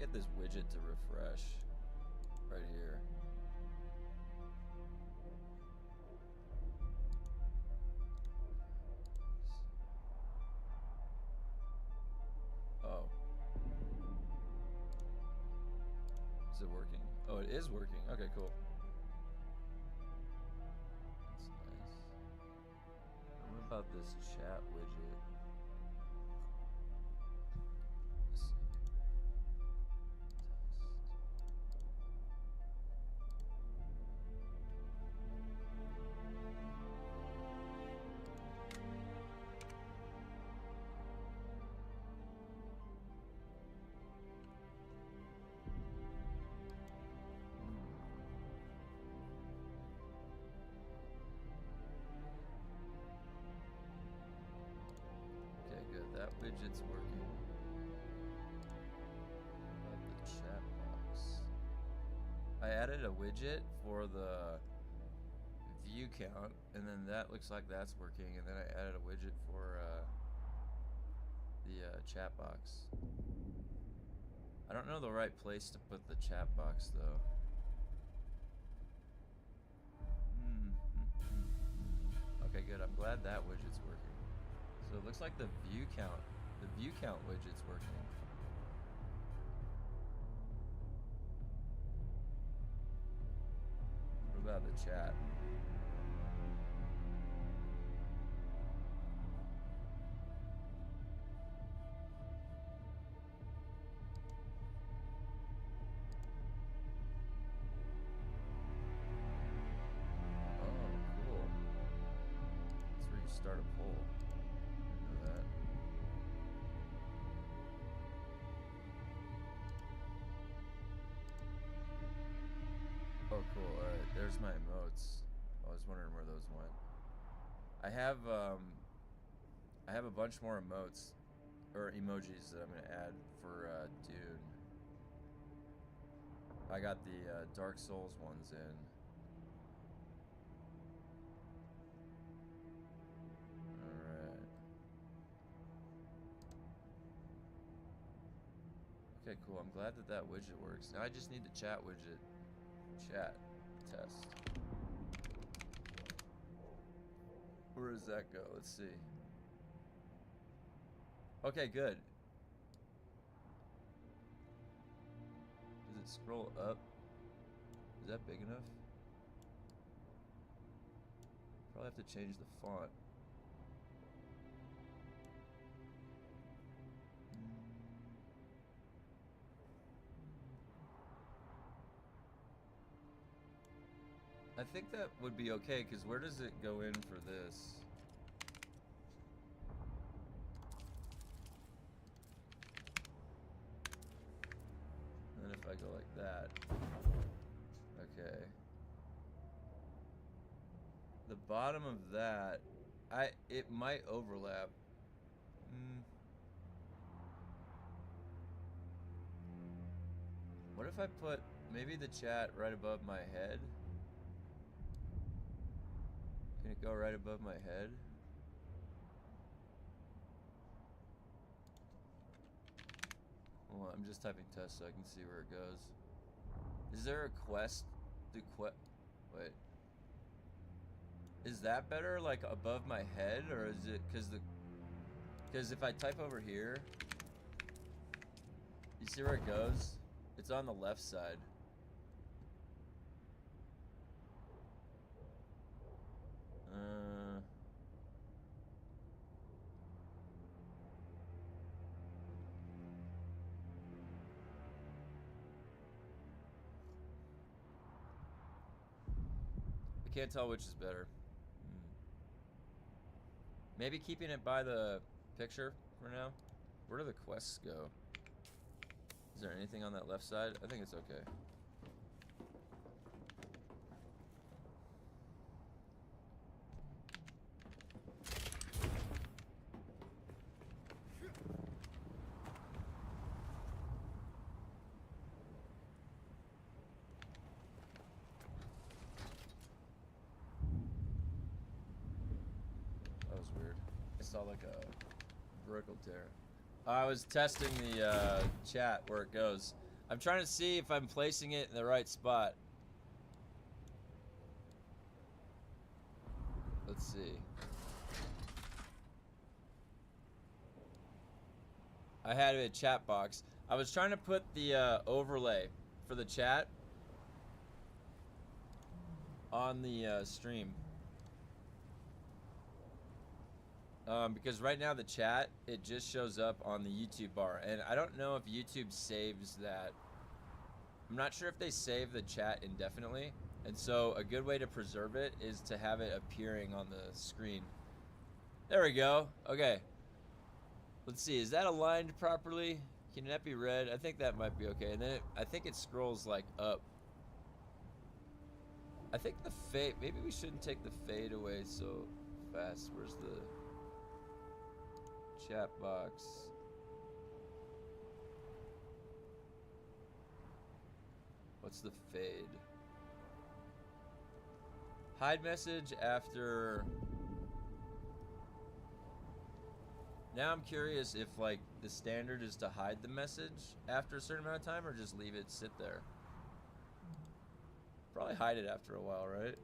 get this widget to refresh right here. Oh. Is it working? Oh, it is working. Okay, cool. That's nice. What about this chat widget? Let's see. Okay, good. That widget's working. About the chat box. I added a widget for the view count, and then that looks like that's working, and then I added a widget for the chat box. I don't know the right place to put the chat box though. Okay, good. I'm glad that widget's working. So it looks like the view count widget's working. What about the chat? Start a poll. Didn't know that. Oh, cool. All right, there's my emotes. I was wondering where those went. I have a bunch more emotes or emojis that I'm gonna add for Dune. I got the Dark Souls ones in. Okay, cool. I'm glad that that widget works. Now I just need the chat widget. Chat test. Where does that go? Let's see. Okay, good. Does it scroll up? Is that big enough? Probably have to change the font. I think that would be okay, because where does it go in for this? And then if I go like that. Okay. The bottom of that, it might overlap. What if I put maybe the chat right above my head? Can it go right above my head? Well, I'm just typing test so I can see where it goes. Is there a quest? Wait. Is that better, like above my head, or is it because if I type over here, you see where it goes? It's on the left side. I can't tell which is better. Maybe keeping it by the picture for now. Where do the quests go? Is there anything on that left side? I think it's okay. That was weird. I saw like a vertical tear. I was testing the chat where it goes. I'm trying to see if I'm placing it in the right spot. Let's see. I had a chat box. I was trying to put the overlay for the chat on the stream. Because right now the chat, it just shows up on the YouTube bar. And I don't know if YouTube saves that. I'm not sure if they save the chat indefinitely. And so a good way to preserve it is to have it appearing on the screen. There we go. Okay. Let's see. Is that aligned properly? Can that be read? I think that might be okay. And then I think it scrolls like up. I think the fade, maybe we shouldn't take the fade away so fast. Where's the chat box? What's the fade? Hide message after. Now I'm curious if like the standard is to hide the message after a certain amount of time or just leave it sit there. Probably hide it after a while, right?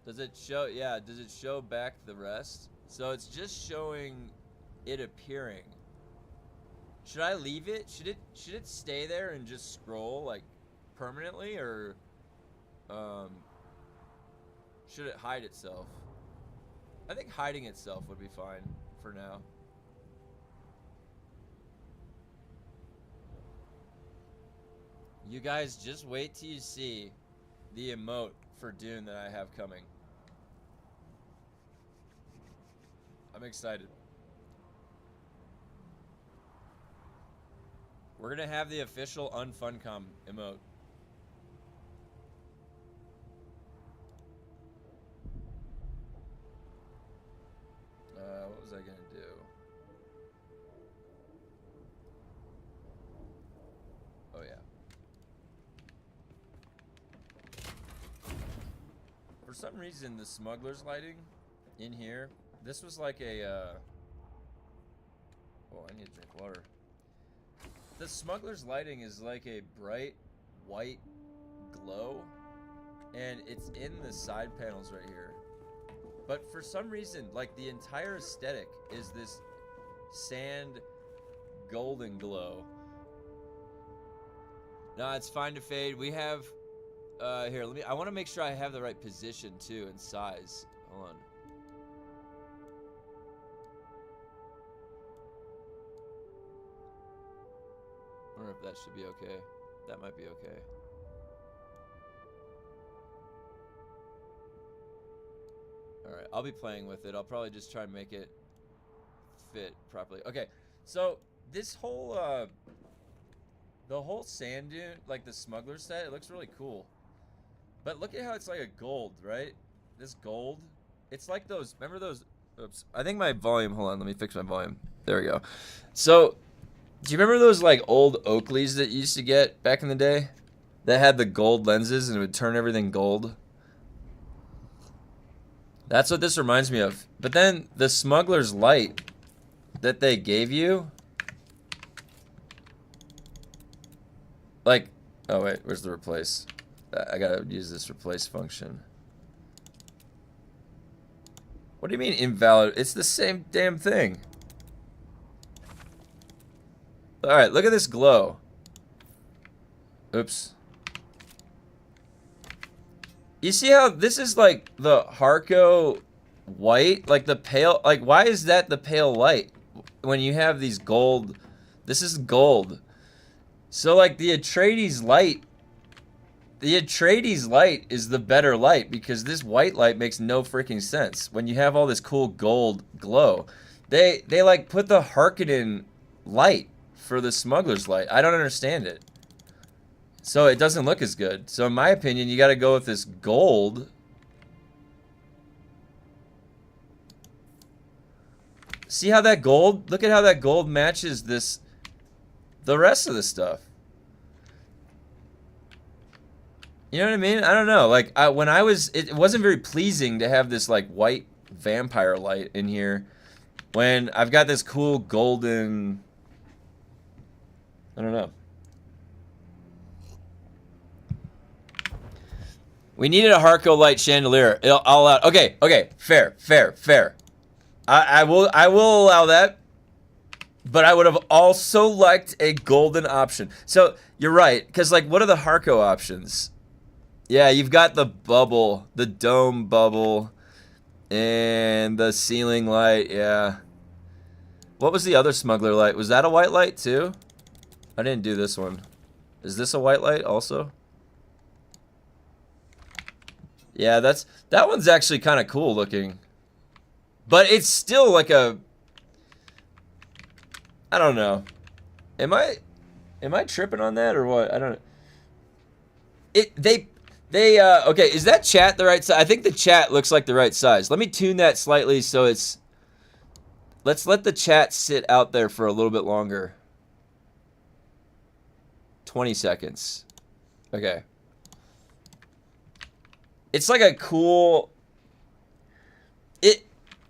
Does it show, yeah, does it show back the rest? So it's just showing it appearing. Should I leave it? Should it stay there and just scroll like permanently, or should it hide itself? I think hiding itself would be fine for now. You guys just wait till you see the emote for Dune that I have coming. I'm excited. We're gonna have the official Unfuncom emote. What was I gonna do? Oh yeah. For some reason, the smuggler's lighting in here, this was like a, oh, I need to drink water. The smuggler's lighting is like a bright white glow, and it's in the side panels right here. But for some reason, like the entire aesthetic is this sand golden glow. No, it's fine to fade. We have, here, I want to make sure I have the right position too and size. Hold on. I wonder if that should be okay. That might be okay. Alright, I'll be playing with it. I'll probably just try and make it fit properly. Okay, so this whole, the whole sand dune, like the smuggler set, it looks really cool. But look at how it's like a gold, right? This gold. It's like those, remember those, oops. I think my volume, hold on, let me fix my volume. There we go. So, do you remember those like old Oakleys that you used to get back in the day? That had the gold lenses and it would turn everything gold? That's what this reminds me of. But then the smuggler's light that they gave you, like, oh wait, where's the replace? I gotta use this replace function. What do you mean invalid? It's the same damn thing. Alright, look at this glow. Oops. You see how this is like the Harco white? Like the pale, like why is that the pale light? When you have these gold, this is gold. So like the Atreides light is the better light because this white light makes no freaking sense. When you have all this cool gold glow, they like put the Harkonnen light for the smuggler's light. I don't understand it. So it doesn't look as good. So in my opinion, you got to go with this gold. See how that gold, look at how that gold matches this, the rest of the stuff. You know what I mean? I don't know. Like when I was, it wasn't very pleasing to have this like white vampire light in here. when I've got this cool golden, I don't know. We needed a Harco light chandelier. All out. Okay, fair. I will allow that. But I would have also liked a golden option. So you're right, because like, what are the Harco options? Yeah, you've got the bubble, the dome bubble, and the ceiling light. Yeah. What was the other smuggler light? Was that a white light too? I didn't do this one. Is this a white light also? Yeah, that one's actually kind of cool looking. But it's still like a, I don't know. Am I tripping on that or what? I don't know. Okay, is that chat the right size? I think the chat looks like the right size. Let me tune that slightly so it's, let's let the chat sit out there for a little bit longer. 20 seconds. Okay. It's like a cool,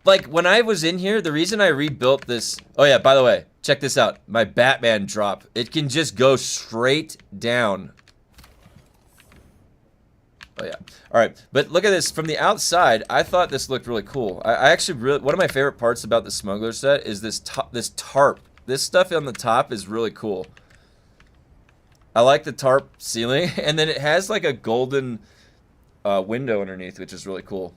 like when I was in here, the reason I rebuilt this, oh yeah, by the way, check this out. My Batman drop. It can just go straight down. Oh yeah. All right, but look at this from the outside. I thought this looked really cool. I actually really, one of my favorite parts about the smuggler set is this tarp. This stuff on the top is really cool. I like the tarp ceiling, and then it has like a golden window underneath, which is really cool.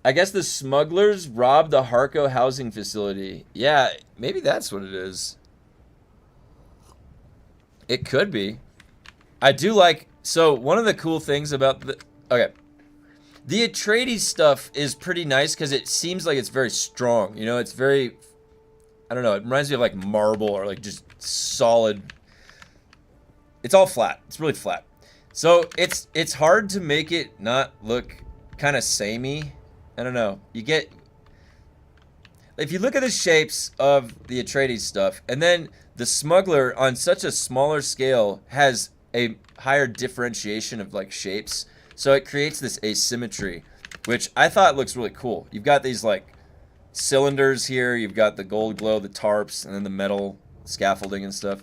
I guess the smugglers robbed the Harco housing facility. Yeah, maybe that's what it is. It could be. I do like, so one of the cool things about the, okay. The Atreides stuff is pretty nice because it seems like it's very strong. You know, it's very, I don't know, it reminds me of like marble or like just solid. It's all flat. It's really flat. So it's hard to make it not look kind of samey. I don't know. You get, if you look at the shapes of the Atreides stuff, and then the smuggler on such a smaller scale has a higher differentiation of like shapes, so it creates this asymmetry, which I thought looks really cool. You've got these like cylinders here, you've got the gold glow, the tarps, and then the metal scaffolding and stuff.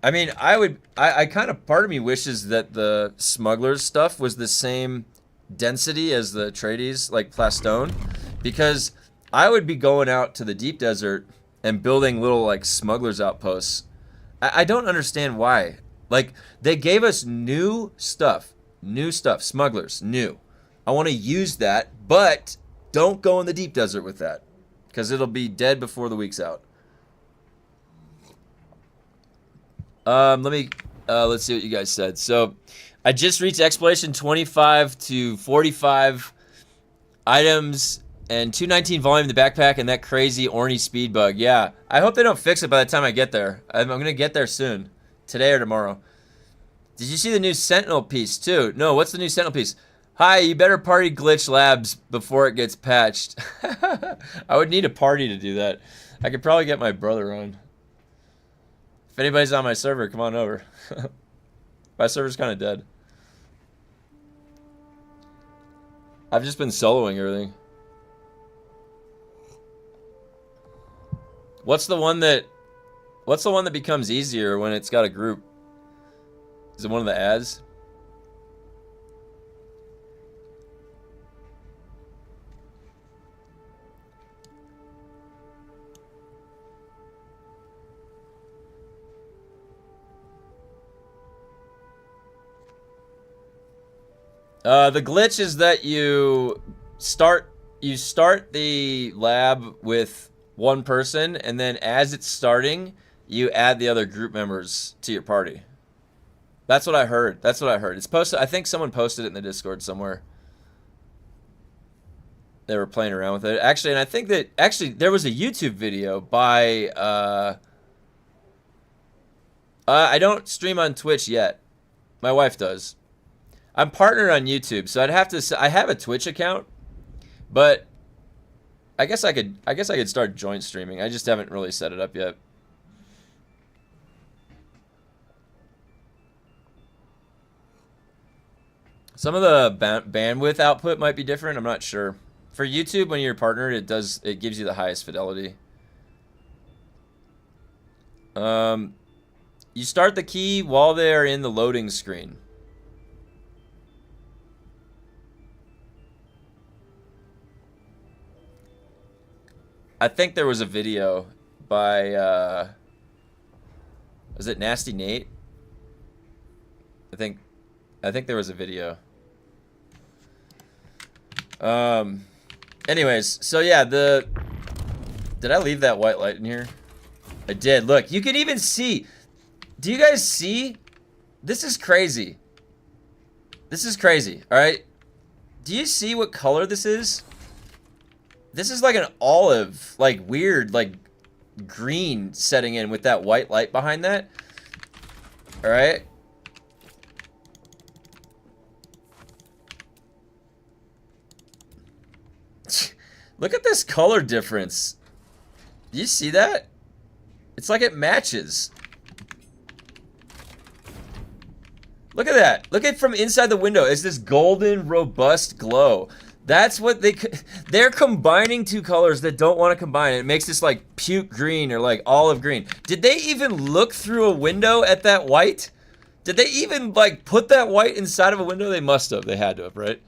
I mean, I kind of, part of me wishes that the smugglers stuff was the same density as the Atreides, like Plastone, because I would be going out to the deep desert and building little like smugglers outposts. I don't understand why. Like, they gave us new stuff, smugglers, new. I want to use that, but don't go in the deep desert with that, because it'll be dead before the week's out. Let's see what you guys said. So, I just reached exploration 25 to 45 items and 219 volume in the backpack and that crazy Orny speed bug. Yeah, I hope they don't fix it by the time I get there. I'm going to get there soon. Today or tomorrow. Did you see the new Sentinel piece too? No, what's the new Sentinel piece? Hi, you better party Glitch Labs before it gets patched. I would need a party to do that. I could probably get my brother on. If anybody's on my server, come on over. My server's kind of dead. I've just been soloing everything. What's the one that becomes easier when it's got a group? Is it one of the ads? The glitch is that you start the lab with one person, and then as it's starting, you add the other group members to your party. That's what I heard. It's posted. I think someone posted it in the Discord somewhere. They were playing around with it. Actually, and I think that there was a YouTube video by I don't stream on Twitch yet. My wife does. I'm partnered on YouTube, so I'd have to. I have a Twitch account, but I guess I could start joint streaming. I just haven't really set it up yet. Some of the bandwidth output might be different. I'm not sure. For YouTube, when you're partnered, it gives you the highest fidelity. You start the key while they're in the loading screen. I think there was a video by, was it Nasty Nate? I think there was a video. Anyways, so yeah, did I leave that white light in here? I did. Look, you can even see. Do you guys see? This is crazy. This is crazy, all right? Do you see what color this is? This is like an olive, like weird, like green setting in with that white light behind that. All right? Look at this color difference. Do you see that? It's like it matches. Look at that. Look at from inside the window. It's this golden, robust glow. That's what they're combining two colors that don't want to combine. It makes this like puke green or like olive green. Did they even look through a window at that white? Did they even like put that white inside of a window? They must have. They had to have, right?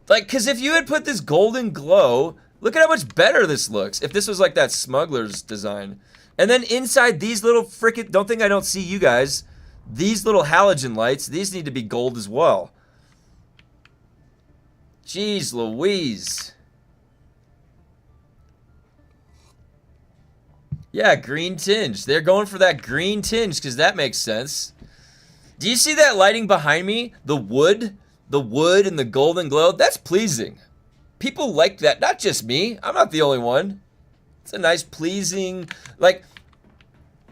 Like, because if you had put this golden glow, look at how much better this looks. If this was like that smuggler's design. And then inside these little frickin', don't think I don't see you guys. These little halogen lights, these need to be gold as well. Jeez Louise. Yeah, green tinge. They're going for that green tinge because that makes sense. Do you see that lighting behind me? The wood and the golden glow. That's pleasing. People like that. Not just me. I'm not the only one. It's a nice, pleasing, like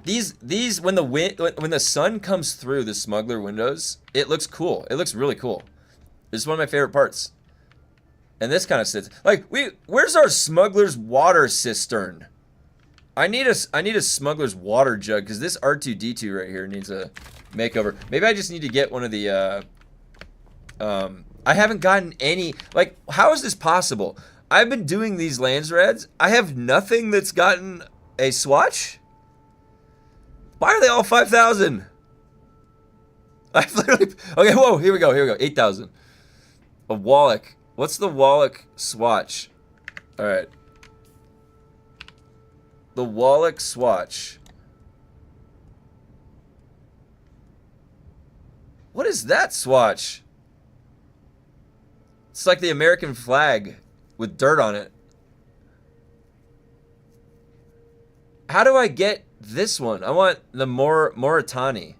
these when the sun comes through the smuggler windows, it looks cool. It looks really cool. It's one of my favorite parts. And this kind of sits like where's our smuggler's water cistern? I need a smuggler's water jug because this R2D2 right here needs a makeover. Maybe I just need to get one of the I haven't gotten any, like, how is this possible? I've been doing these Landsrads. I have nothing that's gotten a swatch. Why are they all 5,000? I've literally, okay, whoa, here we go, 8,000. A Wallach. What's the Wallach swatch? All right. The Wallach swatch. What is that swatch? It's like the American flag with dirt on it. How do I get this one? I want the Moritani.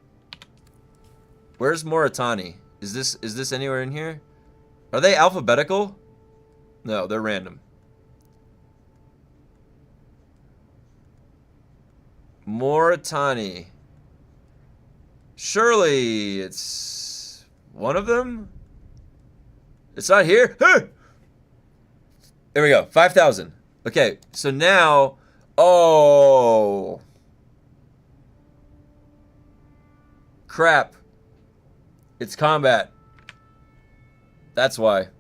Where's Moritani? Is this anywhere in here? Are they alphabetical? No, they're random. Moritani. Surely it's one of them? It's not here. Hey! There we go. 5,000. Okay, so now, oh, crap. It's combat. That's why.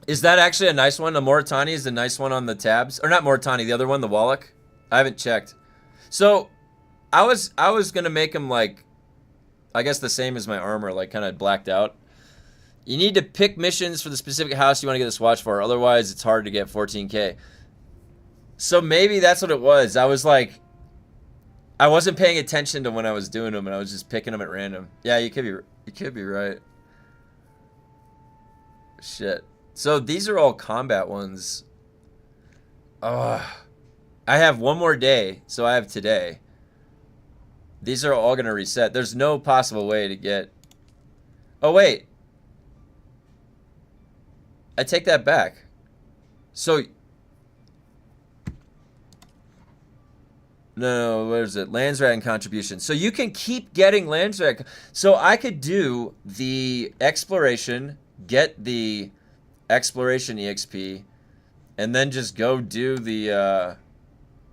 Is that actually a nice one? The Moritani is the nice one on the tabs, or not Moritani? The other one, the Wallach. I haven't checked. So, I was gonna make him like, I guess the same as my armor, like kind of blacked out. You need to pick missions for the specific house you want to get the swatch for. Otherwise, it's hard to get 14K. So maybe that's what it was. I was like, I wasn't paying attention to when I was doing them, and I was just picking them at random. Yeah, you could be right. Shit. So these are all combat ones. I have one more day, so I have today. These are all going to reset. There's no possible way to get... Oh, wait. I take that back. So... No, where is it? Landsrat and contribution. So you can keep getting Landsrat. So I could do the exploration, get the exploration EXP, and then just go do the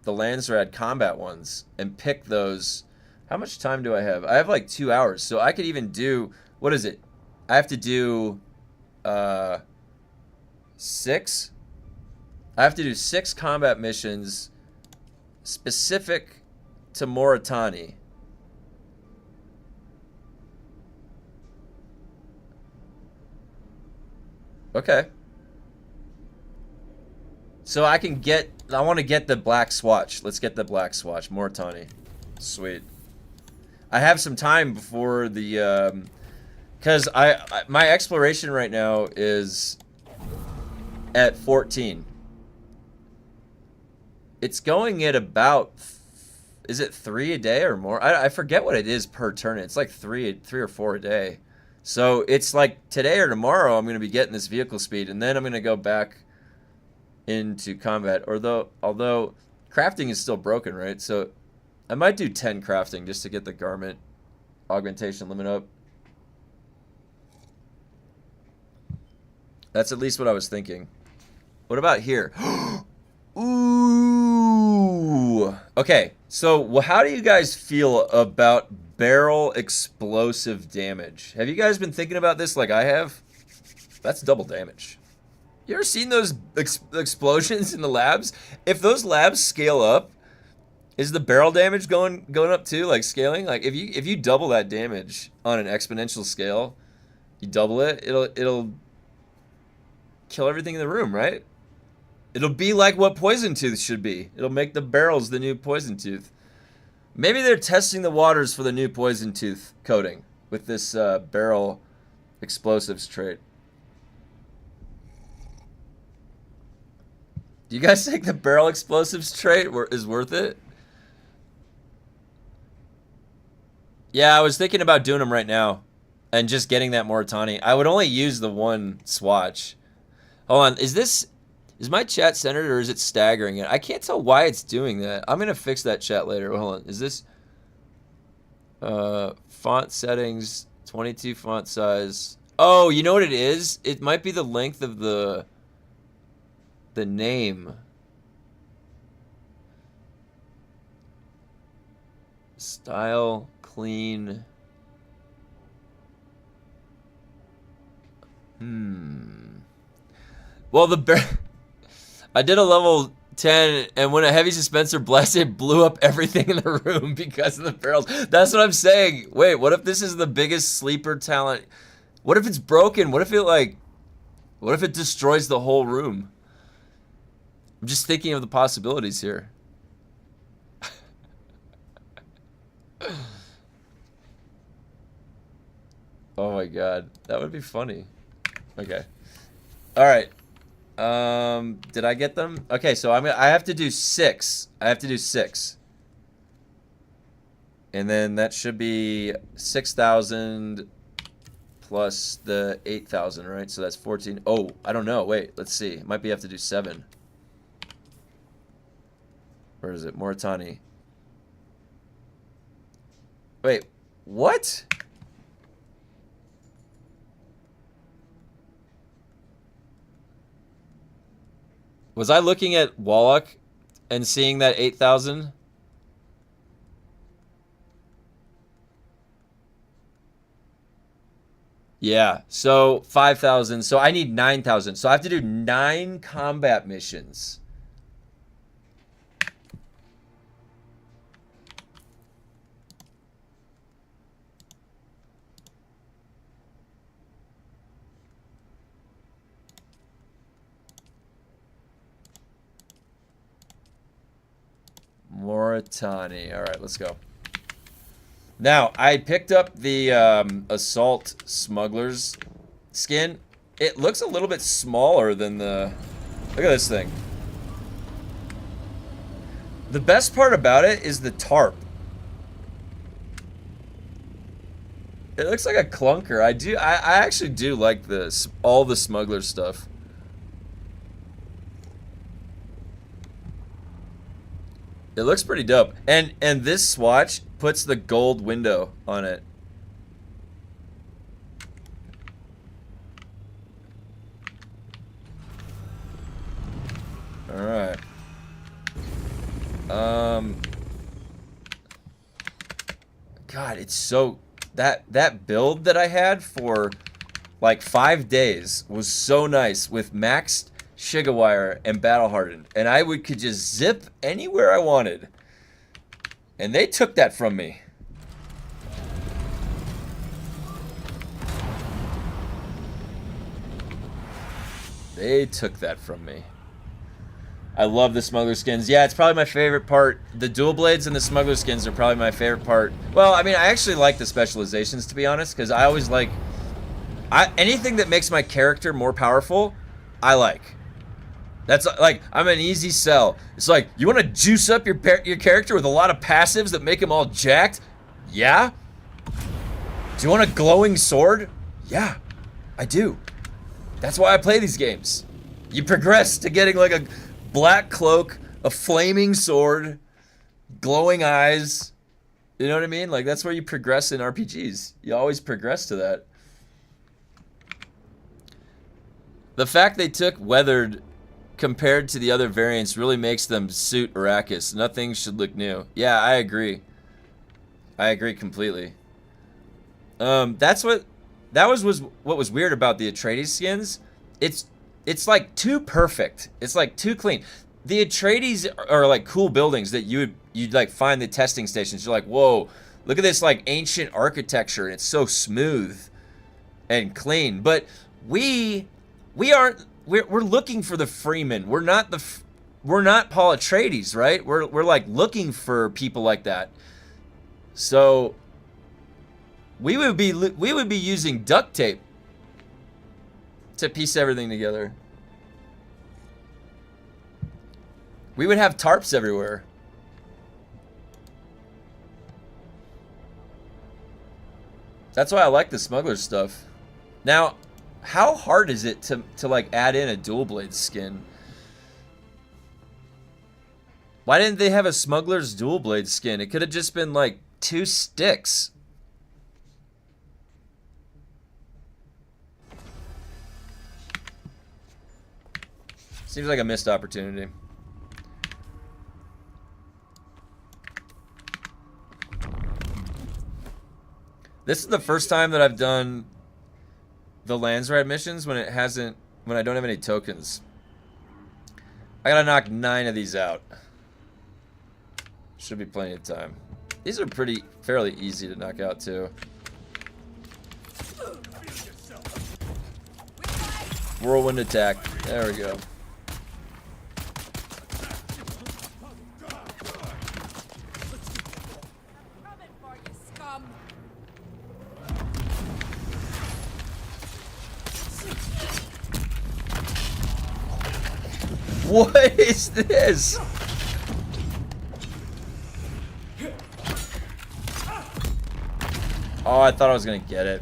Landsrat combat ones and pick those. How much time do I have? I have like 2 hours. So I could even do, what is it? I have to do 6. I have to do 6 combat missions specific to Mauritania. Okay. So I can get... I want to get the black swatch. Let's get the black swatch. Mauritania. Sweet. I have some time before the... Because my exploration right now is at 14. It's going at about... Is it 3 a day or more? I forget what it is per turn. It's like 3 or 4 a day. So it's like today or tomorrow I'm going to be getting this vehicle speed, and then I'm going to go back into combat. Although crafting is still broken, right? So I might do 10 crafting just to get the garment augmentation limit up. That's at least what I was thinking. What about here? Ooh. Okay, so how do you guys feel about barrel explosive damage? Have you guys been thinking about this like I have? That's double damage. You ever seen those explosions in the labs? If those labs scale up, is the barrel damage going up too, like scaling? Like if you double that damage on an exponential scale, you double it, it'll kill everything in the room, right? It'll be like what Poison Tooth should be. It'll make the barrels the new Poison Tooth. Maybe they're testing the waters for the new Poison Tooth coating with this barrel explosives trait. Do you guys think the barrel explosives trait is worth it? Yeah, I was thinking about doing them right now and just getting that Mauritania. I would only use the one swatch. Hold on, is my chat centered or is it staggering it? I can't tell why it's doing that. I'm gonna fix that chat later. Hold on, is this font settings, 22 font size? Oh, you know what it is? It might be the length of the name. Style, clean. Well, I did a level 10, and when a heavy dispenser blessed, it blew up everything in the room because of the barrels. That's what I'm saying. Wait, what if this is the biggest sleeper talent? What if it's broken? What if it destroys the whole room? I'm just thinking of the possibilities here. Oh my god, that would be funny. Okay. All right. Did I get them? Okay, so I have to do 6. I have to do 6. And then that should be 6,000 plus the 8,000, right? So that's 14. Oh, I don't know. Wait, let's see. Might be have to do 7. Where is it? Mauritania. Wait, what? Was I looking at Wallach and seeing that 8,000? Yeah, so 5,000. So I need 9,000. So I have to do 9 combat missions. Mauritania. All right, let's go. Now, I picked up the Assault Smuggler's skin. It looks a little bit smaller than the... Look at this thing. The best part about it is the tarp. It looks like a clunker. I actually do like this, all the smuggler stuff. It looks pretty dope. And this swatch puts the gold window on it. All right. God, it's so that build that I had for like 5 days was so nice with maxed Shigawire and Battle Hardened, and could just zip anywhere I wanted. And they took that from me. They took that from me. I love the smuggler skins. Yeah, it's probably my favorite part. The dual blades and the smuggler skins are probably my favorite part. Well, I mean, I actually like the specializations, to be honest, because I always like... anything that makes my character more powerful, I like. That's like, I'm an easy sell. It's like, you want to juice up your character with a lot of passives that make him all jacked? Yeah. Do you want a glowing sword? Yeah, I do. That's why I play these games. You progress to getting like a black cloak, a flaming sword, glowing eyes. You know what I mean? Like, that's where you progress in RPGs. You always progress to that. The fact they took weathered compared to the other variants really makes them suit Arrakis. Nothing should look new. Yeah, I agree. I agree completely. That was what was weird about the Atreides skins. It's like too perfect. It's like too clean. The Atreides are like cool buildings that you'd like find the testing stations. You're like, whoa, look at this like ancient architecture, and it's so smooth and clean. But we're looking for the Freeman. We're not Paul Atreides, right? We're like looking for people like that. So we would be using duct tape to piece everything together. We would have tarps everywhere. That's why I like the smuggler stuff. Now, how hard is it to like add in a dual blade skin? Why didn't they have a smuggler's dual blade skin? It could have just been like 2 sticks. Seems like a missed opportunity. This is the first time that I've done the Landsrad missions when I don't have any tokens. I gotta knock 9 of these out. Should be plenty of time. These are fairly easy to knock out too. Whirlwind attack. There we go. What is this? Oh, I thought I was gonna get it.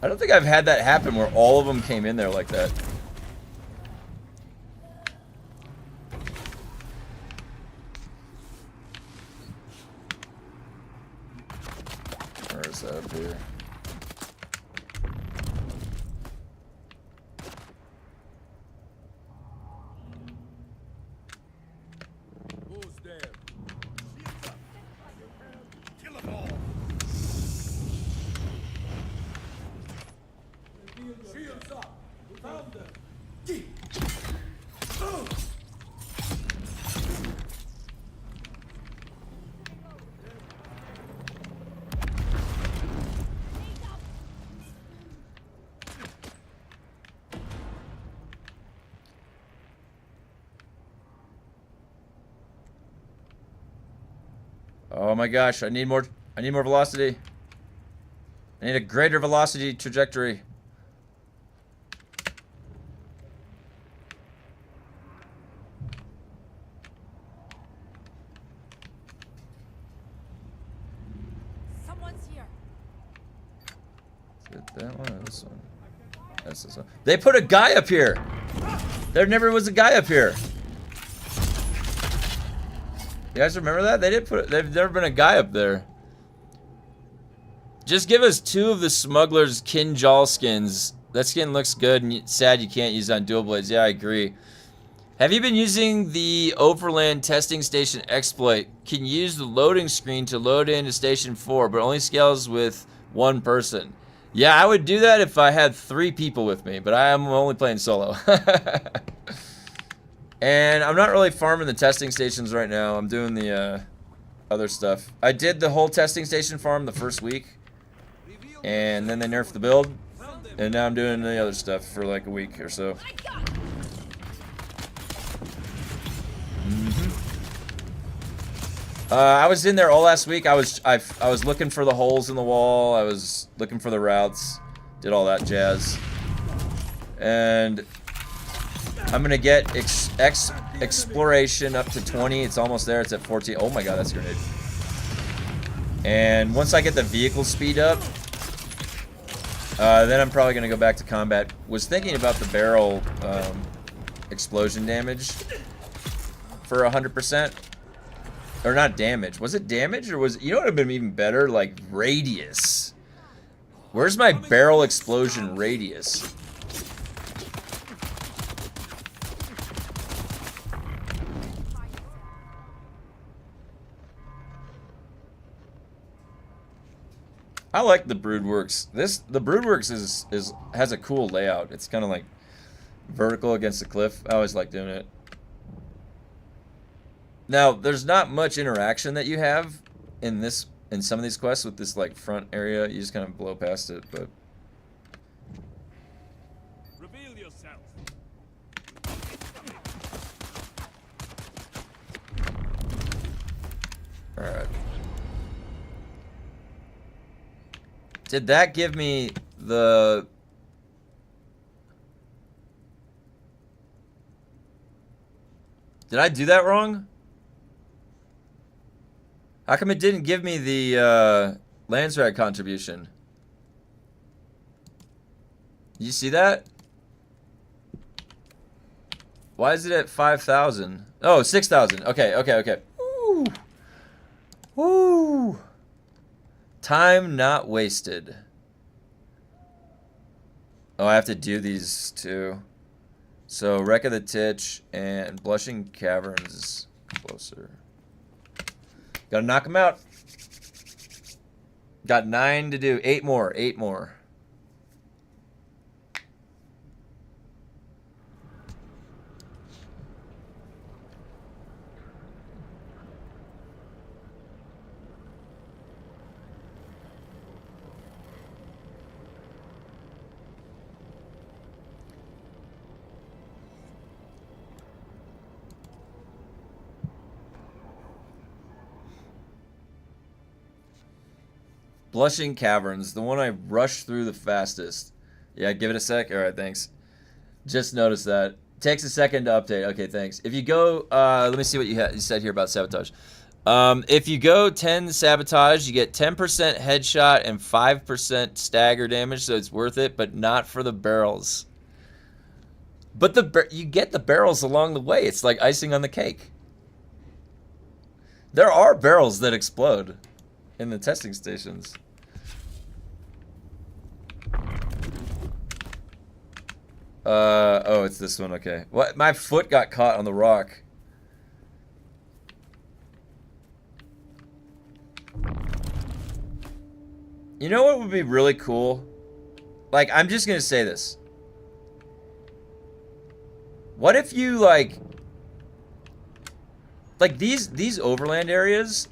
I don't think I've had that happen where all of them came in there like that. Up here. Who's there? Kill them all. Shields up. We found them. Oh my gosh, I need more velocity. I need a greater velocity trajectory. Someone's here. Is it that one or this one? That's this one. They put a guy up here. There never was a guy up here. You guys remember that? They've never been a guy up there. Just give us 2 of the smugglers' Kinjal skins That skin looks good, and sad you can't use it on dual blades. Yeah, I agree. Have you been using the Overland Testing Station exploit? Can use the loading screen to load into Station 4, but only scales with one person. Yeah, I would do that if I had 3 people with me, but I am only playing solo. And I'm not really farming the testing stations right now. I'm doing the other stuff. I did the whole testing station farm the first week, and then they nerfed the build, and now I'm doing the other stuff for like a week or so. I was in there all last week. I was looking for the holes in the wall. I was looking for the routes. Did all that jazz. And I'm gonna get exploration up to 20. It's almost there. It's at 14. Oh my god, that's a grenade. And once I get the vehicle speed up, then I'm probably gonna go back to combat. Was thinking about the barrel explosion damage for 100%. Or not damage. Was it damage or was it, you know what would have been even better? Like radius. Where's my barrel explosion radius? I like the Broodworks. The Broodworks has a cool layout. It's kind of like vertical against the cliff. I always like doing it. Now, there's not much interaction that you have in some of these quests with this like front area. You just kind of blow past it, but Reveal yourself. all right. Did that give me the... Did I do that wrong? How come it didn't give me the Landsrad contribution? You see that? Why is it at 5,000? Oh, 6,000. Okay, okay, okay. Woo! Woo! Time not wasted. Oh, I have to do these too. So, Wreck of the Titch and Blushing Caverns is closer. Gotta knock them out. Got 9 to do. 8 more. 8 more. Blushing Caverns, the one I rushed through the fastest. Yeah, give it a sec. All right, thanks. Just noticed that. Takes a second to update. Okay, thanks. If you go, let me see what you said here about sabotage. If you go 10 sabotage, you get 10% headshot and 5% stagger damage, so it's worth it, but not for the barrels. But you get the barrels along the way. It's like icing on the cake. There are barrels that explode in the testing stations. Oh, it's this one. Okay. What? My foot got caught on the rock. You know what would be really cool? Like, I'm just gonna say this. What if you like these overland areas?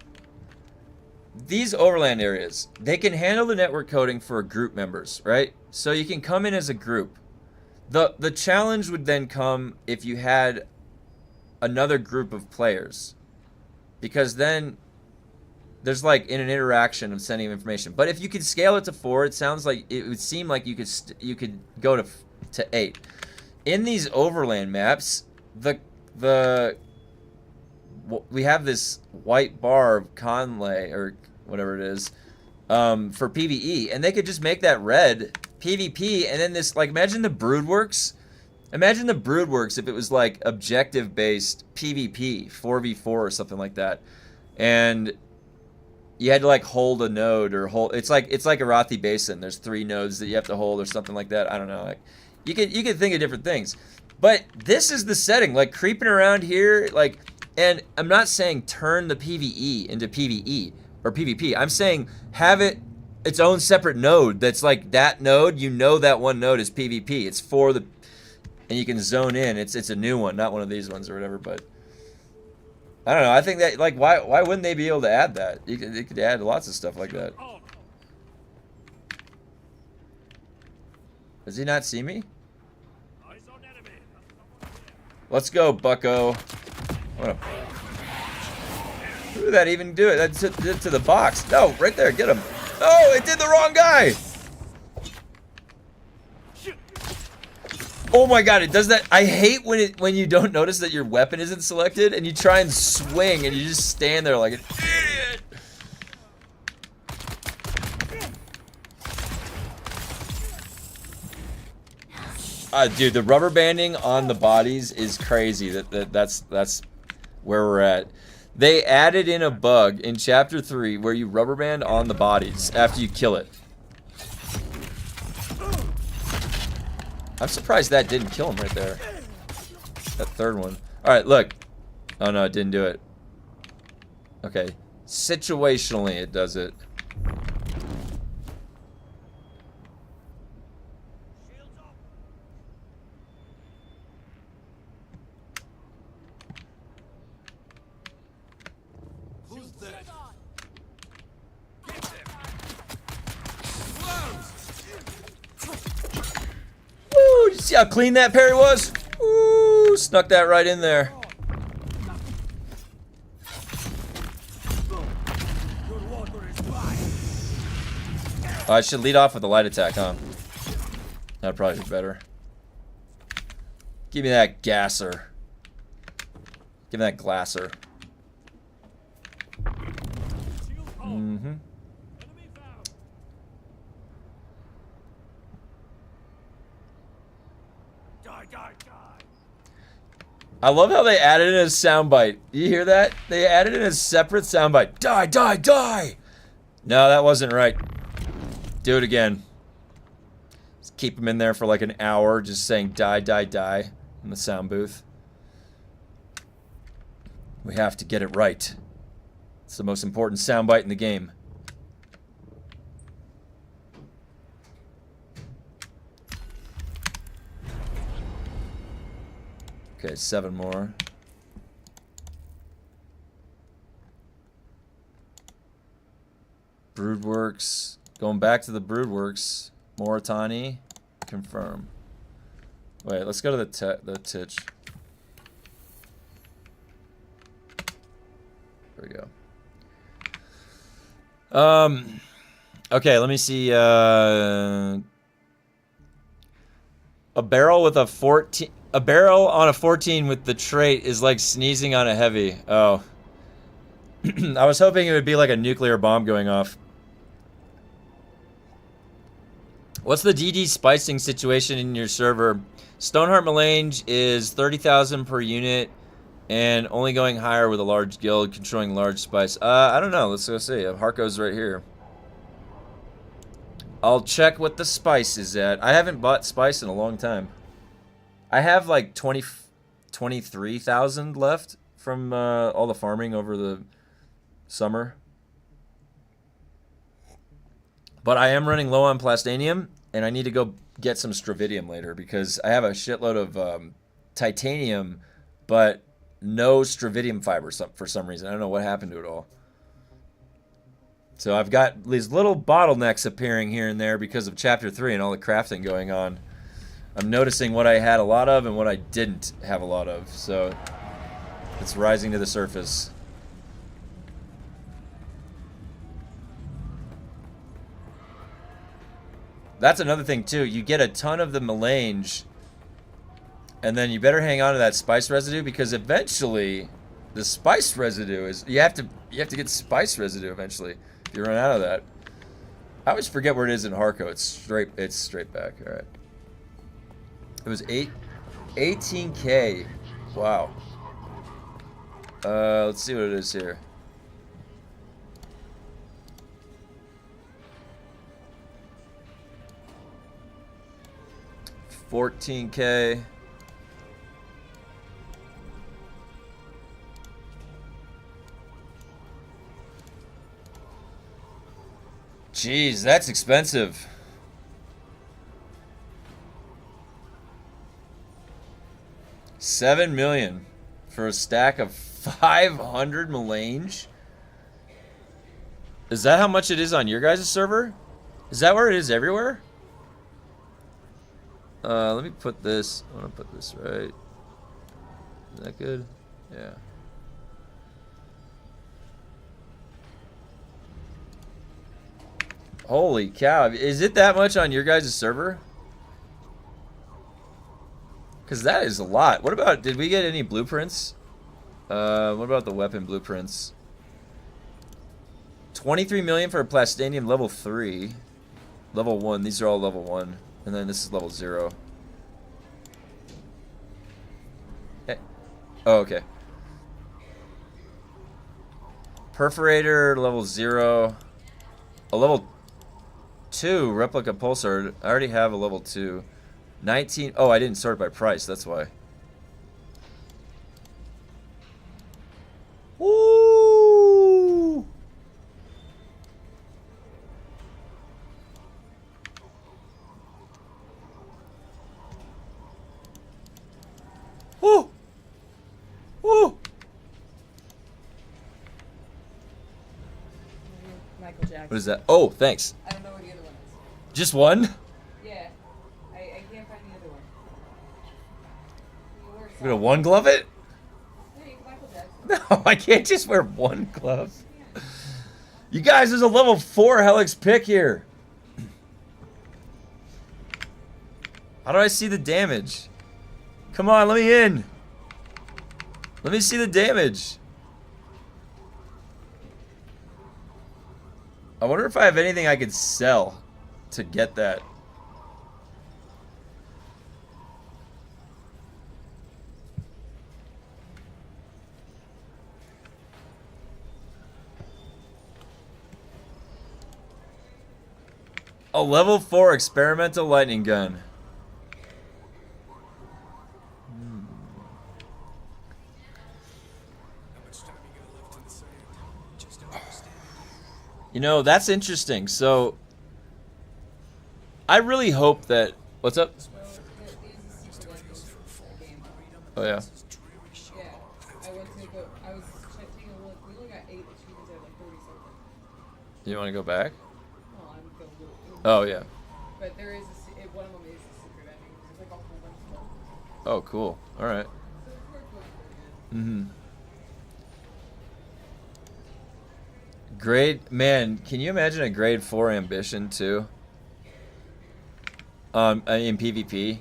These overland areas, they can handle the network coding for group members, right? So you can come in as a group. The challenge would then come if you had another group of players, because then there's like an interaction of sending information. But if you could scale it to 4, it sounds like it would seem like you could go to 8. In these overland maps, we have this white bar of Conlay or whatever it is for PvE, and they could just make that red PvP, and then this, like, imagine the Broodworks. Imagine the Broodworks if it was like objective based PvP 4v4 or something like that, and you had to like hold a node or hold. It's like Arathi Basin. There's 3 nodes that you have to hold or something like that. I don't know. Like you could think of different things, but this is the setting. Like creeping around here, like, and I'm not saying turn the PVE into PVE or PvP. I'm saying have it its own separate node. That's like that node. You know that one node is PvP. It's for the, and you can zone in. It's a new one, not one of these ones or whatever. But I don't know. I think that like why wouldn't they be able to add that? They could add lots of stuff like that. Does he not see me? Let's go, Bucko. Who did that even do it? That did it to the box. No, right there. Get him. Oh, it did the wrong guy. Oh my god, it does that. I hate when you don't notice that your weapon isn't selected and you try and swing and you just stand there like an idiot. Dude, the rubber banding on the bodies is crazy. That's where we're at. They added in a bug in chapter 3 where you rubber band on the bodies after you kill it. I'm surprised that didn't kill him right there. That third one. Alright, look. Oh no, it didn't do it. Okay. Situationally, it does it. Woo! You see how clean that parry was? Woo! Snuck that right in there. Oh, I should lead off with a light attack, huh? That'd probably be better. Give me that gasser. Give me that glasser. Mm-hmm. I love how they added in a soundbite. You hear that? They added in a separate soundbite. Die, die, die! No, that wasn't right. Do it again. Just keep them in there for like an hour just saying die, die, die in the sound booth. We have to get it right. It's the most important soundbite in the game. Okay, 7 more. Broodworks. Going back to the Broodworks. Moritani. Confirm. Wait, let's go to the Titch. There we go. Okay, let me see. A barrel with a 14. A barrel on a 14 with the trait is like sneezing on a heavy. Oh. I was hoping it would be like a nuclear bomb going off. What's the DD spicing situation in your server? Stoneheart Melange is 30,000 per unit and only going higher with a large guild controlling large spice. I don't know. Let's go see. Harko's right here. I'll check what the spice is at. I haven't bought spice in a long time. I have like 23,000 left from all the farming over the summer. But I am running low on plastanium, and I need to go get some stravidium later because I have a shitload of titanium, but no stravidium fiber for some reason. I don't know what happened to it all. So I've got these little bottlenecks appearing here and there because of Chapter 3 and all the crafting going on. I'm noticing what I had a lot of and what I didn't have a lot of, so it's rising to the surface. That's another thing too. You get a ton of the melange, and then you better hang on to that spice residue because eventually, the spice residue is you have to get spice residue eventually if you run out of that. I always forget where it is in Harko. It's straight back. All right. It was 18K. Wow. Let's see what it is here. 14K. Jeez, that's expensive. $7 million for a stack of 500 melange. Is that how much it is on your guys' server? Is that where it is everywhere? Let me put this. I want to put this right. Is that good? Yeah. Holy cow. Is it that much on your guys' server? Because that is a lot. What about, did we get any blueprints? What about the weapon blueprints? 23 million for a plastinium level 3. Level 1. These are all level 1. And then this is level 0. Hey. Oh, okay. Perforator, level 0. A level 2 replica pulsar. I already have a level 2. 19. Oh, I didn't sort by price. That's why. Woo! Woo! Woo! Michael Jackson. What is that? Oh, thanks. I don't know what the other one is. Just one? Yeah. I can't find the other one. You're gonna one glove it? Hey, Michael Jackson. No, I can't just wear one glove. You guys, there's a level 4 Helix pick here. How do I see the damage? Come on, let me in. Let me see the damage. I wonder if I have anything I could sell to get that. A level 4 experimental lightning gun. You know, that's interesting. So, I really hope that... What's up? Oh, yeah. Yeah. I went to go. I was taking a look. We only got 8 achievements out of like 30 something. Do you want to go back? Well, I would go a little. Oh, yeah. But there is one of them is a secret ending. There's like a whole bunch of them. Oh, cool. All right. So it's worth looking for again. Mm-hmm. Grade, man, can you imagine a grade 4 ambition too? In PvP.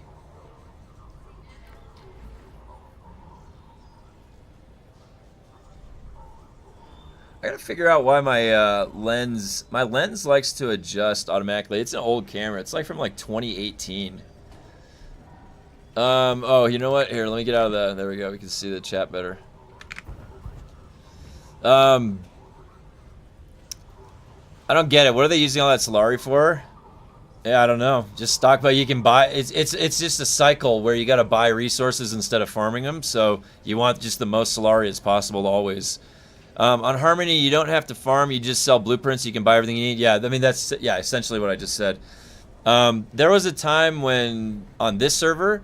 I gotta figure out why my lens likes to adjust automatically. It's an old camera. It's like from like 2018. Oh, you know what? Here, let me get out of the, there we go. We can see the chat better. I don't get it. What are they using all that Solari for? Yeah, I don't know. Just stock, but you can buy. It's just a cycle where you got to buy resources instead of farming them. So you want just the most Solari as possible always. On Harmony, you don't have to farm. You just sell blueprints. You can buy everything you need. Yeah, I mean that's essentially what I just said. There was a time when on this server,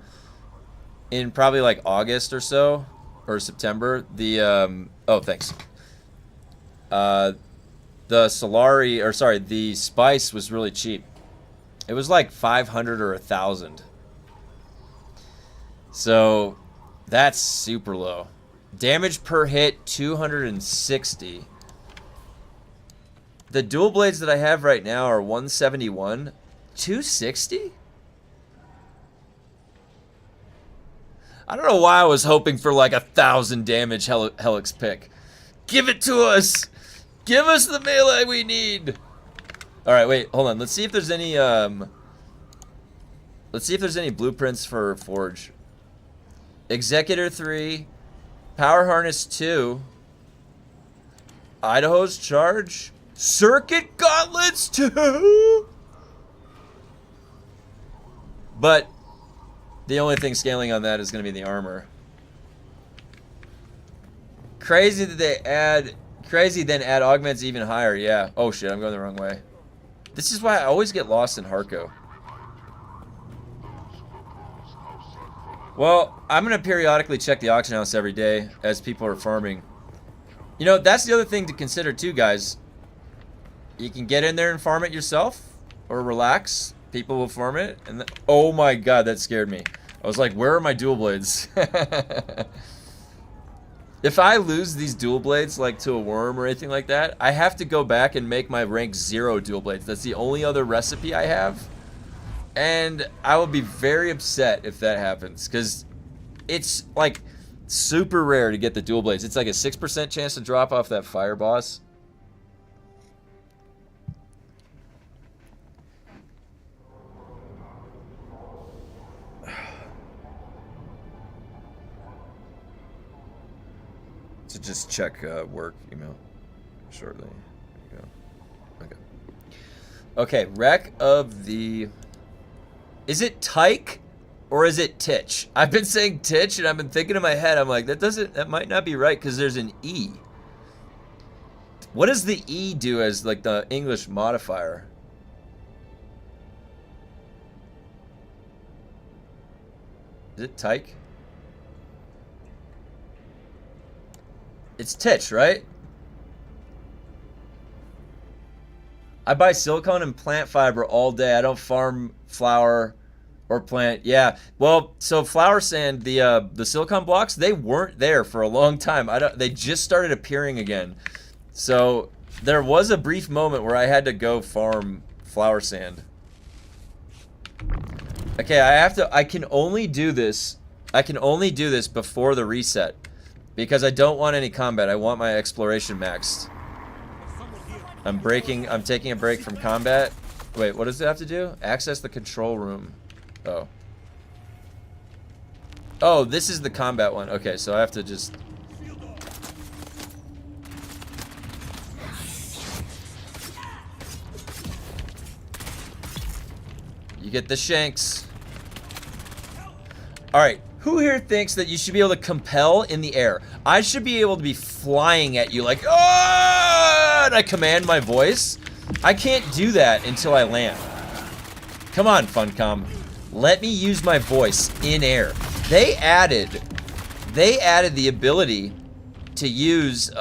in probably like August or so, or September, the oh thanks. The Solari, or sorry, the Spice was really cheap. It was like 500 or 1,000. So that's super low. Damage per hit 260. The dual blades that I have right now are 171. 260? I don't know why I was hoping for like 1,000 damage Helix pick. Give it to us! Give us the melee we need! Alright, wait, hold on. Let's see if there's any, let's see if there's any blueprints for Forge. Executor 3. Power Harness 2. Idaho's Charge. Circuit Gauntlets 2! But The only thing scaling on that is going to be the armor. Crazy that they add... Crazy then add augments even higher. Yeah. Oh shit, I'm going the wrong way. This is why I always get lost in Harco. Well, I'm going to periodically check the auction house every day as people are farming. You know, that's the other thing to consider too, guys. You can get in there and farm it yourself, or relax. People will farm it, and oh my god, that scared me. I was like, where are my dual blades? If I lose these dual blades, like to a worm or anything like that, I have to go back and make my rank 0 dual blades. That's the only other recipe I have. And I will be very upset if that happens, because it's like super rare to get the dual blades. It's like a 6% chance to drop off that fire boss. To just check work email shortly. There you go. Okay. Okay, wreck of the... Is it Tyke or is it Titch? I've been saying Titch and I've been thinking in my head, I'm like, that might not be right because there's an E. What does the E do as like the English modifier? Is it Tyke? It's Titch, right? I buy silicone and plant fiber all day. I don't farm flour or plant. Yeah. Well, so flour sand, the silicone blocks, they weren't there for a long time. They just started appearing again. So there was a brief moment where I had to go farm flour sand. Okay, I can only do this before the reset. Because I don't want any combat. I want my exploration maxed. I'm taking a break from combat. Wait, what does it have to do? Access the control room. Oh. Oh, this is the combat one. Okay, so I have to just... You get the shanks. Alright. Who here thinks that you should be able to compel in the air? I should be able to be flying at you like, oh, and I command my voice. I can't do that until I land. Come on, Funcom. Let me use my voice in air. They added the ability to use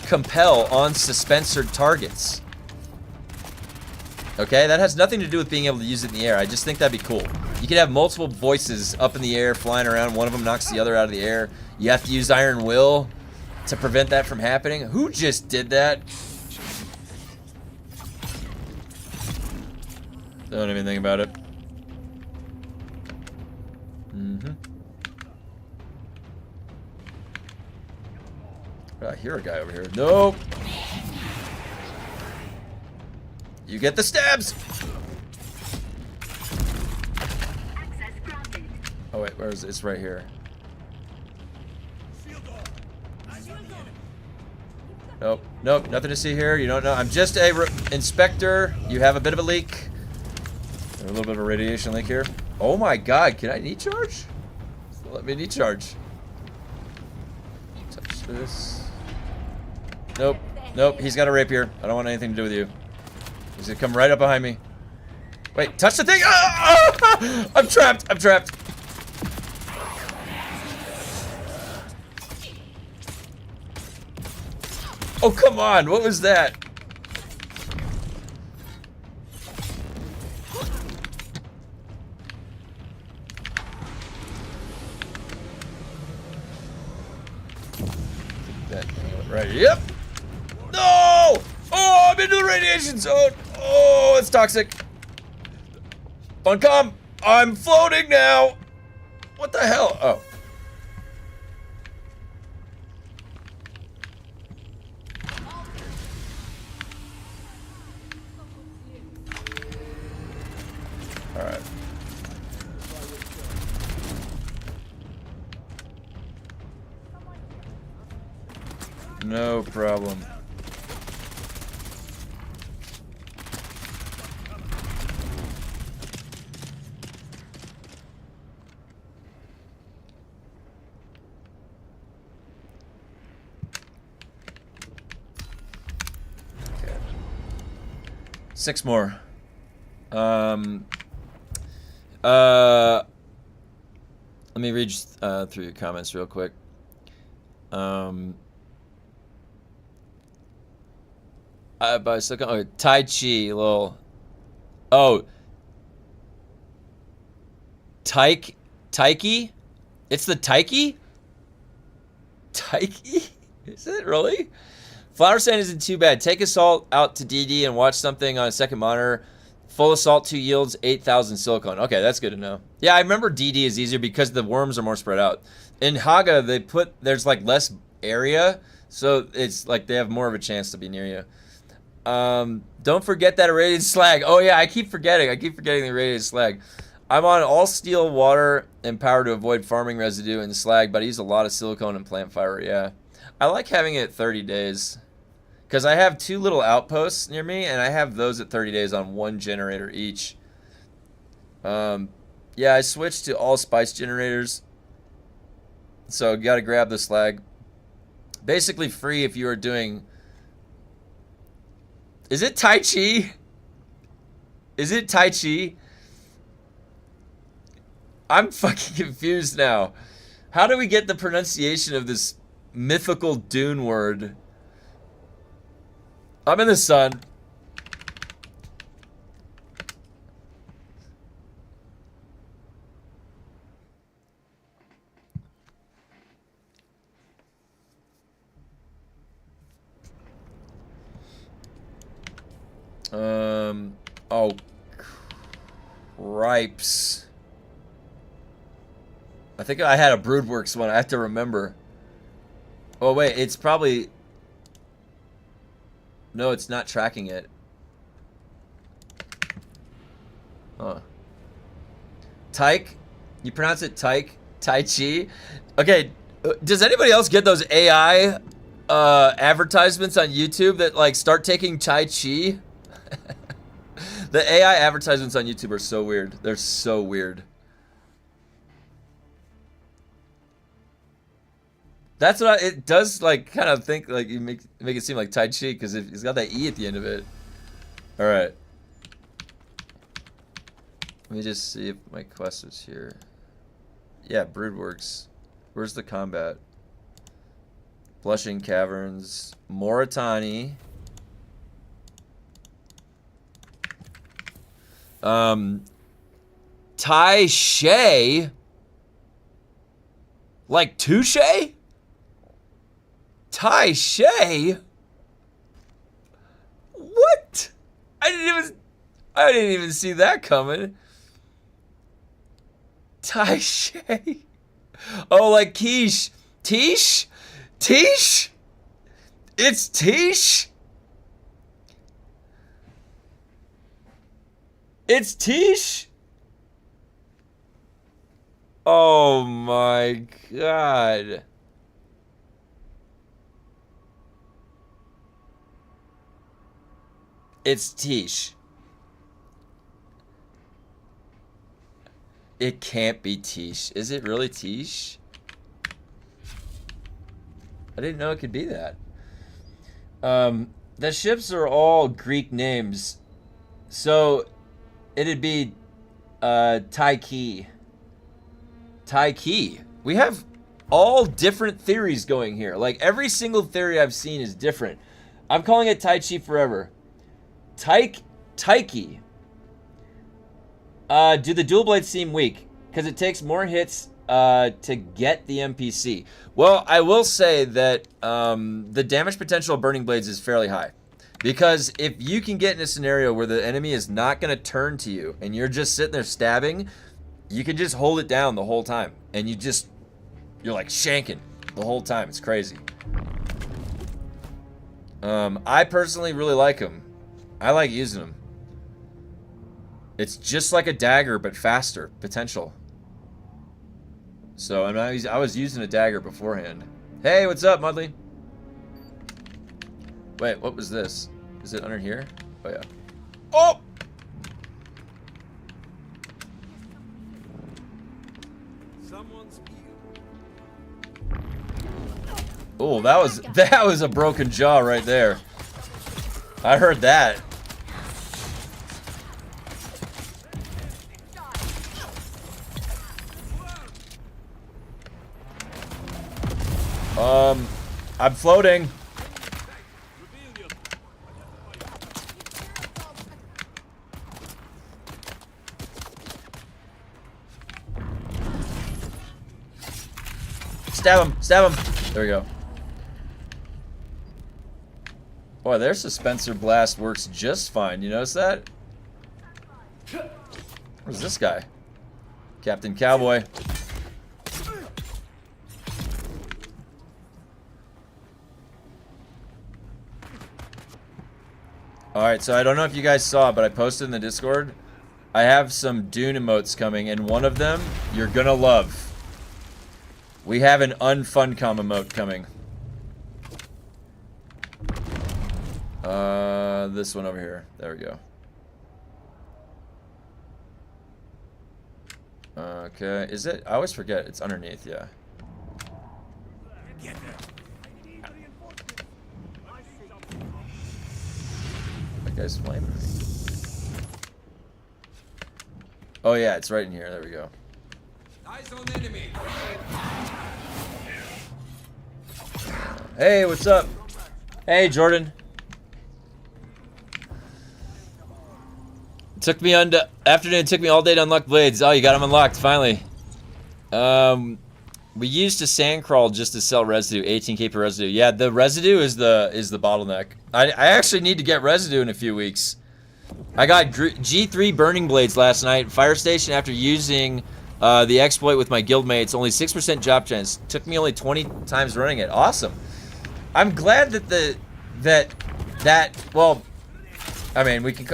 compel on suspensored targets. Okay, that has nothing to do with being able to use it in the air. I just think that'd be cool. You could have multiple voices up in the air, flying around. One of them knocks the other out of the air. You have to use Iron Will to prevent that from happening. Who just did that? Don't even think about it. I hear a guy over here. Nope. You get the stabs. Oh wait, where is it? It's right here. Nope, nope, nothing to see here. You don't know. I'm just a inspector. You have a bit of a leak. A little bit of a radiation leak here. Oh my god, can I knee charge? Let me knee charge. Touch this. Nope, nope, he's got a rapier. I don't want anything to do with you. He's gonna come right up behind me. Wait, touch the thing! Ah! I'm trapped, I'm trapped. Oh, come on, what was that? Right, yep. No! Oh, I'm into the radiation zone. Oh, it's toxic. Funcom, I'm floating now. What the hell? Oh. All right. No problem. 6 more. Let me read through your comments real quick. By silicone. Oh, Tai Chi, little. Oh. Taiki? It's the Taiki? Taiki? Is it really? Flower sand isn't too bad. Take assault out to DD and watch something on a second monitor. Full assault 2 yields 8,000 silicone. Okay, that's good to know. Yeah, I remember DD is easier because the worms are more spread out. In Haga, there's like less area, so it's like they have more of a chance to be near you. Don't forget that irradiated slag. Oh yeah, I keep forgetting the irradiated slag. I'm on all steel, water, and power to avoid farming residue and slag, but I use a lot of silicone and plant fiber, yeah. I like having it 30 days. Because I have 2 little outposts near me, and I have those at 30 days on 1 generator each. Yeah, I switched to all spice generators. So, got to grab the slag. Basically free if you are doing... Is it Tai Chi? Is it Tai Chi? I'm fucking confused now. How do we get the pronunciation of this mythical Dune word? I'm in the sun. Oh, cripes. I think I had a Broodworks one. I have to remember. Oh, wait. It's probably... No, it's not tracking it. Huh. Tyke? You pronounce it Tyke? Tai Chi? Okay, does anybody else get those AI advertisements on YouTube that like start taking Tai Chi? The AI advertisements on YouTube are so weird. They're so weird. That's what it does, like, kind of think, like, you make it seem like Tai Chi, because it's got that E at the end of it. Alright. Let me just see if my quest is here. Yeah, Broodworks. Where's the combat? Blushing Caverns. Moritani. Tai Shay? Like Touche? Tai Shay? What? I didn't even see that coming. Tai Shay? Oh, like quiche. Tish? Tish? It's Tish? It's Tish? Oh my god. It's Tish. It can't be Tish. Is it really Tish? I didn't know it could be that. The ships are all Greek names. So it'd be Taiki. Taiki. We have all different theories going here. Like every single theory I've seen is different. I'm calling it Tai Chi forever. Taiki. Do the dual blades seem weak? Because it takes more hits to get the NPC. Well, I will say that the damage potential of burning blades is fairly high. Because if you can get in a scenario where the enemy is not going to turn to you and you're just sitting there stabbing, you can just hold it down the whole time. And you're like shanking the whole time. It's crazy. I personally really like them. I like using them. It's just like a dagger, but faster potential. So I was using a dagger beforehand. Hey, what's up, Mudley? Wait, what was this? Is it under here? Oh yeah. Oh! Oh, that was a broken jaw right there. I heard that. I'm floating. Reveal your Stab him! Stab him! There we go. Boy, their Suspensor Blast works just fine. You notice that? Where's this guy? Captain Cowboy. Alright, so I don't know if you guys saw, but I posted in the Discord. I have some Dune emotes coming, and one of them you're gonna love. We have an unfuncom emote coming. This one over here. There we go. Okay, is it? I always forget. It's underneath, yeah. That guy's flaming. Oh yeah, it's right in here. There we go. Eyes on enemy. Hey, what's up? Hey, Jordan. It took me afternoon. It took me all day to unlock blades. Oh, you got them unlocked finally. We used a sand crawl just to sell residue, 18k per residue. Yeah, the residue is the bottleneck. I actually need to get residue in a few weeks. I got G3 burning blades last night. Fire station after using the exploit with my guildmates. Only 6% job chance. Took me only 20 times running it. Awesome. I'm glad that well, I mean, we can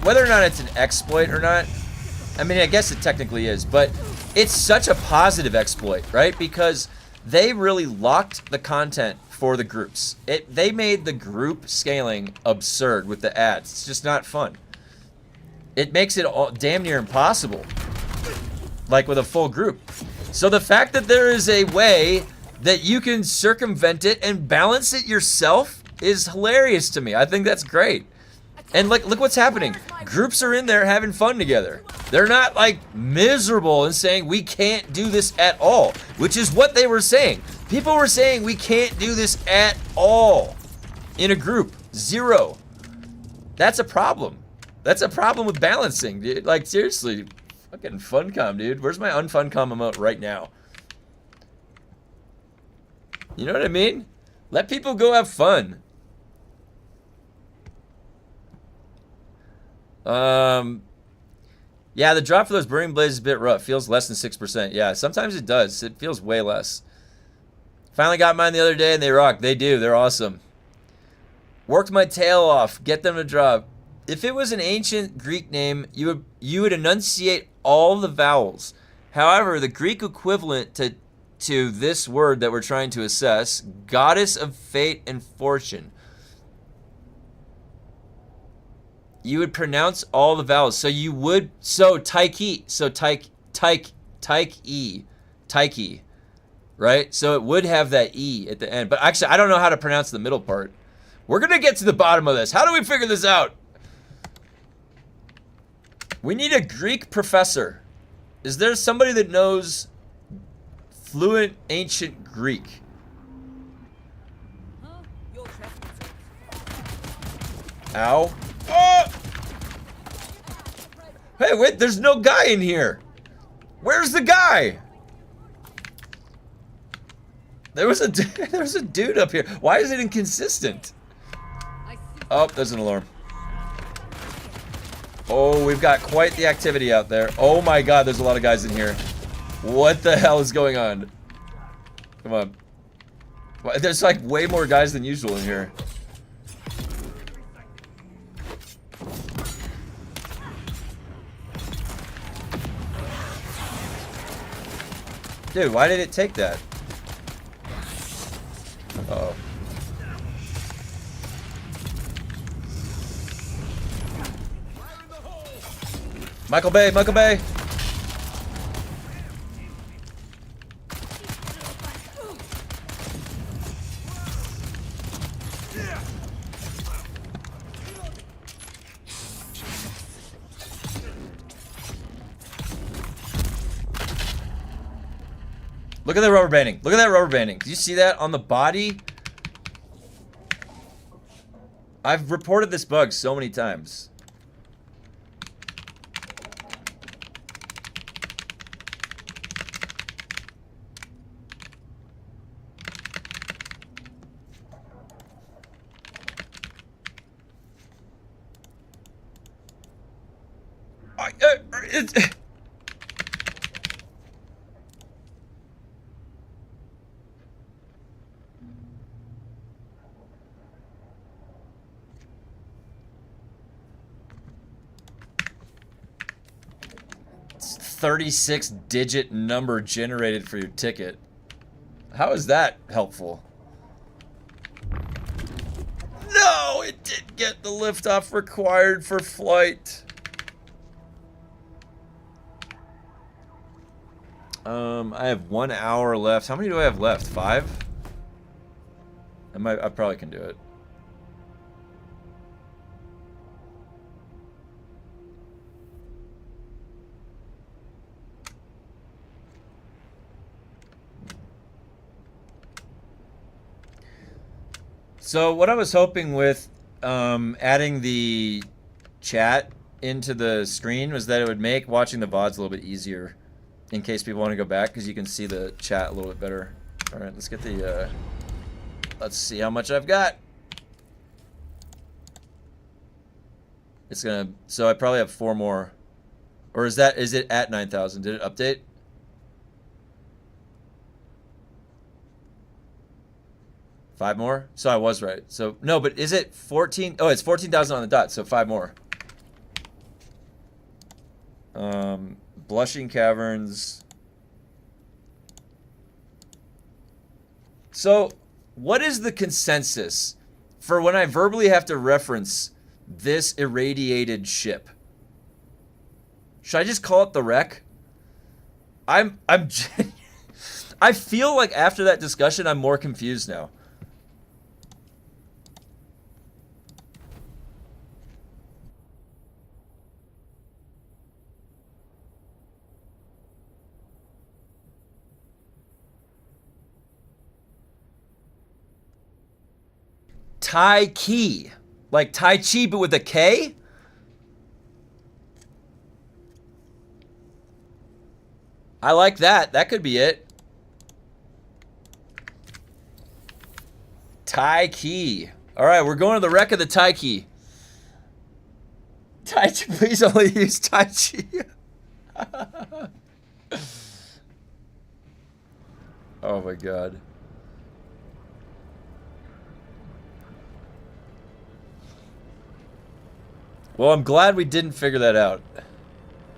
whether or not it's an exploit or not. I mean, I guess it technically is, but it's such a positive exploit, right? Because they really locked the content for the groups. They made the group scaling absurd with the ads. It's just not fun. It makes it all damn near impossible, like with a full group. So the fact that there is a way that you can circumvent it and balance it yourself is hilarious to me. I think that's great. And look what's happening. Groups are in there having fun together. They're not like miserable and saying we can't do this at all, which is what they were saying. People were saying we can't do this at all in a group. Zero. That's a problem. That's a problem with balancing, dude. Like, seriously. Fucking funcom, dude. Where's my unfuncom emote right now? You know what I mean? Let people go have fun. Yeah, the drop for those burning blades is a bit rough. Feels less than 6%. Yeah, sometimes it does. It feels way less. Finally got mine the other day and they rock. They do. They're awesome. Worked my tail off. Get them to drop. If it was an ancient Greek name, you would enunciate all the vowels. However, the Greek equivalent to this word that we're trying to assess, goddess of fate and fortune, you would pronounce all the vowels. So you would, Taiki, Taiki, right? So it would have that E at the end. But actually, I don't know how to pronounce the middle part. We're going to get to the bottom of this. How do we figure this out? We need a Greek professor. Is there somebody that knows fluent ancient Greek? Ow. Oh! Hey, wait, there's no guy in here. Where's the guy? There was a dude up here. Why is it inconsistent? Oh, there's an alarm. Oh, we've got quite the activity out there. Oh my god, there's a lot of guys in here. What the hell is going on? Come on. There's like way more guys than usual in here. Dude, why did it take that? Uh-oh. Michael Bay, Michael Bay! Look at that rubber banding. Look at that rubber banding. Do you see that on the body? I've reported this bug so many times. It's 36-digit number generated for your ticket. How is that helpful? No, it didn't get the liftoff required for flight. I have 1 hour left. How many do I have left? 5? I probably can do it. So what I was hoping with adding the chat into the screen was that it would make watching the VODs a little bit easier in case people want to go back, because you can see the chat a little bit better. All right, let's get the, let's see how much I've got. It's gonna, so I probably have 4 more. Or is it at 9,000? Did it update? Five more? So I was right. So, no, but is it 14? Oh, it's 14,000 on the dot, so 5 more. Blushing Caverns. So, what is the consensus for when I verbally have to reference this irradiated ship? Should I just call it the wreck? I feel like after that discussion, I'm more confused now. Tai Chi. Like Tai Chi, but with a K? I like that. That could be it. Tai Chi. Alright, we're going to the wreck of the Tai Chi. Tai Chi, please only use Tai Chi. Oh my god. Well, I'm glad we didn't figure that out.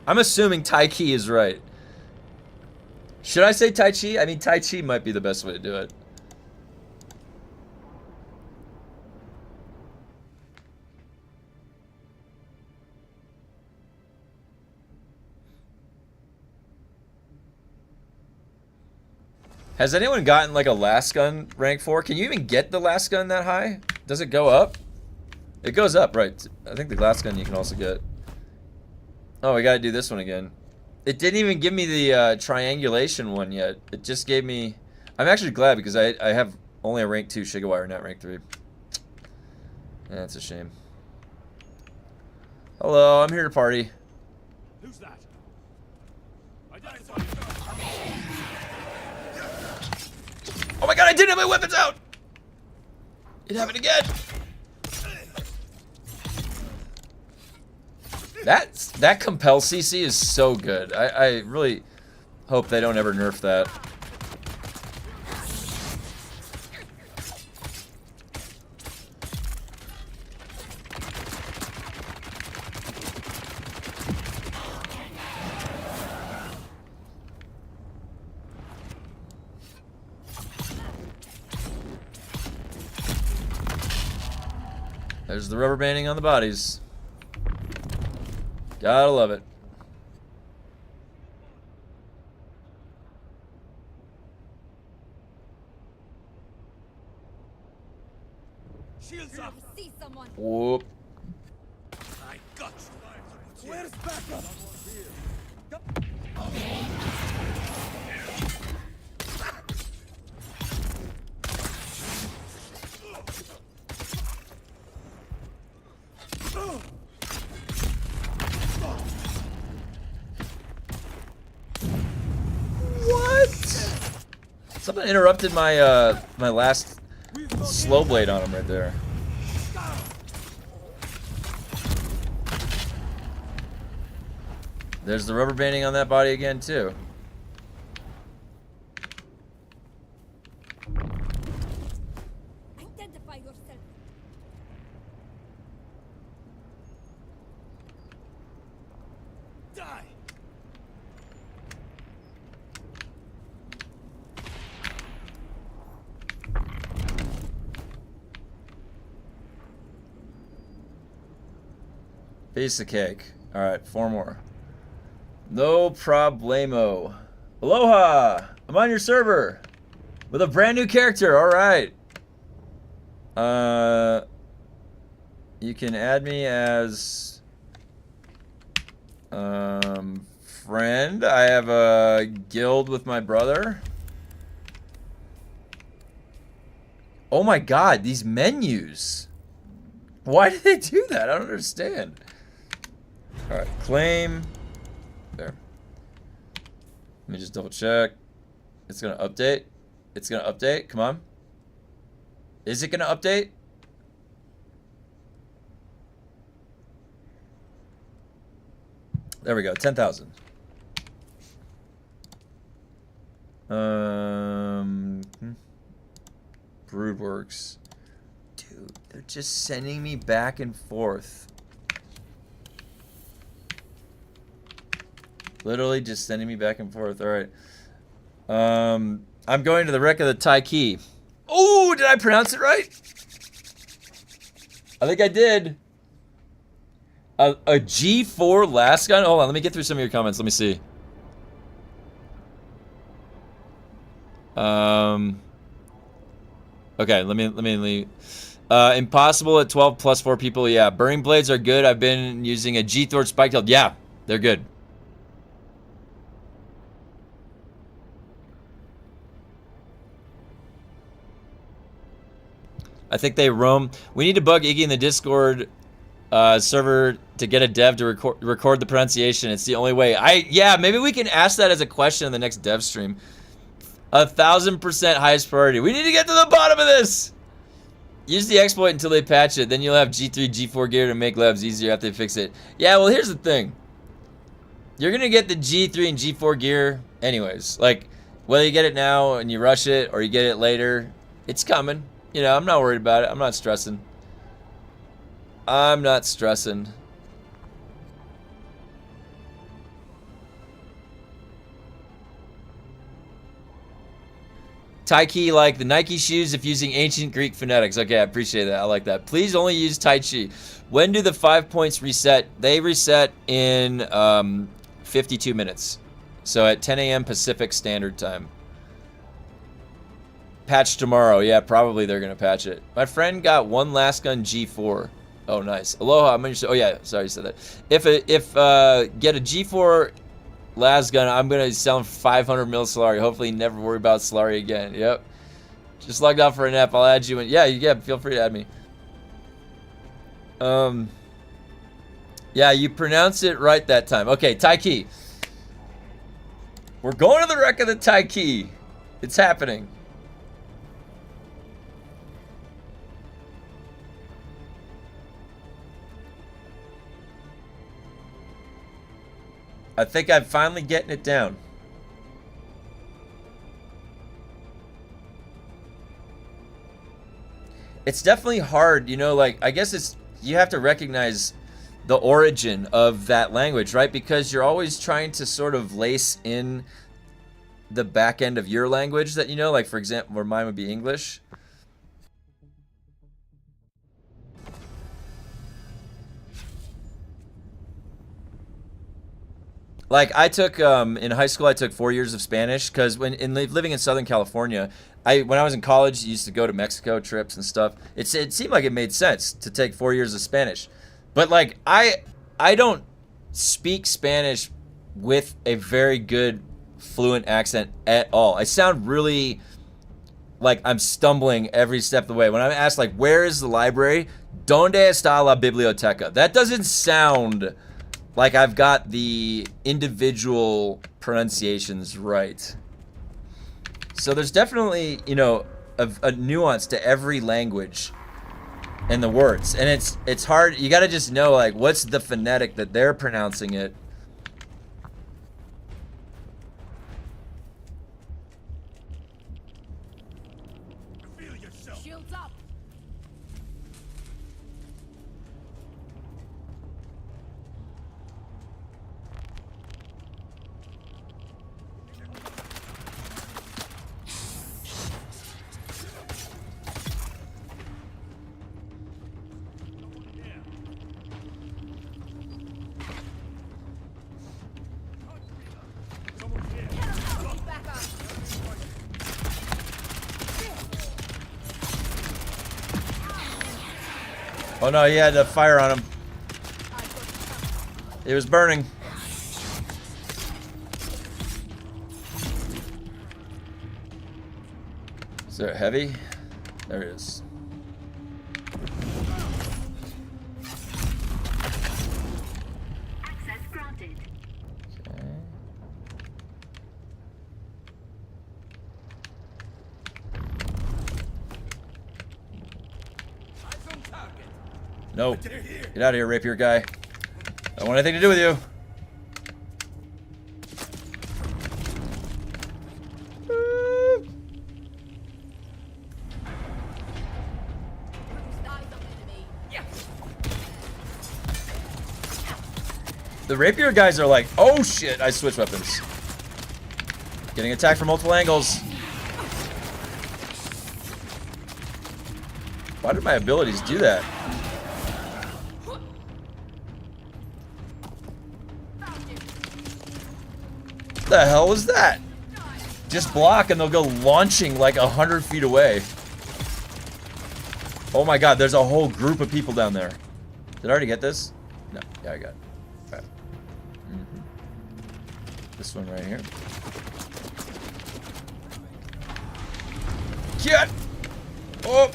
I'm assuming Tai Chi is right. Should I say Tai Chi? I mean, Tai Chi might be the best way to do it. Has anyone gotten like a last gun rank 4? Can you even get the last gun that high? Does it go up? It goes up, right? I think the last gun you can also get. Oh, we gotta do this one again. It didn't even give me the triangulation one yet. It just gave me... I'm actually glad because I have only a rank 2 Shigawire, not rank 3. Yeah, that's a shame. Hello, I'm here to party. Who's that? Oh my god, I didn't have my weapons out! It happened again! That compel CC is so good. I really hope they don't ever nerf that. There's the rubber banding on the bodies. Gotta love it. Shields up. See someone. Whoop. I got you. Where's backup? Something interrupted my my last slow blade on him right there. There's the rubber banding on that body again too. Identify yourself. Die! Piece of cake. Alright, 4 more. No problemo. Aloha! I'm on your server with a brand new character. Alright. You can add me as friend. I have a guild with my brother. Oh my god, these menus. Why did they do that? I don't understand. Alright, claim. There. Let me just double check. It's gonna update. It's gonna update. Come on. Is it gonna update? There we go. 10,000. Broodworks. Dude, they're just sending me back and forth. Literally just sending me back and forth. All right. I'm going to the wreck of the Taiki. Oh, did I pronounce it right? I think I did. A G4 last gun? Hold on, let me get through some of your comments. Let me see. Okay, let me impossible at 12 plus 4 people. Yeah, burning blades are good. I've been using a G-Thor spike tail. Yeah, they're good. I think they roam. We need to bug Iggy in the Discord server to get a dev to record the pronunciation. It's the only way. Yeah, maybe we can ask that as a question in the next dev stream. 1,000% highest priority. We need to get to the bottom of this. Use the exploit until they patch it. Then you'll have G3, G4 gear to make labs easier after they fix it. Yeah, well, here's the thing. You're going to get the G3 and G4 gear anyways. Like, whether you get it now and you rush it or you get it later, it's coming. You know, I'm not worried about it. I'm not stressing. I'm not stressing. Taiki like the Nike shoes if using ancient Greek phonetics. Okay, I appreciate that. I like that. Please only use Tai Chi. When do the 5 points reset? They reset in 52 minutes. So at 10 a.m. Pacific Standard Time. Patch tomorrow. Yeah, probably they're going to patch it. My friend got one last gun G4. Oh, nice. Aloha. I'm oh, yeah. Sorry you said that. If get a G4 las gun, I'm going to sell him 500 mil Solari. Hopefully never worry about Solari again. Yep. Just logged out for a nap. I'll add you in. Yeah, feel free to add me. Yeah, you pronounced it right that time. Okay, Taiki. We're going to the wreck of the Taiki. It's happening. I think I'm finally getting it down. It's definitely hard, you know, like, I guess it's, you have to recognize the origin of that language, right? Because you're always trying to sort of lace in the back end of your language that you know, like, for example, where mine would be English. Like, I took, in high school, I took 4 years of Spanish, because living in Southern California, when I was in college, I used to go to Mexico trips and stuff. It seemed like it made sense to take 4 years of Spanish. But, like, I don't speak Spanish with a very good, fluent accent at all. I sound really like I'm stumbling every step of the way. When I'm asked, like, where is the library? ¿Dónde está la biblioteca? That doesn't sound like I've got the individual pronunciations right. So there's definitely, you know, a nuance to every language and the words. And it's hard. You got to just know, like, what's the phonetic that they're pronouncing it. Reveal yourself. Shields up. Back up. Oh no, he had a fire on him. It was burning. Is there a heavy? There it is. Access granted. Okay. Eyes on target. Nope. They're here. Get out of here, rapier guy. I don't want anything to do with you. Eyes on enemy. Yeah. The rapier guys are like, oh shit, I switched weapons. Getting attacked from multiple angles. Why did my abilities do that? The hell was that? Just block and they'll go launching like 100 feet away. Oh my god, there's a whole group of people down there. Did I already get this? No, yeah, I got it. Okay. This one right here. Get! Oh!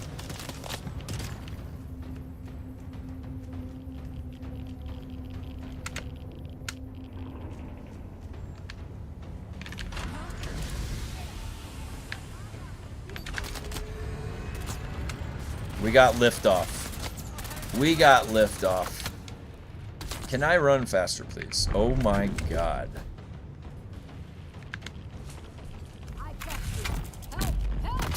We got liftoff. We got liftoff. Can I run faster, please? Oh my god. I got you. Help! Help!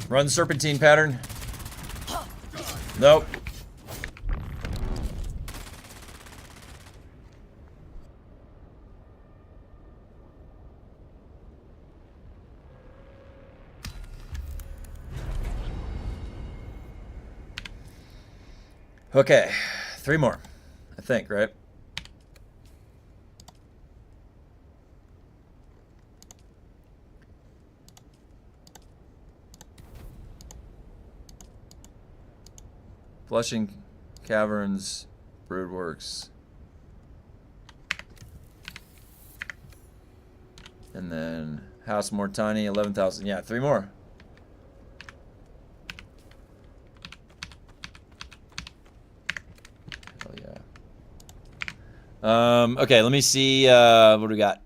Run serpentine pattern. Nope. Okay, 3 more, I think, right? Flushing Caverns, Broodworks. And then House Mortani, 11,000. Yeah, 3 more. Okay, let me see, what do we got?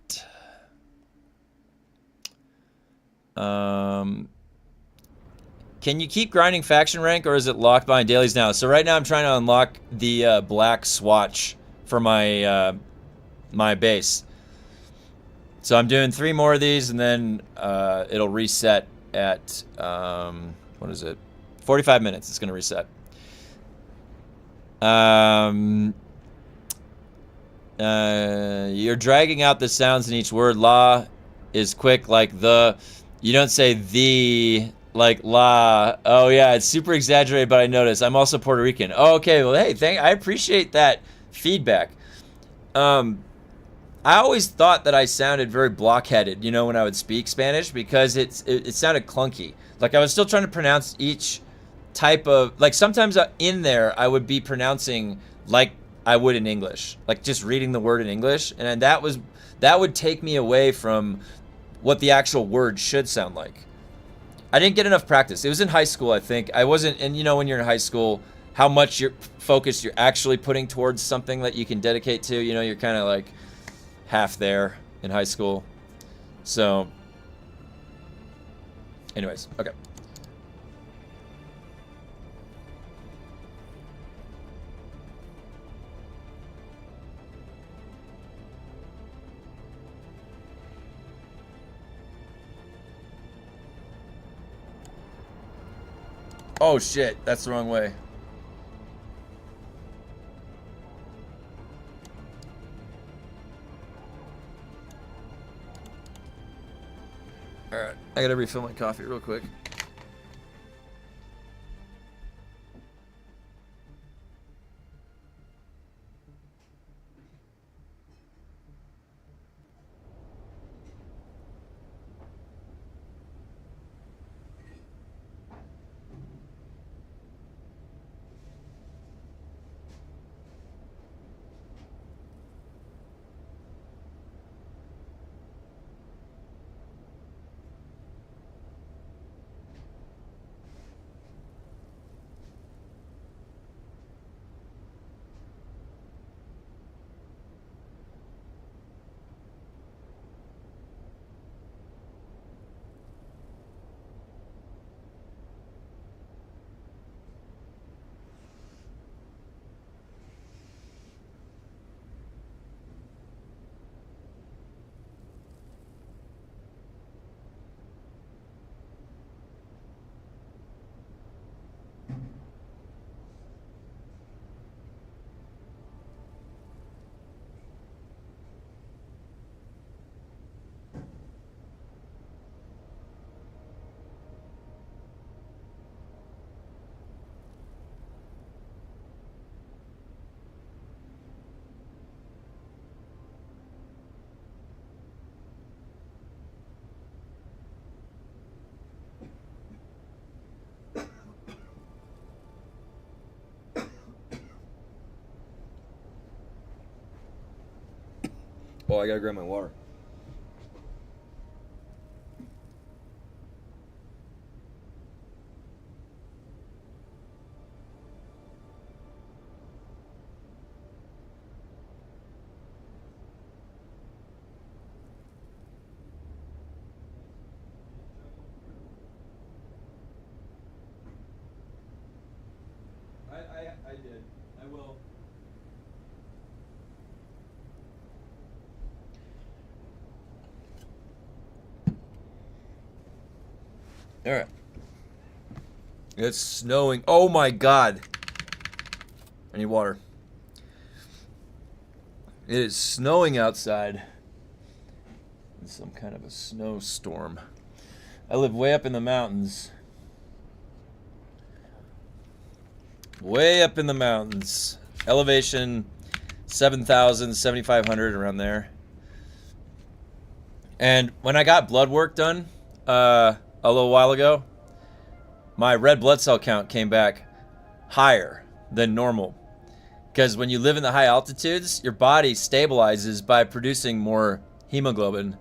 Can you keep grinding faction rank, or is it locked behind dailies now? So right now I'm trying to unlock the black swatch for my my base. So I'm doing 3 more of these, and then it'll reset at what is it? 45 minutes. It's gonna reset. You're dragging out the sounds in each word. La is quick like the. You don't say the like la. Oh yeah, it's super exaggerated, but I noticed. I'm also Puerto Rican. Oh, okay, well hey, I appreciate that feedback. I always thought that I sounded very blockheaded, you know, when I would speak Spanish, because it sounded clunky. Like I was still trying to pronounce each type of, like sometimes in there I would be pronouncing like I would in English, like just reading the word in English, and that would take me away from what the actual word should sound like. I didn't get enough practice. It was in high school, I think. I wasn't, and you know, when you're in high school, how much focus you're actually putting towards something that you can dedicate to, you know, you're kind of like half there, in high school. So, anyways, okay. Oh shit, that's the wrong way. Alright, I gotta refill my coffee real quick. Oh, I gotta grab my water. I did. I will. All right. It's snowing. Oh my God. I need water. It is snowing outside. It's some kind of a snowstorm. I live way up in the mountains. Way up in the mountains. Elevation 7,000, 7,500, around there. And when I got blood work done a little while ago, my red blood cell count came back higher than normal. Because when you live in the high altitudes, your body stabilizes by producing more hemoglobin.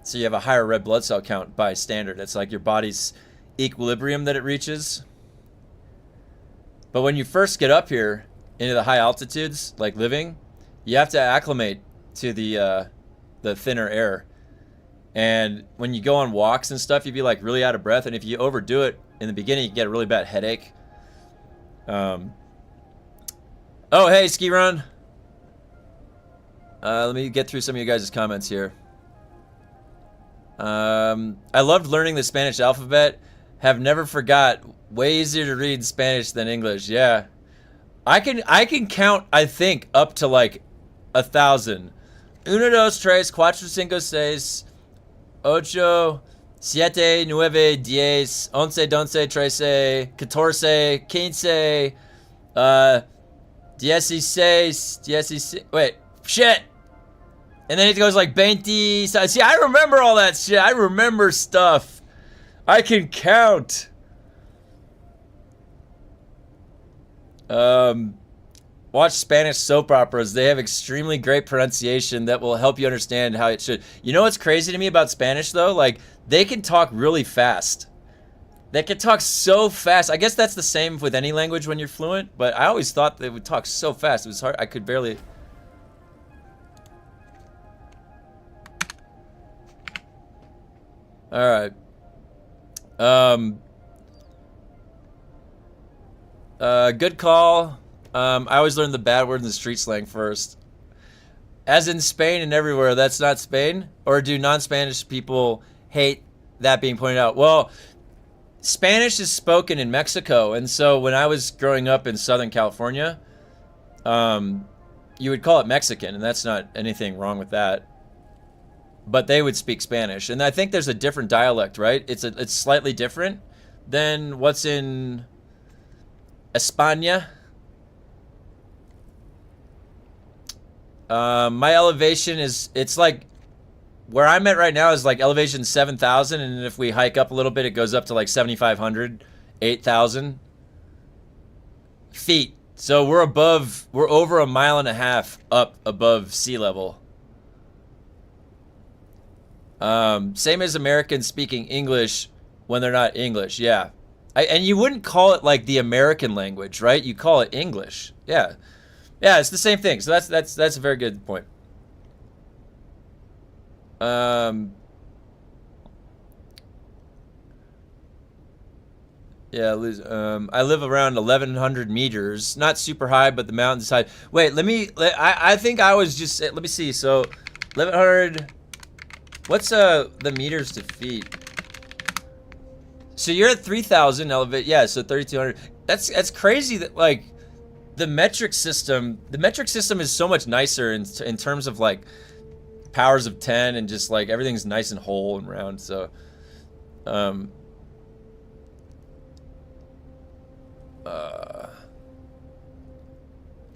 So you have a higher red blood cell count by standard. It's like your body's equilibrium that it reaches. But when you first get up here into the high altitudes, like living, you have to acclimate to the thinner air. And when you go on walks and stuff, you'd be like really out of breath. And if you overdo it in the beginning, you get a really bad headache. Oh, hey, Ski Run. Let me get through some of you guys' comments here. I loved learning the Spanish alphabet. Have never forgot. Way easier to read Spanish than English. Yeah, I can count. I think up to like 1,000. 1, 2, 3, 4, 5, 6, 8, 7, 9, 10, 11, 12, 13, 14, 15, 16, wait, shit. And then it goes like 20. See, I remember all that shit. I remember stuff. I can count. Watch Spanish soap operas. They have extremely great pronunciation that will help you understand how it should. You know what's crazy to me about Spanish though? Like, they can talk really fast. They can talk so fast. I guess that's the same with any language when you're fluent, but I always thought they would talk so fast. It was hard. I could barely. All right. Good call. I always learn the bad word in the street slang first. As in Spain and everywhere, that's not Spain? Or do non-Spanish people hate that being pointed out? Well, Spanish is spoken in Mexico, and so when I was growing up in Southern California, you would call it Mexican, and that's not anything wrong with that. But they would speak Spanish, and I think there's a different dialect, right? It's slightly different than what's in España. My elevation it's like where I'm at right now is like elevation 7,000, and if we hike up a little bit, it goes up to like 7,500, 8,000 feet. So we're over 1.5 miles up above sea level. Same as Americans speaking English when they're not English. Yeah. And you wouldn't call it like the American language, right? You call it English. Yeah. Yeah, it's the same thing. So that's a very good point. Yeah, I live around 1,100 meters. Not super high, but the mountain's high. Wait, I think I was just, let me see. So, 1,100, what's the meters to feet? So you're at 3,000 elevate. Yeah, so 3,200. That's crazy that, like, the metric system is so much nicer in terms of, like, powers of 10 and just, like, everything's nice and whole and round. So,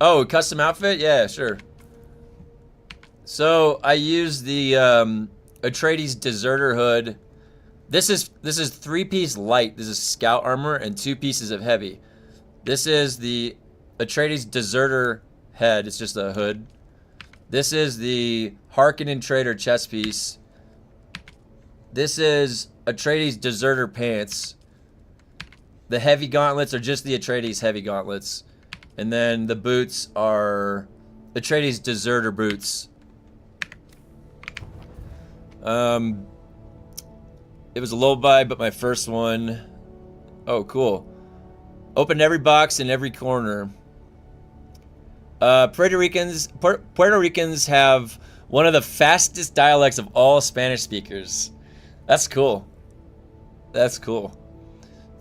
oh, custom outfit? Yeah, sure. So I use the Atreides Deserter hood. This is 3-piece light. This is scout armor and 2 pieces of heavy. This is the Atreides Deserter head. It's just a hood. This is the Harkonnen Trader chest piece. This is Atreides Deserter pants. The heavy gauntlets are just the Atreides heavy gauntlets. And then the boots are Atreides Deserter boots. It was a low buy, but my first one. Oh, cool. Opened every box in every corner. Puerto Ricans have one of the fastest dialects of all Spanish speakers. That's cool. That's cool.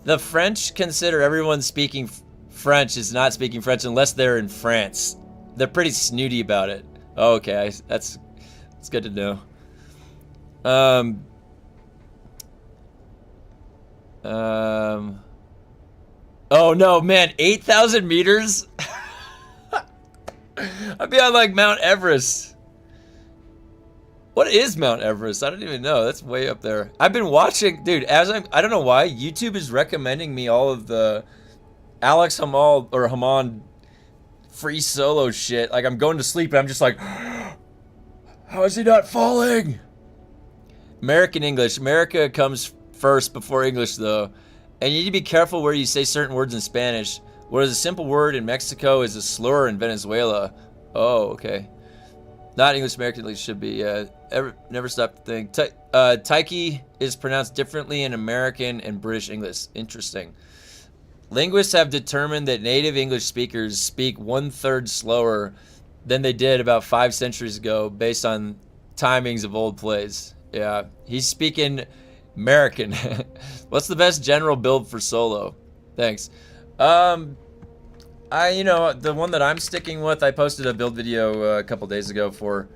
The French consider everyone speaking French is not speaking French unless they're in France. They're pretty snooty about it. Oh, okay, that's good to know. Oh no, man, 8,000 meters? I'd be on like Mount Everest. What is Mount Everest? I don't even know. That's way up there. I've been watching, dude, I don't know why, YouTube is recommending me all of the Alex Hammond free solo shit. Like, I'm going to sleep and I'm just like, how is he not falling? American English. America comes first before English, though. And you need to be careful where you say certain words in Spanish. What is a simple word in Mexico is a slur in Venezuela. Oh, okay. Not English American English should be. Never stop to think. Taiki is pronounced differently in American and British English. Interesting. Linguists have determined that native English speakers speak 1/3 slower than they did about 5 centuries ago based on timings of old plays. Yeah, he's speaking American. What's the best general build for solo? Thanks. The one that I'm sticking with, I posted a build video a couple days ago for,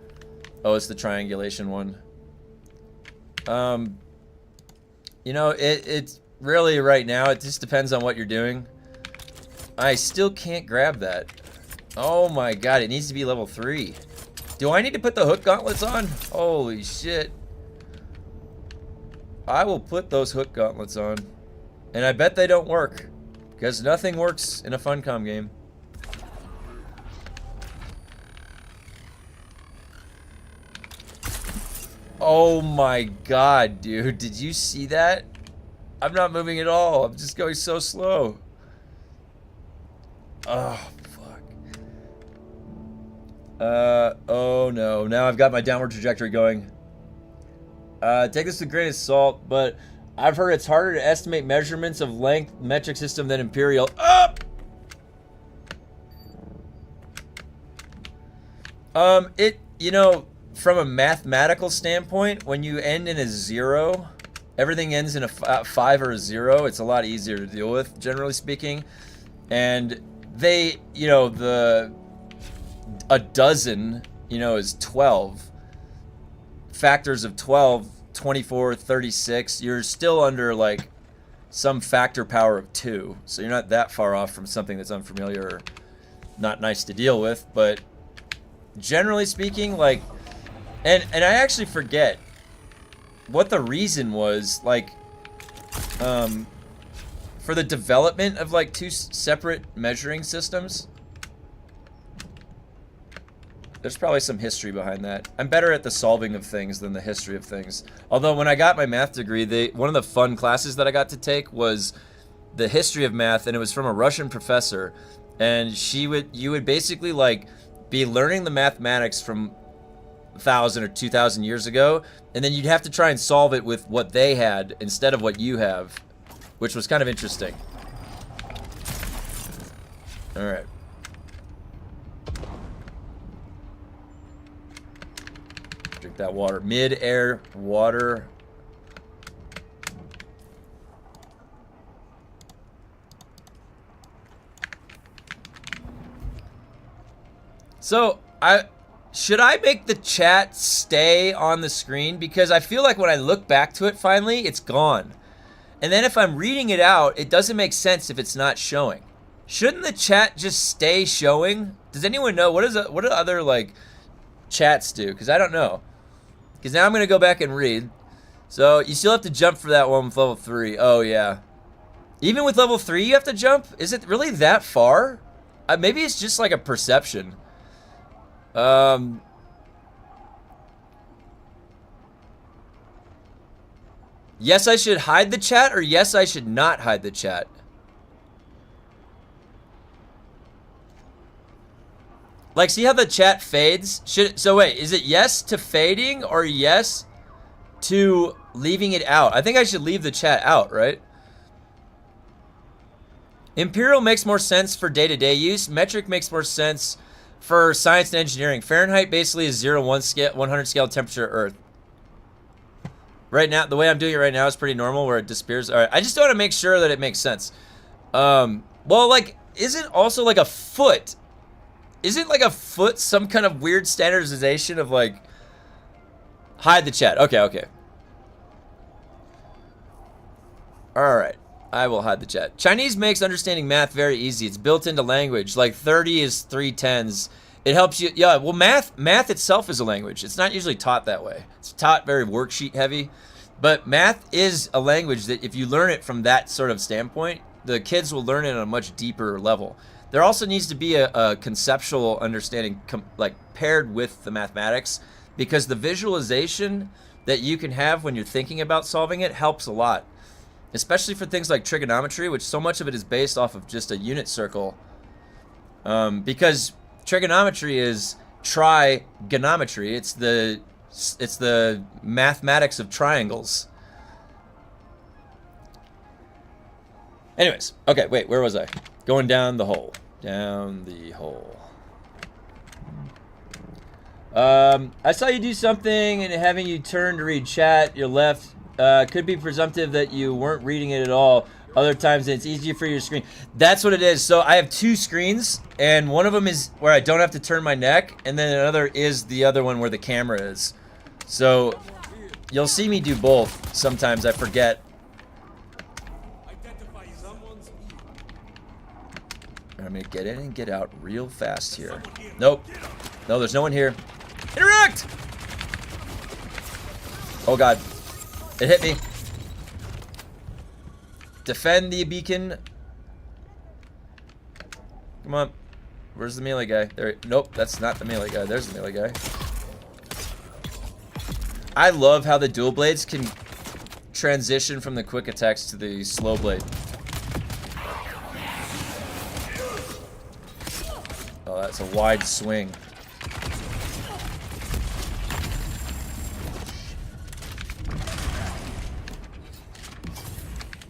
it's the triangulation one. It's really right now, it just depends on what you're doing. I still can't grab that. Oh my god, it needs to be level 3. Do I need to put the hook gauntlets on? Holy shit. I will put those hook gauntlets on. And I bet they don't work. Because nothing works in a Funcom game. Oh my god, dude. Did you see that? I'm not moving at all. I'm just going so slow. Oh, fuck. Oh no. Now I've got my downward trajectory going. Take this with a grain of salt, but I've heard it's harder to estimate measurements of length metric system than imperial. Up. You know, from a mathematical standpoint, when you end in a 0, everything ends in a 5 or a 0. It's a lot easier to deal with, generally speaking. And they, you know, a dozen, you know, is 12. Factors of 12, 24, 36. You're still under, like, some factor power of 2. So you're not that far off from something that's unfamiliar or not nice to deal with. But generally speaking, like, and I actually forget what the reason was, like, for the development of, like, 2 separate measuring systems. There's probably some history behind that. I'm better at the solving of things than the history of things. Although when I got my math degree, one of the fun classes that I got to take was the history of math, and it was from a Russian professor. And you would basically, like, be learning the mathematics from 1,000 or 2,000 years ago, and then you'd have to try and solve it with what they had instead of what you have, which was kind of interesting. All right. Drink that water. Mid-air water. So, should I make the chat stay on the screen? Because I feel like when I look back to it finally, it's gone. And then if I'm reading it out, it doesn't make sense if it's not showing. Shouldn't the chat just stay showing? Does anyone know? What do other, like, chats do? Because I don't know. Because now I'm going to go back and read. So you still have to jump for that one with level 3. Oh, yeah. Even with level 3 you have to jump? Is it really that far? Maybe it's just like a perception. Yes, I should hide the chat, or yes, I should not hide the chat. Like, see how the chat fades? So wait, is it yes to fading or yes to leaving it out? I think I should leave the chat out, right? Imperial makes more sense for day-to-day use. Metric makes more sense for science and engineering. Fahrenheit basically is 0 1 scale, 100 scale temperature Earth. Right now, the way I'm doing it right now is pretty normal where it disappears. All right, I just want to make sure that it makes sense. Well, like, isn't also like a foot? Isn't like a foot some kind of weird standardization of, like, hide the chat? Okay, okay. All right, I will hide the chat. Chinese makes understanding math very easy. It's built into language. Like 30 is 3 tens. It helps you. Yeah, well, math itself is a language. It's not usually taught that way. It's taught very worksheet heavy. But math is a language that if you learn it from that sort of standpoint, the kids will learn it on a much deeper level. There also needs to be a conceptual understanding like paired with the mathematics, because the visualization that you can have when you're thinking about solving it helps a lot. Especially for things like trigonometry, which so much of it is based off of just a unit circle. Because trigonometry is trigonometry. It's the mathematics of triangles. Anyways, okay, wait, where was I? Going down the hole. Down the hole. I saw you do something and having you turn to read chat, your left. Could be presumptive that you weren't reading it at all. Other times it's easier for your screen. That's what it is. So I have 2 screens, and one of them is where I don't have to turn my neck, and then another is the other one where the camera is. So you'll see me do both. Sometimes I forget. I'm gonna get in and get out real fast here. Nope. No, there's no one here. Interact! Oh god. It hit me. Defend the beacon. Come on. Where's the melee guy? There. Nope, that's not the melee guy. There's the melee guy. I love how the dual blades can transition from the quick attacks to the slow blade. Oh, that's a wide swing.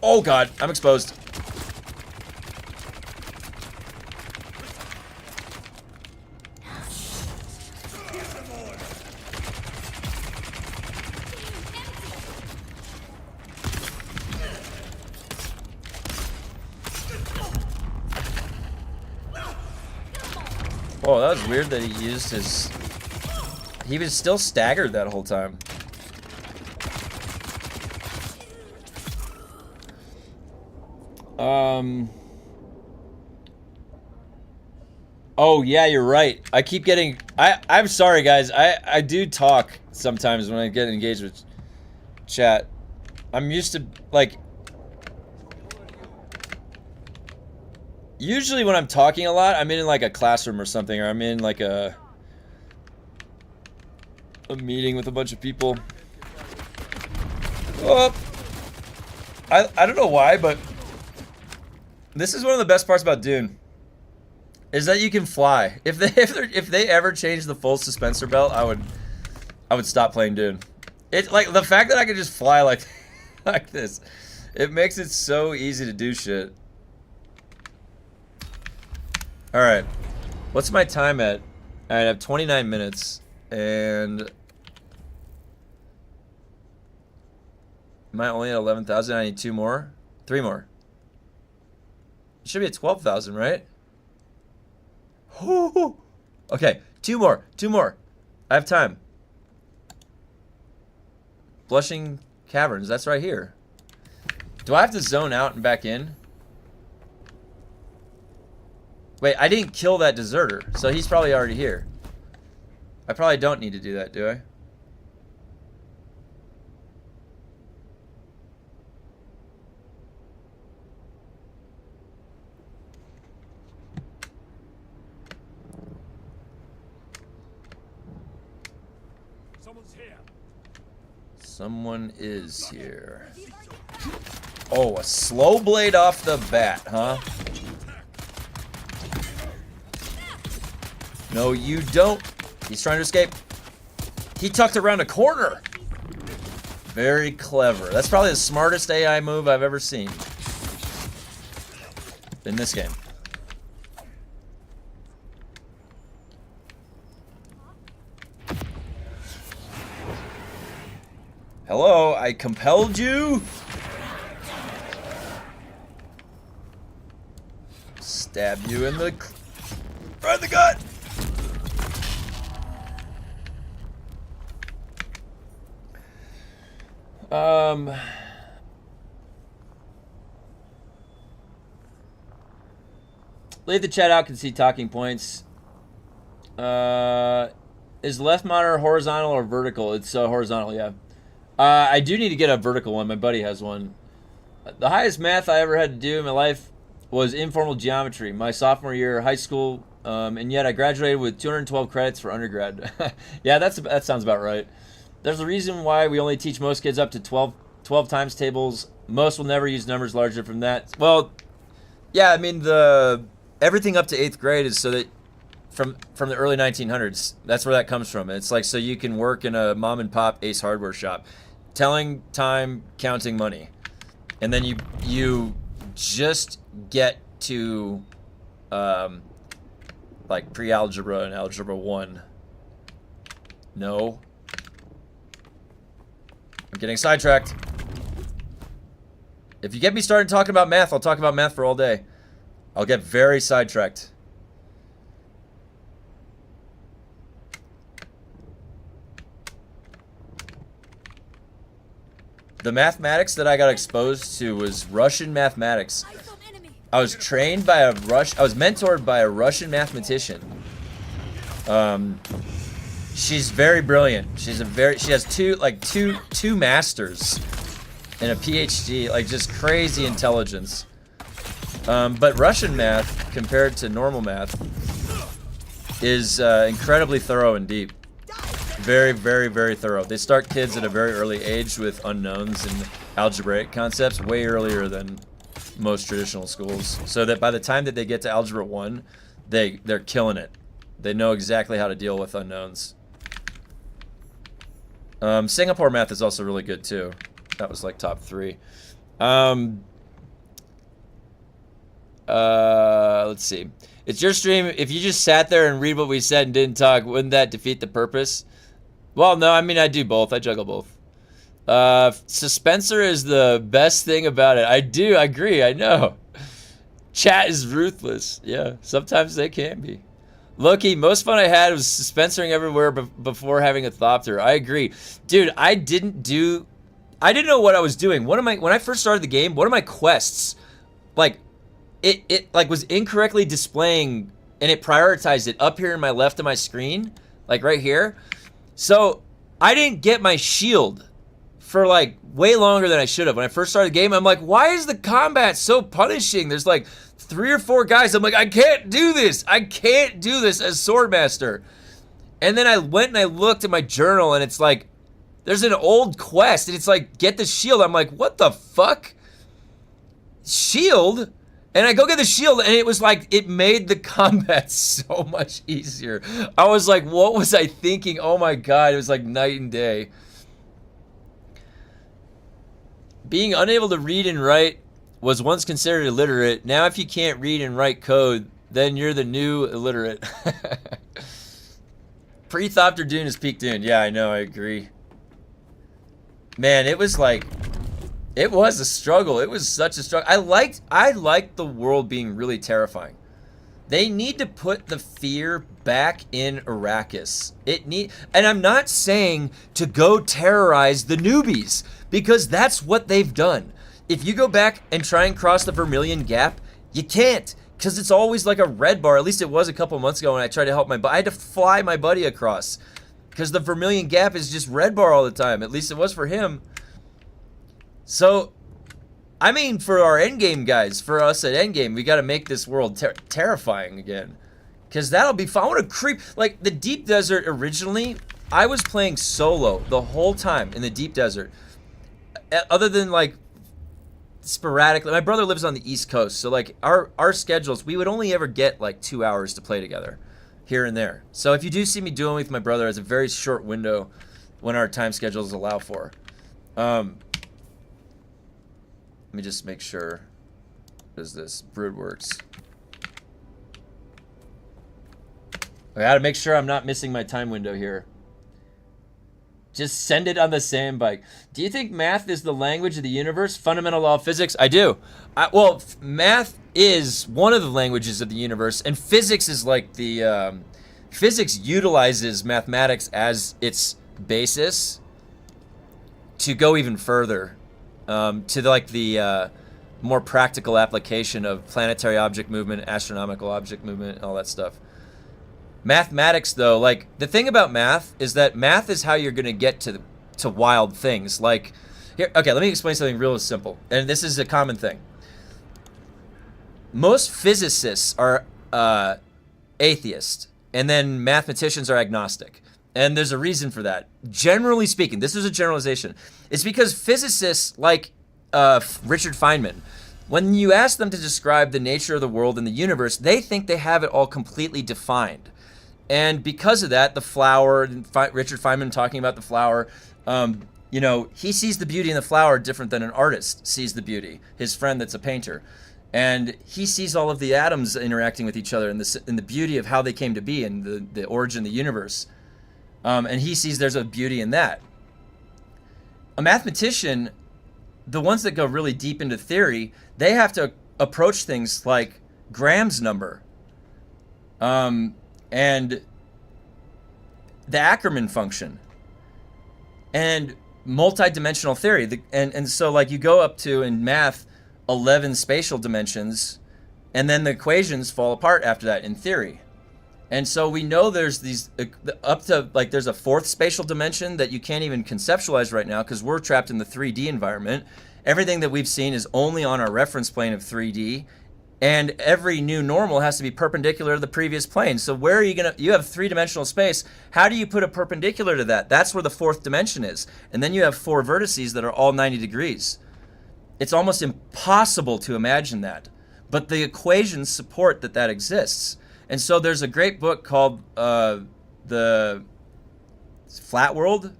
Oh god, I'm exposed. Oh, that was weird that he used his... He was still staggered that whole time. Oh, yeah, you're right. I keep getting... I'm sorry, guys. I do talk sometimes when I get engaged with chat. I'm used to, like... Usually when I'm talking a lot, I'm in, like, a classroom or something, or I'm in, like, a meeting with a bunch of people. Oh! I don't know why, but... This is one of the best parts about DUNE. Is that you can fly. If they ever change the full suspensor belt, I would stop playing DUNE. It's like the fact that I can just fly like this. It makes it so easy to do shit. All right. What's my time at? I have 29 minutes and am I only at 11,000? I need 2 more. 3 more. It should be at 12,000, right? Okay, 2 more. 2 more. I have time. Blushing Caverns, that's right here. Do I have to zone out and back in? Wait, I didn't kill that deserter, so he's probably already here. I probably don't need to do that, do I? Someone is here. Oh, a slow blade off the bat, huh? No, you don't. He's trying to escape. He tucked around a corner. Very clever. That's probably the smartest AI move I've ever seen in this game. Hello, I compelled you? Stab you in the... right in the gut! Leave the chat out, can see talking points. Is left monitor horizontal or vertical? It's horizontal, yeah. I do need to get a vertical one. My buddy has one. The highest math I ever had to do in my life was informal geometry. My sophomore year of high school, and yet I graduated with 212 credits for undergrad. Yeah, that sounds about right. There's a reason why we only teach most kids up to 12 times tables. Most will never use numbers larger from that. Well, yeah, I mean everything up to 8th grade is so that from the early 1900s. That's where that comes from. It's like so you can work in a mom and pop Ace Hardware shop, telling time, counting money, and then you just get to like pre-algebra and algebra 1. No. I'm getting sidetracked. If you get me started talking about math, I'll talk about math for all day. I'll get very sidetracked. The mathematics that I got exposed to was Russian mathematics. I was trained by I was mentored by a Russian mathematician. She's very brilliant. She has two masters and a PhD, like just crazy intelligence. But Russian math compared to normal math is incredibly thorough and deep. Very, very, very thorough. They start kids at a very early age with unknowns and algebraic concepts way earlier than most traditional schools. So that by the time that they get to Algebra 1, they're killing it. They know exactly how to deal with unknowns. Singapore math is also really good too. That was like top 3. Let's see. It's your stream. If you just sat there and read what we said and didn't talk, wouldn't that defeat the purpose? Well, no, I mean, I do both. I juggle both. Suspensor is the best thing about it. I do. I agree. I know. Chat is ruthless. Yeah, sometimes they can be. Loki, most fun I had was suspensoring everywhere before having a Thopter. I agree. Dude, I didn't know what I was doing. When I first started the game, one of my quests, like, it like was incorrectly displaying, and it prioritized it up here in my left of my screen, like right here. So I didn't get my shield for like way longer than I should have. When I first started the game, I'm like, why is the combat so punishing? There's like 3 or 4 guys. I'm like, I can't do this. I can't do this as Swordmaster. And then I went and I looked at my journal, and it's like, there's an old quest, and it's like, get the shield. I'm like, what the fuck? Shield? And I go get the shield, and it was like, it made the combat so much easier. I was like, what was I thinking? Oh my god, it was like night and day. Being unable to read and write was once considered illiterate. Now if you can't read and write code, then you're the new illiterate. Pre-Thopter Dune is peak Dune. Yeah, I know, I agree. Man, it was like, it was a struggle. It was such a struggle. I liked the world being really terrifying. They need to put the fear back in Arrakis. And I'm not saying to go terrorize the newbies, because that's what they've done. If you go back and try and cross the Vermilion Gap, you can't, because it's always like a red bar. At least it was a couple months ago when I tried to help I had to fly my buddy across, because the Vermilion Gap is just red bar all the time. At least it was for him. So, I mean, for our endgame guys, for us at endgame, we got to make this world terrifying again. Because that'll be fun. I want to creep. Like, the Deep Desert originally, I was playing solo the whole time in the Deep Desert. Other than, like, sporadically. My brother lives on the East Coast. So, like, our schedules, we would only ever get, like, 2 hours to play together. Here and there. So, if you do see me dueling with my brother, it's a very short window when our time schedules allow for. Let me just make sure. What is this? Brood works. I gotta make sure I'm not missing my time window here. Just send it on the sandbike. Do you think math is the language of the universe? Fundamental law of physics? I do. Well, math is one of the languages of the universe, and physics is like the... physics utilizes mathematics as its basis to go even further. To like the more practical application of planetary object movement, astronomical object movement, and all that stuff. Mathematics, though, like, the thing about math is that math is how you're going to get to wild things. Like, here, okay, let me explain something real simple. And this is a common thing. Most physicists are atheist, and then mathematicians are agnostic. And there's a reason for that. Generally speaking, this is a generalization. It's because physicists like Richard Feynman, when you ask them to describe the nature of the world and the universe, they think they have it all completely defined. And because of that, the flower, Richard Feynman talking about the flower, you know, he sees the beauty in the flower different than an artist sees the beauty, his friend that's a painter. And he sees all of the atoms interacting with each other and the beauty of how they came to be and the origin of the universe. And he sees there's a beauty in that. A mathematician, the ones that go really deep into theory, they have to approach things like Graham's number, and the Ackermann function, and multi-dimensional theory. And so, like, you go up to, in math, 11 spatial dimensions, and then the equations fall apart after that in theory. And so we know there's these up to, like, there's a 4th spatial dimension that you can't even conceptualize right now because we're trapped in the 3D environment. Everything that we've seen is only on our reference plane of 3D, and every new normal has to be perpendicular to the previous plane. So where are you gonna, you have 3-dimensional space, how do you put a perpendicular to that? That's where the 4th dimension is. And then you have 4 vertices that are all 90 degrees. It's almost impossible to imagine that. But the equations support that that exists. And so there's a great book called The Flat World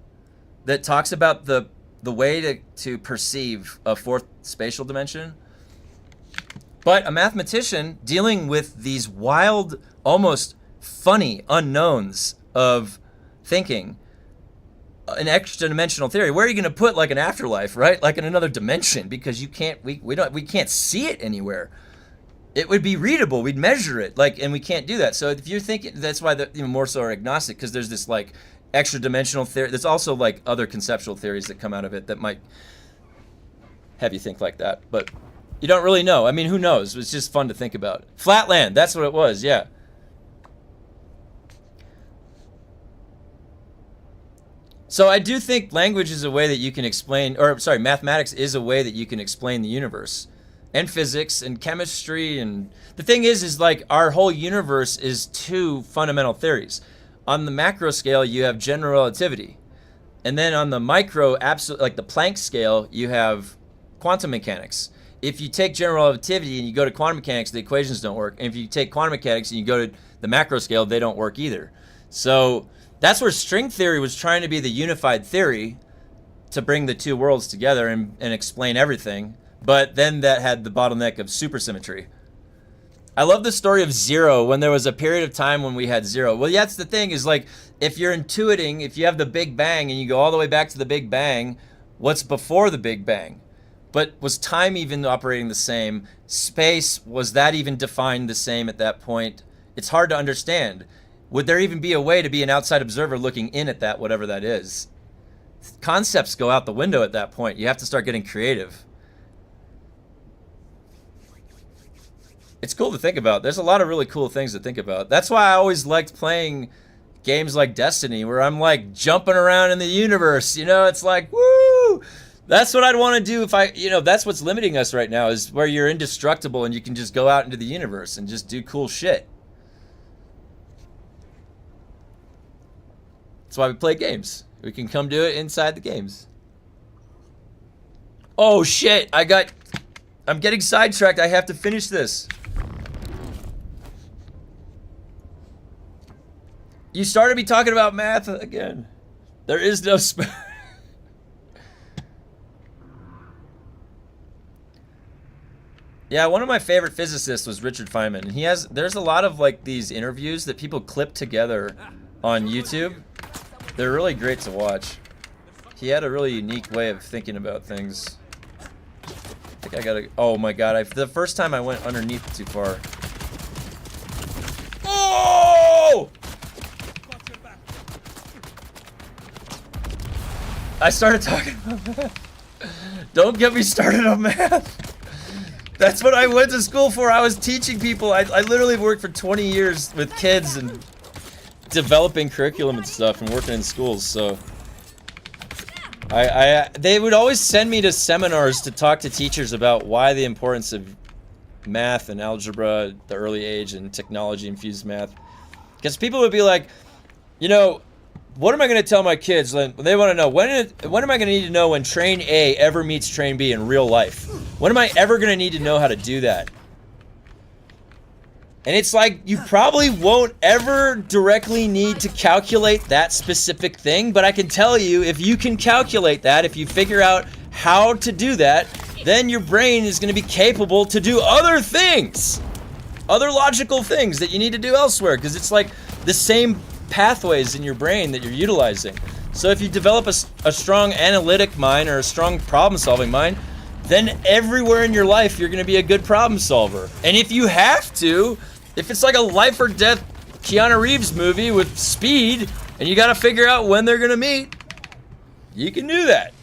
that talks about the way to perceive a 4th spatial dimension. But a mathematician dealing with these wild, almost funny unknowns of thinking, an extra dimensional theory. Where are you going to put like an afterlife, right? Like in another dimension, because you can't, we can't see it anywhere. It would be readable. We'd measure it, like, and we can't do that. So if you're thinking, that's why the even more so are agnostic, because there's this like extra dimensional theory. There's also like other conceptual theories that come out of it that might have you think like that, but you don't really know. I mean, who knows? It's just fun to think about. Flatland, that's what it was, yeah. So I do think language is a way that you can explain, or sorry, mathematics is a way that you can explain the universe. And physics and chemistry, and the thing is like our whole universe is two fundamental theories. On the macro scale, you have general relativity, and then on the micro, absolute, like the Planck scale, you have quantum mechanics. If you take general relativity and you go to quantum mechanics, the equations don't work. And if you take quantum mechanics and you go to the macro scale, they don't work either. So that's where string theory was trying to be the unified theory to bring the two worlds together and explain everything. But then that had the bottleneck of supersymmetry. I love the story of zero, when there was a period of time when we had zero. Well, that's the thing, is like, if you're intuiting, if you have the Big Bang and you go all the way back to the Big Bang, what's before the Big Bang? But was time even operating the same? Space, was that even defined the same at that point? It's hard to understand. Would there even be a way to be an outside observer looking in at that, whatever that is? Concepts go out the window at that point. You have to start getting creative. It's cool to think about. There's a lot of really cool things to think about. That's why I always liked playing games like Destiny, where I'm like jumping around in the universe. You know, it's like, woo! That's what I'd want to do if I, you know, that's what's limiting us right now, is where you're indestructible and you can just go out into the universe and just do cool shit. That's why we play games. We can come do it inside the games. Oh shit, I'm getting sidetracked. I have to finish this. You started me talking about math again. There is no Yeah, one of my favorite physicists was Richard Feynman. There's a lot of like these interviews that people clip together on YouTube. They're really great to watch. He had a really unique way of thinking about things. I think I gotta, oh my god, the first time I went underneath too far. Oh! I started talking about math. Don't get me started on math. That's what I went to school for. I was teaching people. I literally worked for 20 years with kids and developing curriculum and stuff and working in schools. So they would always send me to seminars to talk to teachers about why the importance of math and algebra at the early age and technology infused math. Because people would be like, you know, what am I going to tell my kids? They want to know, when am I going to need to know when train A ever meets train B in real life? When am I ever going to need to know how to do that? And it's like, you probably won't ever directly need to calculate that specific thing, but I can tell you, if you can calculate that, if you figure out how to do that, then your brain is going to be capable to do other things. Other logical things that you need to do elsewhere, because it's like the same pathways in your brain that you're utilizing. So if you develop a strong analytic mind or a strong problem-solving mind, then everywhere in your life you're going to be a good problem solver. And if you have to, if it's like a life or death Keanu Reeves movie with speed and you got to figure out when they're going to meet, you can do that.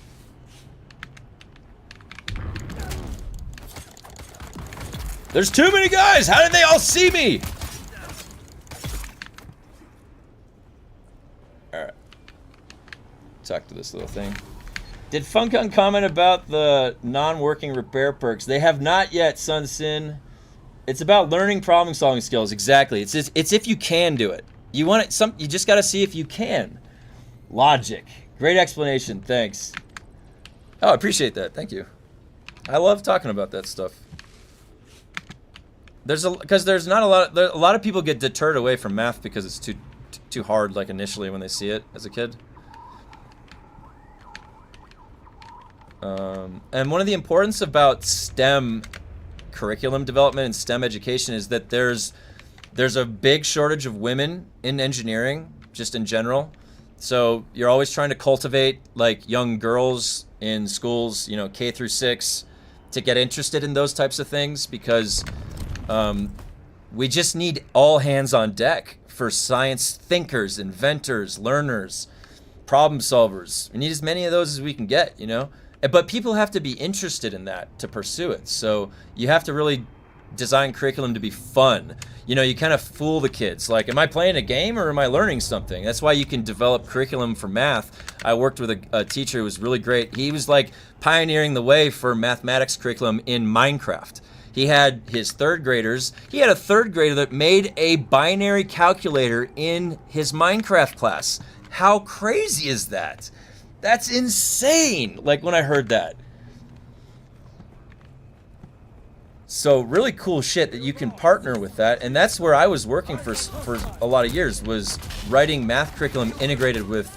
There's too many guys. How did they all see me? Alright. Talk to this little thing. Did Funkon comment about the non-working repair perks? They have not yet, Sun Sin. It's about learning problem-solving skills. Exactly. It's if you can do it. You want it. You just got to see if you can. Logic. Great explanation. Thanks. Oh, I appreciate that. Thank you. I love talking about that stuff. Because there's not a lot of people get deterred away from math because it's too hard, like initially when they see it as a kid. And one of the importance about STEM curriculum development and STEM education is that there's a big shortage of women in engineering, just in general. So you're always trying to cultivate like young girls in schools, you know, K through 6, to get interested in those types of things, because we just need all hands on deck for science thinkers, inventors, learners, problem solvers. We need as many of those as we can get, you know? But people have to be interested in that to pursue it. So you have to really design curriculum to be fun. You know, you kind of fool the kids. Like, am I playing a game or am I learning something? That's why you can develop curriculum for math. I worked with a teacher who was really great. He was like pioneering the way for mathematics curriculum in Minecraft. He had his third graders. He had a third grader that made a binary calculator in his Minecraft class. How crazy is that? That's insane. Like, when I heard that. So really cool shit that you can partner with that. And that's where I was working for a lot of years, was writing math curriculum integrated with,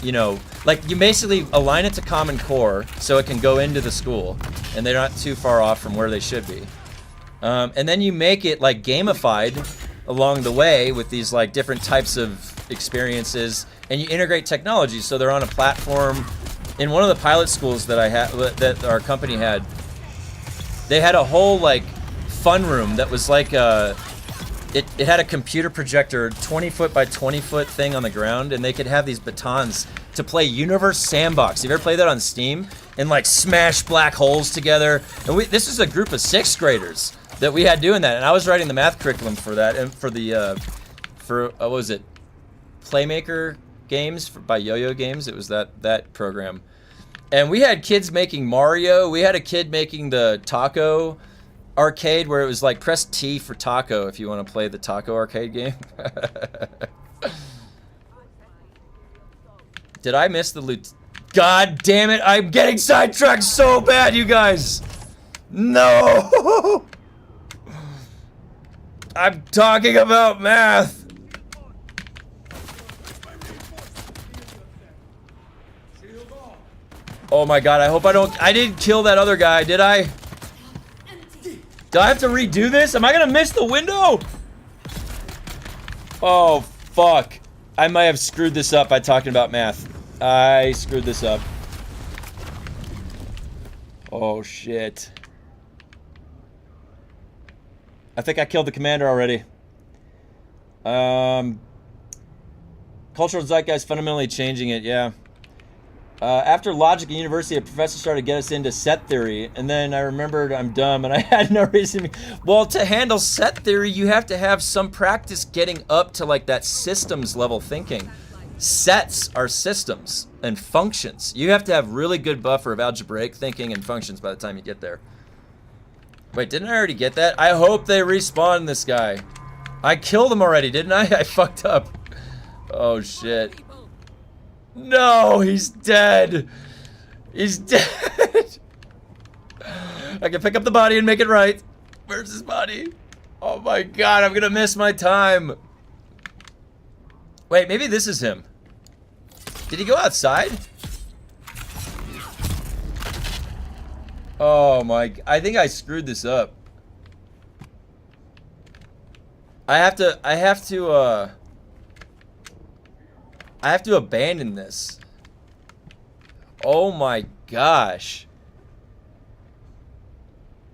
you know, like you basically align it to Common Core so it can go into the school and they're not too far off from where they should be. And then you make it like gamified along the way with these like different types of experiences, and you integrate technology so they're on a platform. In one of the pilot schools that I had, that our company had, they had a whole like fun room that was like it had a computer projector, 20-foot by 20-foot thing on the ground, and they could have these batons to play Universe Sandbox. You ever played that on Steam? And like smash black holes together. And this is a group of 6th graders that we had doing that, and I was writing the math curriculum for that, and for the what was it, Playmaker Games by Yo-Yo Games. It was that program, and we had kids making Mario. We had a kid making the taco arcade where it was like press T for taco if you want to play the taco arcade game. Did I miss the loot? God damn it, I'm getting sidetracked so bad, you guys. No. I'm talking about math. Oh my god, I hope I didn't kill that other guy, did I? Do I have to redo this? Am I gonna miss the window? Oh, fuck. I might have screwed this up by talking about math. I screwed this up. Oh, shit. I think I killed the commander already. Cultural zeitgeist fundamentally changing it, yeah. After logic at university, a professor started to get us into set theory, and then I remembered I'm dumb and I had no reason. Well, to handle set theory, you have to have some practice getting up to like that systems level thinking. Sets are systems and functions. You have to have really good buffer of algebraic thinking and functions by the time you get there. Wait, didn't I already get that? I hope they respawn this guy. I killed him already, didn't I? I fucked up. Oh, shit. No, he's dead. He's dead. I can pick up the body and make it right. Where's his body? Oh my god, I'm gonna miss my time. Wait, maybe this is him. Did he go outside? Oh my, I think I screwed this up. I have to abandon this. Oh my gosh.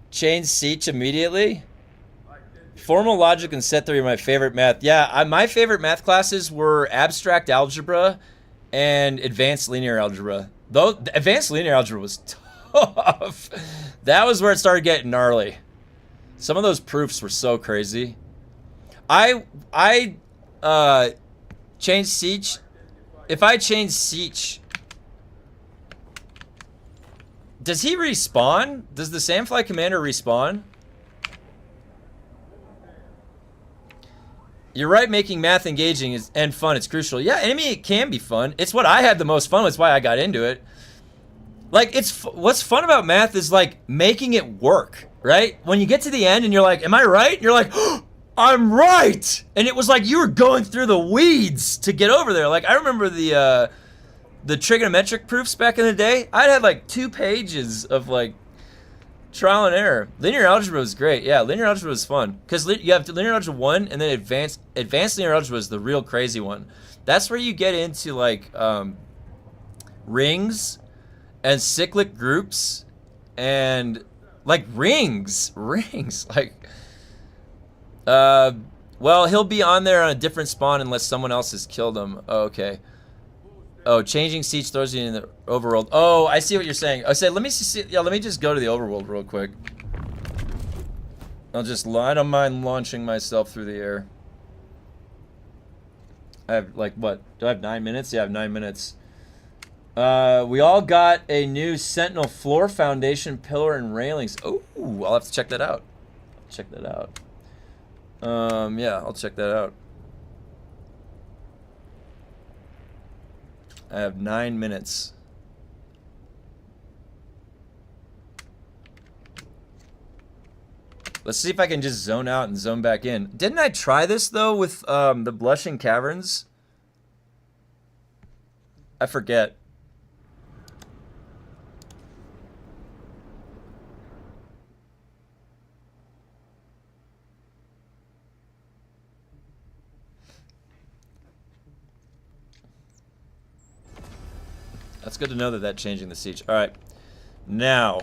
Change Siege immediately? Formal logic and set theory are my favorite math. Yeah, my favorite math classes were abstract algebra and advanced linear algebra. Though advanced linear algebra was tough. That was where it started getting gnarly. Some of those proofs were so crazy. I changed Siege. If I change Siege, does he respawn? Does the Sandfly Commander respawn? You're right, making math engaging and fun. It's crucial. Yeah, enemy can be fun. It's what I had the most fun with. It's why I got into it. Like, what's fun about math is like making it work, right? When you get to the end and you're like, am I right? And you're like, oh, I'm right! And it was like you were going through the weeds to get over there. Like, I remember the trigonometric proofs back in the day. I'd had like 2 pages of like Trial and error. Linear algebra was great. Yeah, linear algebra was fun. Because you have linear algebra 1 and then advanced linear algebra is the real crazy one. That's where you get into like rings and cyclic groups and like rings. Like well, he'll be on there on a different spawn unless someone else has killed him. Oh, okay. Oh, changing seats throws you in the overworld. Oh, I see what you're saying. I said, let me see. Yeah, let me just go to the overworld real quick. I don't mind launching myself through the air. I have like what? Do I have 9 minutes? Yeah, I have 9 minutes. We all got a new Sentinel floor foundation, pillar, and railings. Oh, I'll have to check that out. Check that out. Yeah, I'll check that out. I have 9 minutes. Let's see if I can just zone out and zone back in. Didn't I try this though with the Blushing Caverns? I forget. That's good to know that changing the siege. All right, now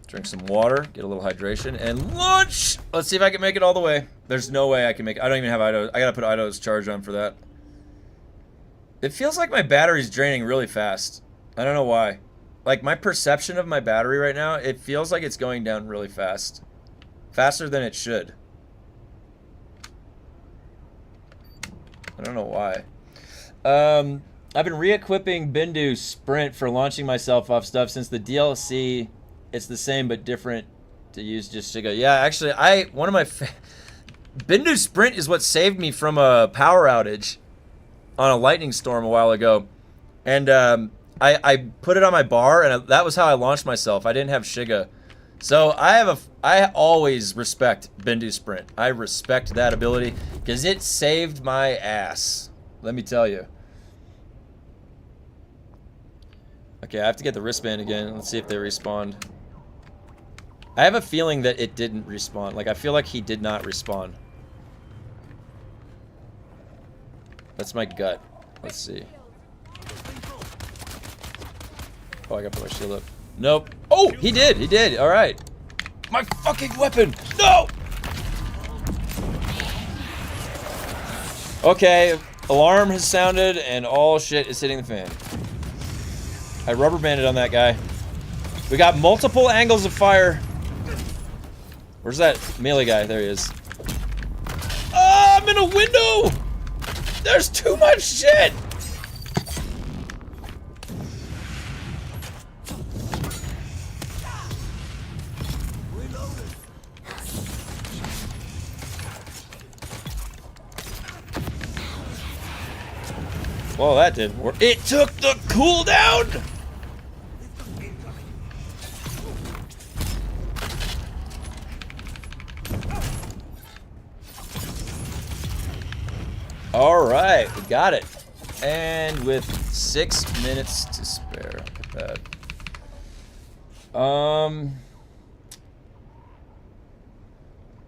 drink some water, get a little hydration, and launch. Let's see if I can make it all the way. There's no way I can make it. I don't even have Idaho. I gotta put Idaho's charge on for that. It feels like my battery's draining really fast. I don't know why. Like my perception of my battery right now, it feels like it's going down really fast. Faster than it should. I don't know why. I've been re-equipping Bindu Sprint for launching myself off stuff since the DLC. It's the same but different to use just Shiga. Yeah, actually, one of my Bindu Sprint is what saved me from a power outage on a lightning storm a while ago, and I put it on my bar, and that was how I launched myself. I didn't have Shiga, so I always respect Bindu Sprint. I respect that ability because it saved my ass. Let me tell you. Okay, I have to get the wristband again. Let's see if they respawn. I have a feeling that it didn't respawn. Like, I feel like he did not respawn. That's my gut. Let's see. Oh, I gotta put my shield up. Nope. Oh, he did. He did. All right. My fucking weapon. No! Okay, alarm has sounded and all shit is hitting the fan. I rubber banded on that guy. We got multiple angles of fire. Where's that melee guy? There he is. Oh, I'm in a window! There's too much shit! Well, that didn't work. It took the cooldown! Alright, we got it. And with 6 minutes to spare. Look at that.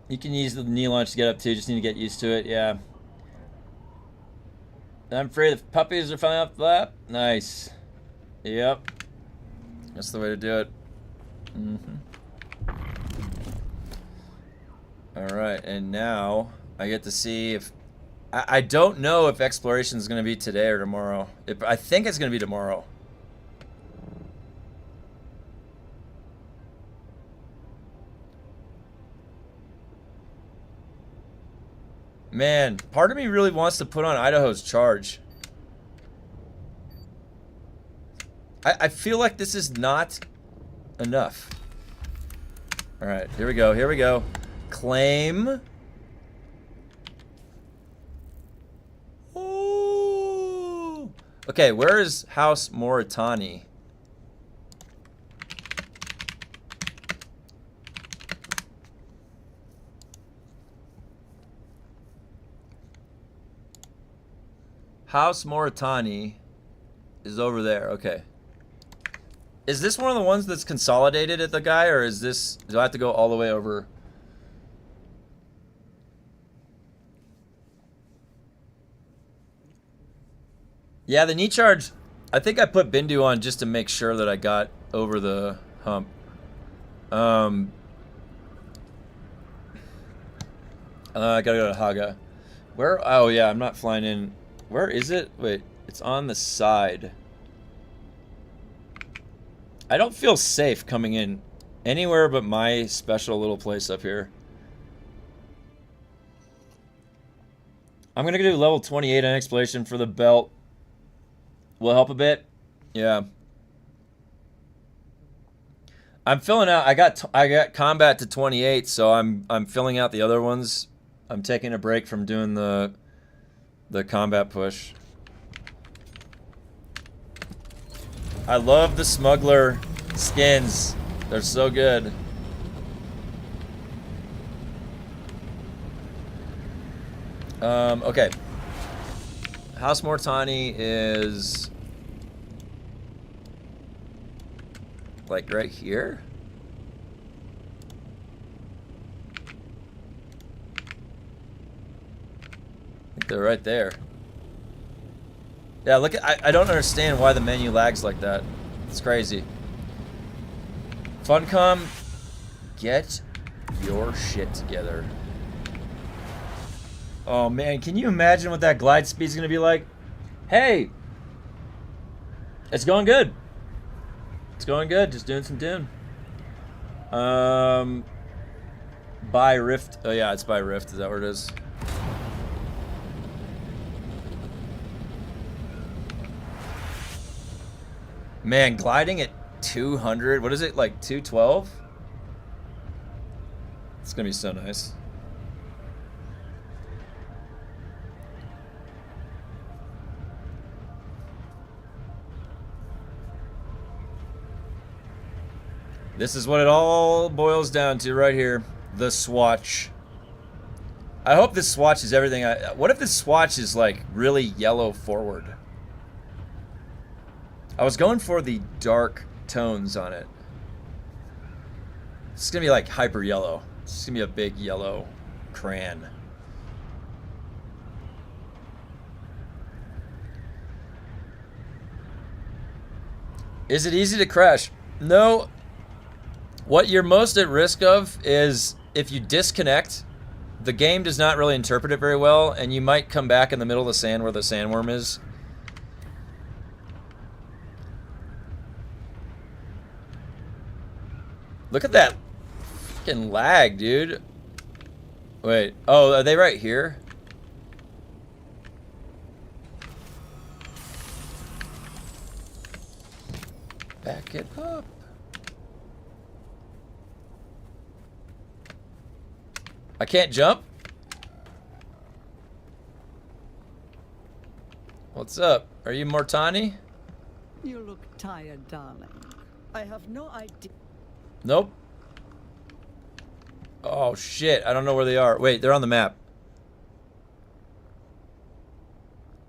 You can use the knee launch to get up too, just need to get used to it, yeah. I'm afraid the puppies are falling off the lap. Nice. Yep. That's the way to do it. Alright, and now I get to see if... I don't know if exploration is going to be today or tomorrow. I think it's going to be tomorrow. Man, part of me really wants to put on Idaho's charge. I feel like this is not enough. Alright, here we go, here we go. Claim. Ooh. Okay, where is House Moritani? House Moritani is over there. Okay. Is this one of the ones that's consolidated at the guy, or is this... Do I have to go all the way over? Yeah, the knee charge... I think I put Bindu on just to make sure that I got over the hump. I gotta go to Haga. Where? Oh, yeah, I'm not flying in. Where is it? Wait, it's on the side. I don't feel safe coming in anywhere but my special little place up here. I'm gonna do level 28 on exploration for the belt. Will help a bit. Yeah. I'm filling out. I got combat to 28, so I'm filling out the other ones. I'm taking a break from doing the combat push. I love the smuggler skins. They're so good. Okay. House Mortani is like right here. I think they're right there. Yeah, look at, I don't understand why the menu lags like that. It's crazy. Funcom, get your shit together. Oh man, can you imagine what that glide speed's gonna be like? Hey! It's going good. It's going good, just doing some Dune. By Rift. Oh yeah, it's by Rift, is that where it is? Man, gliding at 200, what is it, like 212? It's gonna be so nice. This is what it all boils down to right here. The swatch. I hope this swatch is everything. What if this swatch is like really yellow forward? I was going for the dark tones on it. It's gonna be like hyper yellow. It's gonna be a big yellow crayon. Is it easy to crash? No. What you're most at risk of is if you disconnect, the game does not really interpret it very well, and you might come back in the middle of the sand where the sandworm is. Look at that fucking lag, dude. Wait, oh, are they right here? Back it up. I can't jump? What's up? Are you Mortani? You look tired, darling. I have no idea. Nope. Oh shit, I don't know where they are. Wait, they're on the map.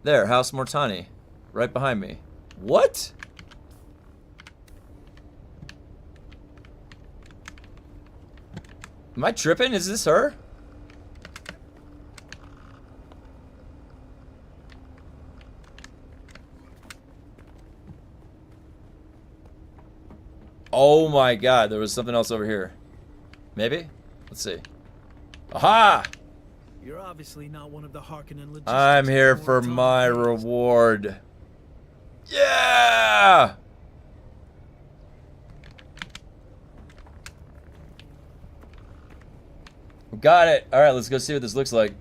There, House Mortani. Right behind me. What? Am I tripping? Is this her? Oh my god, there was something else over here. Maybe? Let's see. Aha! You're obviously not one of the Harkonnen logistics. I'm here for my reward. Yeah! Got it. All right, let's go see what this looks like.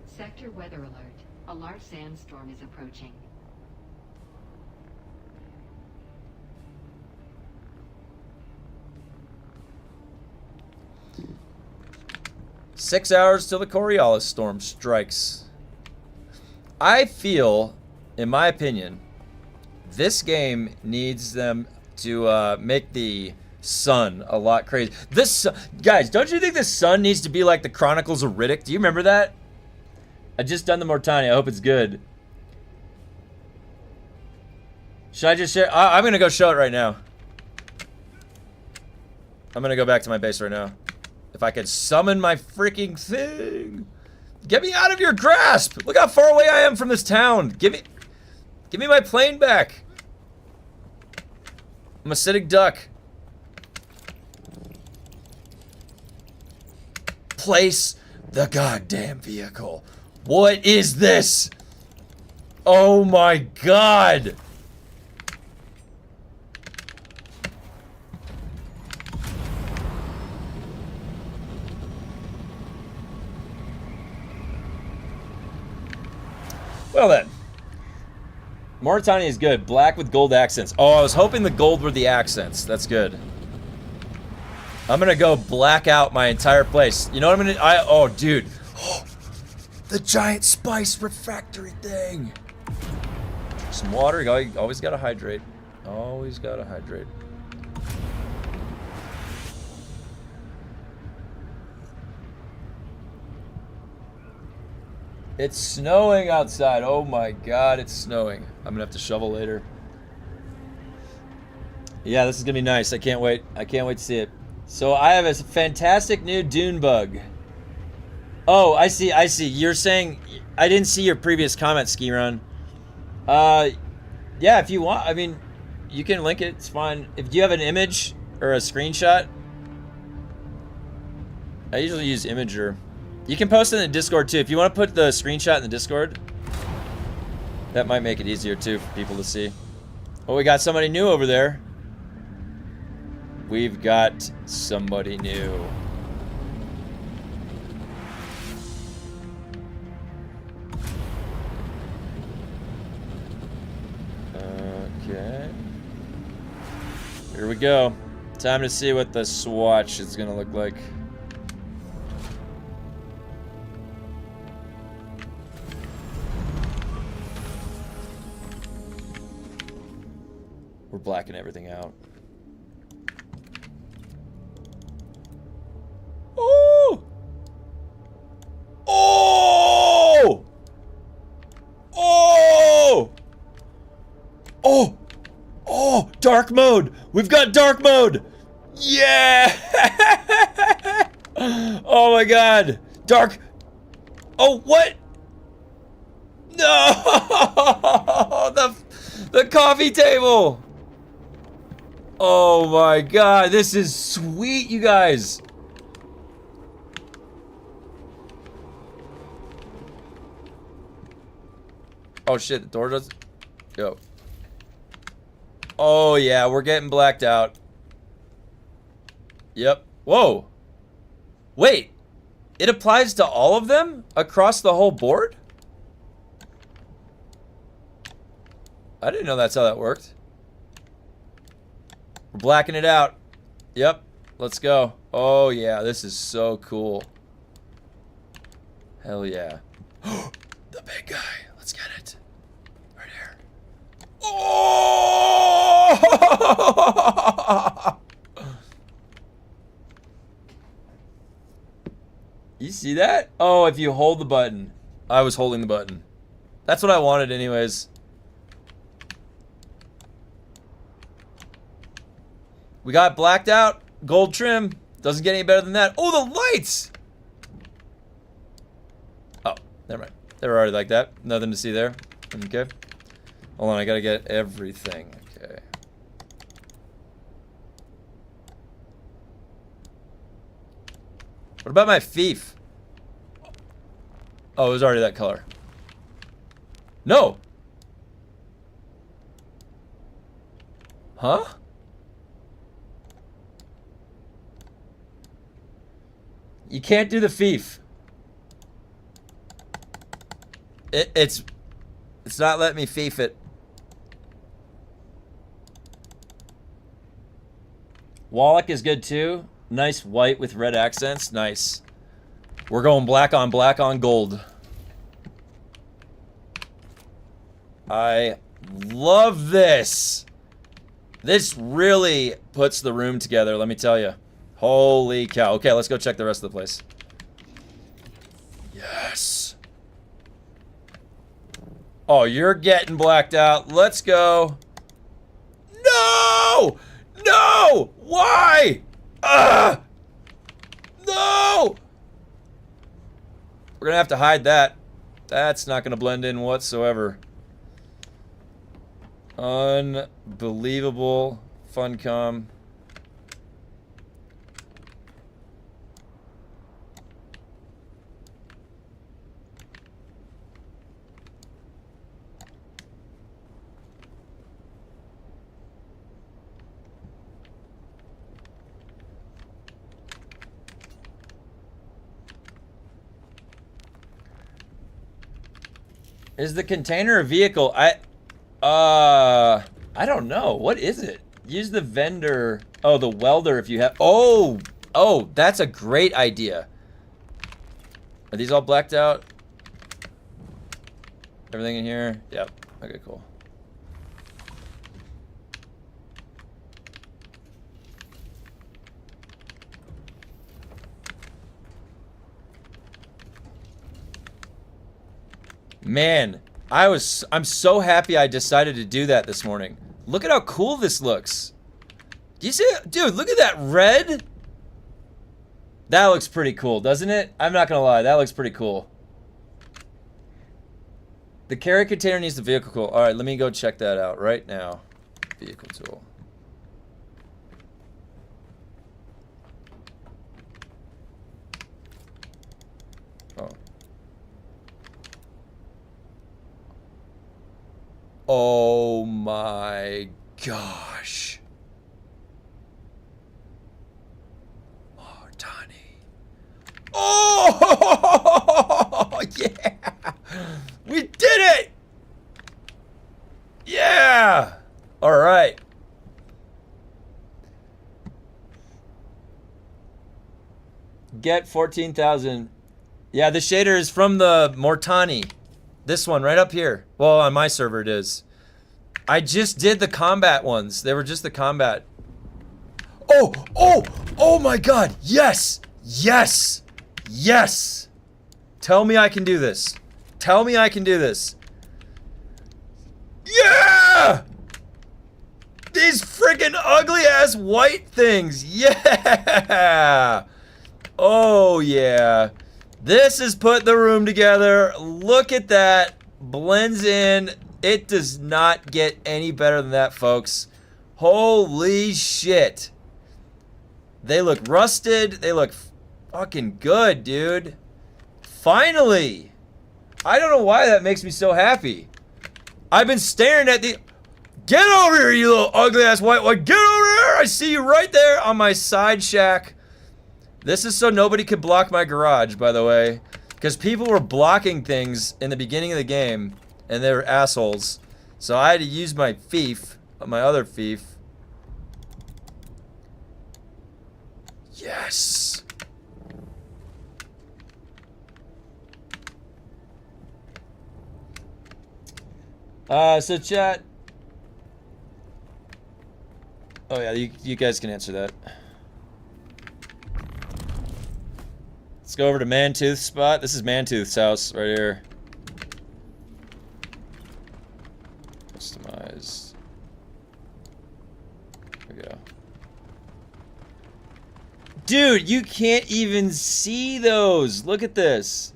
Sector weather alert. A large sandstorm is approaching. Six hours till the Coriolis storm strikes. I feel, in my opinion, this game needs them to make the sun a lot crazy. This, guys, don't you think the sun needs to be like the Chronicles of Riddick? Do you remember that? I just done the Mortani. I hope it's good. Should I just share? I'm gonna go show it right now. I'm gonna go back to my base right now. If I could summon my freaking thing. Get me out of your grasp! Look how far away I am from this town. Give me my plane back. I'm a sitting duck. Place the goddamn vehicle. What is this? Oh my god. Well then. Mauritania is good. Black with gold accents. Oh, I was hoping the gold were the accents. That's good. I'm gonna go black out my entire place. You know what I'm gonna... oh, dude. Oh, the giant spice refractory thing. Some water. You always gotta hydrate. Always gotta hydrate. It's snowing outside. Oh my god, it's snowing. I'm gonna have to shovel later. Yeah, this is gonna be nice. I can't wait. I can't wait to see it. So I have a fantastic new Dune bug. Oh, I see. I see. You're saying... I didn't see your previous comment, Ski Run. Yeah, if you want. I mean, you can link it. It's fine. If you have an image or a screenshot. I usually use Imager. You can post it in the Discord too. If you want to put the screenshot in the Discord, that might make it easier too for people to see. Oh, we got somebody new over there. We've got somebody new. Okay. Here we go. Time to see what the swatch is gonna look like. We're blacking everything out. Oh! Oh! Oh! Oh! Oh! Dark mode! We've got dark mode! Yeah! Oh my god! Dark! Oh, what? No! The coffee table! Oh my god, this is sweet, you guys! Oh shit, the door does... Yo. Oh yeah, we're getting blacked out. Yep. Whoa! Wait! It applies to all of them? Across the whole board? I didn't know that's how that worked. We're blacking it out. Yep. Let's go. Oh yeah, this is so cool. Hell yeah. The big guy. Let's get it. Right here. Oh! You see that? Oh, if you hold the button. I was holding the button. That's what I wanted anyways. We got blacked out. Gold trim. Doesn't get any better than that. Oh, the lights! Oh, never mind. They were already like that. Nothing to see there. Okay. Hold on, I gotta get everything. Okay. What about my fief? Oh, it was already that color. No! Huh? You can't do the fief. It's not letting me fief it. Wallach is good too. Nice white with red accents. Nice. We're going black on gold. I love this. This really puts the room together, let me tell you. Holy cow. Okay, let's go check the rest of the place. Yes. Oh, you're getting blacked out. Let's go. No! No! Why? No! We're gonna have to hide that. That's not gonna blend in whatsoever. Unbelievable. Funcom. Is the container a vehicle? I don't know. What is it? Use the vendor. Oh, the welder if you have. Oh, that's a great idea. Are these all blacked out? Everything in here? Yep. Okay, cool. Man, I'm so happy I decided to do that this morning. Look at how cool this looks. Do you see it? Dude, look at that red. That looks pretty cool, doesn't it? I'm not gonna lie, that looks pretty cool. The carry container needs the vehicle tool. Alright, let me go check that out right now. Vehicle tool. Oh. Oh my gosh. Martani. Oh, yeah. We did it. Yeah. All right. Get 14,000. Yeah, the shader is from the Mortani. This one right up here. Well, on my server it is. I just did the combat ones. They were just the combat. Oh my god. Yes. Yes. Yes. Tell me I can do this. Tell me I can do this. Yeah! These freaking ugly ass white things. Yeah. Oh yeah. This has put the room together. Look at that. Blends in. It does not get any better than that, folks. Holy shit. They look rusted. They look fucking good, dude. Finally. I don't know why that makes me so happy. I've been staring at the... Get over here, you little ugly ass white one. Get over here. I see you right there on my side shack. This is so nobody could block my garage, by the way. Because people were blocking things in the beginning of the game. And they were assholes. So I had to use my fief. My other fief. Yes. So chat. Oh yeah, you guys can answer that. Let's go over to Mantooth's spot. This is Mantooth's house right here. Customize. There we go. Dude, you can't even see those. Look at this.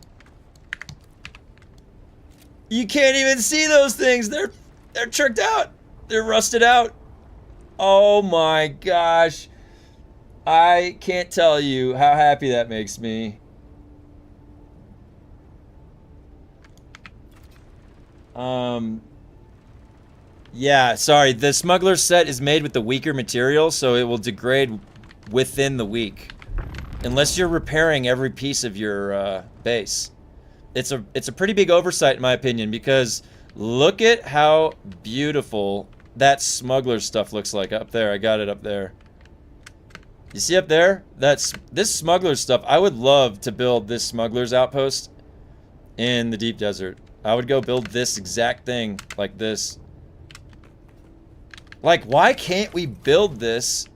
You can't even see those things. They're tricked out. They're rusted out. Oh my gosh. I can't tell you how happy that makes me. Yeah, sorry. The smuggler set is made with the weaker material, so it will degrade within the week. Unless you're repairing every piece of your base. It's a pretty big oversight in my opinion, because look at how beautiful that smuggler stuff looks like up there. I got it up there. You see up there? This smuggler stuff. I would love to build this smuggler's outpost in the deep desert. I would go build this exact thing like this. Like, why can't we build this?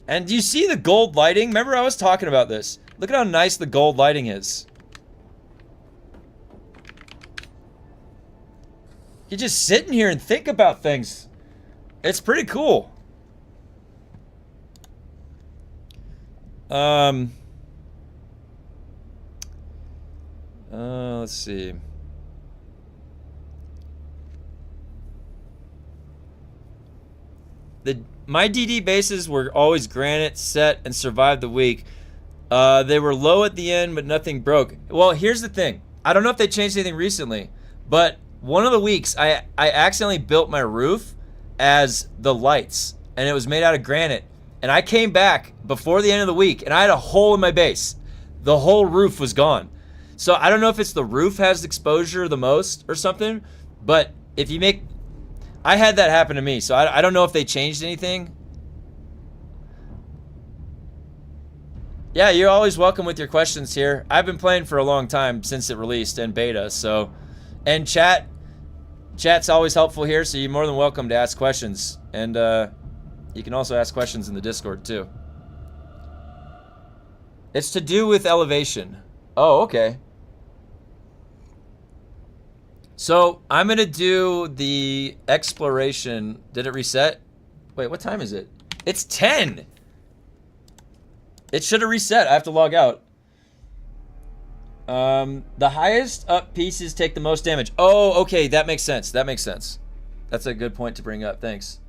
And do you see the gold lighting? Remember I was talking about this. Look at how nice the gold lighting is. You just sit in here and think about things. It's pretty cool. Um. Let's see. My DD bases were always granite, set, and survived the week. They were low at the end, but nothing broke. Well, here's the thing. I don't know if they changed anything recently, but one of the weeks I accidentally built my roof as the lights, and it was made out of granite. And I came back before the end of the week, and I had a hole in my base. The whole roof was gone. So I don't know if it's the roof has exposure the most or something, but if you make... I had that happen to me, so I don't know if they changed anything. Yeah, you're always welcome with your questions here. I've been playing for a long time since it released and beta, so... And chat's always helpful here, so you're more than welcome to ask questions. And you can also ask questions in the Discord, too. It's to do with elevation. Oh, okay. So, I'm going to do the exploration. Did it reset? Wait, what time is it? It's 10! It should have reset. I have to log out. The highest up pieces take the most damage. Oh, okay. That makes sense. That makes sense. That's a good point to bring up. Thanks.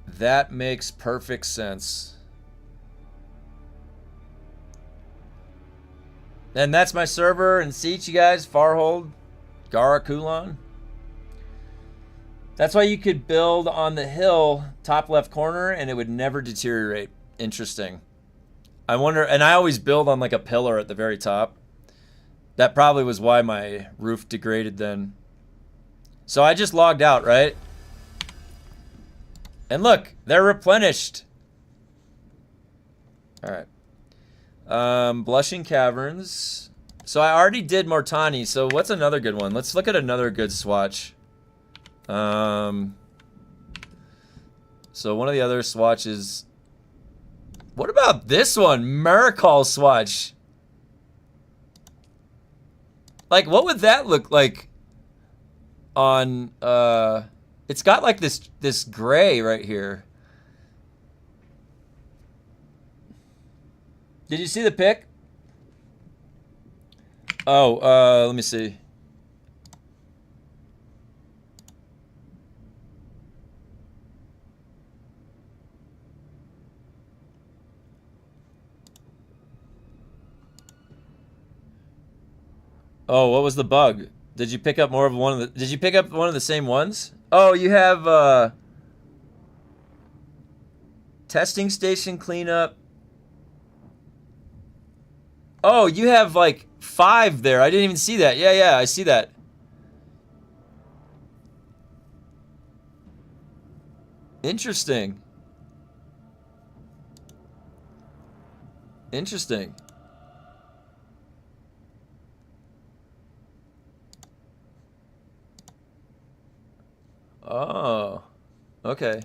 That makes perfect sense. And that's my server and seats, you guys. Farhold, Gara Kulan. That's why you could build on the hill, top left corner, and it would never deteriorate. Interesting. I wonder, and I always build on like a pillar at the very top. That probably was why my roof degraded then. So I just logged out, right? And look, they're replenished. All right. Blushing Caverns. So I already did Mortani, so what's another good one? Let's look at another good swatch. So one of the other swatches... What about this one? Miracle swatch. Like, what would that look like on... It's got like this gray right here. Did you see the pic? Oh, let me see. Oh, what was the bug? Did you pick up more of one of the... Did you pick up one of the same ones? Oh, you have, testing station cleanup. Oh, you have, like, 5 there. I didn't even see that. Yeah, I see that. Interesting. Interesting. Oh, okay.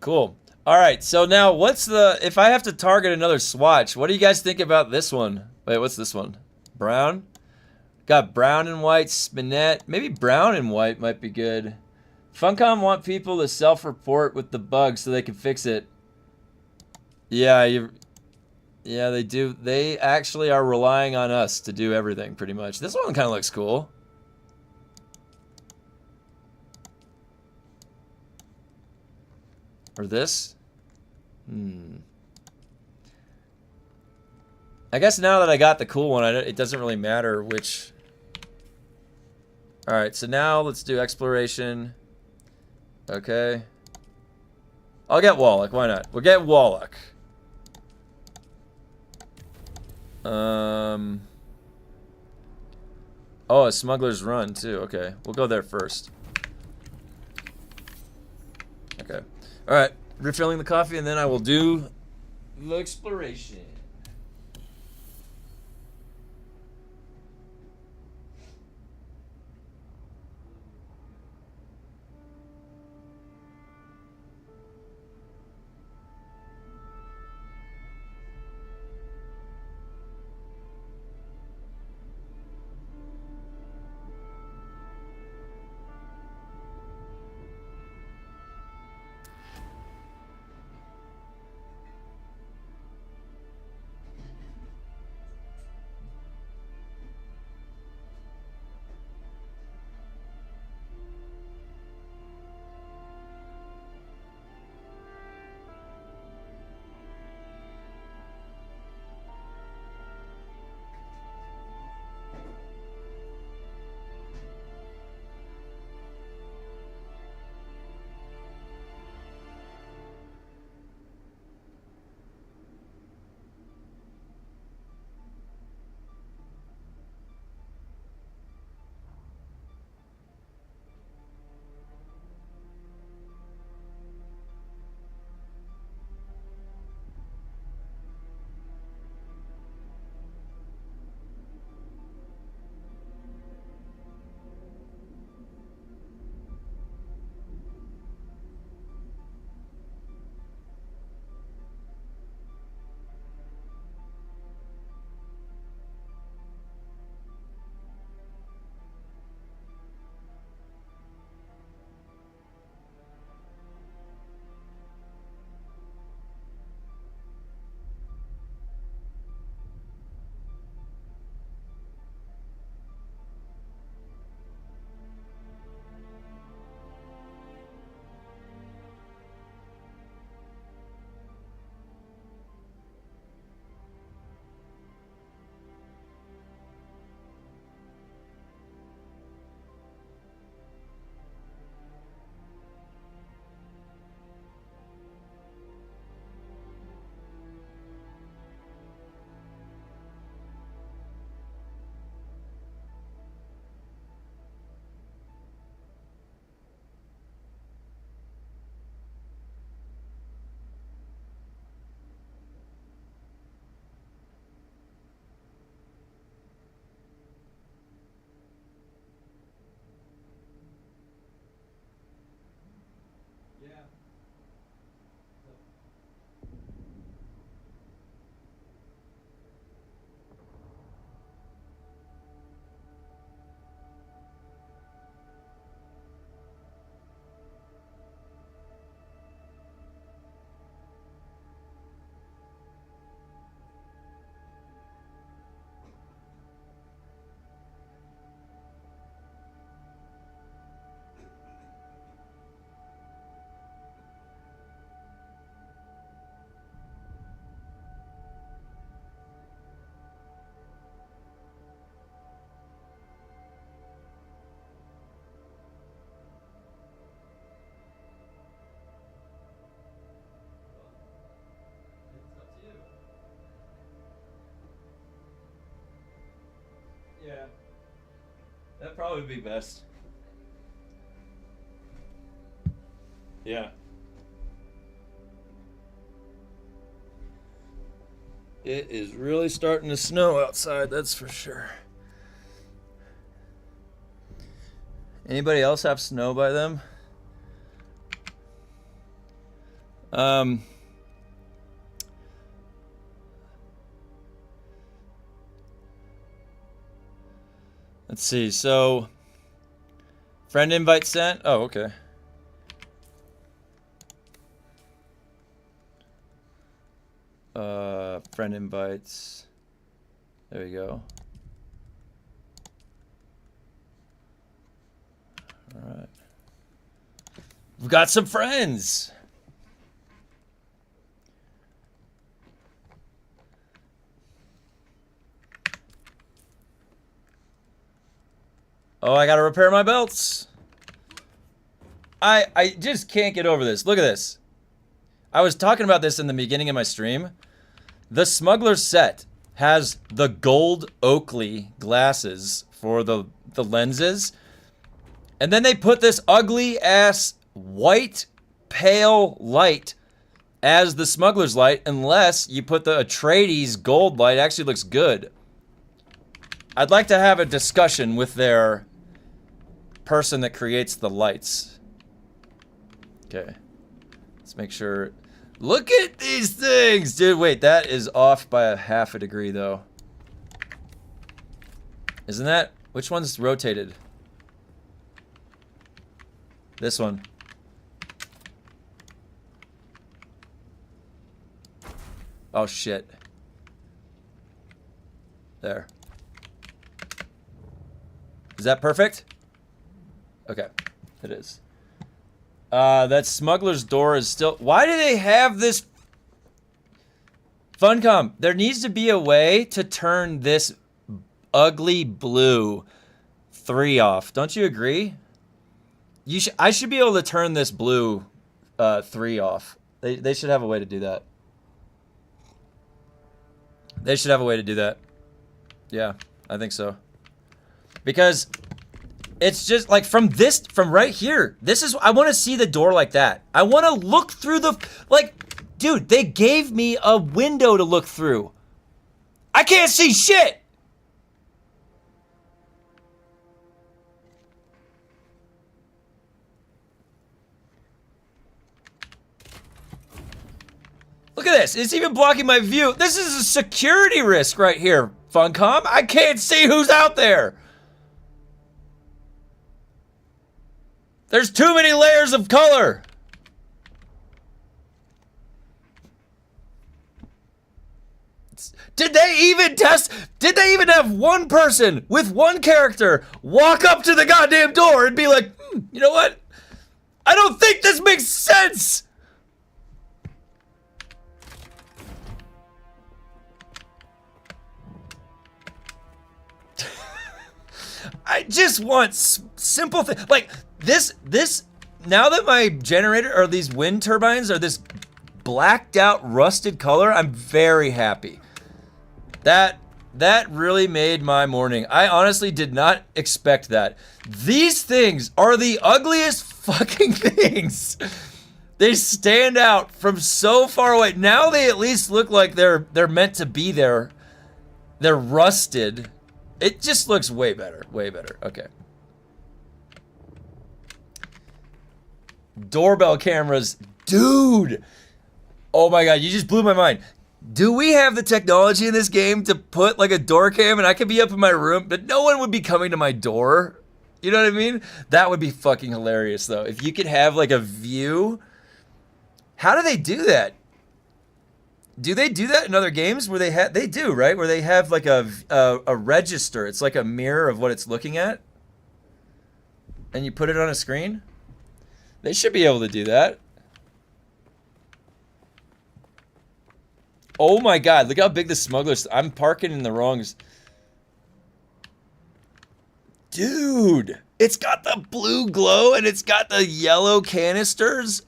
Cool. All right, so now what's the... If I have to target another swatch, what do you guys think about this one? Wait, what's this one? Brown? Got brown and white, spinette. Maybe brown and white might be good. Funcom want people to self-report with the bug so they can fix it. Yeah, yeah, they do. They actually are relying on us to do everything, pretty much. This one kind of looks cool. Or this? I guess now that I got the cool one, it doesn't really matter which... Alright, so now let's do exploration. Okay. I'll get Wallach, why not? We'll get Wallach. Oh, a Smuggler's Run, too. Okay, we'll go there first. Okay. Alright, refilling the coffee, and then I will do the exploration. That'd probably be best. Yeah. It is really starting to snow outside, that's for sure. Anybody else have snow by them? Let's see. So, friend invite sent. Oh, okay. Friend invites. There you go. All right. We've got some friends. Oh, I gotta repair my belts. I just can't get over this. Look at this. I was talking about this in the beginning of my stream. The Smuggler set has the gold Oakley glasses for the lenses. And then they put this ugly ass white pale light as the Smuggler's light, unless you put the Atreides gold light. It actually looks good. I'd like to have a discussion with their person that creates the lights. Okay. Let's make sure. Look at these things, dude. Wait, that is off by a half a degree, though. Isn't that? Which one's rotated? This one. Oh, shit. There. Is that perfect? Okay, it is. That Smuggler's door is still... Why do they have this... Funcom, there needs to be a way to turn this ugly blue 3 off. Don't you agree? I should be able to turn this blue 3 off. They should have a way to do that. They should have a way to do that. Yeah, I think so. Because... It's just like from right here. This is, I want to see the door like that. I want to look through the, like, dude, they gave me a window to look through. I can't see shit. Look at this. It's even blocking my view. This is a security risk right here, Funcom. I can't see who's out there. There's too many layers of color. Did they even test? Did they even have one person with one character walk up to the goddamn door and be like, you know what? I don't think this makes sense. I just want simple things. Like, this, now that my generator, or these wind turbines are this blacked out, rusted color, I'm very happy. That really made my morning. I honestly did not expect that. These things are the ugliest fucking things. They stand out from so far away. Now they at least look like they're meant to be there. They're rusted. It just looks way better, way better. Okay. Doorbell cameras. Dude! Oh my god, you just blew my mind. Do we have the technology in this game to put like a door cam and I could be up in my room, but no one would be coming to my door? You know what I mean? That would be fucking hilarious though. If you could have like a view. How do they do that? Do they do that in other games where they do, right? Where they have like a register. It's like a mirror of what it's looking at. And you put it on a screen? They should be able to do that. Oh my god, look how big the Smuggler's... I'm parking in the wrong... Dude! It's got the blue glow and it's got the yellow canisters.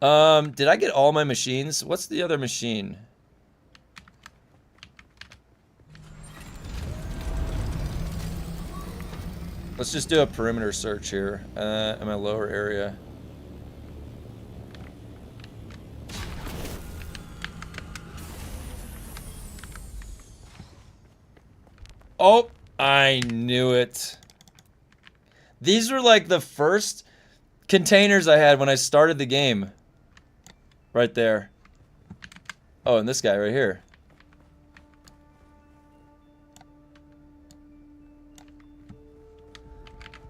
Did I get all my machines? What's the other machine? Let's just do a perimeter search here in my lower area. Oh, I knew it. These were like the first containers I had when I started the game. Right there. Oh, and this guy right here.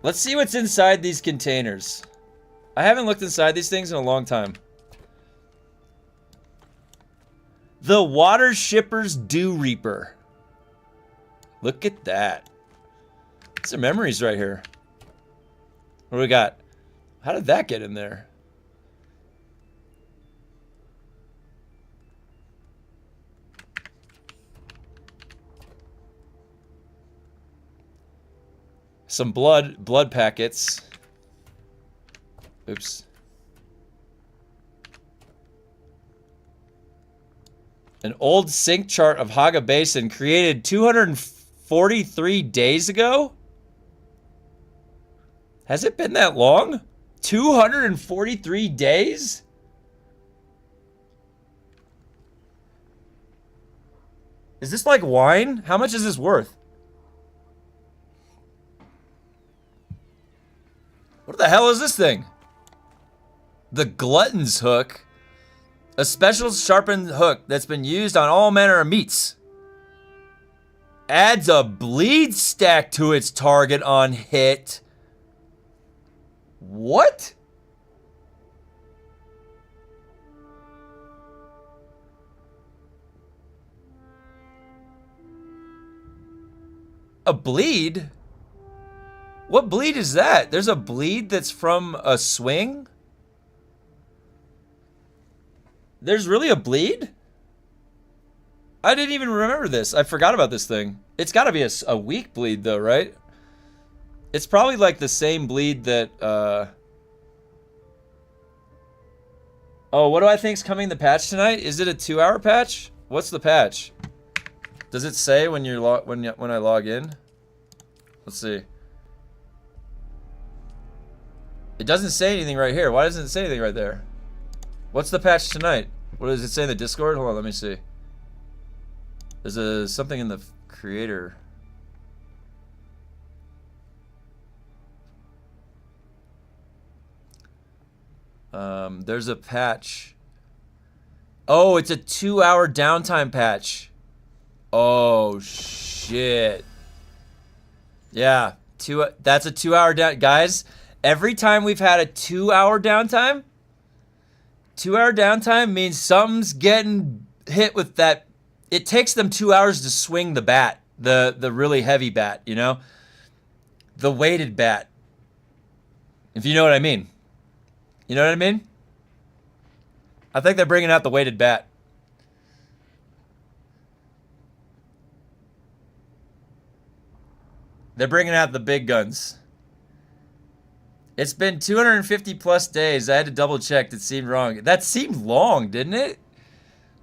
Let's see what's inside these containers. I haven't looked inside these things in a long time. The Water Shipper's Dew Reaper. Look at that. Some memories right here. What do we got? How did that get in there? Some blood packets. Oops. An old sync chart of Haga Basin created 243 days ago? Has it been that long? 243 days? Is this like wine? How much is this worth? What the hell is this thing? The Glutton's Hook. A special sharpened hook that's been used on all manner of meats. Adds a bleed stack to its target on hit. What? A bleed? What bleed is that? There's a bleed that's from a swing? There's really a bleed? I didn't even remember this. I forgot about this thing. It's got to be a weak bleed though, right? It's probably like the same bleed that, Oh, what do I think's coming in the patch tonight? Is it a 2-hour patch? What's the patch? Does it say when you're when I log in? Let's see. It doesn't say anything right here. Why doesn't it say anything right there? What's the patch tonight? What does it say in the Discord? Hold on, let me see. There's something in the creator. There's a patch. Oh, it's a 2-hour downtime patch. Oh shit. Yeah, that's a 2-hour down, guys. Every time we've had a 2-hour downtime, 2-hour downtime means something's getting hit with that. It takes them 2 hours to swing the bat, the really heavy bat, you know, the weighted bat. If you know what I mean. You know what I mean? I think they're bringing out the weighted bat. They're bringing out the big guns. It's been 250 plus days. I had to double check. It seemed wrong. That seemed long, didn't it?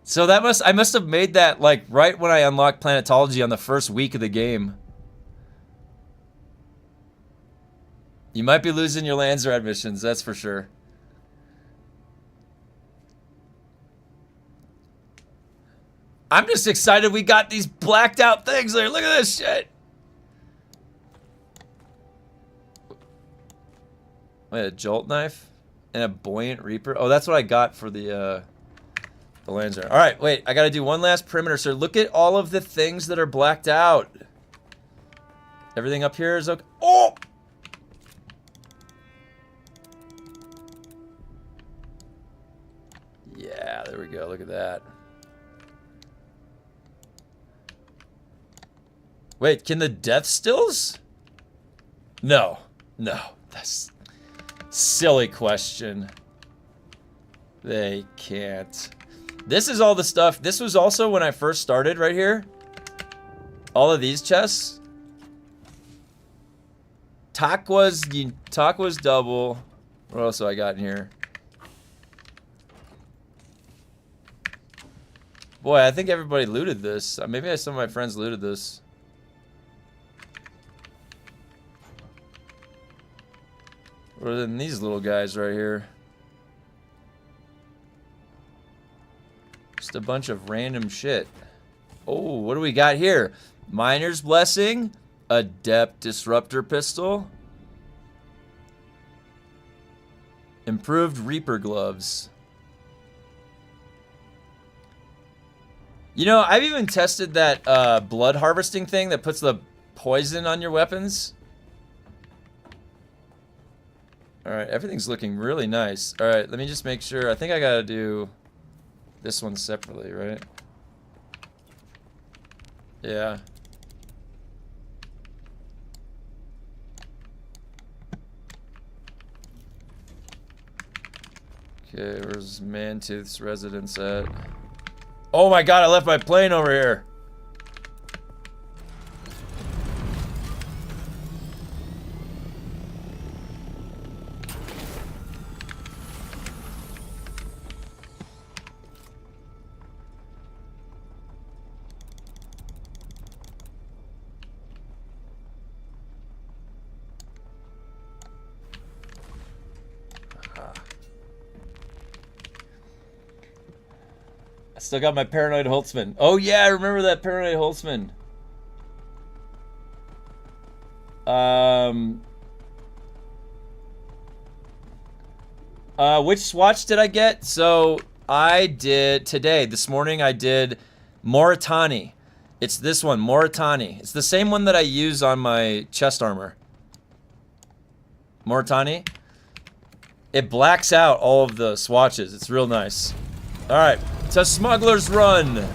So I must have made that like right when I unlocked planetology on the first week of the game. You might be losing your Landsrat missions, that's for sure. I'm just excited we got these blacked out things there. Look at this shit. Wait, a jolt knife and a buoyant reaper. Oh, that's what I got for the Landsrat. All right, wait. I got to do one last perimeter, sir. Look at all of the things that are blacked out. Everything up here is okay. Oh! Yeah, there we go. Look at that. Wait, can the death stills? No. No. That's silly question. They can't. This is all the stuff. This was also when I first started right here. All of these chests. Takwa's double. What else do I got in here? Boy, I think everybody looted this. Maybe some of my friends looted this. Other than these little guys right here. Just a bunch of random shit. Oh, what do we got here? Miner's Blessing. Adept Disruptor Pistol. Improved Reaper Gloves. You know, I've even tested that blood harvesting thing that puts the poison on your weapons. Alright, everything's looking really nice. Alright, let me just make sure. I think I gotta do this one separately, right? Yeah. Okay, where's Mantooth's residence at? Oh my god, I left my plane over here. I still got my Paranoid Holtzman. Oh yeah, I remember that Paranoid Holtzman. Which swatch did I get? So I did today, this morning I did Moritani. It's this one, Moritani. It's the same one that I use on my chest armor. Moritani. It blacks out all of the swatches. It's real nice. All right, to Smuggler's Run.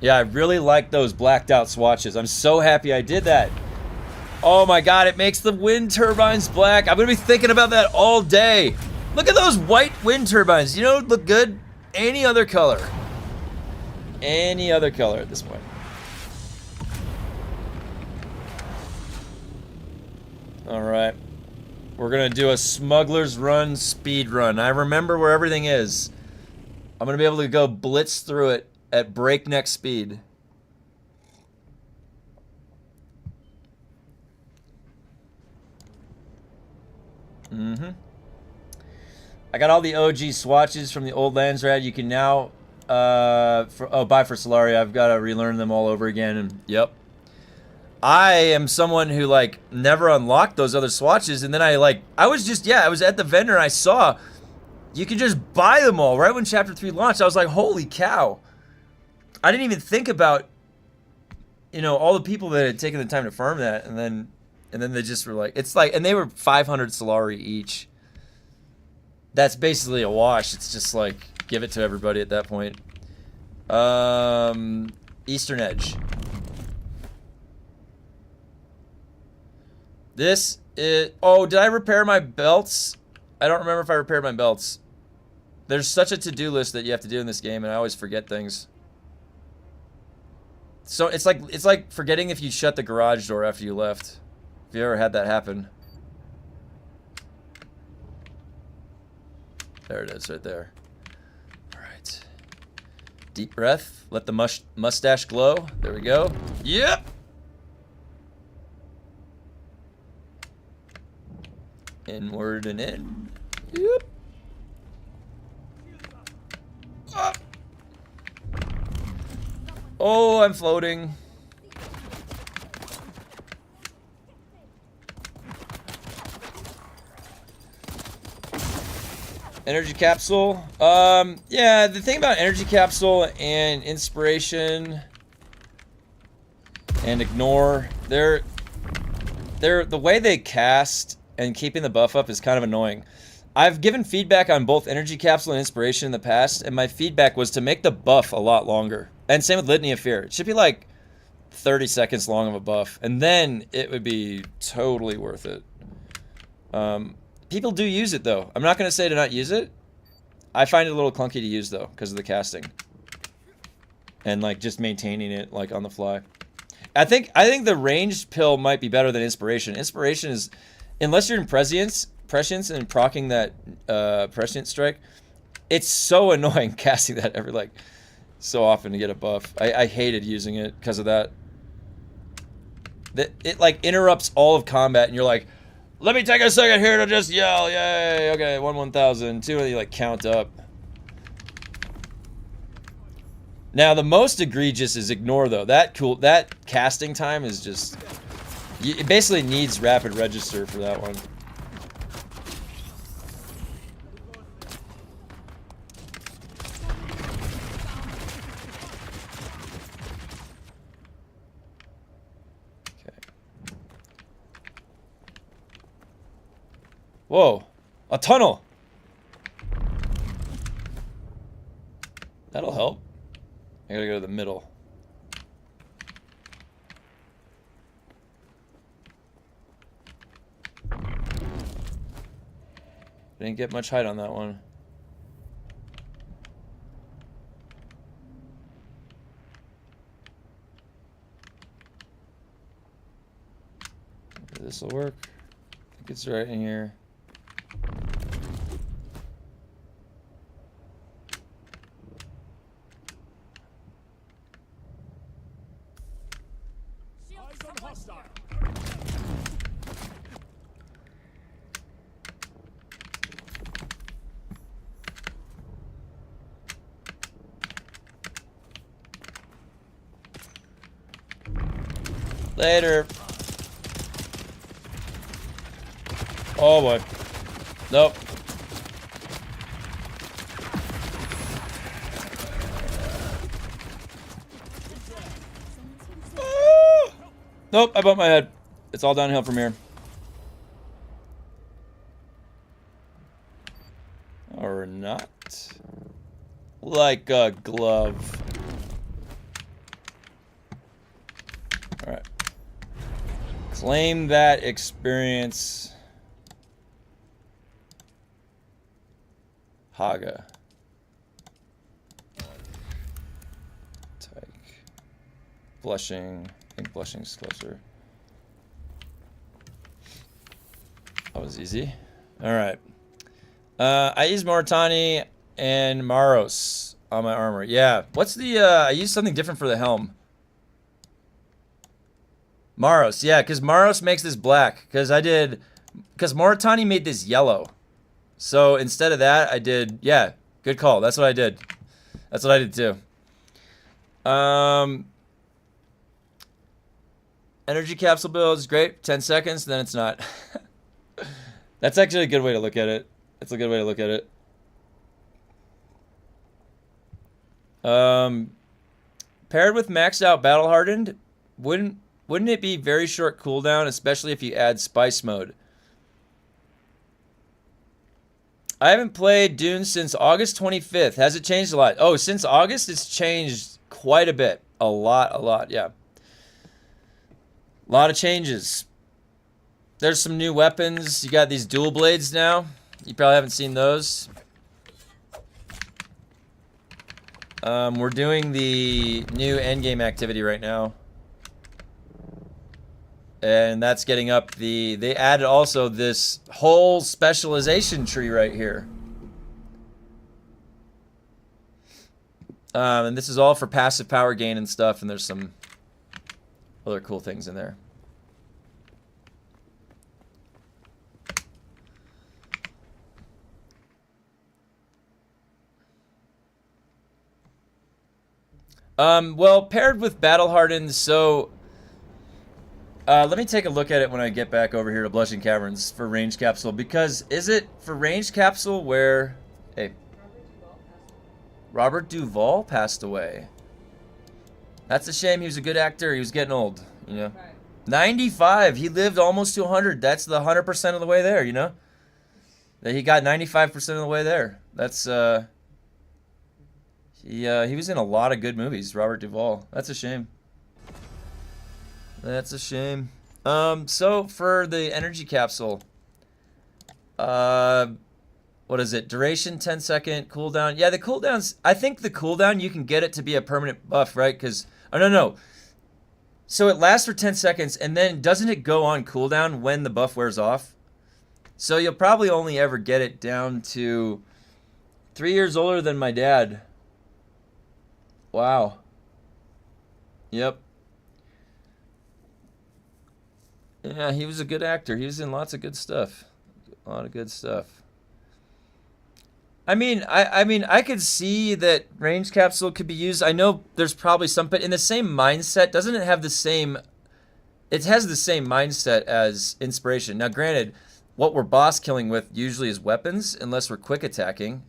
Yeah, I really like those blacked out swatches. I'm so happy I did that. Oh my god, it makes the wind turbines black. I'm gonna be thinking about that all day. Look at those white wind turbines. You know what would look good? Any other color. Any other color at this point. Alright. We're gonna do a Smuggler's Run speed run. I remember where everything is. I'm gonna be able to go blitz through it at breakneck speed. I got all the OG swatches from the old Landsrad. You can now buy for Solaria. I've got to relearn them all over again, and yep. I am someone who like never unlocked those other swatches, and then I was at the vendor and I saw you can just buy them all right when Chapter 3 launched. I was like, holy cow. I didn't even think about, you know, all the people that had taken the time to farm that, and then they just were like, it's like, and they were 500 Solari each. That's basically a wash. It's just like, give it to everybody at that point. Eastern Edge. This is, oh, did I repair my belts? I don't remember if I repaired my belts. There's such a to-do list that you have to do in this game, and I always forget things. So it's like forgetting if you shut the garage door after you left. Have you ever had that happen? There it is, right there. All right. Deep breath. Let the mustache glow. There we go. Yep. Inward and in. Yep. Up. Oh, I'm floating. Energy capsule. Yeah, the thing about energy capsule and inspiration and ignore, they're the way they cast and keeping the buff up is kind of annoying. I've given feedback on both energy capsule and inspiration in the past, and my feedback was to make the buff a lot longer. And same with Litany of Fear. It should be like 30 seconds long of a buff, and then it would be totally worth it. People do use it though. I'm not going to say to not use it. I find it a little clunky to use though because of the casting and like just maintaining it like on the fly. I think the ranged pill might be better than inspiration. Inspiration is, unless you're in prescience and proccing that prescient strike, it's so annoying casting that every like so often to get a buff. I hated using it because of that. It like interrupts all of combat, and you're like, let me take a second here to just yell, yay, okay, 1,000, 2, and you like count up. Now the most egregious is ignore though. That casting time is just, it basically needs rapid register for that one. Whoa, a tunnel. That'll help. I gotta go to the middle. Didn't get much height on that one. This will work. I think it's right in here. Later. Oh boy. Nope. Nope, I bumped my head. It's all downhill from here. Or not. Like a glove. Alright. Claim that experience. Haga. Tyke. Blushing. I think blushing's closer. That was easy. Alright. I use Moritani and Maros on my armor. Yeah. What's the, I used something different for the helm. Maros, yeah, because Maros makes this black. Because Moritani made this yellow. So instead of that, I did, yeah, good call. That's what I did. That's what I did too. Energy capsule build is great. 10 seconds, then it's not. That's actually a good way to look at it. That's a good way to look at it. Paired with maxed out battle hardened, wouldn't it be very short cooldown, especially if you add spice mode? I haven't played Dune since August 25th. Has it changed a lot? Oh, since August, it's changed quite a bit. A lot, yeah. A lot of changes. There's some new weapons. You got these dual blades now. You probably haven't seen those. We're doing the new endgame activity right now. And that's getting up the... They added also this whole specialization tree right here. And this is all for passive power gain and stuff. And there's some other cool things in there. Well, paired with battle hardened, so... let me take a look at it when I get back over here to Blushing Caverns for range capsule. Because is it for range capsule where... Hey. Robert Duvall passed away. That's a shame. He was a good actor. He was getting old, you know. 95. He lived almost to 100. That's the 100% of the way there, you know. That he got 95% of the way there. That's he was in a lot of good movies, Robert Duvall. That's a shame. That's a shame. So for the energy capsule, what is it? Duration 10-second cooldown. Yeah, the cooldowns. I think the cooldown you can get it to be a permanent buff, right? Because no. So it lasts for 10 seconds, and then doesn't it go on cooldown when the buff wears off? So you'll probably only ever get it down to 3 years older than my dad. Wow. Yep. Yeah, he was a good actor. He was in lots of good stuff. A lot of good stuff. I mean, I could see that range capsule could be used. I know there's probably some, but in the same mindset, doesn't it have the same? It has the same mindset as inspiration. Now, granted, what we're boss killing with usually is weapons, unless we're quick attacking.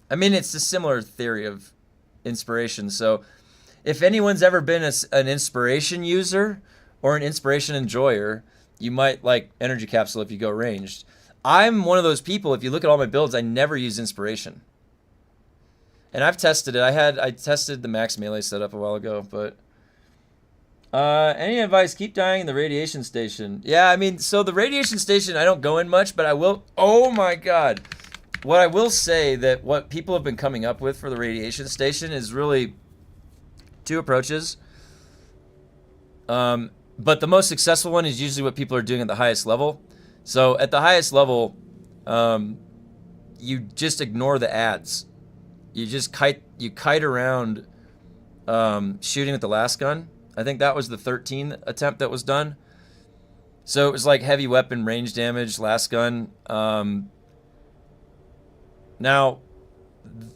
I mean, it's a similar theory of inspiration. So, if anyone's ever been an inspiration user or an inspiration enjoyer, you might like energy capsule if you go ranged. I'm one of those people, if you look at all my builds, I never use inspiration. And I've tested it. I tested the max melee setup a while ago, but any advice? Keep dying in the radiation station. Yeah, I mean, so the radiation station, I don't go in much, but I will. Oh my god. What I will say that what people have been coming up with for the radiation station is really two approaches. But the most successful one is usually what people are doing at the highest level. So at the highest level, you just ignore the ads. You just kite around shooting with the last gun. I think that was the 13 attempt that was done. So it was like heavy weapon range damage, last gun. Now,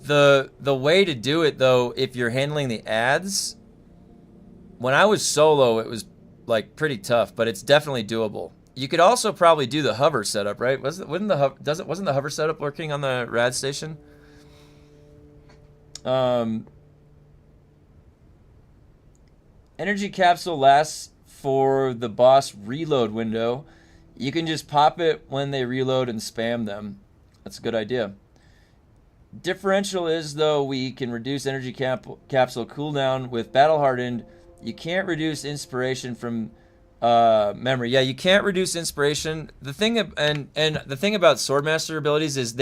the way to do it though, if you're handling the ads, when I was solo, it was like pretty tough, but it's definitely doable. You could also probably do the hover setup, right? Wasn't the hover setup working on the rad station? Energy capsule lasts for the boss reload window. You can just pop it when they reload and spam them. That's a good idea. Differential is, though, we can reduce energy capsule cooldown with battle hardened. You can't reduce inspiration from memory. Yeah, you can't reduce inspiration. The thing and the thing about Swordmaster abilities is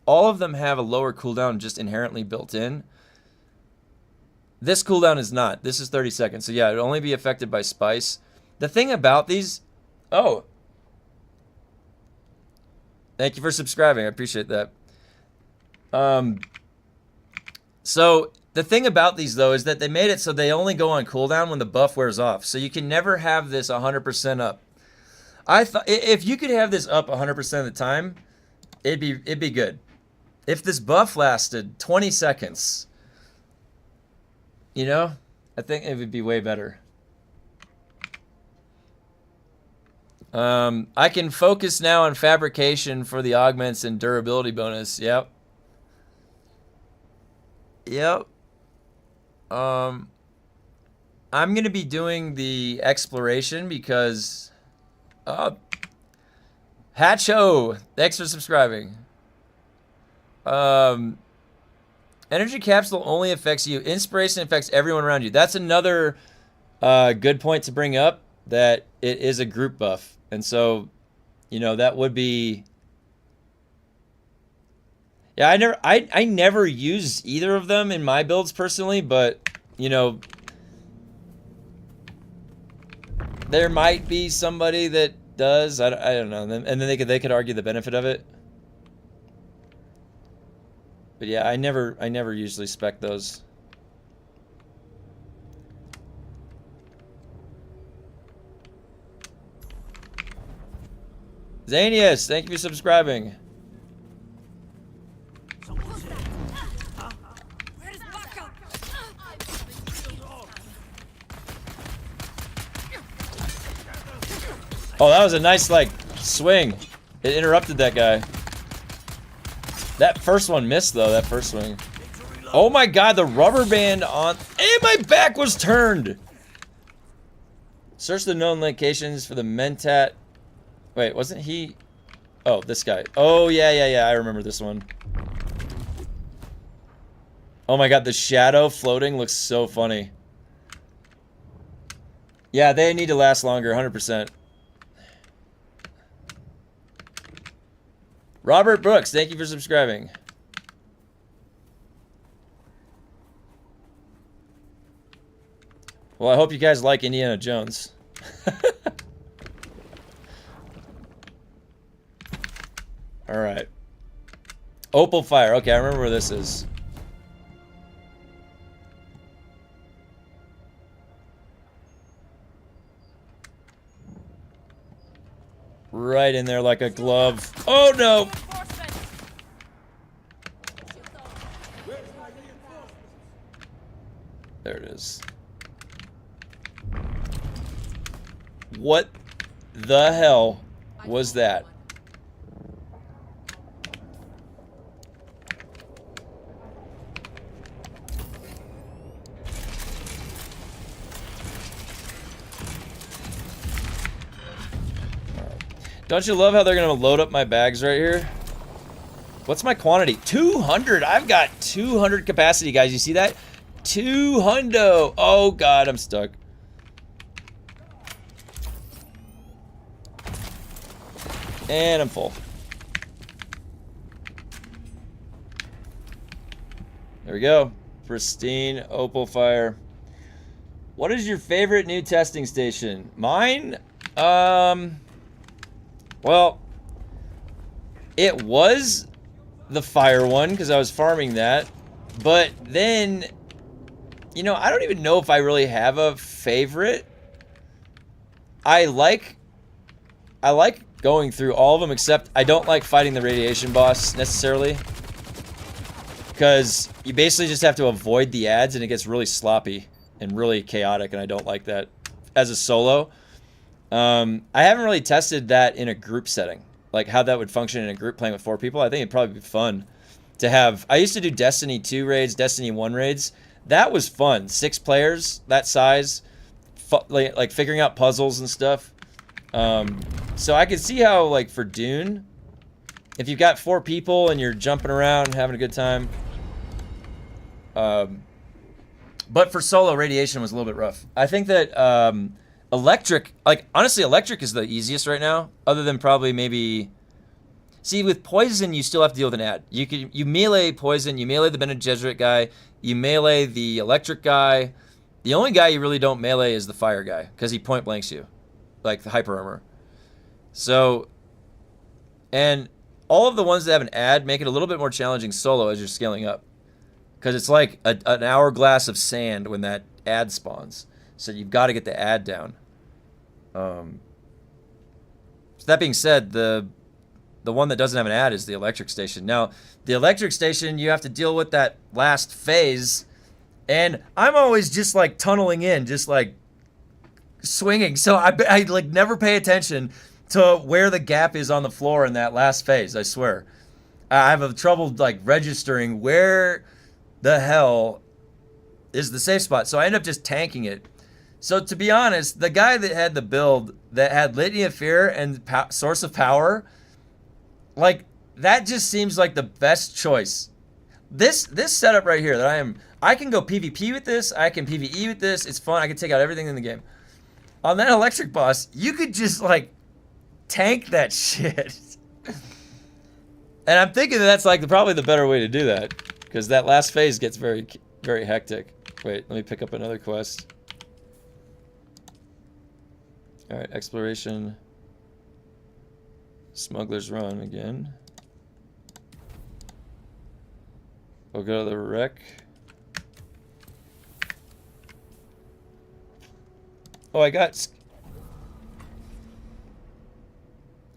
all of them have a lower cooldown just inherently built in. This cooldown is not. This is 30 seconds. So yeah, it'll only be affected by spice. The thing about these, oh, thank you for subscribing. I appreciate that. So the thing about these, though, is that they made it so they only go on cooldown when the buff wears off. So you can never have this 100% up. I thought if you could have this up 100% of the time, it'd be good. If this buff lasted 20 seconds, you know, I think it would be way better. I can focus now on fabrication for the augments and durability bonus. Yep. Yep. I'm going to be doing the exploration because... Hatcho! Thanks for subscribing. Energy capsule only affects you. Inspiration affects everyone around you. That's another good point to bring up, that it is a group buff. And so, you know, that would be... Yeah, I never use either of them in my builds personally, but, you know, there might be somebody that does. I don't know. And then they could argue the benefit of it. But yeah, I never usually spec those. Zanius, thank you for subscribing. Oh, that was a nice, like, swing. It interrupted that guy. That first one missed, though, that first swing. Oh my god, the rubber band on... And my back was turned! Search the known locations for the Mentat... Wait, wasn't he... Oh, this guy. Oh, yeah, I remember this one. Oh my god, the shadow floating looks so funny. Yeah, they need to last longer, 100%. Robert Brooks, thank you for subscribing. Well, I hope you guys like Indiana Jones. Alright. Opal Fire. Okay, I remember where this is. Right in there like a glove. Oh no! There it is. What the hell was that? Don't you love how they're gonna load up my bags right here? What's my quantity? 200! I've got 200 capacity, guys. You see that? 200! Oh god, I'm stuck. And I'm full. There we go. Pristine opal fire. What is your favorite new testing station? Mine? Well, it was the fire one because I was farming that. But then, you know, I don't even know if I really have a favorite. I like going through all of them, except I don't like fighting the radiation boss necessarily. Because you basically just have to avoid the ads and it gets really sloppy and really chaotic, and I don't like that as a solo. I haven't really tested that in a group setting, like how that would function in a group playing with 4 people. I think it'd probably be fun to have. I used to do Destiny 2 raids, Destiny 1 raids. That was fun. 6 players, that size, like figuring out puzzles and stuff. So I could see how, like, for Dune, if you've got 4 people and you're jumping around and having a good time. But for solo, radiation was a little bit rough. I think that electric, like, honestly, electric is the easiest right now, other than probably maybe... See, with poison, you still have to deal with an ad. You melee poison, you melee the Bene Gesserit guy, you melee the electric guy. The only guy you really don't melee is the fire guy, because he point blanks you, like the hyper armor. So, and all of the ones that have an ad make it a little bit more challenging solo as you're scaling up. Because it's like an hourglass of sand when that ad spawns. So you've got to get the ad down. So that being said, the one that doesn't have an ad is the electric station. Now, the electric station, you have to deal with that last phase. And I'm always just like tunneling in, just like swinging. So I like never pay attention to where the gap is on the floor in that last phase, I swear. I have a trouble like registering where the hell is the safe spot. So I end up just tanking it. So to be honest, the guy that had the build that had Litany of Fear and Source of Power, like, that just seems like the best choice. This setup right here that I can go PvP with this, I can PvE with this, it's fun, I can take out everything in the game. On that electric boss, you could just like tank that shit. And I'm thinking that's like probably the better way to do that, because that last phase gets very, very hectic. Wait, let me pick up another quest. All right, exploration. Smuggler's Run again. We'll go to the wreck. Oh, I got...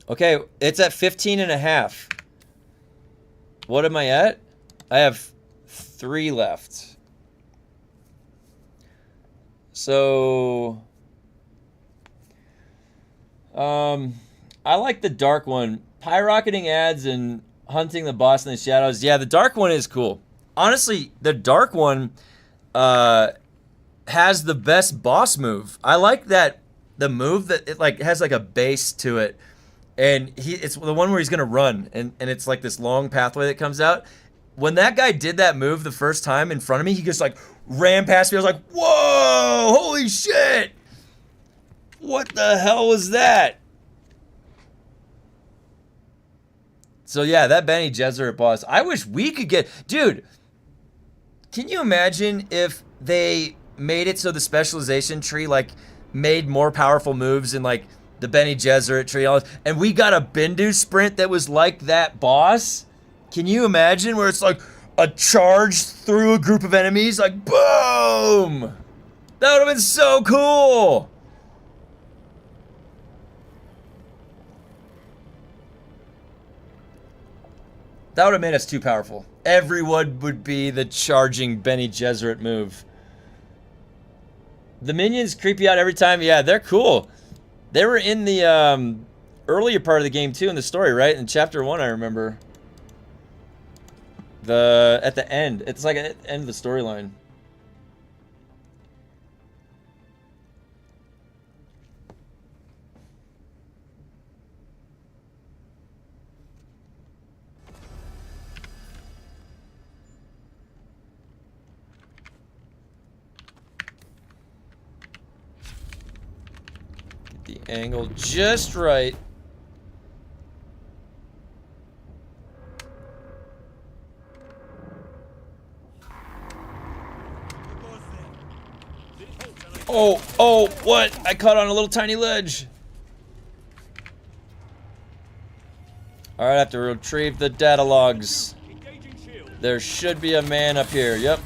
Okay, it's at 15.5. What am I at? I have 3 left. So... I like the dark one. Pyrocketing ads and hunting the boss in the shadows. Yeah, the dark one is cool. Honestly, the dark one has the best boss move. I like that, the move that it like has like a base to it. And it's the one where he's gonna run and it's like this long pathway that comes out. When that guy did that move the first time in front of me, he just like ran past me. I was like, whoa, holy shit. What the hell was that? So yeah, that Bene Gesserit boss, I wish we could get... Dude, can you imagine if they made it so the specialization tree like made more powerful moves in like the Bene Gesserit tree, and we got a Bendu sprint that was like that boss? Can you imagine where it's like a charge through a group of enemies, like boom? That would have been so cool. That would have made us too powerful. Everyone would be the charging Benny Gesserit move. The minions creep you out every time. Yeah, they're cool. They were in the earlier part of the game too in the story, right? In chapter 1, I remember. At the end. It's like at the end of the storyline. Get the angle just right. Oh, what? I caught on a little tiny ledge. Alright, I have to retrieve the data logs. There should be a man up here. Yep.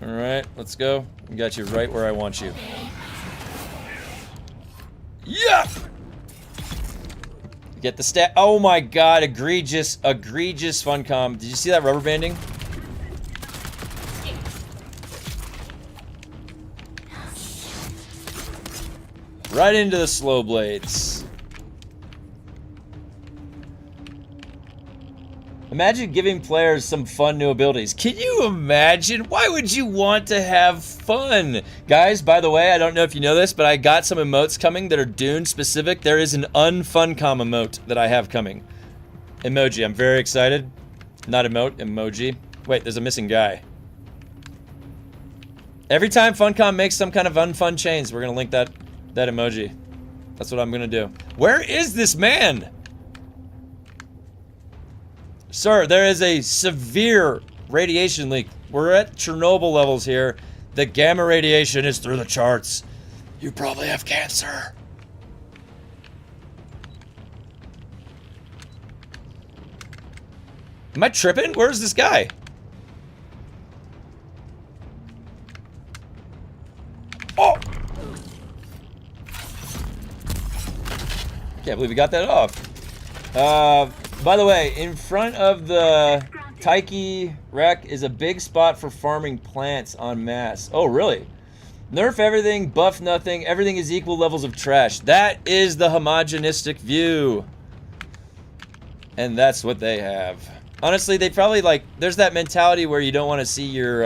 Alright, let's go. I got you right where I want you. Yeah! Get the stat. Oh my god, egregious funcom. Did you see that rubber banding? Right into the slow blades. Imagine giving players some fun new abilities. Can you imagine? Why would you want to have fun? Guys, by the way, I don't know if you know this, but I got some emotes coming that are Dune specific. There is an unfuncom emote that I have coming. Emoji, I'm very excited. Not emote, emoji. Wait, there's a missing guy. Every time Funcom makes some kind of unfun change, we're gonna link that emoji. That's what I'm gonna do. Where is this man? Sir, there is a severe radiation leak. We're at Chernobyl levels here. The gamma radiation is through the charts. You probably have cancer. Am I tripping? Where's this guy? Oh! Can't believe we got that off. By the way, in front of the Taiki wreck is a big spot for farming plants en masse. Oh, really? Nerf everything, buff nothing, everything is equal levels of trash. That is the homogenistic view. And that's what they have. Honestly, they probably like, there's that mentality where you don't want to see your,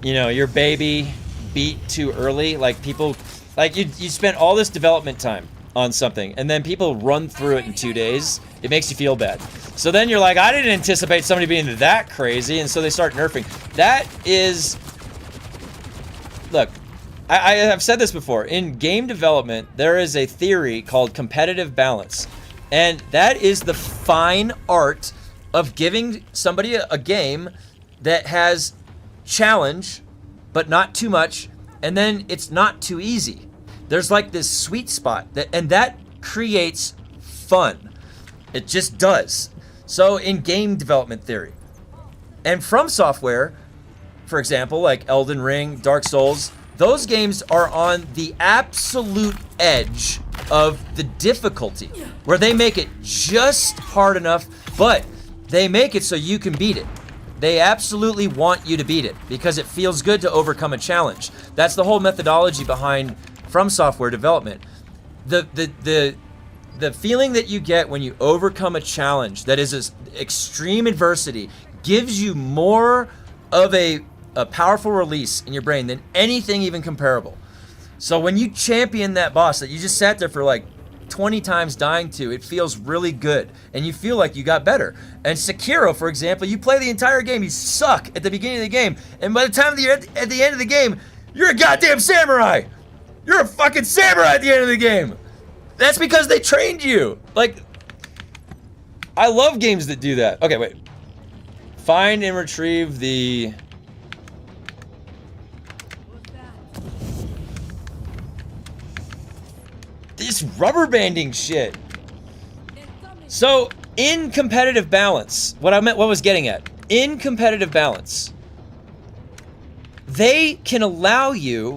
you know, your baby beat too early. Like people, like you spent all this development time on something, and then people run through it in 2 days. It makes you feel bad. So then you're like, I didn't anticipate somebody being that crazy, and so they start nerfing. That is... Look, I have said this before. In game development, there is a theory called competitive balance. And that is the fine art of giving somebody a game that has challenge, but not too much, and then it's not too easy. There's like this sweet spot, and that creates fun. It just does. So in game development theory, and From Software, for example, like Elden Ring, Dark Souls, those games are on the absolute edge of the difficulty, where they make it just hard enough, but they make it so you can beat it. They absolutely want you to beat it because it feels good to overcome a challenge. That's the whole methodology behind From Software development. The feeling that you get when you overcome a challenge that is this extreme adversity gives you more of a powerful release in your brain than anything even comparable. So when you champion that boss that you just sat there for like 20 times dying to, it feels really good and you feel like you got better. And Sekiro, for example, you play the entire game, you suck at the beginning of the game, and by the time you're at the end of the game, you're a goddamn samurai. You're a fucking samurai at the end of the game. That's because they trained you. Like, I love games that do that. Okay, wait. Find and retrieve the... This rubber banding shit. So, in competitive balance, what I was getting at, in competitive balance, they can allow you,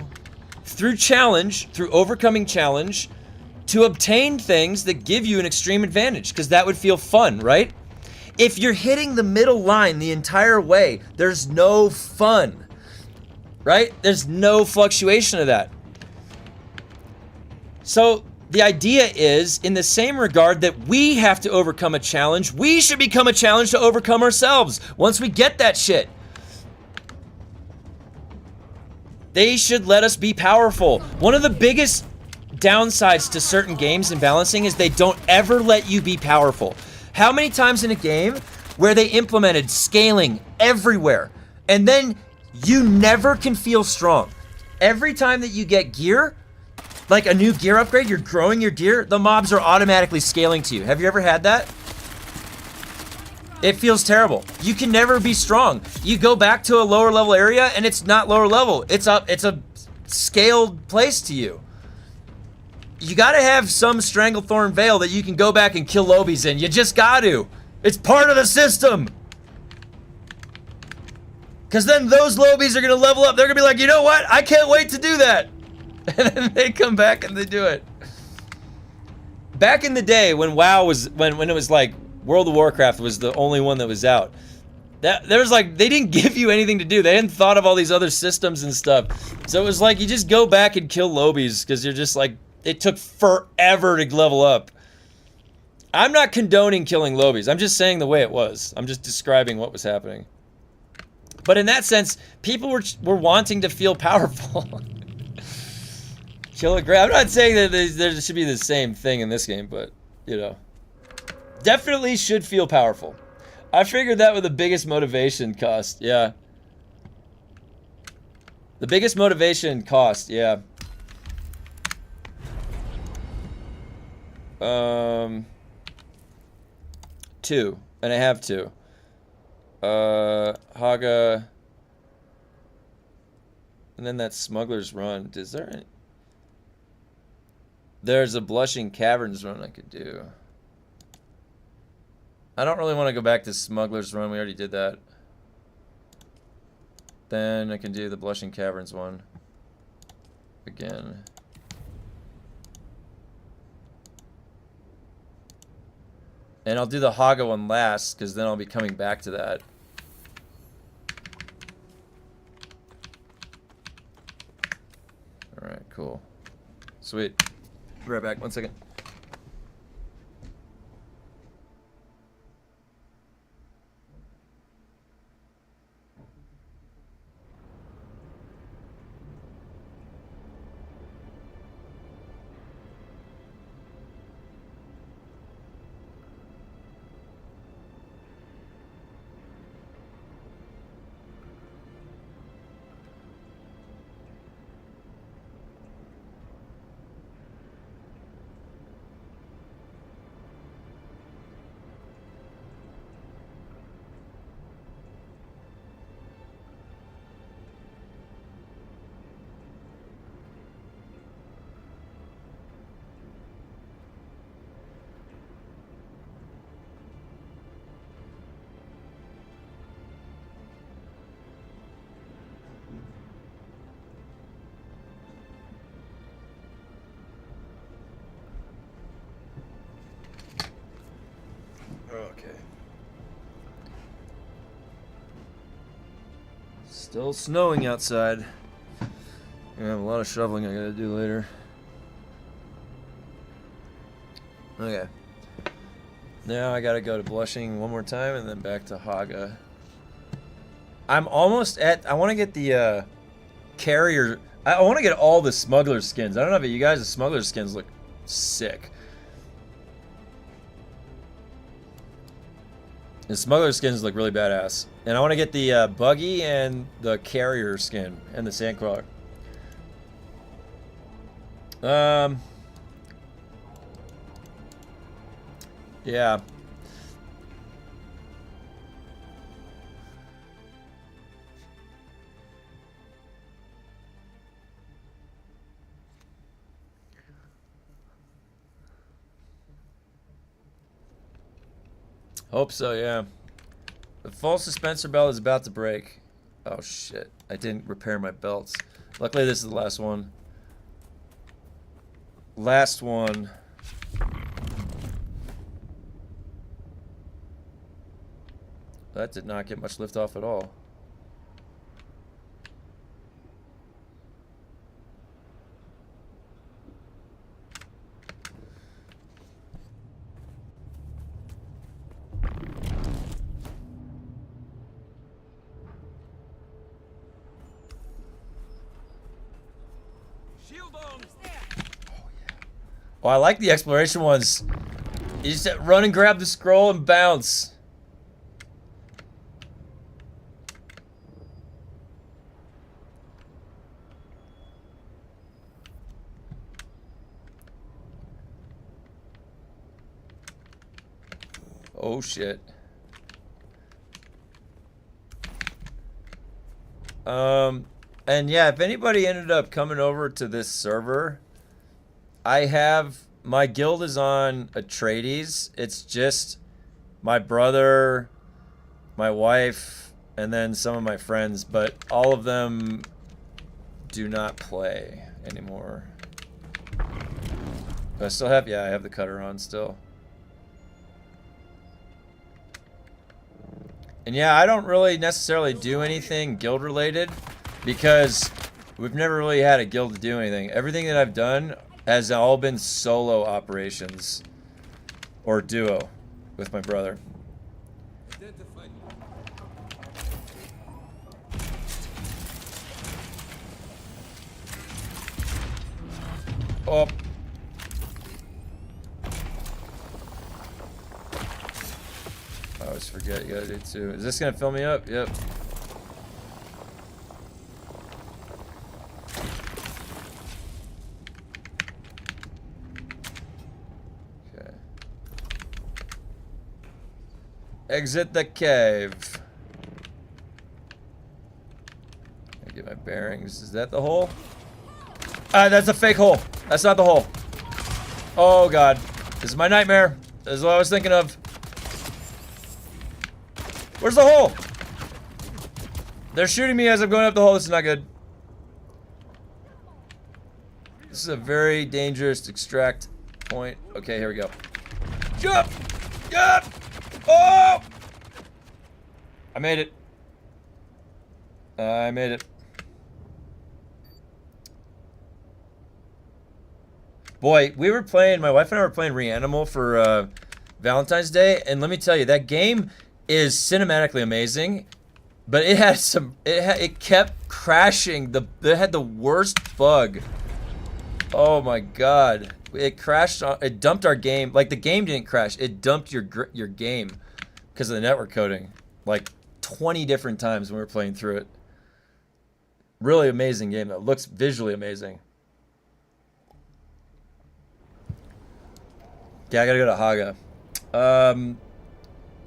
through challenge, through overcoming challenge, to obtain things that give you an extreme advantage, because that would feel fun, right? If you're hitting the middle line the entire way, there's no fun, right? There's no fluctuation of that. So the idea is, in the same regard that we have to overcome a challenge, we should become a challenge to overcome ourselves once we get that shit. They should let us be powerful. One of the biggest downsides to certain games and balancing is they don't ever let you be powerful. How many times in a game where they implemented scaling everywhere and then you never can feel strong? Every time that you get gear, like a new gear upgrade, you're growing your gear, the mobs are automatically scaling to you. Have you ever had that? It feels terrible. You can never be strong. You go back to a lower level area and it's not lower level. It's a scaled place to you. You gotta have some Stranglethorn Veil that you can go back and kill lobies in. You just got to. It's part of the system. Because then those lobies are gonna level up. They're gonna be like, you know what? I can't wait to do that. And then they come back and they do it. Back in the day when WoW was, when it was like World of Warcraft was the only one that was out. There was like, they didn't give you anything to do. They hadn't thought of all these other systems and stuff. So it was like, you just go back and kill lobies because you're just like, it took forever to level up. I'm not condoning killing lobies. I'm just saying the way it was. I'm just describing what was happening. But in that sense, people were wanting to feel powerful. Kill a grab. I'm not saying that there should be the same thing in this game, but, you know. Definitely should feel powerful. I figured that with the biggest motivation cost, yeah. The biggest motivation cost, yeah. 2, and I have 2. Haga, and then that Smuggler's Run. Is there any? There's a Blushing Caverns run I could do. I don't really want to go back to Smuggler's Run. We already did that. Then I can do the Blushing Caverns one again. And I'll do the Haga one last, because then I'll be coming back to that. Alright, cool. Sweet. Be right back, 1 second. Okay. Still snowing outside. I have a lot of shoveling I gotta do later. Okay. Now I gotta go to Blushing one more time and then back to Haga. I'm almost at... I want to get the carrier... I want to get all the smuggler skins. I don't know about you guys, the smuggler skins look sick. The smuggler skins look really badass. And I want to get the buggy and the carrier skin and the sandcrawler. Yeah. Hope so, yeah. The false suspensor belt is about to break. Oh shit, I didn't repair my belts. Luckily this is the last one. last one. That did not get much lift off at all. Shield on. Oh, I like the exploration ones. You just run and grab the scroll and bounce. Oh shit. And yeah, if anybody ended up coming over to this server, I have, my guild is on Atreides. It's just my brother, my wife, and then some of my friends, but all of them do not play anymore. I still have, yeah, I have the cutter on still. And yeah, I don't really necessarily do anything guild related because we've never really had a guild to do anything. Everything that I've done has all been solo operations or duo with my brother. Identified. Oh. I always forget, you gotta do two. Is this gonna fill me up? Yep. Okay. Exit the cave. I get my bearings. Is that the hole? Ah, that's a fake hole. That's not the hole. Oh god. This is my nightmare. This is what I was thinking of. Where's the hole? They're shooting me as I'm going up the hole. This is not good. This is a very dangerous extract point. Okay, here we go. Jump! Jump! Oh! I made it. I made it. Boy, we were playing, my wife and I were playing Reanimal for Valentine's Day, and let me tell you, that game is cinematically amazing, but it had some, it kept crashing. It had the worst bug. Oh my god. It crashed, it dumped our game. Like, the game didn't crash, it dumped your game because of the network coding. Like 20 different times when we were playing through it. Really amazing game though, looks visually amazing. Yeah, I gotta go to Haga.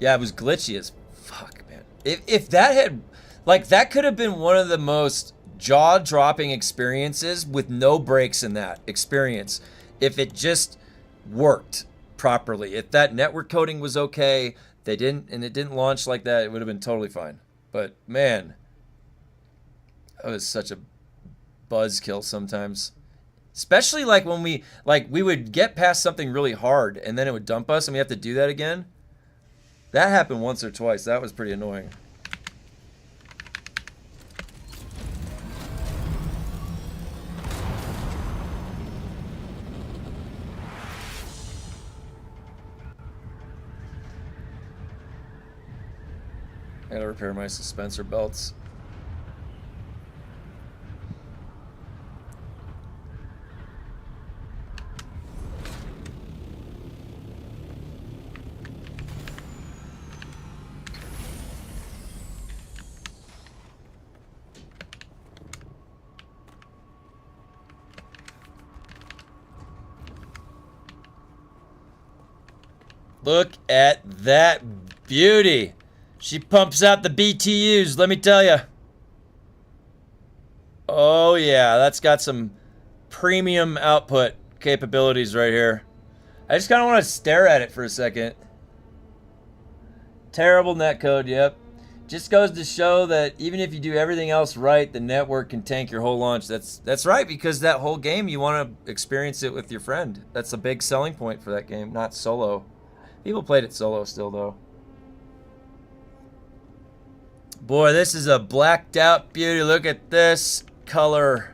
Yeah, it was glitchy as fuck, man. If that had, like, that could have been one of the most jaw-dropping experiences with no breaks in that experience. If it just worked properly. If that network coding was okay, it didn't launch like that, it would have been totally fine. But, man, that was such a buzzkill sometimes. Especially, like, when we would get past something really hard, and then it would dump us, and we have to do that again. That happened once or twice. That was pretty annoying. I gotta repair my suspensor belts. Look at that beauty. She pumps out the BTUs, let me tell you. Oh yeah, that's got some premium output capabilities right here. I just kind of want to stare at it for a second. Terrible netcode, yep. Just goes to show that even if you do everything else right, the network can tank your whole launch. That's right, because that whole game, you want to experience it with your friend. That's a big selling point for that game, not solo. People played it solo still, though. Boy, this is a blacked out beauty. Look at this color.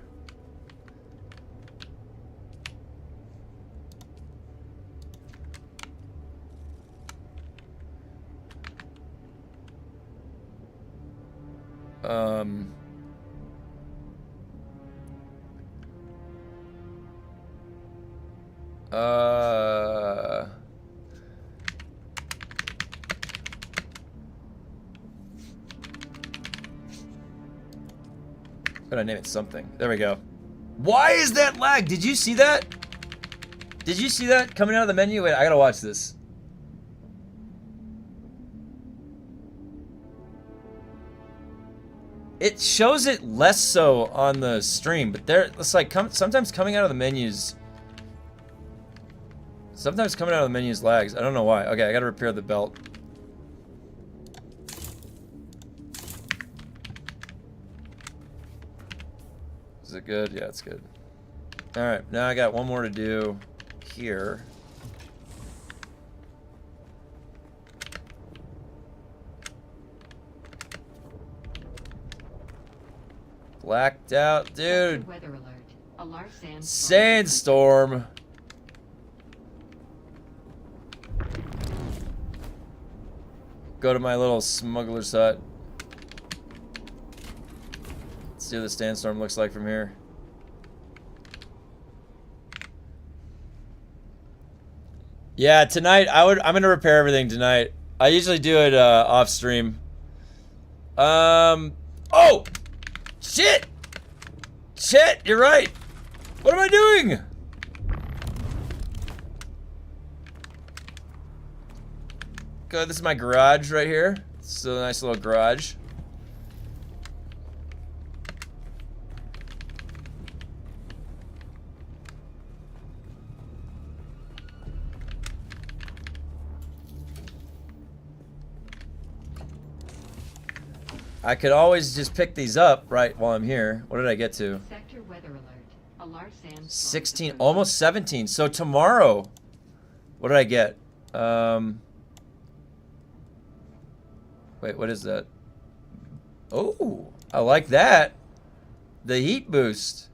Gotta name it something. There we go. Why is that lag? Did you see that? Did you see that coming out of the menu? Wait, I gotta watch this. It shows it less so on the stream, but it's like sometimes coming out of the menus. Sometimes coming out of the menus lags. I don't know why. Okay, I gotta repair the belt. Is it good? Yeah, it's good. Alright, now I got one more to do here. Blacked out, dude. Weather alert. A large Sandstorm. Go to my little smuggler's hut. Let's see what the sandstorm looks like from here. Yeah, tonight I'm gonna repair everything tonight. I usually do it off stream. Oh! Shit! Shit, you're right! What am I doing? Good, this is my garage right here. It's a nice little garage. I could always just pick these up right while I'm here. What did I get to? Sector weather alert. A large sandstorm. 16, almost 17. So tomorrow, what did I get? Wait, what is that? Oh, I like that. The heat boost.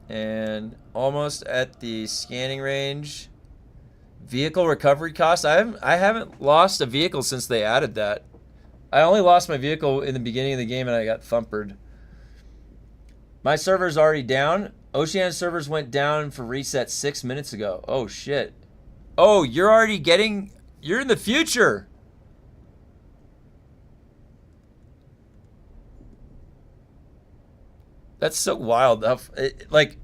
And almost at the scanning range. Vehicle recovery cost. I haven't lost a vehicle since they added that. I only lost my vehicle in the beginning of the game and I got thumpered. My server's already down. Oceania servers went down for reset 6 minutes ago. Oh, shit. Oh, you're already getting... You're in the future. That's so wild. Like...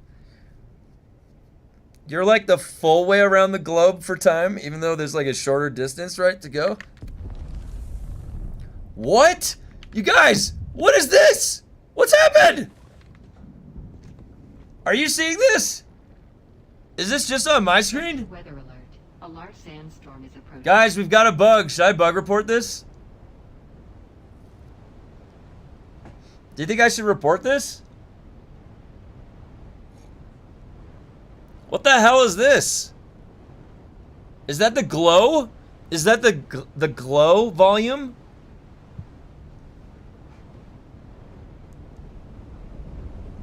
You're like the full way around the globe for time, even though there's like a shorter distance, right, to go? What? You guys, what is this? What's happened? Are you seeing this? Is this just on my screen? Weather alert. A large sandstorm is approaching. Guys, we've got a bug. Should I bug report this? Do you think I should report this? What the hell is this? Is that the glow? Is that the glow volume?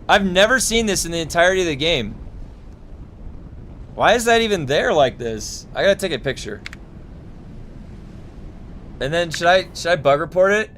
I've never seen this in the entirety of the game. Why is that even there like this? I gotta take a picture. And then should I bug report it?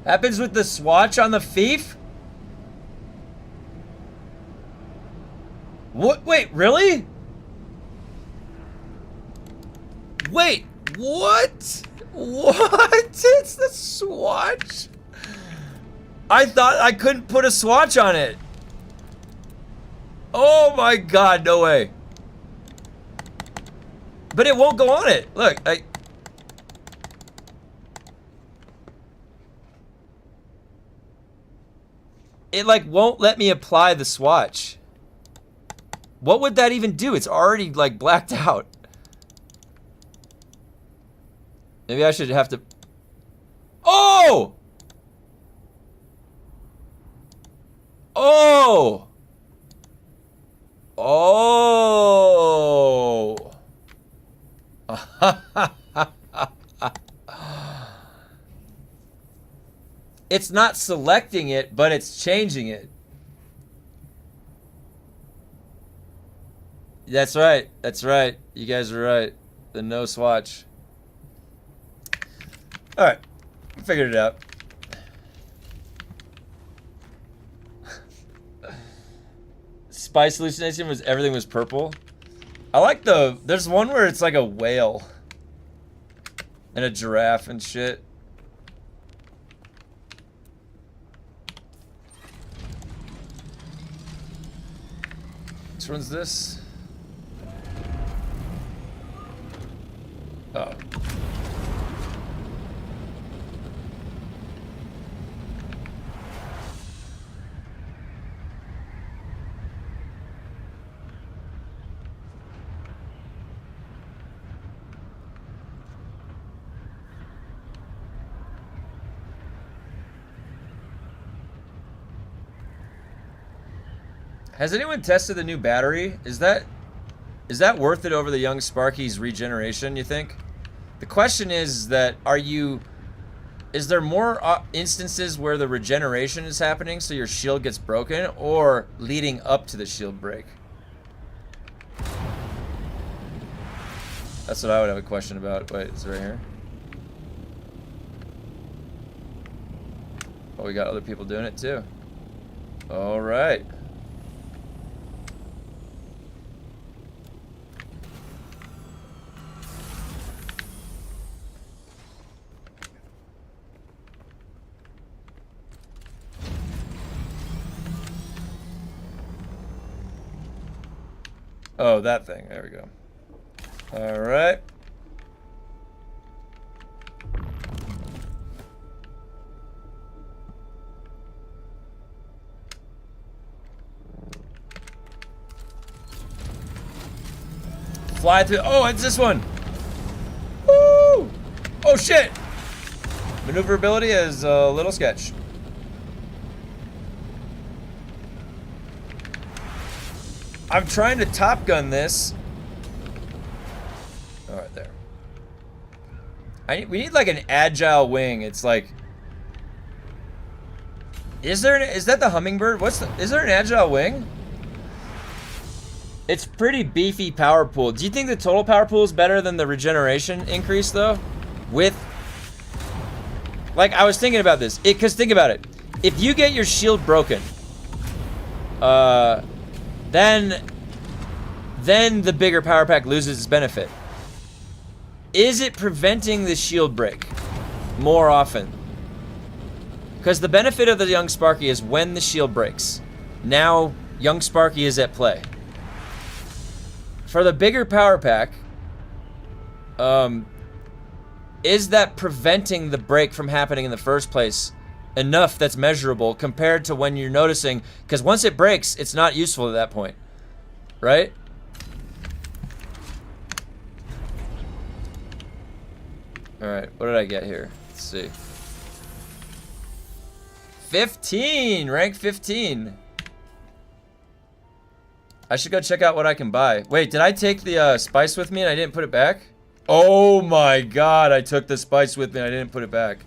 Happens with the swatch on the Fief? What? Wait, really? Wait, what? What? It's the swatch? I thought I couldn't put a swatch on it. Oh my god, no way. But it won't go on it. Look, it like won't let me apply the swatch. What would that even do? It's already like blacked out. Maybe I should have to... Oh! Oh! Oh! It's not selecting it, but it's changing it. That's right. That's right. You guys are right. The no swatch. All right. Figured it out. Spice hallucination was everything was purple. I like there's one where it's like a whale and a giraffe and shit. Which one's this? Oh. Has anyone tested the new battery? Is that worth it over the young Sparky's regeneration, you think? The question is that is there more instances where the regeneration is happening so your shield gets broken, or leading up to the shield break? That's what I would have a question about. Wait, is it right here? Oh, we got other people doing it too. All right. Oh, that thing. There we go. All right. Fly through. Oh, it's this one. Woo! Oh, shit. Maneuverability is a little sketch. I'm trying to Top Gun this. All right, there. We need like an agile wing. It's like, is that the hummingbird? Is there an agile wing? It's pretty beefy power pool. Do you think the total power pool is better than the regeneration increase though? Like, I was thinking about this. Because think about it. If you get your shield broken, then the bigger power pack loses its benefit. Is it preventing the shield break more often? Because the benefit of the young Sparky is when the shield breaks. Now, young Sparky is at play. For the bigger power pack, is that preventing the break from happening in the first place enough that's measurable compared to when you're noticing? Because once it breaks, it's not useful at that point, right? All right, what did I get here? Let's see. 15, rank 15. I should go check out what I can buy. Wait, did I take the spice with me and I didn't put it back? Oh my god, I took the spice with me and I didn't put it back.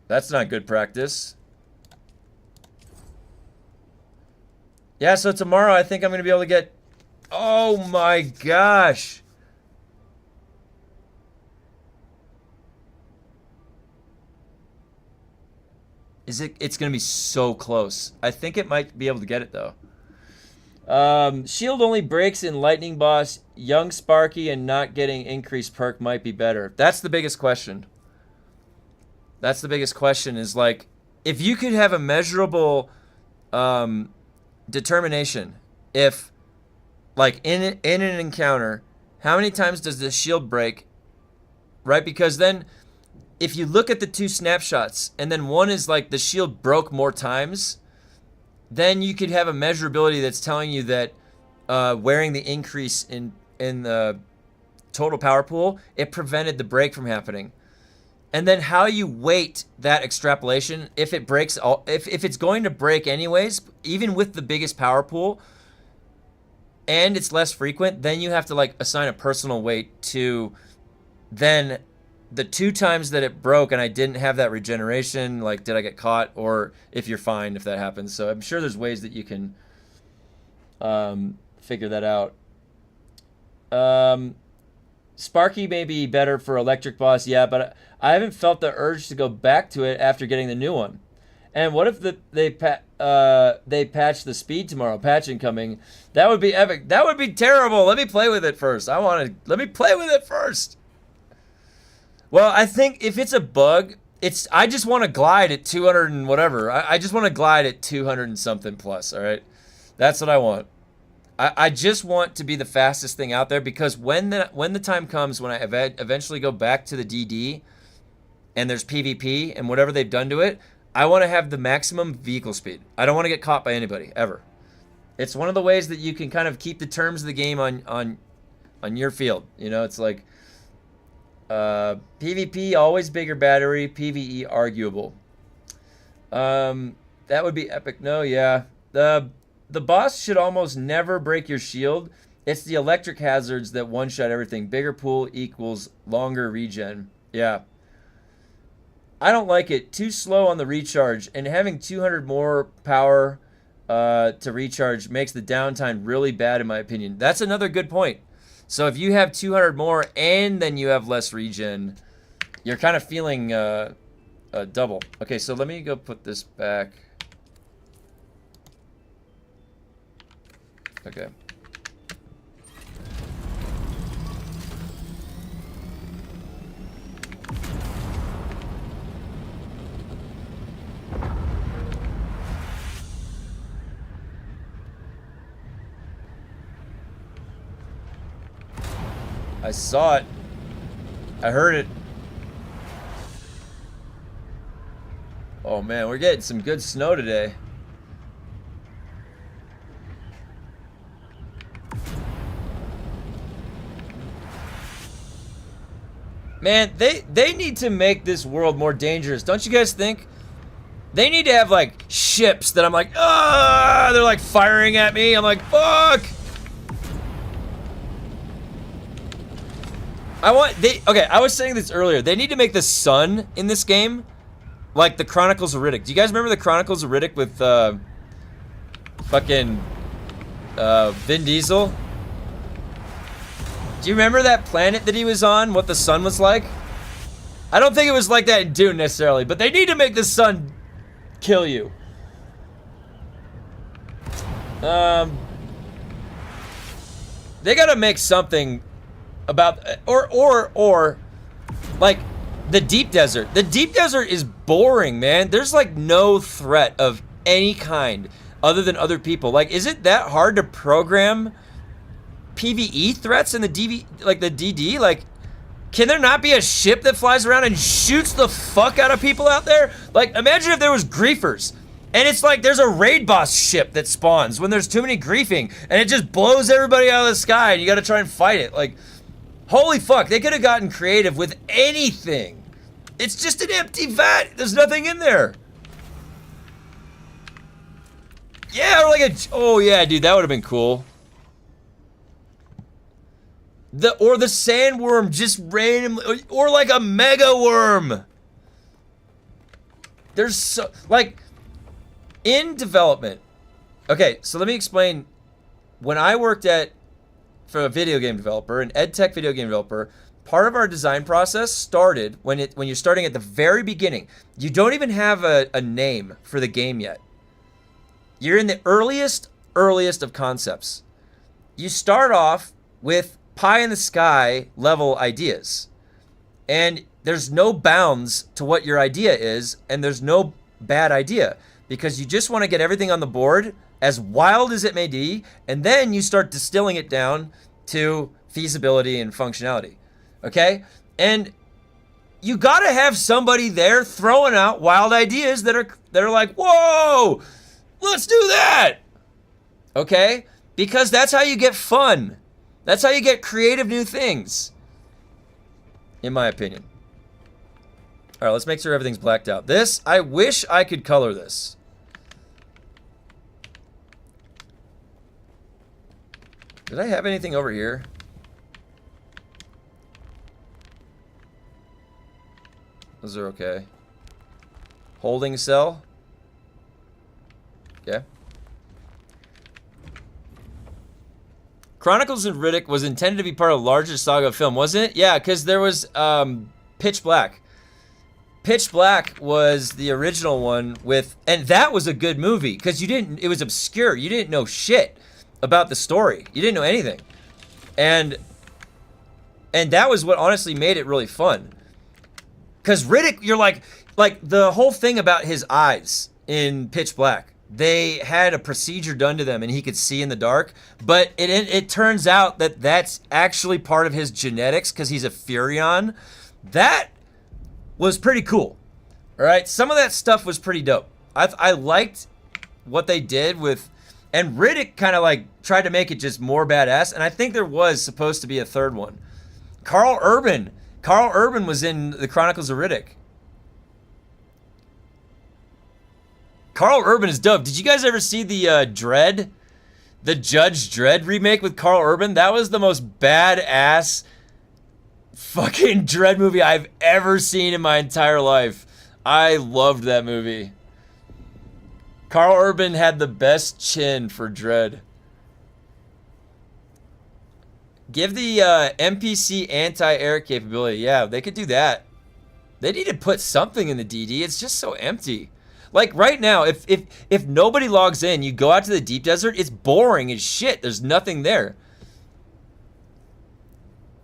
That's not good practice. Yeah, so tomorrow I think I'm going to be able to get... Oh my gosh. It's going to be so close. I think it might be able to get it though. Shield only breaks in Lightning Boss. Young Sparky and not getting increased perk might be better. That's the biggest question. That's the biggest question is like, if you could have a measurable determination. If, like, in an encounter, how many times does the shield break, right? Because then, if you look at the 2 snapshots, and then one is like the shield broke more times, then you could have a measurability that's telling you that wearing the increase in the total power pool, it prevented the break from happening. And then how you weight that extrapolation, if it breaks, if it's going to break anyways, even with the biggest power pool, and it's less frequent, then you have to like assign a personal weight to then the 2 times that it broke and I didn't have that regeneration, like did I get caught, or if you're fine if that happens. So I'm sure there's ways that you can figure that out. Sparky may be better for electric boss, yeah, but I haven't felt the urge to go back to it after getting the new one. And what if they patch the speed tomorrow? Patch incoming. That would be epic. That would be terrible. Let me play with it first. Let me play with it first. Well, I think if it's a bug, I just want to glide at 200 and whatever. I just want to glide at 200 and something plus, all right? That's what I want. I just want to be the fastest thing out there, because when the time comes when I eventually go back to the DD and there's PvP and whatever they've done to it, I want to have the maximum vehicle speed. I don't want to get caught by anybody, ever. It's one of the ways that you can kind of keep the terms of the game on your field. You know, it's like PvP, always bigger battery, PvE, arguable. That would be epic. No, yeah. The boss should almost never break your shield. It's the electric hazards that one-shot everything. Bigger pool equals longer regen. Yeah. I don't like it. Too slow on the recharge, and having 200 more power to recharge makes the downtime really bad, in my opinion. That's another good point. So if you have 200 more and then you have less regen, you're kind of feeling double. Okay, so let me go put this back. Okay. I saw it. I heard it. Oh man, we're getting some good snow today. Man, they need to make this world more dangerous. Don't you guys think? They need to have like ships that I'm like, ah, they're like firing at me. I'm like, fuck. Okay, I was saying this earlier. They need to make the sun in this game like the Chronicles of Riddick. Do you guys remember the Chronicles of Riddick with fucking Vin Diesel? Do you remember that planet that he was on? What the sun was like? I don't think it was like that in DUNE necessarily, but they need to make the sun kill you. They gotta make something about, or like the deep desert. The deep desert is boring, man. There's like no threat of any kind other than other people. Like, is it that hard to program PvE threats in the DD? Like, can there not be a ship that flies around and shoots the fuck out of people out there? Like, imagine if there was griefers, and it's like there's a raid boss ship that spawns when there's too many griefing, and it just blows everybody out of the sky, and you gotta try and fight it. Like, holy fuck, they could have gotten creative with anything. It's just an empty vat. There's nothing in there. Yeah, or like oh yeah, dude, that would have been cool. Or the sandworm just randomly, or like a mega worm. There's so, like, in development. Okay, so let me explain. When I worked for a video game developer, an ed tech video game developer, part of our design process started when you're starting at the very beginning. You don't even have a name for the game yet. You're in the earliest of concepts. You start off with pie in the sky level ideas, and there's no bounds to what your idea is, and there's no bad idea. because you just want to get everything on the board, as wild as it may be, and then you start distilling it down to feasibility and functionality. Okay? And you got to have somebody there throwing out wild ideas that are like, whoa, let's do that. Okay? Because that's how you get fun. That's how you get creative new things. In my opinion. All right, let's make sure everything's blacked out. This, I wish I could color this. Did I have anything over here? Those are okay. Holding cell. Okay. Chronicles of Riddick was intended to be part of a larger saga film, wasn't it? Yeah, because there was Pitch Black. Pitch Black was the original one with, and that was a good movie because it was obscure. You didn't know shit about the story. You didn't know anything. And that was what honestly made it really fun. Because Riddick, you're like the whole thing about his eyes in Pitch Black. They had a procedure done to them and he could see in the dark. But it turns out that that's actually part of his genetics because he's a Furion. That was pretty cool. All right. Some of that stuff was pretty dope. I liked what they did with, and Riddick kind of like tried to make it just more badass. And I think there was supposed to be a third one. Carl Urban was in the Chronicles of Riddick. Carl Urban is dope. Did you guys ever see the Dredd? The Judge Dredd remake with Carl Urban? That was the most badass fucking Dredd movie I've ever seen in my entire life. I loved that movie. Carl Urban had the best chin for Dredd. Give the NPC anti-air capability. Yeah, they could do that. They need to put something in the DD. It's just so empty. Like right now, if nobody logs in, you go out to the deep desert, it's boring as shit. There's nothing there.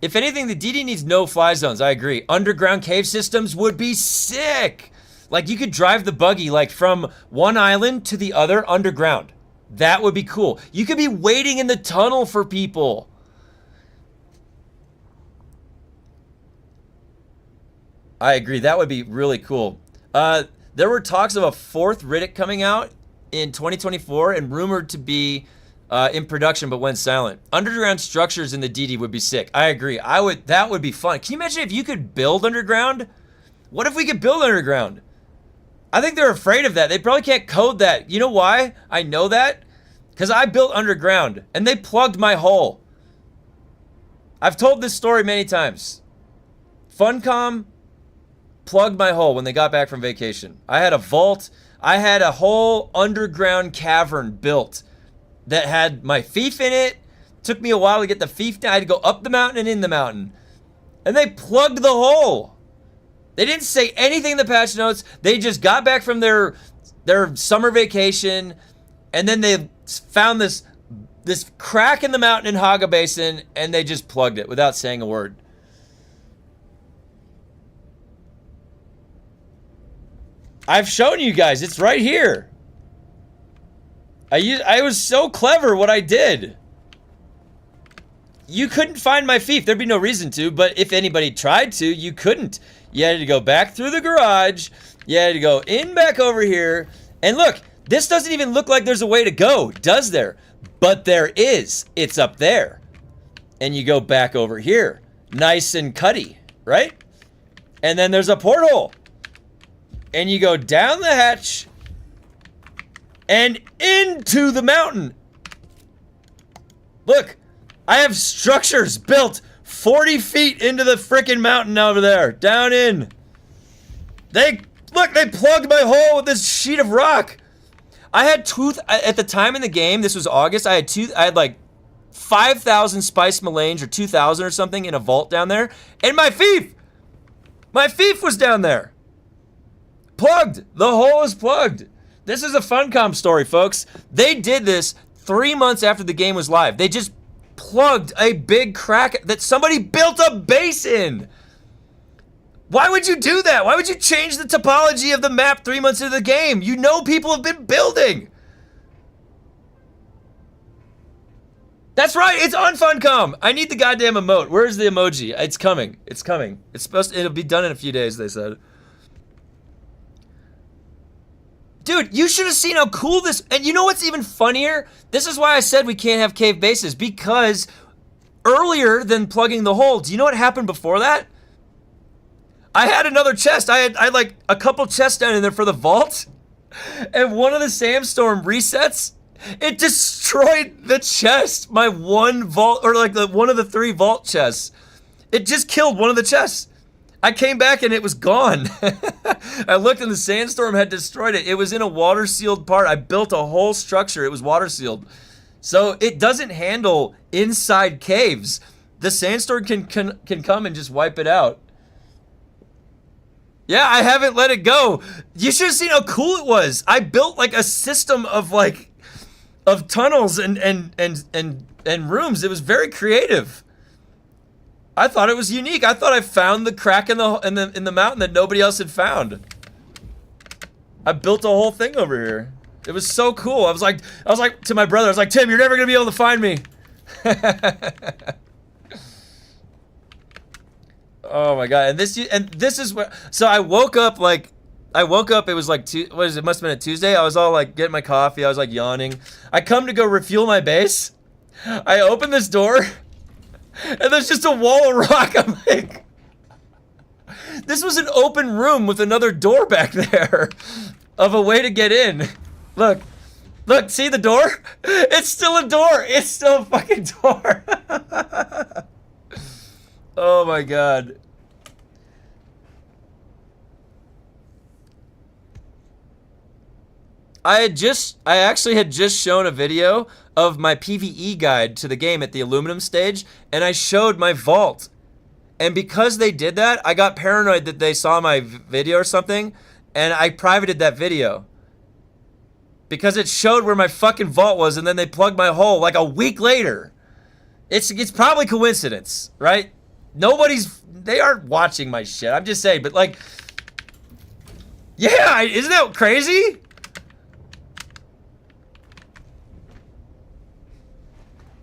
If anything, the DD needs no fly zones. I agree. Underground cave systems would be sick. Like you could drive the buggy like from one island to the other underground. That would be cool. You could be waiting in the tunnel for people. I agree. That would be really cool. There were talks of a fourth Riddick coming out in 2024 and rumored to be in production but went silent. Underground structures in the DD would be sick. I agree. That would be fun. Can you imagine if you could build underground? What if we could build underground? I think they're afraid of that. They probably can't code that. You know why? I know that. Because I built underground and they plugged my hole. I've told this story many times. Funcom plugged my hole when they got back from vacation. I had a vault. I had a whole underground cavern built that had my fief in it. Took me a while to get the fief down. I had to go up the mountain and in the mountain. And they plugged the hole. They didn't say anything in the patch notes. They just got back from their summer vacation. And then they found this crack in the mountain in Haga Basin. And they just plugged it without saying a word. I've shown you guys. It's right here. I was so clever what I did. You couldn't find my fief. There'd be no reason to, but if anybody tried to, you couldn't. You had to go back through the garage. You had to go in back over here. And look, this doesn't even look like there's a way to go, does there? But there is. It's up there. And you go back over here. Nice and cutty, right? And then there's a porthole. And you go down the hatch and into the mountain. Look, I have structures built 40 feet into the frickin' mountain over there. Down in. They plugged my hole with this sheet of rock. I had at the time in the game, this was August, I had like 5,000 spice melange or 2,000 or something in a vault down there. And my fief was down there. Plugged. The hole is plugged. This is a Funcom story, folks. They did this 3 months after the game was live. They just plugged a big crack that somebody built a base in. Why would you do that? Why would you change the topology of the map 3 months into the game? You know people have been building. That's right, it's on Funcom. I need the goddamn emote. Where's the emoji? It's coming. It's coming. It's supposed to, it'll be done in a few days, they said. Dude, you should have seen how cool this, and you know what's even funnier? This is why I said we can't have cave bases, because earlier than plugging the hole, do you know what happened before that? I had another chest. I had like a couple chests down in there for the vault, and one of the sandstorm resets, it destroyed the chest, my one vault, or like one of the 3 vault chests. It just killed one of the chests. I came back and it was gone. I looked and the sandstorm had destroyed it. It was in a water sealed part. I built a whole structure. It was water sealed. So it doesn't handle inside caves. The sandstorm can come and just wipe it out. Yeah, I haven't let it go. You should have seen how cool it was. I built like a system of tunnels and rooms. It was very creative. I thought it was unique. I thought I found the crack in the mountain that nobody else had found. I built a whole thing over here. It was so cool. I was like to my brother, I was like, Tim, you're never gonna be able to find me. Oh my god! And this is what. So I woke up. It was like it must have been a Tuesday. I was all like getting my coffee. I was like yawning. I come to go refuel my base. I open this door. And there's just a wall of rock. I'm like, this was an open room with another door back there of a way to get in. Look, see the door? It's still a door. It's still a fucking door. Oh my god. I actually had just shown a video of my PvE guide to the game at the aluminum stage, and I showed my vault. And because they did that, I got paranoid that they saw my video or something, and I privated that video. Because it showed where my fucking vault was, and then they plugged my hole like a week later. It's probably coincidence, right? They aren't watching my shit. I'm just saying, but like, yeah, isn't that crazy?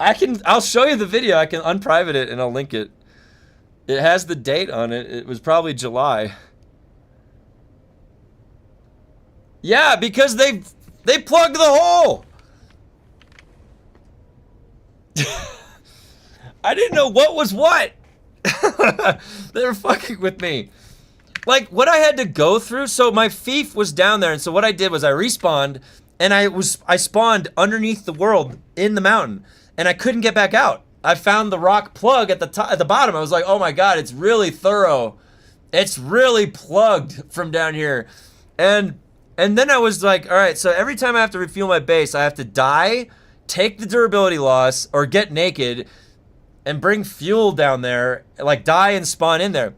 I'll show you the video. I can unprivate it and I'll link it. It has the date on it. It was probably July. Yeah, because they plugged the hole. I didn't know what was what. They were fucking with me. Like, what I had to go through, so my fief was down there, and so what I did was I respawned, and I spawned underneath the world in the mountain. And I couldn't get back out. I found the rock plug at the bottom. I was like, oh my god, it's really thorough. It's really plugged from down here. And then I was like, all right, so every time I have to refuel my base, I have to die, take the durability loss, or get naked, and bring fuel down there, like die and spawn in there.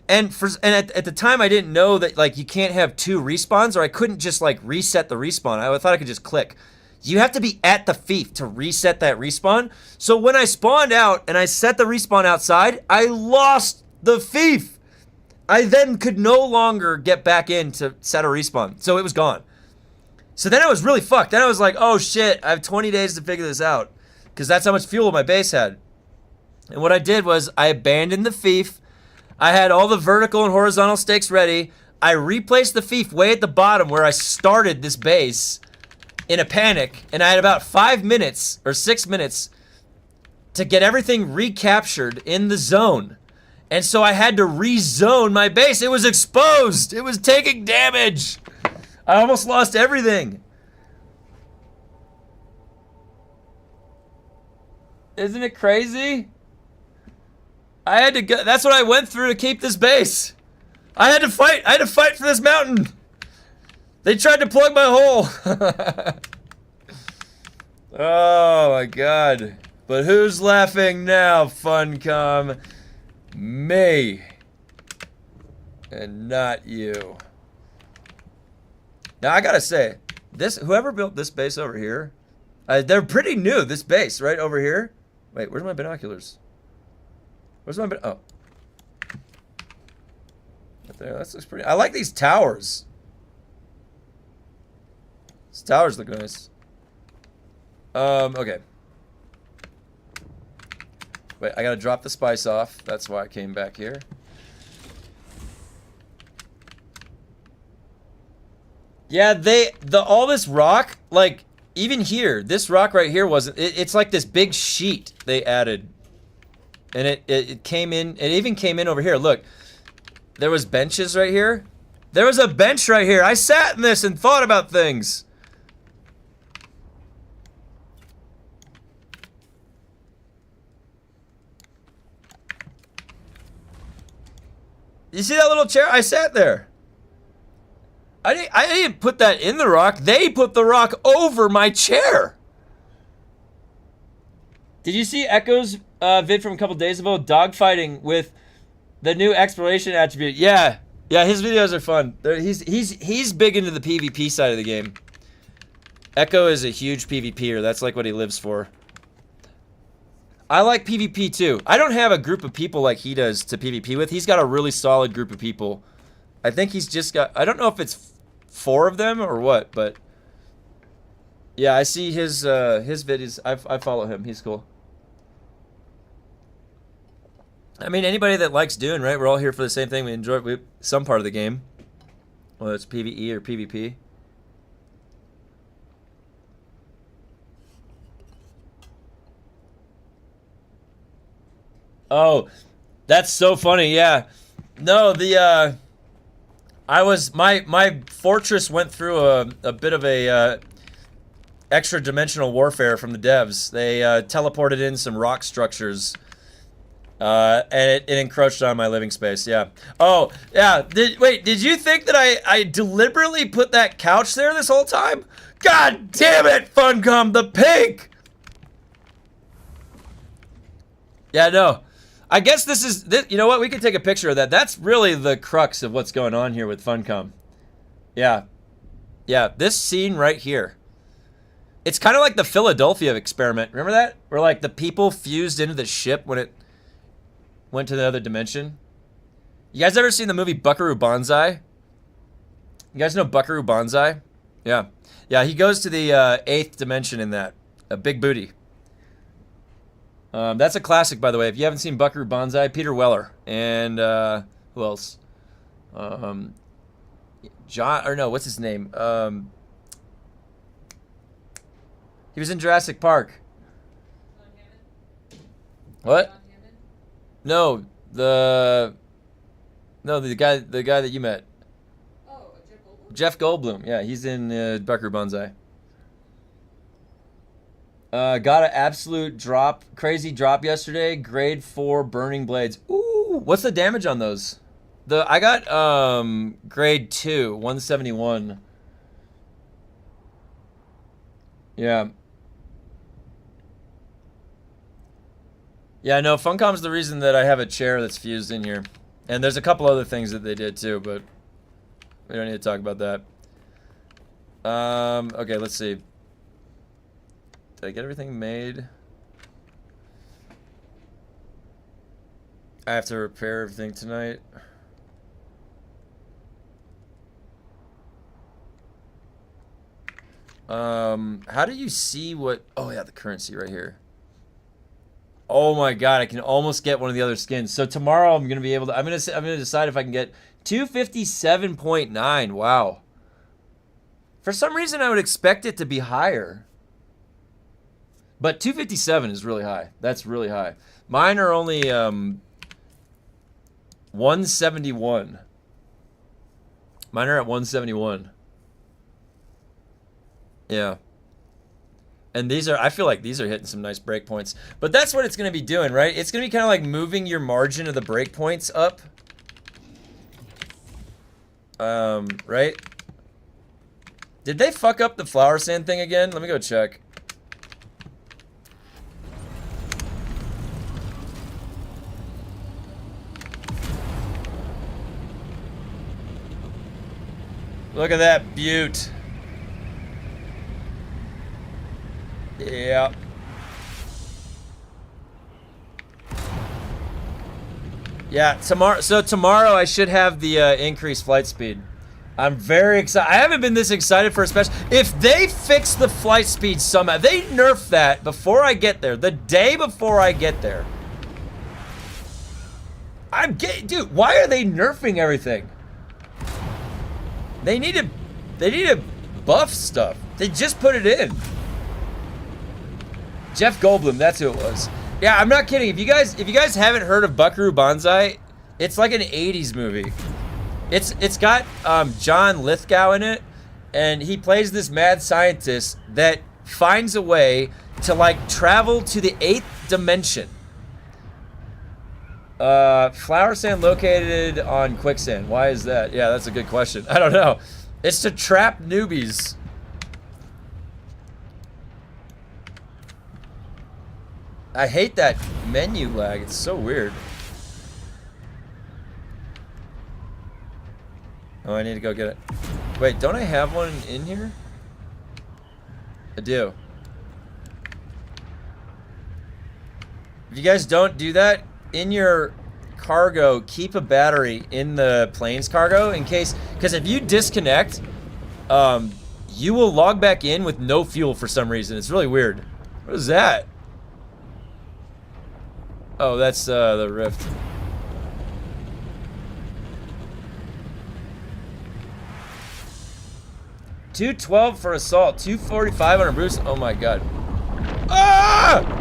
And at the time, I didn't know that like you can't have 2 respawns, or I couldn't just like reset the respawn. I thought I could just click. You have to be at the fief to reset that respawn. So when I spawned out and I set the respawn outside, I lost the fief. I then could no longer get back in to set a respawn. So it was gone. So then I was really fucked. Then I was like, oh shit, I have 20 days to figure this out. Because that's how much fuel my base had. And what I did was I abandoned the fief. I had all the vertical and horizontal stakes ready. I replaced the fief way at the bottom where I started this base. In a panic, and I had about 5 minutes or 6 minutes to get everything recaptured in the zone. And so I had to rezone my base. It was exposed. It was taking damage. I almost lost everything. Isn't it crazy? I had to go. That's what I went through to keep this base. I had to fight for this mountain. They tried to plug my hole. Oh my god. But who's laughing now, Funcom? Me. And not you. Now I gotta say, whoever built this base over here, they're pretty new, this base, right over here. Wait, where's my binoculars? Where's my oh. Right there, that looks pretty. I like these towers. These towers look nice. Okay. Wait, I gotta drop the spice off. That's why I came back here. Yeah, all this rock, like, even here, this rock right here wasn't, it's like this big sheet they added. And it came in, it even came in over here. Look, there was benches right here. There was a bench right here. I sat in this and thought about things. You see that little chair? I sat there. I didn't put that in the rock. They put the rock over my chair. Did you see Echo's vid from a couple days ago? Dogfighting with the new exploration attribute. Yeah, his videos are fun. He's big into the PvP side of the game. Echo is a huge PvPer. That's like what he lives for. I like PvP too. I don't have a group of people like he does to PvP with. He's got a really solid group of people. I think he's just got, I don't know if it's 4 of them or what, but yeah, I see his videos. I follow him. He's cool. I mean, anybody that likes Dune, right? We're all here for the same thing. We enjoy some part of the game, whether it's PvE or PvP. Oh, that's so funny. Yeah. No, my fortress went through a bit of a extra dimensional warfare from the devs. They teleported in some rock structures, and it encroached on my living space. Yeah. Oh, yeah. Wait, did you think that I deliberately put that couch there this whole time? God damn it, Funcom, the pig! Yeah, no. I guess this is, you know what, we can take a picture of that. That's really the crux of what's going on here with Funcom. Yeah. Yeah, this scene right here. It's kind of like the Philadelphia experiment. Remember that? Where like the people fused into the ship when it went to the other dimension. You guys ever seen the movie Buckaroo Banzai? You guys know Buckaroo Banzai? Yeah. Yeah, he goes to the 8th dimension in that. A big booty. That's a classic, by the way. If you haven't seen Buckaroo Banzai, Peter Weller and who else? John, or no, what's his name? He was in Jurassic Park. What? No, the guy that you met. Oh, Jeff Goldblum. Yeah, he's in Buckaroo Banzai. Got an absolute drop, crazy drop yesterday. Grade 4 burning blades. Ooh, what's the damage on those? I got grade 2, 171. Yeah. Yeah, no, Funcom's the reason that I have a chair that's fused in here. And there's a couple other things that they did too, but we don't need to talk about that. Okay, let's see. Did I get everything made? I have to repair everything tonight. How do you see what? Oh yeah, the currency right here. Oh my god, I can almost get one of the other skins. So tomorrow I'm gonna be able to. I'm gonna decide if I can get 257.9. Wow. For some reason, I would expect it to be higher. But 257 is really high. That's really high. Mine are only 171. Mine are at 171. Yeah. And these are, I feel like these are hitting some nice breakpoints. But that's what it's going to be doing, right? It's going to be kind of like moving your margin of the breakpoints up. Right? Did they fuck up the flower sand thing again? Let me go check. Look at that beaut. Yeah. Yeah, tomorrow. So tomorrow I should have the increased flight speed. I'm very excited. I haven't been this excited for a special. If they fix the flight speed somehow, they nerf that before I get there, the day before I get there. Dude, why are they nerfing everything? They need to buff stuff. They just put it in. Jeff Goldblum, that's who it was. Yeah, I'm not kidding. If you guys haven't heard of Buckaroo Banzai, it's like an 80s movie. It's got John Lithgow in it, and he plays this mad scientist that finds a way to like travel to the 8th dimension. Flower sand located on quicksand. Why is that? Yeah, that's a good question. I don't know. It's to trap newbies. I hate that menu lag. It's so weird. Oh, I need to go get it. Wait, don't I have one in here? I do. If you guys don't do that, in your cargo, keep a battery in the plane's cargo in case, because if you disconnect, you will log back in with no fuel for some reason. It's really weird. What is that? Oh, that's the rift. $212 for assault, $245 on a Bruce. Oh my god. Ah!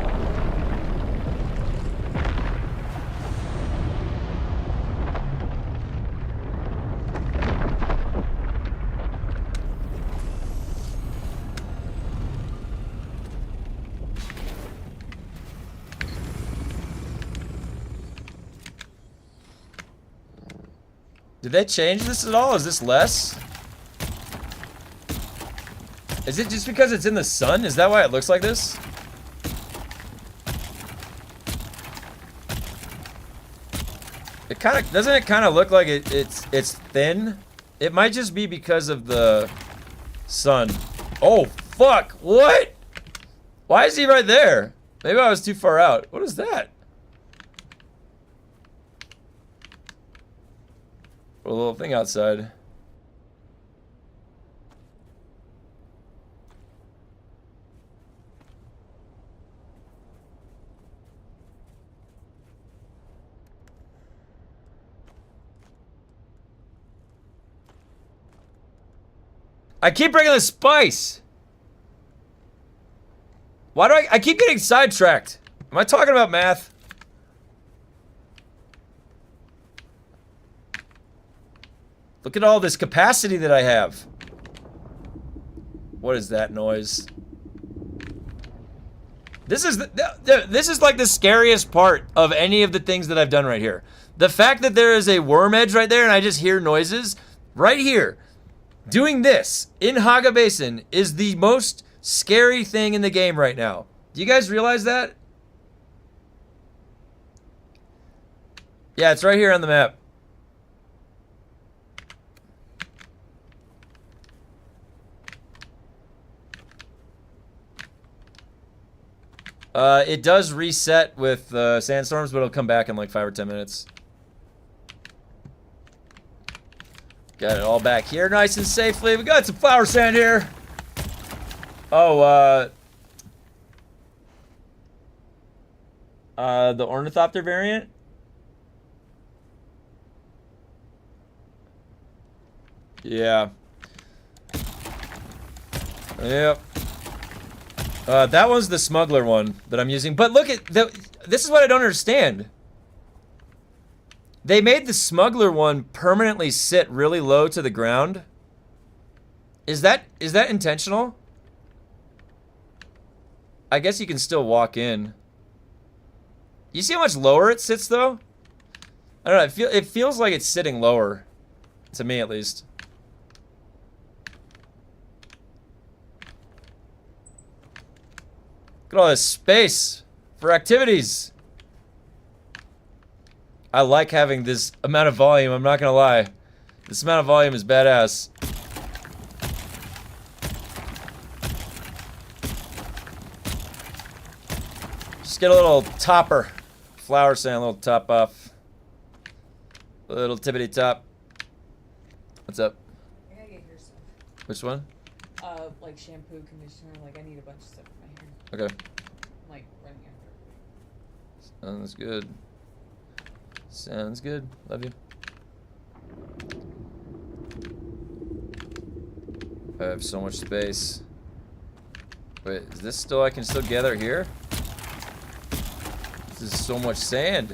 Did they change this at all? Is this less? Is it just because it's in the sun? Is that why it looks like this? It kind of doesn't it kind of look like it's thin? It might just be because of the sun. Oh fuck! What? Why is he right there? Maybe I was too far out. What is that? A little thing outside. I keep bringing the spice. Why do I keep getting sidetracked? Am I talking about math? Look at all this capacity that I have. What is that noise? This is this is like the scariest part of any of the things that I've done right here. The fact that there is a worm edge right there and I just hear noises right here. Doing this in Haga Basin is the most scary thing in the game right now. Do you guys realize that? Yeah, it's right here on the map. It does reset with sandstorms, but it'll come back in like 5 or 10 minutes. Got it all back here nice and safely. We got some flower sand here. Oh, the ornithopter variant? Yeah. Yep. That one's the smuggler one that I'm using. But look at this is what I don't understand. They made the smuggler one permanently sit really low to the ground. Is that intentional? I guess you can still walk in. You see how much lower it sits though? I don't know, it feels like it's sitting lower. To me at least. Look at all this space for activities. I like having this amount of volume, I'm not gonna lie. This amount of volume is badass. Just get a little topper. Flower sand, a little top off. Little tippity top. What's up? I gotta get hair stuff. Which one? Like shampoo, conditioner. Like I need a bunch of stuff for my hair. Okay. I'm like running after. Sounds good. Sounds good. Love you. I have so much space. Wait, is this still, I can still gather here? This is so much sand.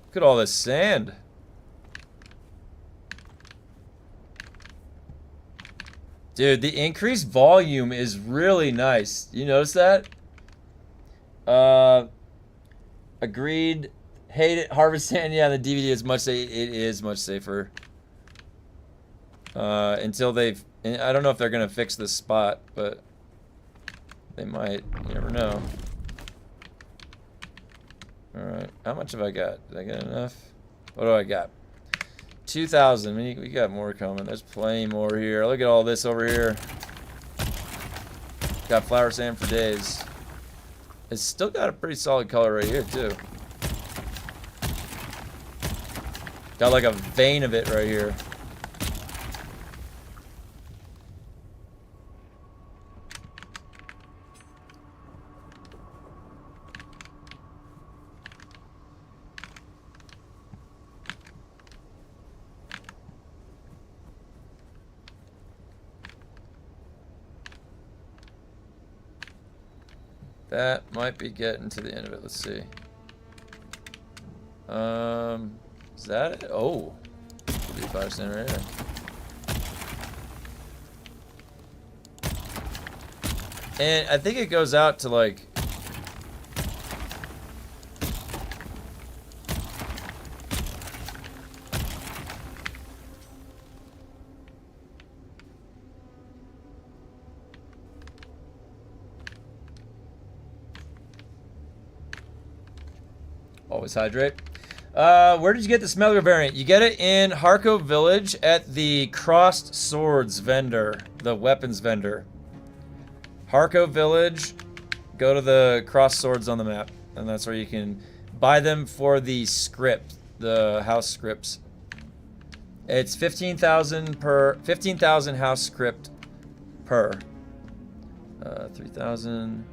Look at all this sand. Dude, the increased volume is really nice. You notice that? Agreed. Hate it. Harvest sand, yeah, the DVD is much it is much safer. Until they've, I don't know if they're gonna fix this spot, but they might. You never know. Alright, how much have I got? Did I get enough? What do I got? 2,000. We got more coming. There's plenty more here. Look at all this over here. Got flower sand for days. It's still got a pretty solid color right here, too. Got like a vein of it right here. That might be getting to the end of it. Let's see. Is that it? Oh. Could be 5% right here. And I think it goes out to like... Always hydrate. Where did you get the smuggler variant? You get it in Harko Village at the Crossed Swords vendor, the weapons vendor. Harko Village, go to the Crossed Swords on the map, and that's where you can buy them for the script, the house scripts. It's 15,000 per 15,000 house script per. 3,000.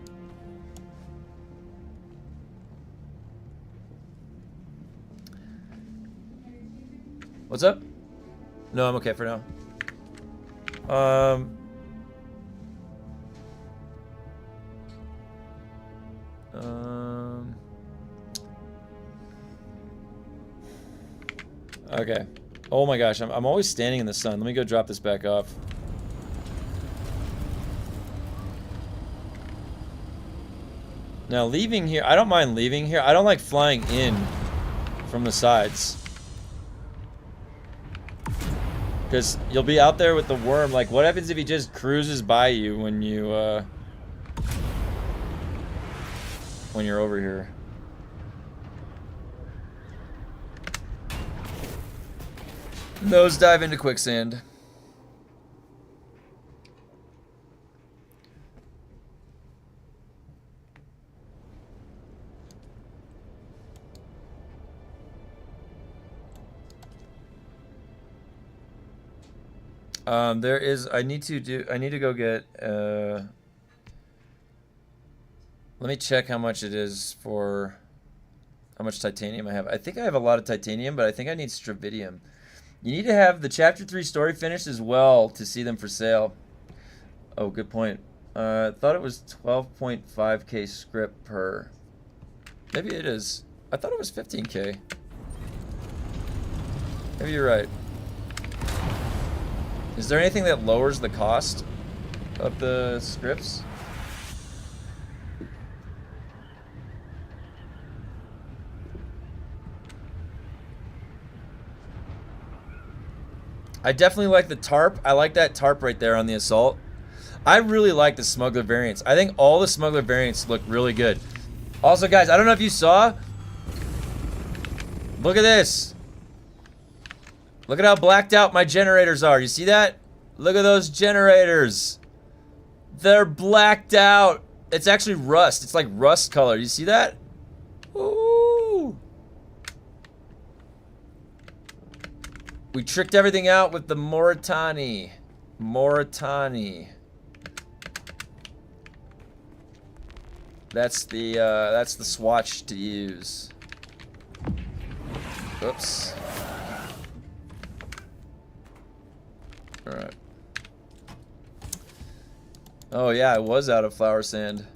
What's up? No, I'm okay for now. Okay. Oh my gosh, I'm always standing in the sun. Let me go drop this back off. Now leaving here, I don't mind leaving here. I don't like flying in from the sides. Because you'll be out there with the worm. Like, what happens if he just cruises by you when you, when you're over here? Nosedive into quicksand. There is, I need to go get, let me check how much it is for, how much titanium I have. I think I have a lot of titanium, but I think I need stravidium. You need to have the chapter 3 story finished as well to see them for sale. Oh, good point. I thought it was 12.5k script per. Maybe it is. I thought it was 15k. Maybe you're right. Is there anything that lowers the cost of the scripts? I definitely like the tarp. I like that tarp right there on the assault. I really like the smuggler variants. I think all the smuggler variants look really good. Also, guys, I don't know if you saw. Look at this. Look at how blacked out my generators are. You see that? Look at those generators. They're blacked out. It's actually rust. It's like rust color. You see that? Ooh. We tricked everything out with the Moritani. Moritani. That's the swatch to use. Oops. All right. Oh yeah, I was out of flower sand.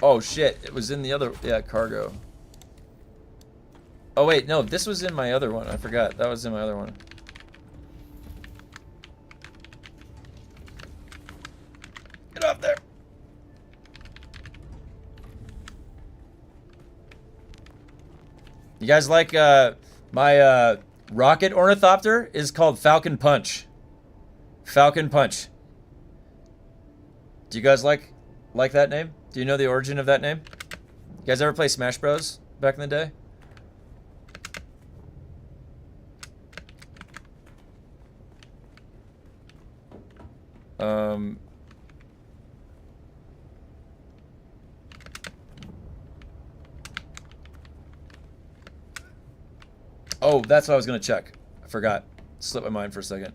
Oh shit, it was in the other, yeah, cargo. Oh wait, no, this was in my other one. I forgot. That was in my other one. Get off there. You guys like my rocket ornithopter is called Falcon Punch. Falcon Punch. Do you guys like that name? Do you know the origin of that name? You guys ever play Smash Bros back in the day? Oh, that's what I was gonna check. I forgot. Slipped my mind for a second.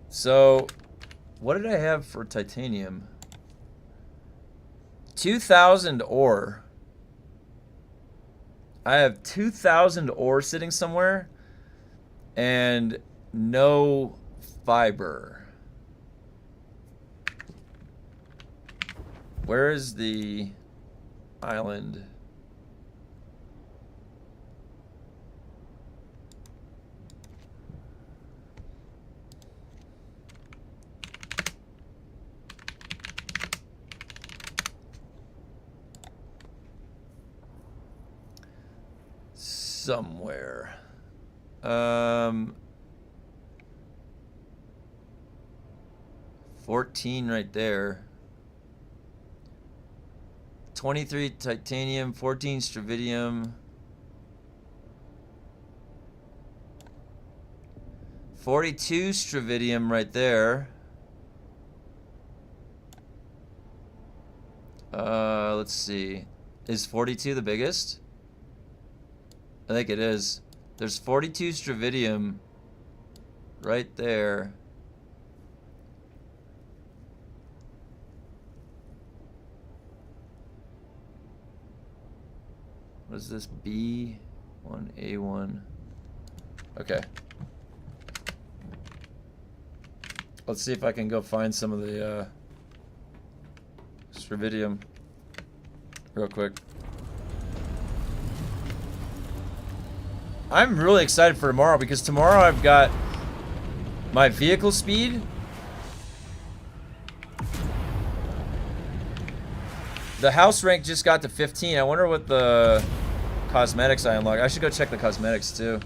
So, what did I have for titanium? 2,000 ore. I have 2,000 ore sitting somewhere and no fiber. Where is the island? Somewhere. 14 right there. 23 titanium, 14 stravidium. 42 stravidium right there. Let's see. Is 42 the biggest? I think it is. There's 42 stravidium right there. What is this? B1A1. Okay. Let's see if I can go find some of the stravidium real quick. I'm really excited for tomorrow because tomorrow I've got my vehicle speed. The house rank just got to 15. I wonder what the cosmetics I unlock. I should go check the cosmetics too.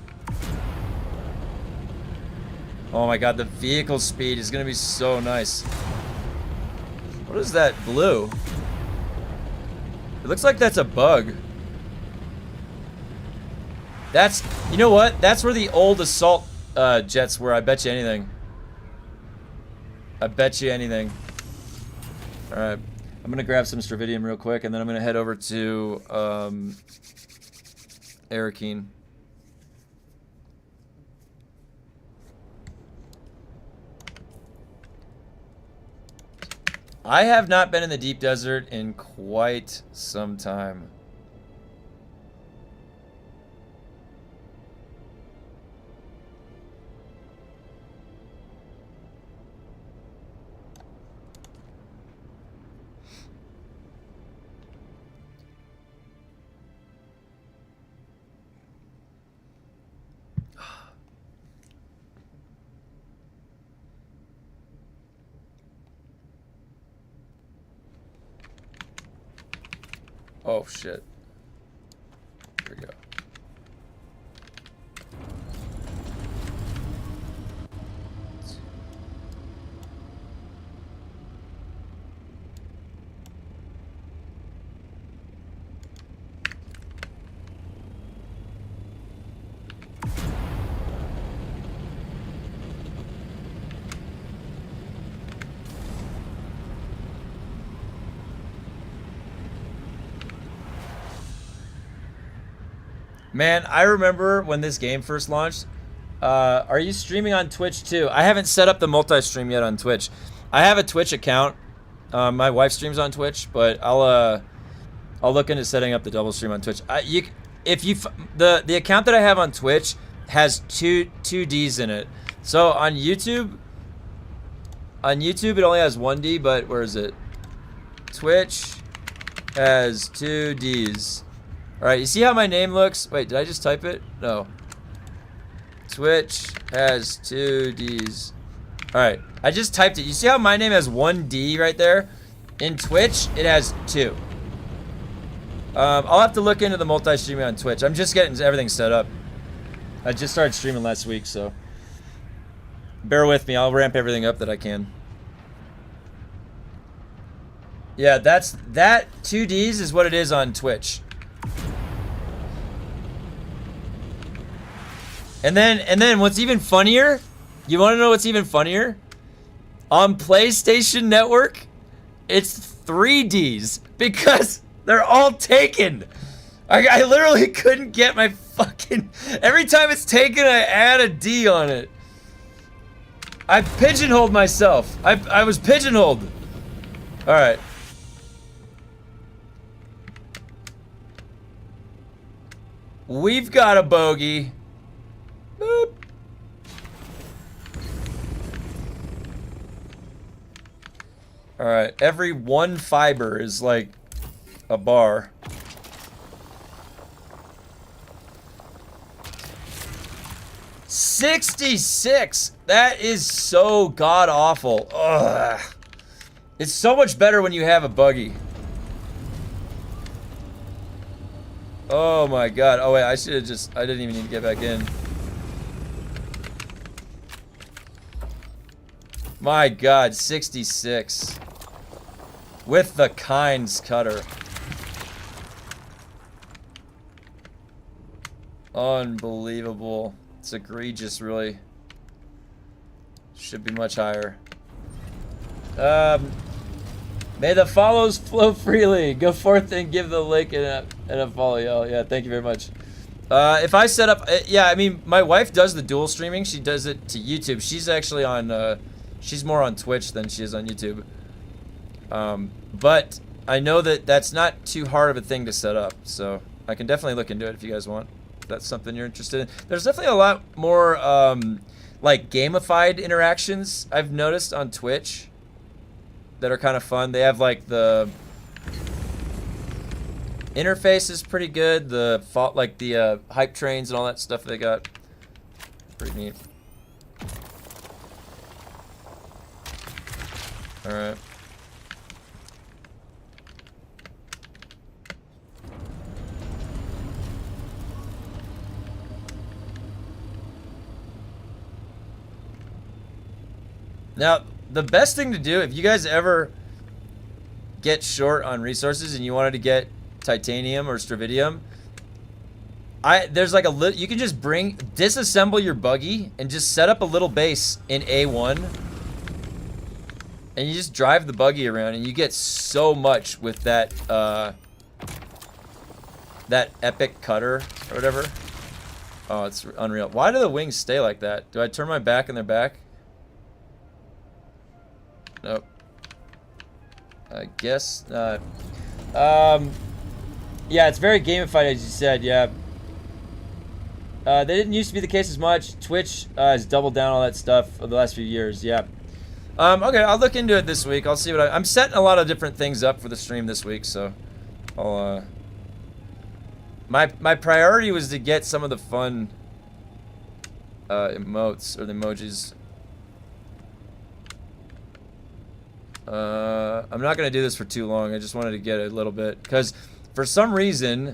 Oh my god, the vehicle speed is gonna be so nice. What is that blue? It looks like that's a bug. That's, you know what? That's where the old assault jets were. I bet you anything. I bet you anything. Alright. I'm gonna grab some stravidium real quick and then I'm gonna head over to Arakeen. I have not been in the deep desert in quite some time. Oh shit. Here we go. Man, I remember when this game first launched. Are you streaming on Twitch too? I haven't set up the multi-stream yet on Twitch. I have a Twitch account. My wife streams on Twitch, but I'll look into setting up the double stream on Twitch. The account that I have on Twitch has two Ds in it. So on YouTube it only has one D, but where is it? Twitch has 2 Ds. All right, you see how my name looks? Wait, did I just type it? No. Twitch has 2 Ds. All right, I just typed it. You see how my name has 1 D right there? In Twitch, it has 2. I'll have to look into the multi-streaming on Twitch. I'm just getting everything set up. I just started streaming last week, so bear with me. I'll ramp everything up that I can. Yeah, that 2 Ds is what it is on Twitch. And then what's even funnier? You want to know what's even funnier? On PlayStation Network, it's 3 Ds because they're all taken. I literally couldn't get my fucking... Every time it's taken, I add a D on it. I pigeonholed myself. I was pigeonholed. All right. We've got a bogey. Boop. All right. Every 1 fiber is like a bar. $66. That is so god awful. Ugh. It's so much better when you have a buggy. Oh my god. Oh wait, I should have just... I didn't even need to get back in. My god, 66. With the Kynes cutter. Unbelievable. It's egregious, really. Should be much higher. May the follows flow freely. Go forth and give the link and a follow, y'all. Yeah, thank you very much. If I set up... yeah, I mean, my wife does the dual streaming. She does it to YouTube. She's actually on... she's more on Twitch than she is on YouTube. But I know that that's not too hard of a thing to set up. So I can definitely look into it if you guys want. If that's something you're interested in. There's definitely a lot more, like, gamified interactions I've noticed on Twitch that are kind of fun. They have, like, the interface is pretty good. The like the hype trains and all that stuff they got. Pretty neat. All right. Now, the best thing to do, if you guys ever get short on resources and you wanted to get titanium or stravidium, there's like a you can just disassemble your buggy and just set up a little base in A1, and you just drive the buggy around, and you get so much with that that epic cutter or whatever. Oh, it's unreal. Why do the wings stay like that? Do I turn my back and they're back? Nope. I guess not. Yeah, it's very gamified, as you said. Yeah. They didn't used to be the case as much. Twitch has doubled down all that stuff over the last few years. Yeah. Okay, I'll look into it this week. I'll see what I'm setting a lot of different things up for the stream this week, so I'll my priority was to get some of the fun emotes or the emojis. I'm not gonna do this for too long. I just wanted to get a little bit because for some reason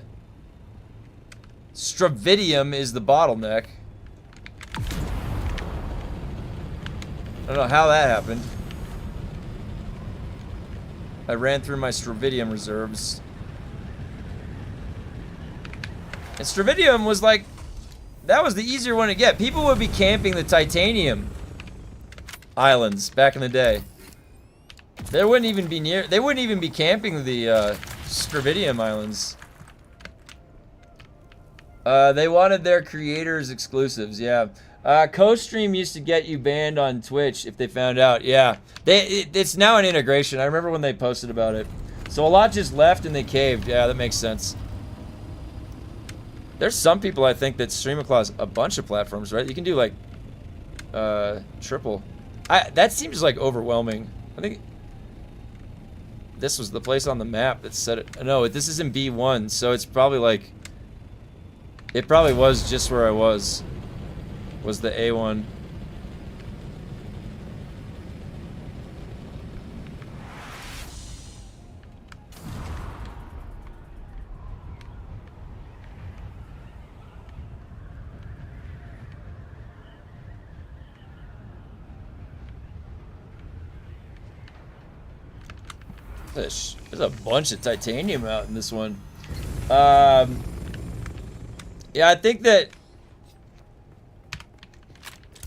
Stravidium is the bottleneck. I don't know how that happened. I ran through my Stravidium reserves. And Stravidium was like, that was the easier one to get. People would be camping the titanium islands back in the day. They wouldn't even be camping the Stravidium islands. They wanted their creators exclusives, yeah. Co-stream used to get you banned on Twitch if they found out, yeah. It's now an integration. I remember when they posted about it. So a lot just left and they caved. Yeah, that makes sense. There's some people I think that stream across a bunch of platforms, right? You can do like triple. That seems like overwhelming. I think this was the place on the map that said it. No, this is in B1, so it's probably like it probably was just where I was the A1. There's a bunch of titanium out in this one. Yeah, I think that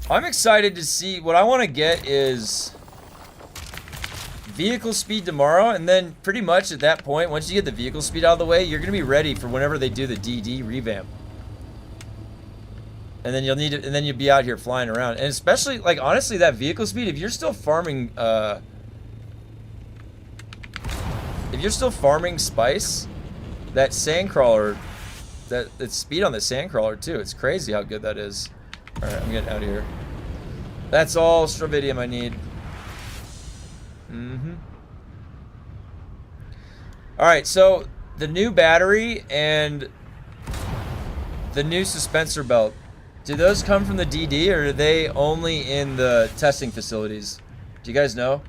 I'm excited to see. What I want to get is vehicle speed tomorrow, and then pretty much at that point, once you get the vehicle speed out of the way, you're gonna be ready for whenever they do the DD revamp. And then you'll need it, and then you'll be out here flying around. And especially, like, honestly, that vehicle speed, if you're still farming spice, that sandcrawler, that speed on the sandcrawler too, it's crazy how good that is. Alright, I'm getting out of here. That's all Stravidium I need. Alright, so the new battery and the new suspensor belt, do those come from the DD or are they only in the testing facilities? Do you guys know?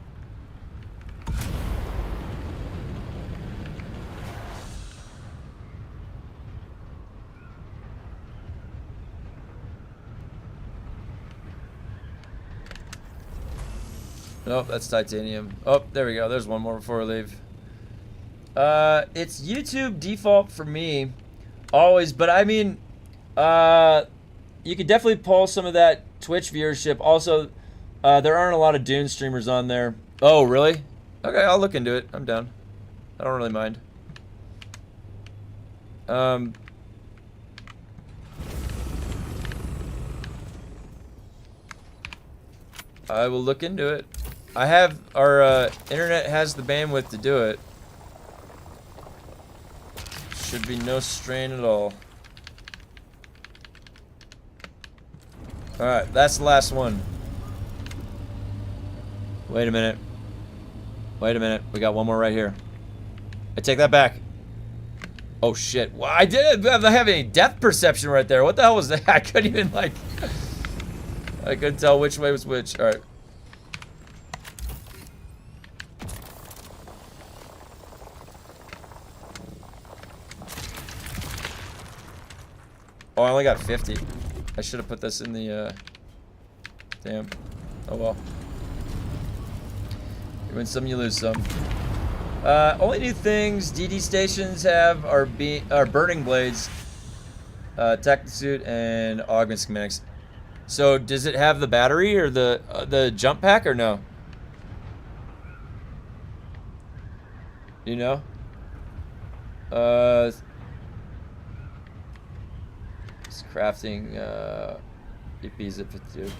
Nope, that's titanium. Oh, there we go. There's one more before we leave. It's YouTube default for me, always. But I mean, you could definitely pull some of that Twitch viewership. Also, there aren't a lot of Dune streamers on there. Oh, really? Okay, I'll look into it. I'm down. I don't really mind. I will look into it. I have, our internet has the bandwidth to do it. Should be no strain at all. Alright, that's the last one. Wait a minute. Wait a minute. We got one more right here. I take that back. Oh shit. Well, I didn't have any depth perception right there. What the hell was that? I couldn't even, like... I couldn't tell which way was which. Alright. Oh, I only got 50. I should have put this in the, damn. Oh well. You win some, you lose some. Only new things DD stations have are burning blades, tactical suit, and augment schematics. So does it have the battery or the jump pack or no? You know? It's crafting BPs at 52.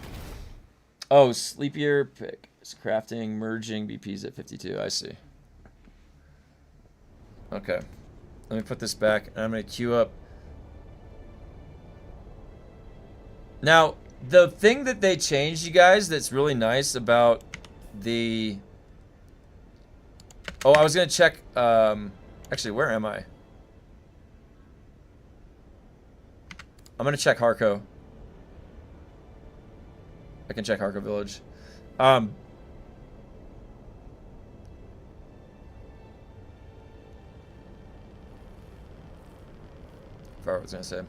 Oh, sleepier pick. It's crafting, merging BPs at 52. I see. Okay. Let me put this back and I'm gonna queue up. Now, the thing that they changed, you guys, that's really nice about the... Oh, I was gonna check, actually, where am I? I'm gonna check Harco. I can check Harco Village. I was gonna say.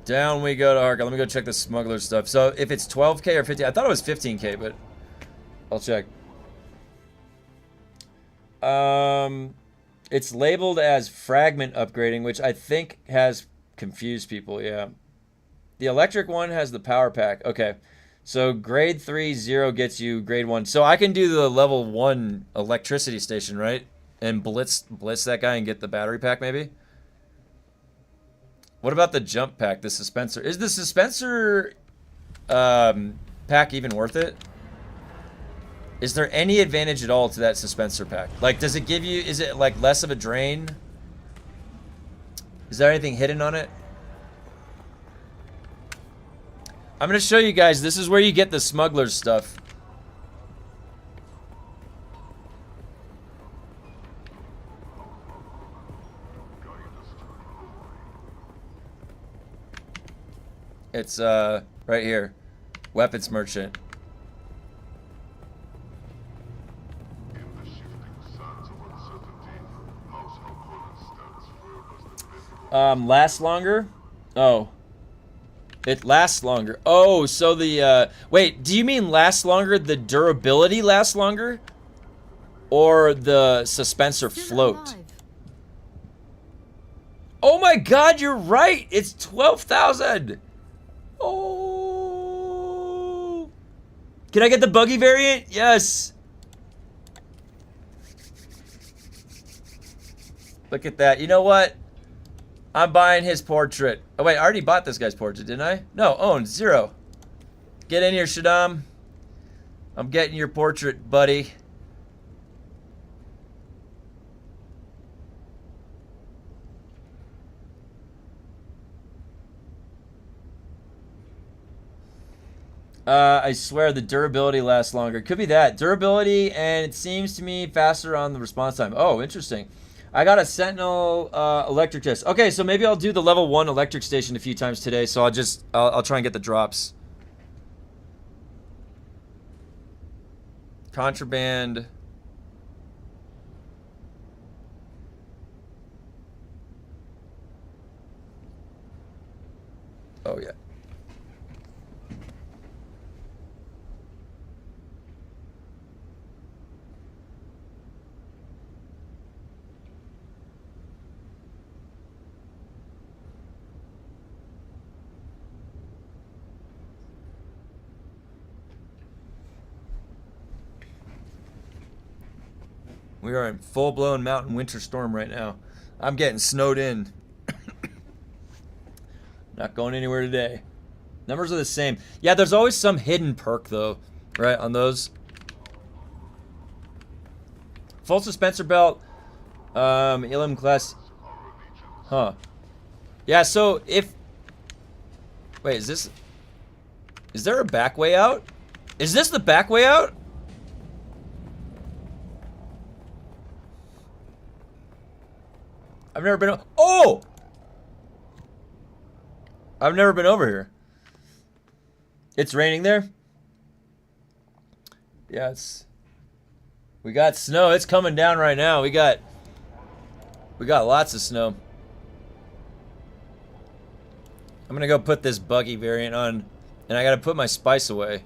Down we go to Harco. Let me go check the smuggler stuff. So if it's 12K or 15, I thought it was 15K, but I'll check. It's labeled as fragment upgrading, which I think has confused people, yeah. The electric one has the power pack. Okay. So grade 3, 0 gets you grade 1. So I can do the level 1 electricity station, right? and blitz that guy and get the battery pack maybe? What about the jump pack, the dispenser? Is the dispenser pack even worth it? Is there any advantage at all to that dispenser pack? Like, does it give you, is it like less of a drain? Is there anything hidden on it? I'm gonna show you guys, this is where you get the smuggler's stuff. It's right here. Weapons merchant. Lasts longer? Oh. It lasts longer. Oh, so the wait, do you mean lasts longer, the durability lasts longer? Or the dispenser float? Oh my god, you're right! It's 12,000! Oh! Can I get the buggy variant? Yes! Look at that. You know what? I'm buying his portrait. Oh wait, I already bought this guy's portrait, didn't I? No, owned, 0. Get in here, Shaddam. I'm getting your portrait, buddy. I swear the durability lasts longer. Could be that. Durability, and it seems to me faster on the response time. Oh, interesting. I got a Sentinel electric test. Okay, so maybe I'll do the level 1 electric station a few times today, so I'll try and get the drops. Contraband. Oh, yeah. We are in full-blown mountain winter storm right now. I'm getting snowed in. Not going anywhere today. Numbers are the same. Yeah, there's always some hidden perk, though, right, on those. Full dispenser belt. Elim class. Huh. Yeah, so if... Wait, is this... Is there a back way out? Is this the back way out? I've never been... Oh! I've never been over here. It's raining there? Yeah, it's... We got snow. It's coming down right now. We got lots of snow. I'm gonna go put this buggy variant on, and I gotta put my spice away.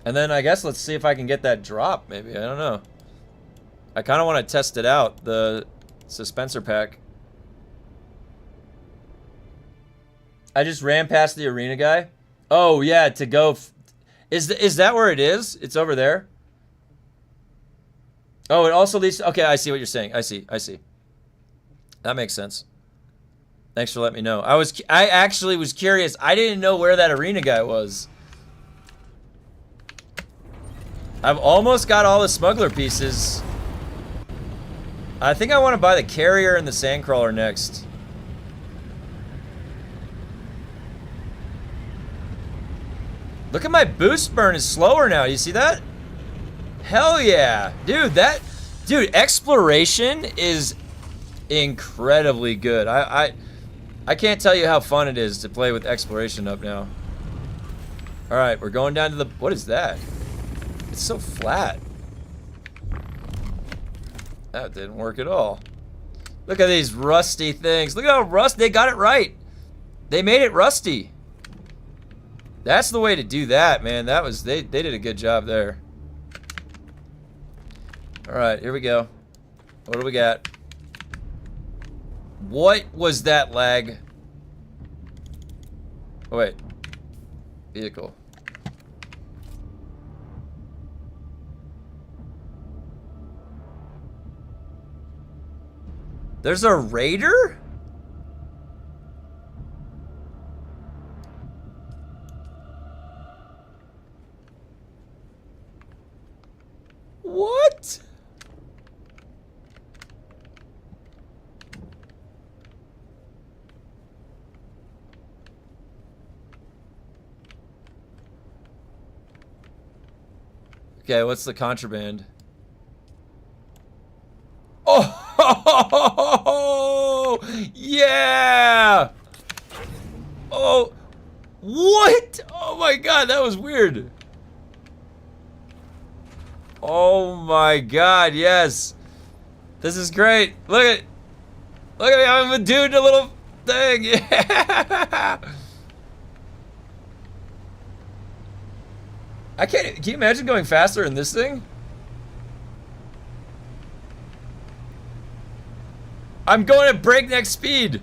And then I guess let's see if I can get that drop, maybe. I don't know. I kind of want to test it out, the dispenser pack. I just ran past the arena guy. Oh, yeah, to go... Is that where it is? It's over there? Oh, it also leads... Okay, I see what you're saying. I see. That makes sense. Thanks for letting me know. I actually was curious. I didn't know where that arena guy was. I've almost got all the smuggler pieces. I think I want to buy the carrier and the sandcrawler next. Look at my boost burn is slower now. You see that? Hell yeah. Dude, exploration is incredibly good. I can't tell you how fun it is to play with exploration up now. Alright, we're going down to the... What is that? It's so flat. That didn't work at all. Look at these rusty things. Look at how rusty. They got it right. They made it rusty. That's the way to do that, man. That was... They did a good job there. Alright, here we go. What do we got? What was that lag? Oh, wait. Vehicle. There's a raider? What? Okay, what's the contraband? Oh, yeah! Oh, what? Oh my god, that was weird. Oh my god, yes. This is great. Look at me, I'm a dude in a little thing. Yeah. Can you imagine going faster in this thing? I'm going at breakneck speed.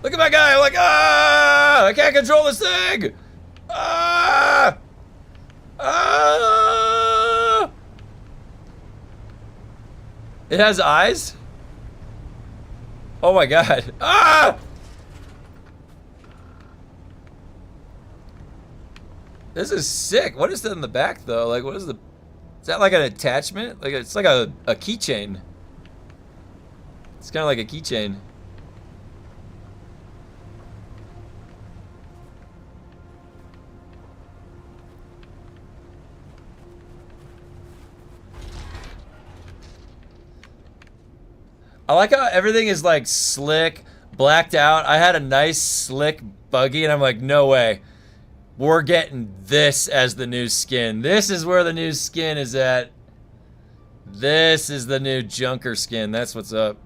Look at my guy, I'm like, ah! I can't control this thing! Ah! Ah! It has eyes? Oh my god. Ah! This is sick. What is that in the back though? Like, what is the... Is that like an attachment? Like, it's like a keychain. It's kind of like a keychain. I like how everything is like slick, blacked out. I had a nice slick buggy and I'm like, no way. We're getting this as the new skin. This is where the new skin is at. This is the new junker skin. That's what's up.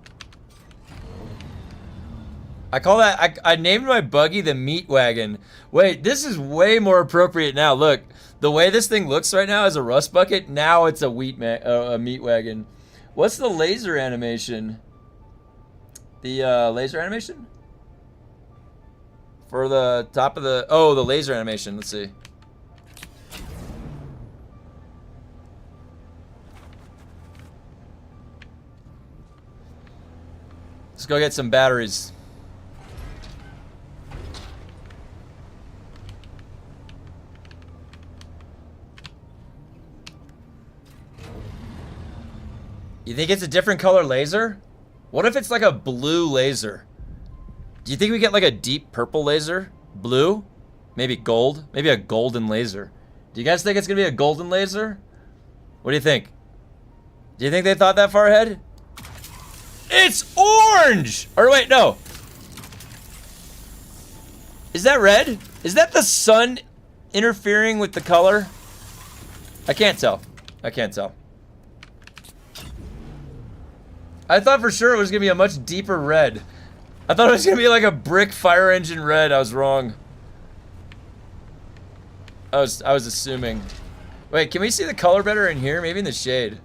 I call that, I named my buggy the meat wagon. Wait, this is way more appropriate now. Look, the way this thing looks right now as a rust bucket, now it's a meat wagon. What's the laser animation? The laser animation? For the top of the... Oh, the laser animation. Let's see. Let's go get some batteries. You think it's a different color laser? What if it's like a blue laser? Do you think we get like a deep purple laser? Blue? Maybe gold? Maybe a golden laser. Do you guys think it's gonna be a golden laser? What do you think? Do you think they thought that far ahead? It's orange! Or wait, no. Is that red? Is that the sun interfering with the color? I can't tell. I can't tell. I thought for sure it was gonna be a much deeper red. I thought it was gonna be like a brick fire engine red. I was wrong. I was assuming. Wait, can we see the color better in here? Maybe in the shade.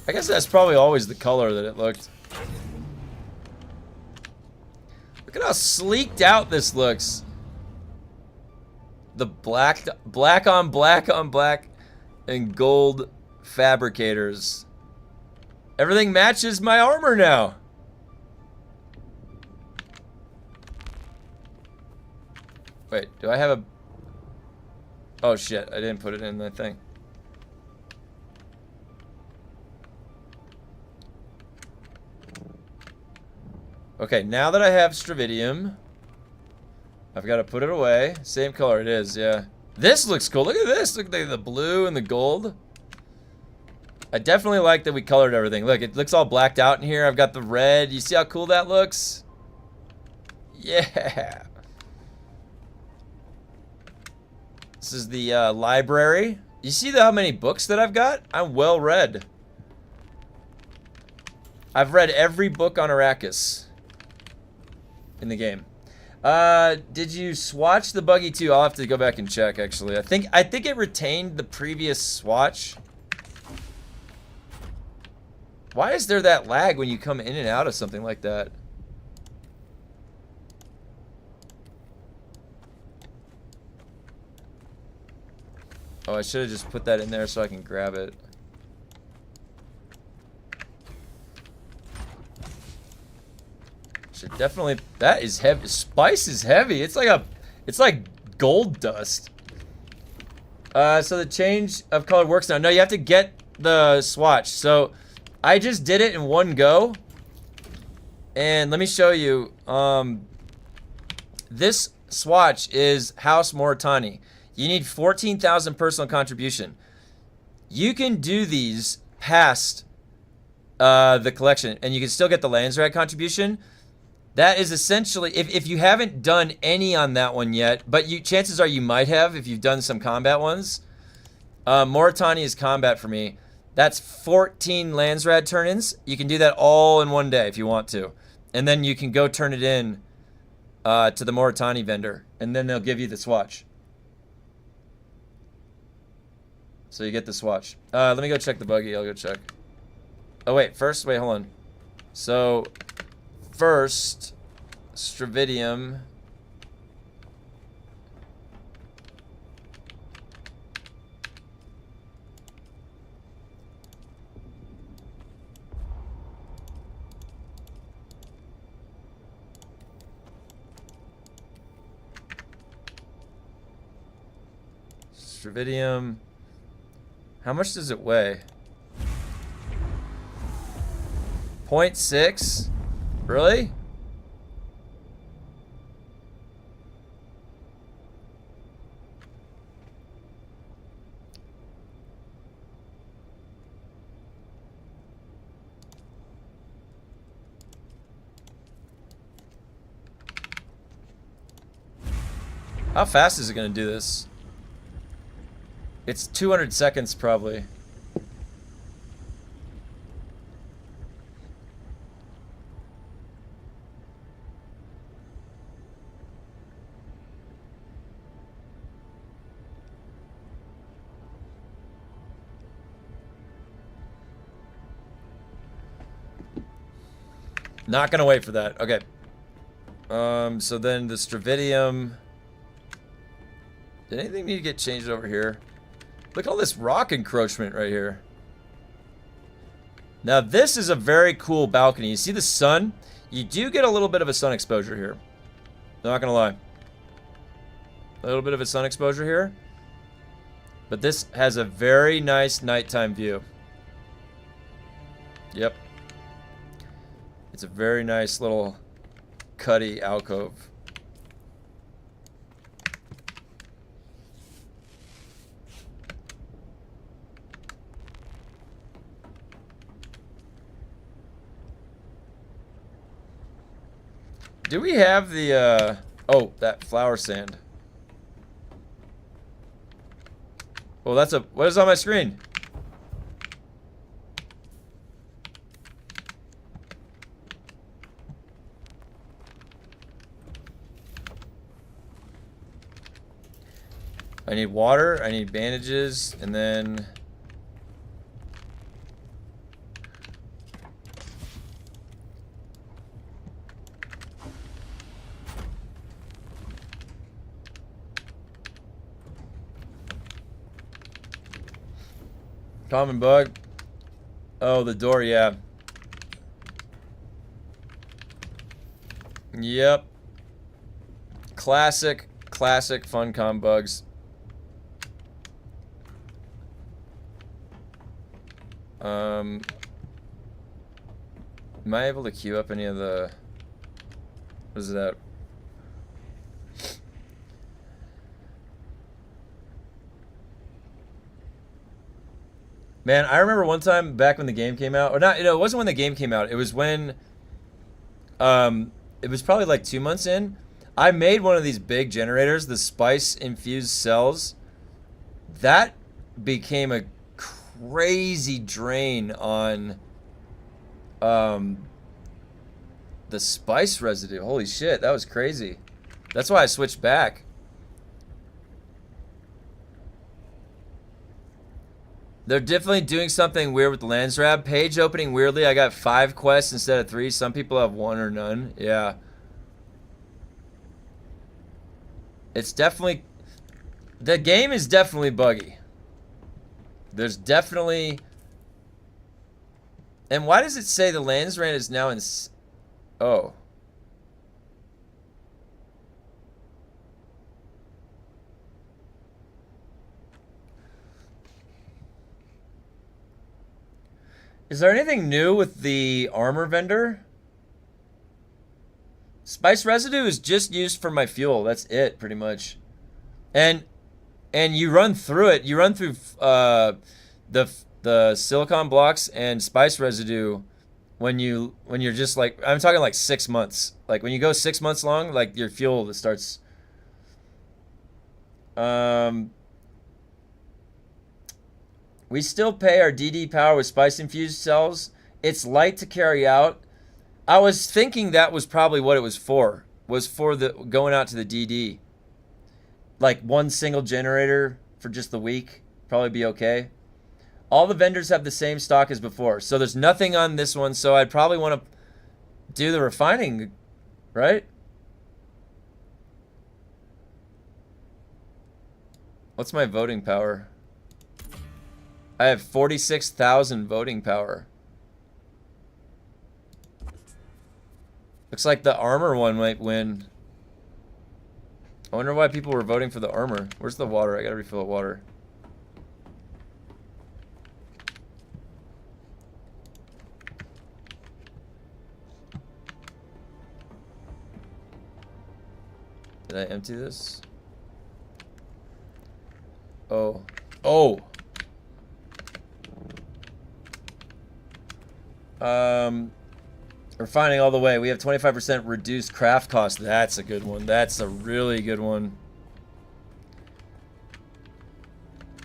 I guess that's probably always the color that it looked. Look at how sleeked out this looks. The black on black on black and gold fabricators. Everything matches my armor now. Wait, do I have a... Oh shit, I didn't put it in the thing. Okay, now that I have Stravidium, I've got to put it away. Same color it is, yeah. This looks cool. Look at this. Look at the blue and the gold. I definitely like that we colored everything. Look, it looks all blacked out in here. I've got the red. You see how cool that looks? Yeah. This is the library. You see how many books that I've got? I'm well read. I've read every book on Arrakis in the game. Did you swatch the buggy too? I'll have to go back and check actually. I think it retained the previous swatch. Why is there that lag when you come in and out of something like that? Oh, I should have just put that in there so I can grab it. Should definitely. That is heavy. Spice is heavy. It's like gold dust. So the change of color works now. No, you have to get the swatch. So I just did it in one go. And let me show you. This swatch is House Moritani. You need 14,000 personal contribution. You can do these past the collection, and you can still get the Landsrad contribution. That is essentially, if you haven't done any on that one yet, but chances are you might have if you've done some combat ones. Moritani is combat for me. That's 14 Landsrad turn-ins. You can do that all in one day if you want to. And then you can go turn it in to the Moritani vendor, and then they'll give you the swatch. So you get the swatch. Let me go check the buggy. I'll go check. Oh, wait. First, wait, hold on. So, first, Stravidium. Stravidium. How much does it weigh? 0.6? Really? How fast is it going to do this? It's 200 seconds probably. Not gonna wait for that. Okay. So then the Stravidium. Did anything need to get changed over here? Look at all this rock encroachment right here. Now this is a very cool balcony. You see the sun? You do get a little bit of a sun exposure here. Not gonna lie. A little bit of a sun exposure here. But this has a very nice nighttime view. Yep. It's a very nice little cuddy alcove. Do we have the, oh, that flower sand. Well, that's what is on my screen? I need water, I need bandages, and then... Common bug. Oh, the door, yeah. Yep. Classic Funcom bugs. Am I able to queue up any of the... What is that? Man, I remember one time back when the game came out, or not, it wasn't when the game came out. It was when, it was probably like 2 months in. I made one of these big generators, the spice infused cells. That became a crazy drain on, the spice residue. Holy shit, that was crazy. That's why I switched back. They're definitely doing something weird with the Landsrad. Page opening weirdly. I got 5 quests instead of 3. Some people have 1 or none. Yeah. It's definitely... The game is definitely buggy. There's definitely... And why does it say the lands rand is now in... Oh. Is there anything new with the armor vendor? Spice residue is just used for my fuel. That's it, pretty much. And you run through it. You run through the silicon blocks and spice residue when you're just like, I'm talking like 6 months. Like when you go 6 months long, like your fuel starts. We still pay our DD power with spice infused cells. It's light to carry out. I was thinking that was probably what it was for. Was for the going out to the DD. Like one single generator for just the week. Probably be okay. All the vendors have the same stock as before. So there's nothing on this one. So I'd probably want to do the refining, right? What's my voting power? I have 46,000 voting power. Looks like the armor one might win. I wonder why people were voting for the armor. Where's the water? I gotta refill the water. Did I empty this? Oh. Oh! Refining all the way. We have 25% reduced craft cost. That's a good one. That's a really good one.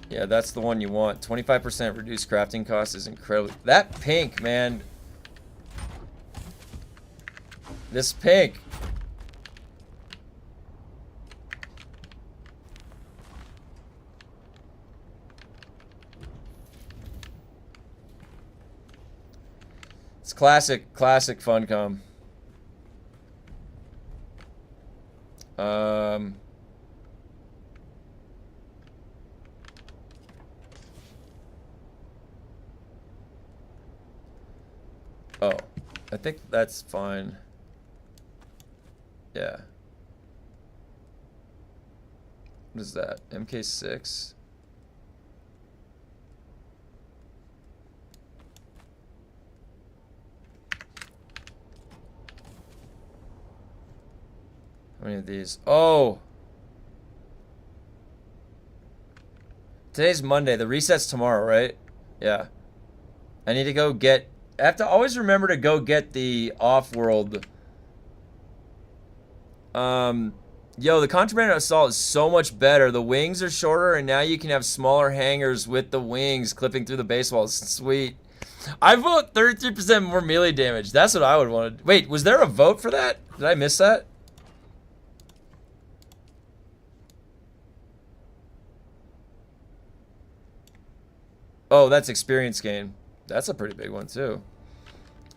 Yeah, that's the one you want. 25% reduced crafting cost is incredible. That pink, man. This pink. It's classic Funcom. Oh, I think that's fine. Yeah. What is that? MK6? How many of these? Oh! Today's Monday. The reset's tomorrow, right? Yeah. I need to go get... I have to always remember to go get the off-world. Yo, the Contraband Assault is so much better. The wings are shorter, and now you can have smaller hangers with the wings clipping through the base walls. Sweet. I vote 33% more melee damage. That's what I would want to... Wait, was there a vote for that? Did I miss that? Oh, that's experience gain. That's a pretty big one, too.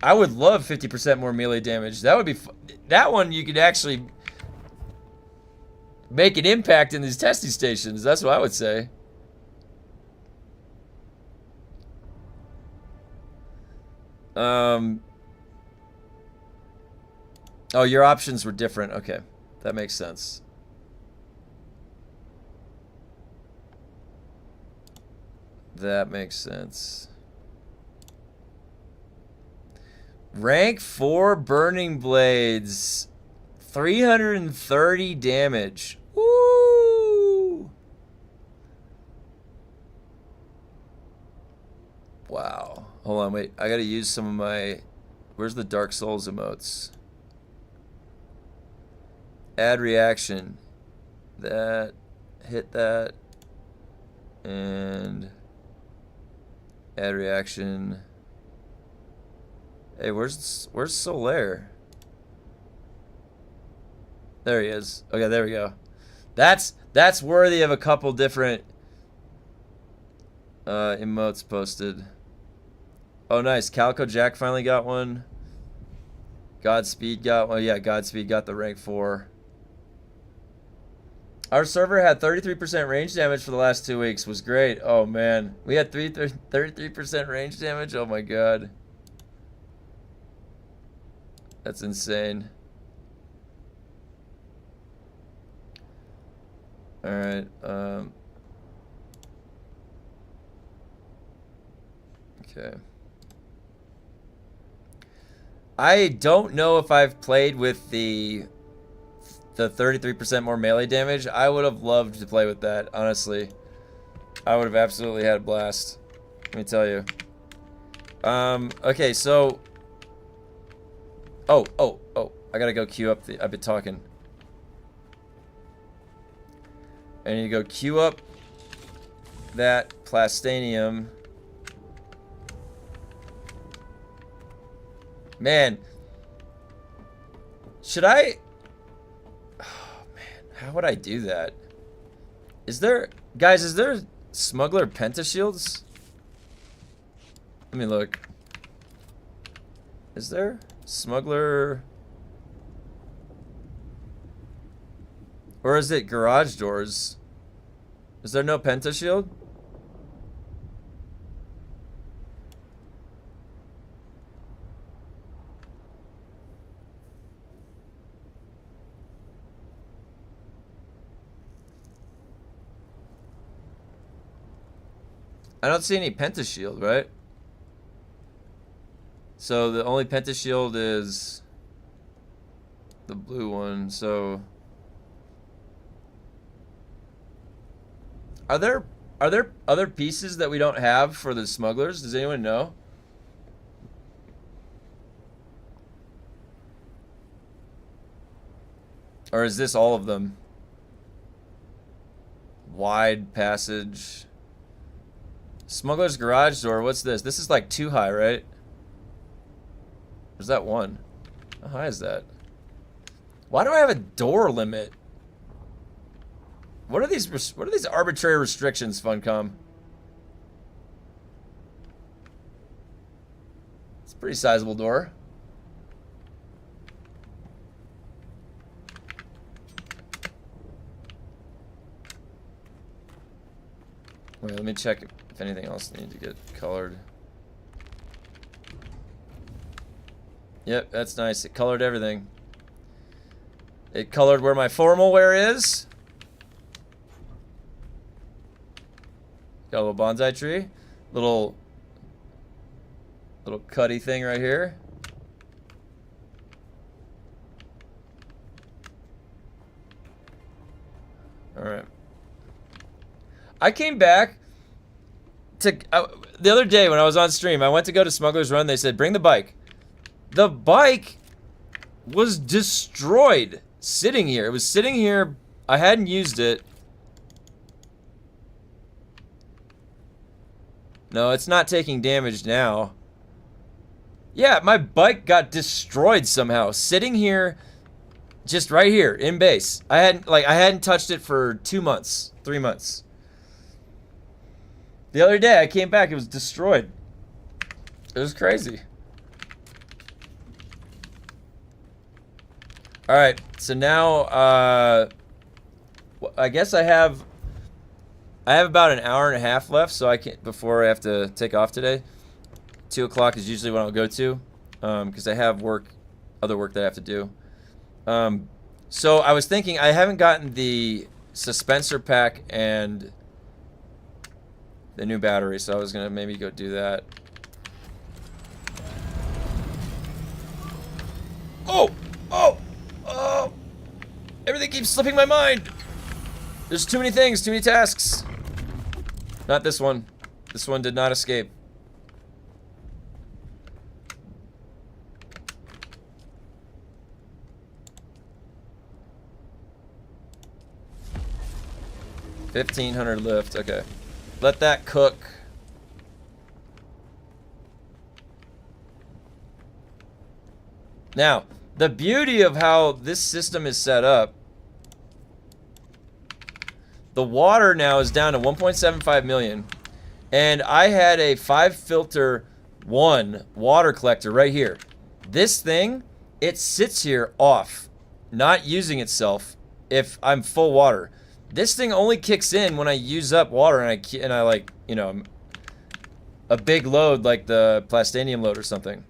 I would love 50% more melee damage. That would be... That one, you could actually make an impact in these testing stations. That's what I would say. Oh, your options were different. Okay. That makes sense. That makes sense. Rank 4 Burning Blades. 330 damage. Woo! Wow. Hold on, wait. I gotta use some of my... Where's the Dark Souls emotes? Add reaction. That. Hit that. And... Add reaction. Hey, where's Solaire? There he is. Okay, there we go. That's worthy of a couple different emotes posted. Oh, nice. Calico Jack finally got one. Godspeed got one. Yeah, Godspeed got the rank 4. Our server had 33% range damage for the last 2 weeks. Was great. Oh, man. We had 33% range damage? Oh, my God. That's insane. Alright, okay. I don't know if I've played with the 33% more melee damage. I would have loved to play with that, honestly. I would have absolutely had a blast. Let me tell you. Okay, so... Oh. I gotta go queue up the... I've been talking. I need to go queue up that plastanium. Man. Should I... Oh, man. How would I do that? Is there... Guys, is there smuggler pentashields? Let me look. Is there smuggler... Or is it garage doors? Is there no pentashield? I don't see any pentashield, right? So the only pentashield is the blue one, so... Are there other pieces that we don't have for the smugglers? Does anyone know? Or is this all of them? Wide passage. Smuggler's garage door. What's this? This is like 2 high, right? There's that one. How high is that? Why do I have a door limit? What are these arbitrary restrictions, Funcom? It's a pretty sizable door. Wait, let me check if anything else needs to get colored. Yep, that's nice. It colored everything. It colored where my formal wear is. Got a little bonsai tree. Little cutty thing right here. Alright. I came back to... the other day when I was on stream, I went to go to Smuggler's Run. They said, bring the bike. The bike was destroyed. Sitting here. It was sitting here. I hadn't used it. No, it's not taking damage now. Yeah, my bike got destroyed somehow. Sitting here, just right here in base. I hadn't touched it for 2 months, 3 months. The other day I came back, it was destroyed. It was crazy. All right, so now I guess I have about an hour and a half left, so before I have to take off today. 2 o'clock is usually when I'll go to, because I have other work that I have to do. So I was thinking, I haven't gotten the suspensor pack and the new battery, so I was gonna maybe go do that. Oh! Everything keeps slipping my mind! There's too many things, too many tasks. Not this one. This one did not escape. $1,500 lift, okay. Let that cook. Now, the beauty of how this system is set up, the water now is down to 1.75 million. And I had a 5-filter 1 water collector right here. This thing, it sits here off, not using itself if I'm full water. This thing only kicks in when I use up water and I like, you know, a big load like the plastanium load or something.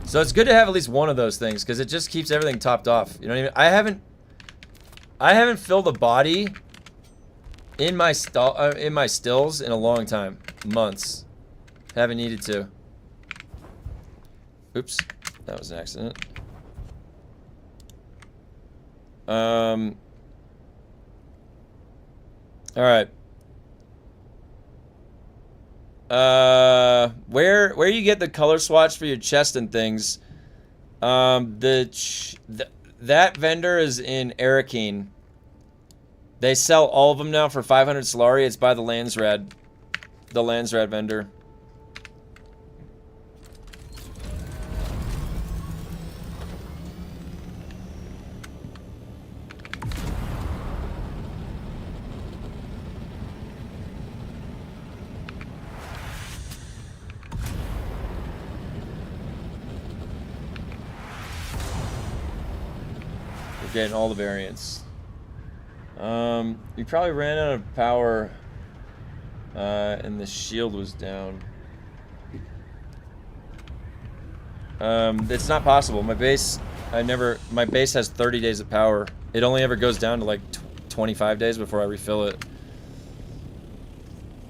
So it's good to have at least one of those things because it just keeps everything topped off. You know what I mean? I haven't filled a body in my stills in a long time. Months. Haven't needed to. Oops. That was an accident. Alright. Where you get the color swatch for your chest and things? That vendor is in Arakeen. They sell all of them now for 500 Solari. It's by the Landsrad vendor. We're getting all the variants. We probably ran out of power, and the shield was down. It's not possible. My base has 30 days of power. It only ever goes down to like 25 days before I refill it.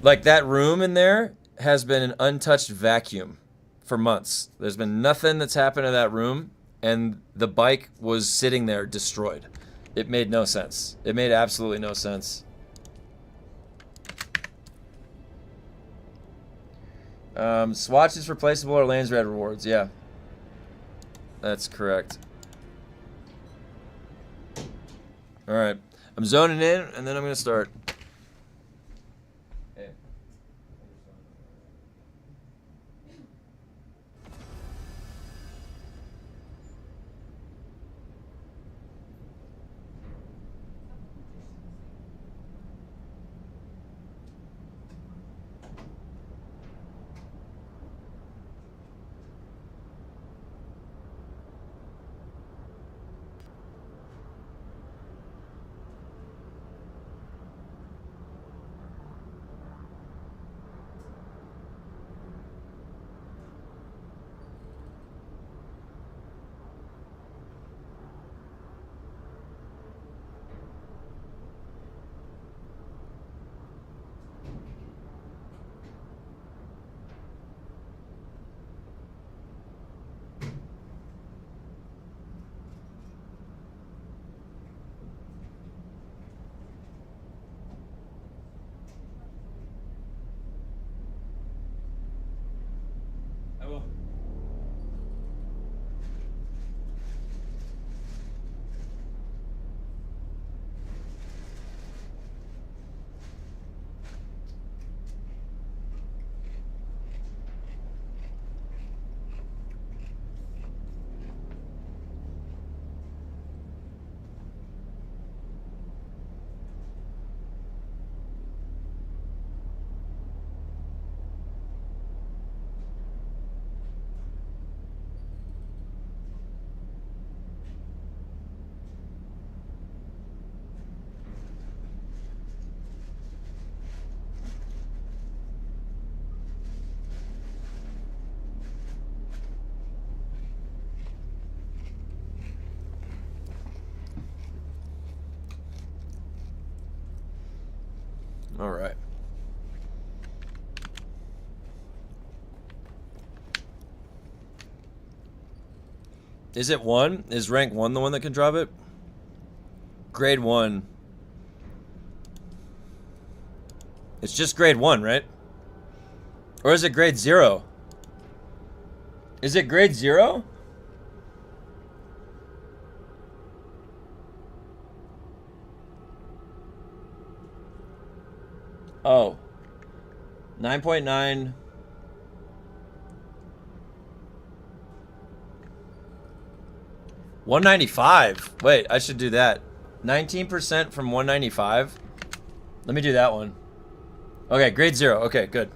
Like that room in there has been an untouched vacuum for months. There's been nothing that's happened to that room, and the bike was sitting there destroyed. It made no sense. It made absolutely no sense. Swatch is replaceable or Landsrad rewards. Yeah. That's correct. Alright. I'm zoning in, and then I'm going to start. All right. Is it 1? Is rank 1 the one that can drop it? Grade 1. It's just grade 1, right? Or is it grade 0? Is it grade 0? Oh. 9.9. $195. Wait, I should do that. 19% from 195. Let me do that one. Okay, grade 0. Okay, good.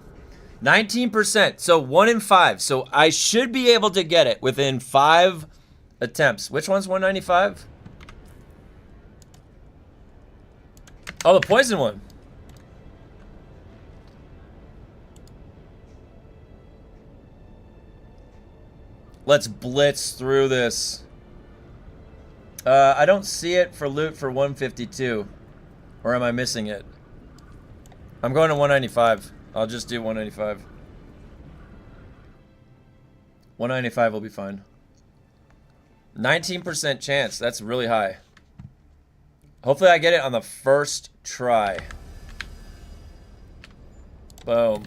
19%. So 1 in 5. So I should be able to get it within 5 attempts. Which one's 195? Oh, the poison one. Let's blitz through this. I don't see it for loot for 152. Or am I missing it? I'm going to 195. I'll just do 195. 195 will be fine. 19% chance. That's really high. Hopefully I get it on the first try. Boom.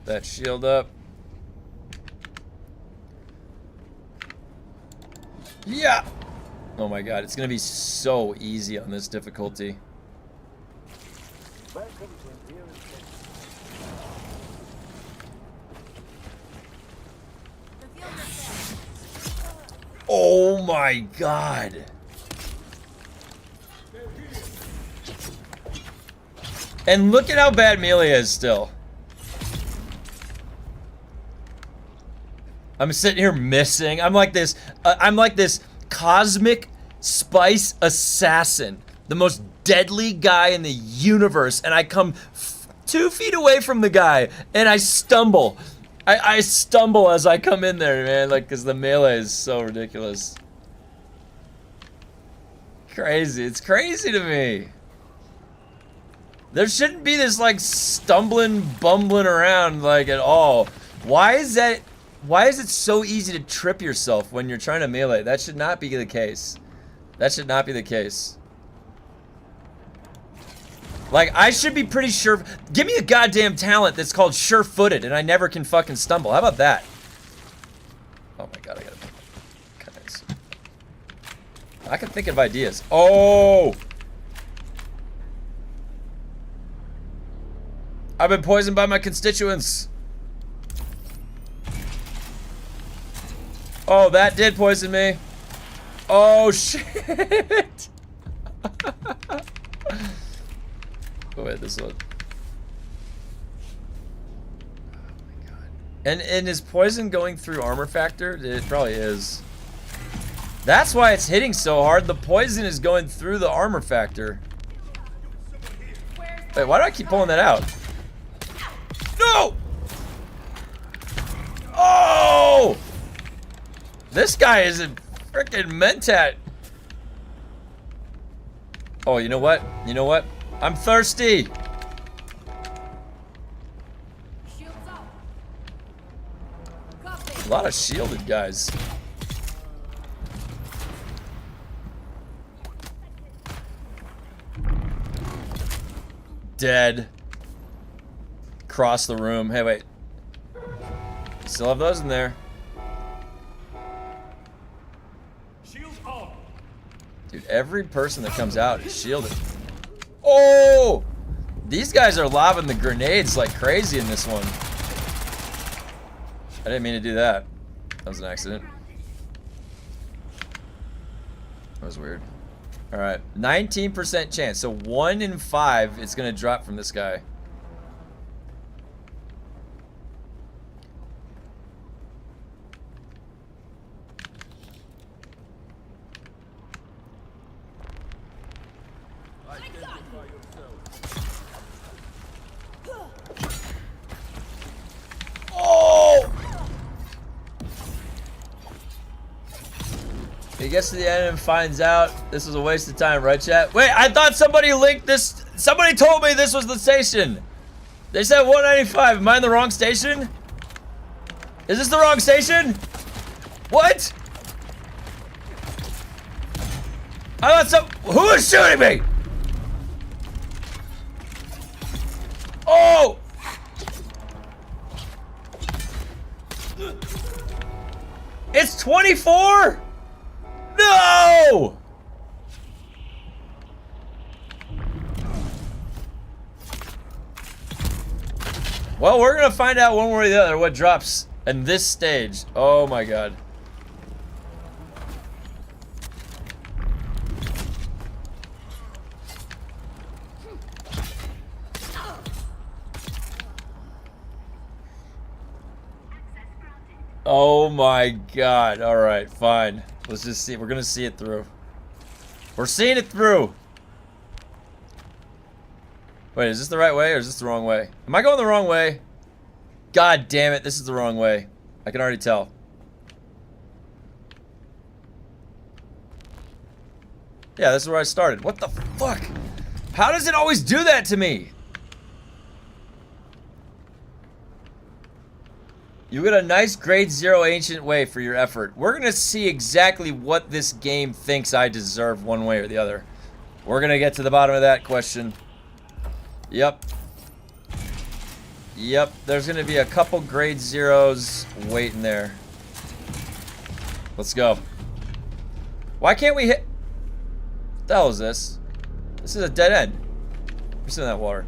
That shield up. Yeah! Oh my god, it's gonna be so easy on this difficulty. Oh my god! And look at how bad melee is still. I'm sitting here missing. I'm like this cosmic spice assassin, the most deadly guy in the universe, and I come 2 feet away from the guy, and I stumble. I stumble as I come in there, man, like, because the melee is so ridiculous. Crazy. It's crazy to me. There shouldn't be this, like, stumbling, bumbling around, like, at all. Why is it so easy to trip yourself when you're trying to melee? That should not be the case. That should not be the case. Like, I should be pretty sure. Give me a goddamn talent that's called sure-footed and I never can fucking stumble. How about that? Oh my god, I gotta cut this. I can think of ideas. Oh! I've been poisoned by my constituents. Oh, that did poison me. Oh, shit. Oh, wait, this one. Oh, my God. And is poison going through armor factor? It probably is. That's why it's hitting so hard. The poison is going through the armor factor. Wait, why do I keep pulling that out? No! Oh! This guy is a freaking mentat. Oh, you know what? You know what? I'm thirsty. A lot of shielded guys. Dead. Across the room. Hey, wait. Still have those in there. Dude, every person that comes out is shielded. Oh! These guys are lobbing the grenades like crazy in this one. I didn't mean to do that. That was an accident. That was weird. Alright, 19% chance. So 1 in 5 it's gonna drop from this guy. He gets to the end and finds out this was a waste of time, right, chat? Wait, I thought somebody linked this. Somebody told me this was the station. They said 195. Am I in the wrong station? Is this the wrong station? What? I thought who is shooting me? Oh! It's 24? No! Well, we're gonna find out one way or the other what drops in this stage. Oh my god. Oh my god. Alright, fine. Let's just see. We're gonna see it through. We're seeing it through. Wait, is this the right way or is this the wrong way? Am I going the wrong way? God damn it, this is the wrong way. I can already tell. Yeah, this is where I started. What the fuck? How does it always do that to me? You get a nice grade 0 ancient way for your effort. We're gonna see exactly what this game thinks I deserve one way or the other. We're gonna get to the bottom of that question. Yep. Yep, there's gonna be a couple grade 0s waiting there. Let's go. Why can't we hit? What the hell is this? This is a dead end. What's in that water?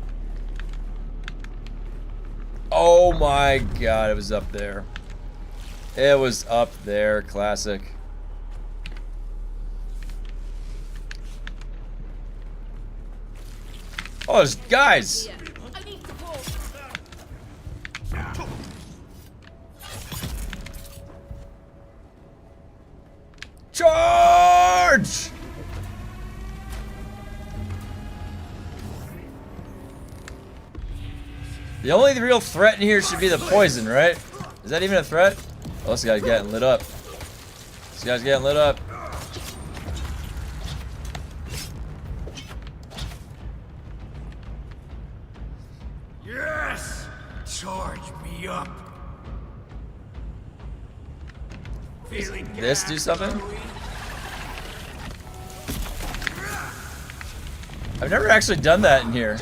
Oh my god, it was up there. It was up there, classic. Oh, there's guys! I need support. Charge! The only real threat in here should be the poison, right? Is that even a threat? Oh, this guy's getting lit up. This guy's getting lit up. Yes! Charge me up. Feeling This do something? I've never actually done that in here.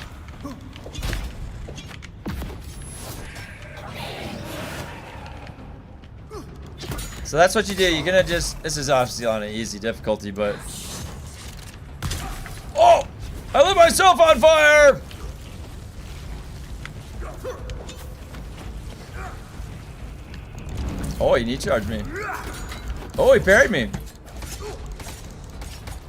So that's what you do. You're gonna just... This is obviously on an easy difficulty, but... Oh! I lit myself on fire! Oh, he knee charged me. Oh, he parried me.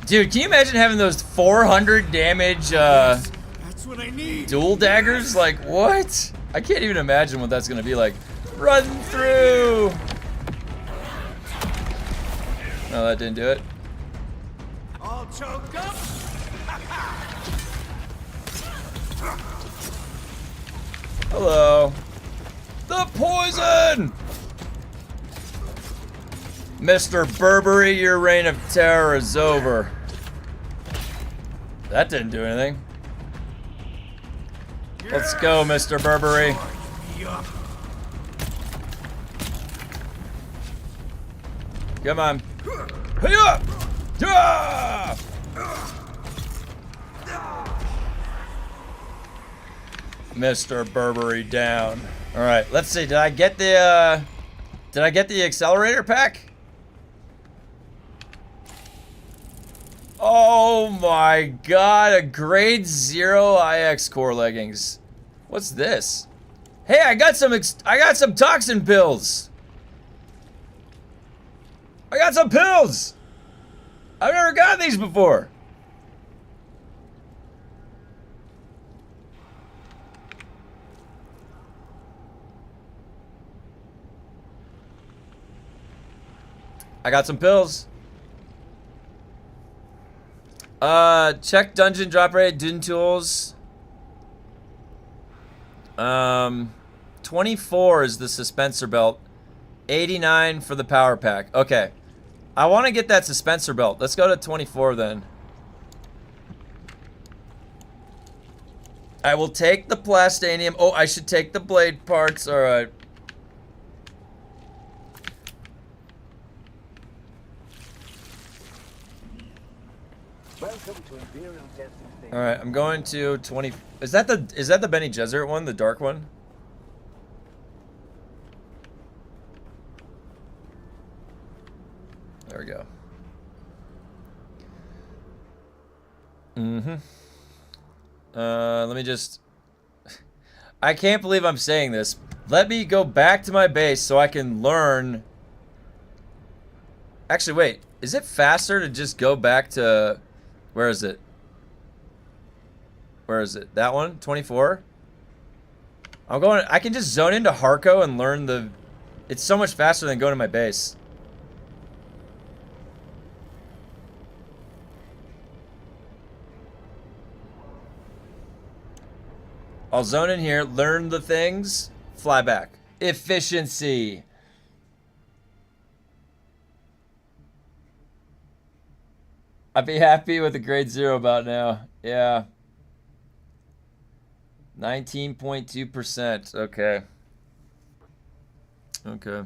Dude, can you imagine having those 400 damage That's what I need. dual daggers? Like, what? I can't even imagine what that's gonna be like. Run through! No, that didn't do it. All choked up. Hello. The poison! Mr. Burberry, your reign of terror is over. That didn't do anything. Let's go, Mr. Burberry. Me up. Come on. Hey up! Yeah! Mr. Burberry down. All right, let's see. Did I get the accelerator pack? Oh my god, a grade 0 IX core leggings. What's this? Hey, I got some toxin pills. I got some pills. I've never gotten these before. I got some pills. Check dungeon drop rate, DUNE tools. 24 is the suspensor belt. 89 for the power pack. Okay. I want to get that suspensor belt. Let's go to 24 then. I will take the plastanium. Oh, I should take the blade parts. All right. All right, I'm going to 20. Is that the Bene Gesserit one, the dark one? There we go. Let me just... I can't believe I'm saying this. Let me go back to my base so I can learn... Actually, wait. Is it faster to just go back to... Where is it? Where is it? That one? 24? I'm going... I can just zone into Harco and learn the... It's so much faster than going to my base. I'll zone in here, learn the things, fly back. Efficiency. I'd be happy with a grade 0 about now. Yeah. 19.2%. Okay. Okay.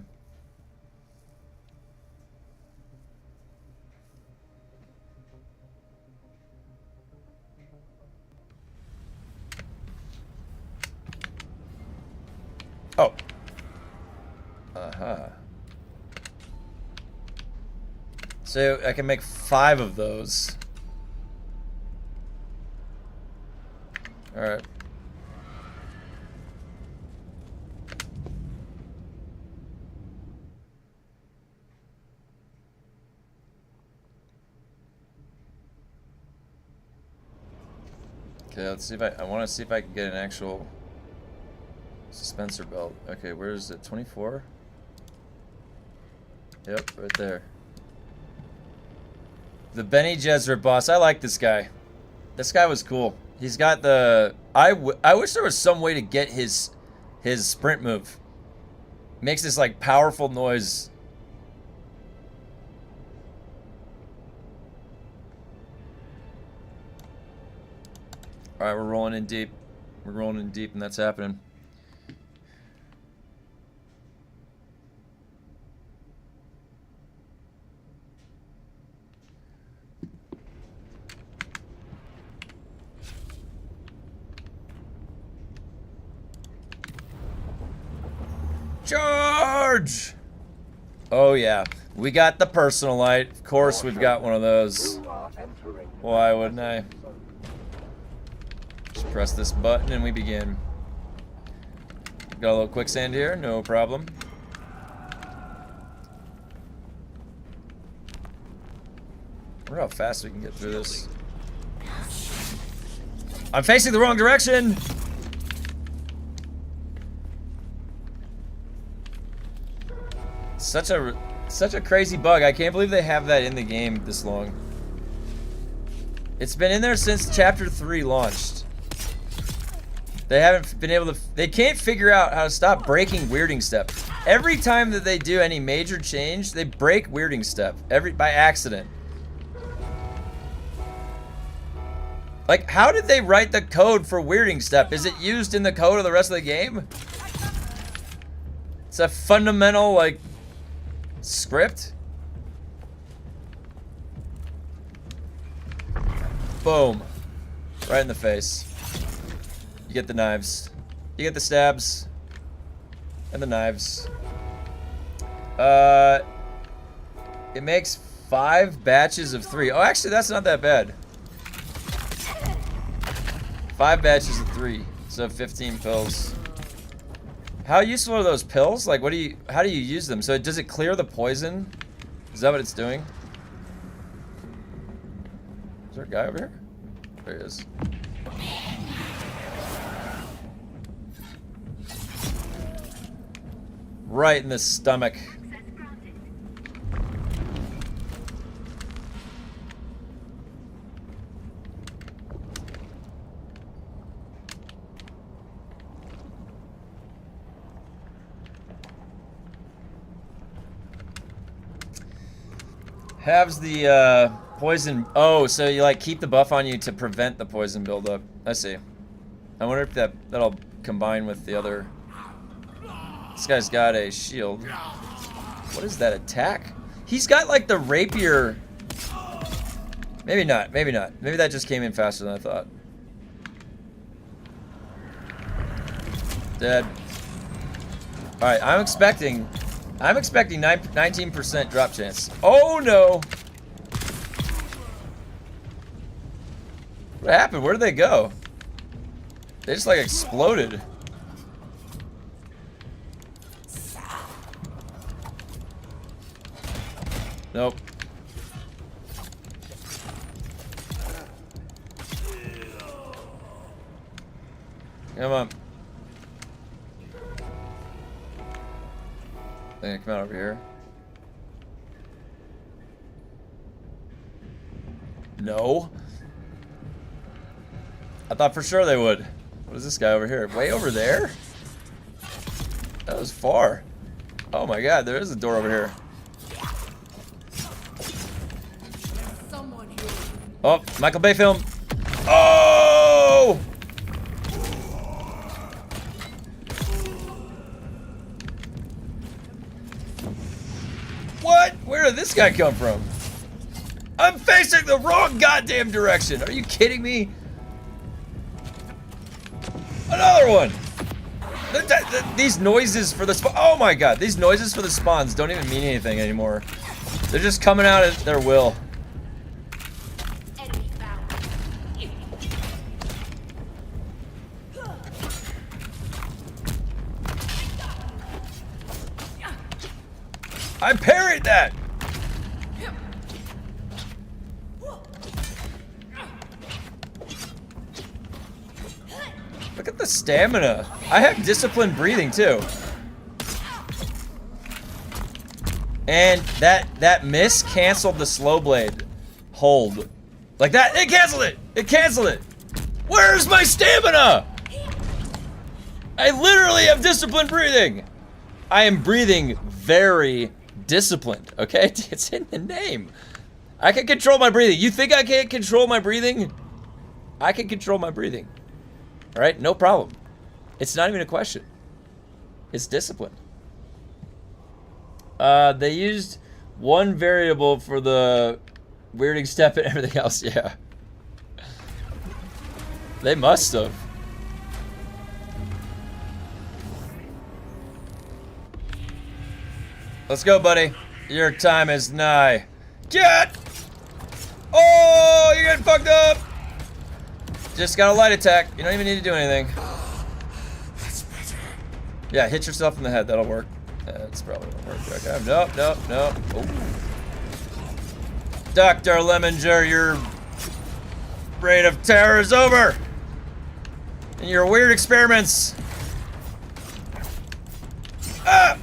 Oh. Uh-huh. So I can make 5 of those. All right. Okay, let's see if I want to see if I can get an actual dispenser belt. Okay, where is it? 24? Yep, right there. The Benny Gesserit boss. I like this guy. This guy was cool. He's got the... I wish there was some way to get his sprint move. Makes this like powerful noise. Alright, we're rolling in deep. We're rolling in deep and that's happening. Charge! Oh yeah, we got the personal light. Of course we've got one of those. Why wouldn't I? Just press this button and we begin. Got a little quicksand here, no problem. I wonder how fast we can get through this. I'm facing the wrong direction! Such a crazy bug. I can't believe they have that in the game this long. It's been in there since chapter 3 launched. They haven't been able to... They can't figure out how to stop breaking weirding step. Every time that they do any major change, they break weirding step. By accident. Like, how did they write the code for weirding step? Is it used in the code of the rest of the game? It's a fundamental, like... script. Boom. Right in the face. You get the knives. You get the stabs. And the knives. It makes 5 batches of 3. Oh, actually, that's not that bad. 5 batches of 3. So 15 pills. How useful are those pills? Like, how do you use them? So does it clear the poison? Is that what it's doing? Is there a guy over here? There he is. Right in the stomach. Halves the poison. Oh, so you like keep the buff on you to prevent the poison buildup. I see. I wonder if that'll combine with the other. This guy's got a shield. What is that attack? He's got like the rapier. Maybe not. Maybe not. Maybe that just came in faster than I thought. Dead. All right, I'm expecting 19% drop chance. Oh no! What happened? Where did they go? They just like exploded. Nope. Come on. They're gonna come out over here. No. I thought for sure they would. What is this guy over here? Way over there? That was far. Oh my god, there is a door over here. Someone here. Oh, Michael Bay film. Oh! What? Where did this guy come from? I'm facing the wrong goddamn direction. Are you kidding me? Another one. These noises for the spawn. Oh my god, these noises for the spawns don't even mean anything anymore. They're just coming out at their will. Enemy found. I parried that. Look at the stamina. I have disciplined breathing too. And that miss canceled the slow blade hold. Like that, it canceled it! It canceled it! Where's my stamina? I literally have disciplined breathing. I am breathing very disciplined, okay? It's in the name. I can control my breathing. You think I can't control my breathing? I can control my breathing. All right, no problem. It's not even a question. It's discipline. They used one variable for the weirding step and everything else. Yeah. They must have. Let's go, buddy. Your time is nigh. Get! Oh, you're getting fucked up. Just got a light attack. You don't even need to do anything. That's better. Yeah, hit yourself in the head. That'll work. That's probably gonna work. Okay. Nope, nope, nope. Ooh. Dr. Lemminger, your reign of terror is over. And your weird experiments. Ah!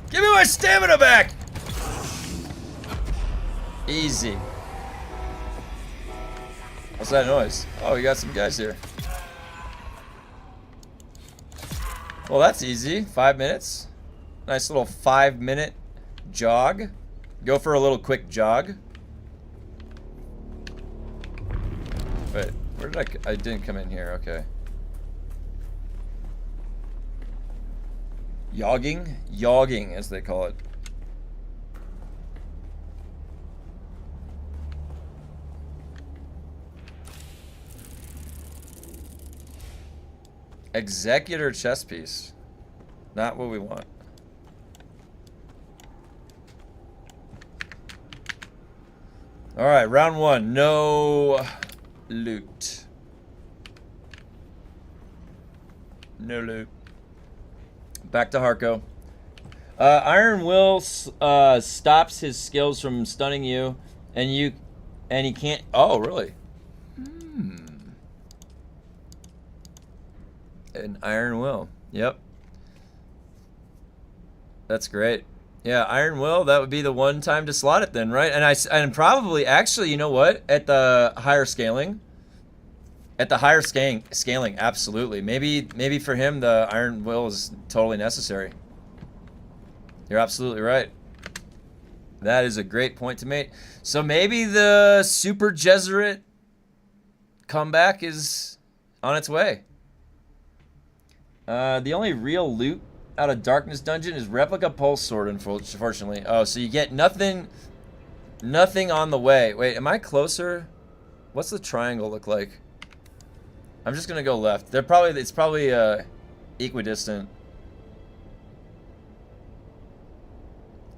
Give me my stamina back! Easy. What's that noise? Oh, we got some guys here. Well, that's easy. 5 minutes. Nice little 5-minute jog. Go for a little quick jog. Wait, where did I didn't come in here, okay. Yogging? Yogging, as they call it. Executor chess piece. Not what we want. Alright, round one. No loot. No loot. Back to Harko. Iron Will stops his skills from stunning you, and he can't. Oh, really? An Iron Will. Yep. That's great. Yeah, Iron Will. That would be the one time to slot it then, right? And probably actually, you know what? At the higher scaling. At the higher scaling, absolutely. Maybe for him the Iron Will is totally necessary. You're absolutely right. That is a great point to make. So maybe the Super Jesuit comeback is on its way. The only real loot out of Darkness Dungeon is Replica Pulse Sword, unfortunately. Oh, so you get nothing on the way. Wait, am I closer? What's the triangle look like? I'm just gonna go left. It's probably equidistant.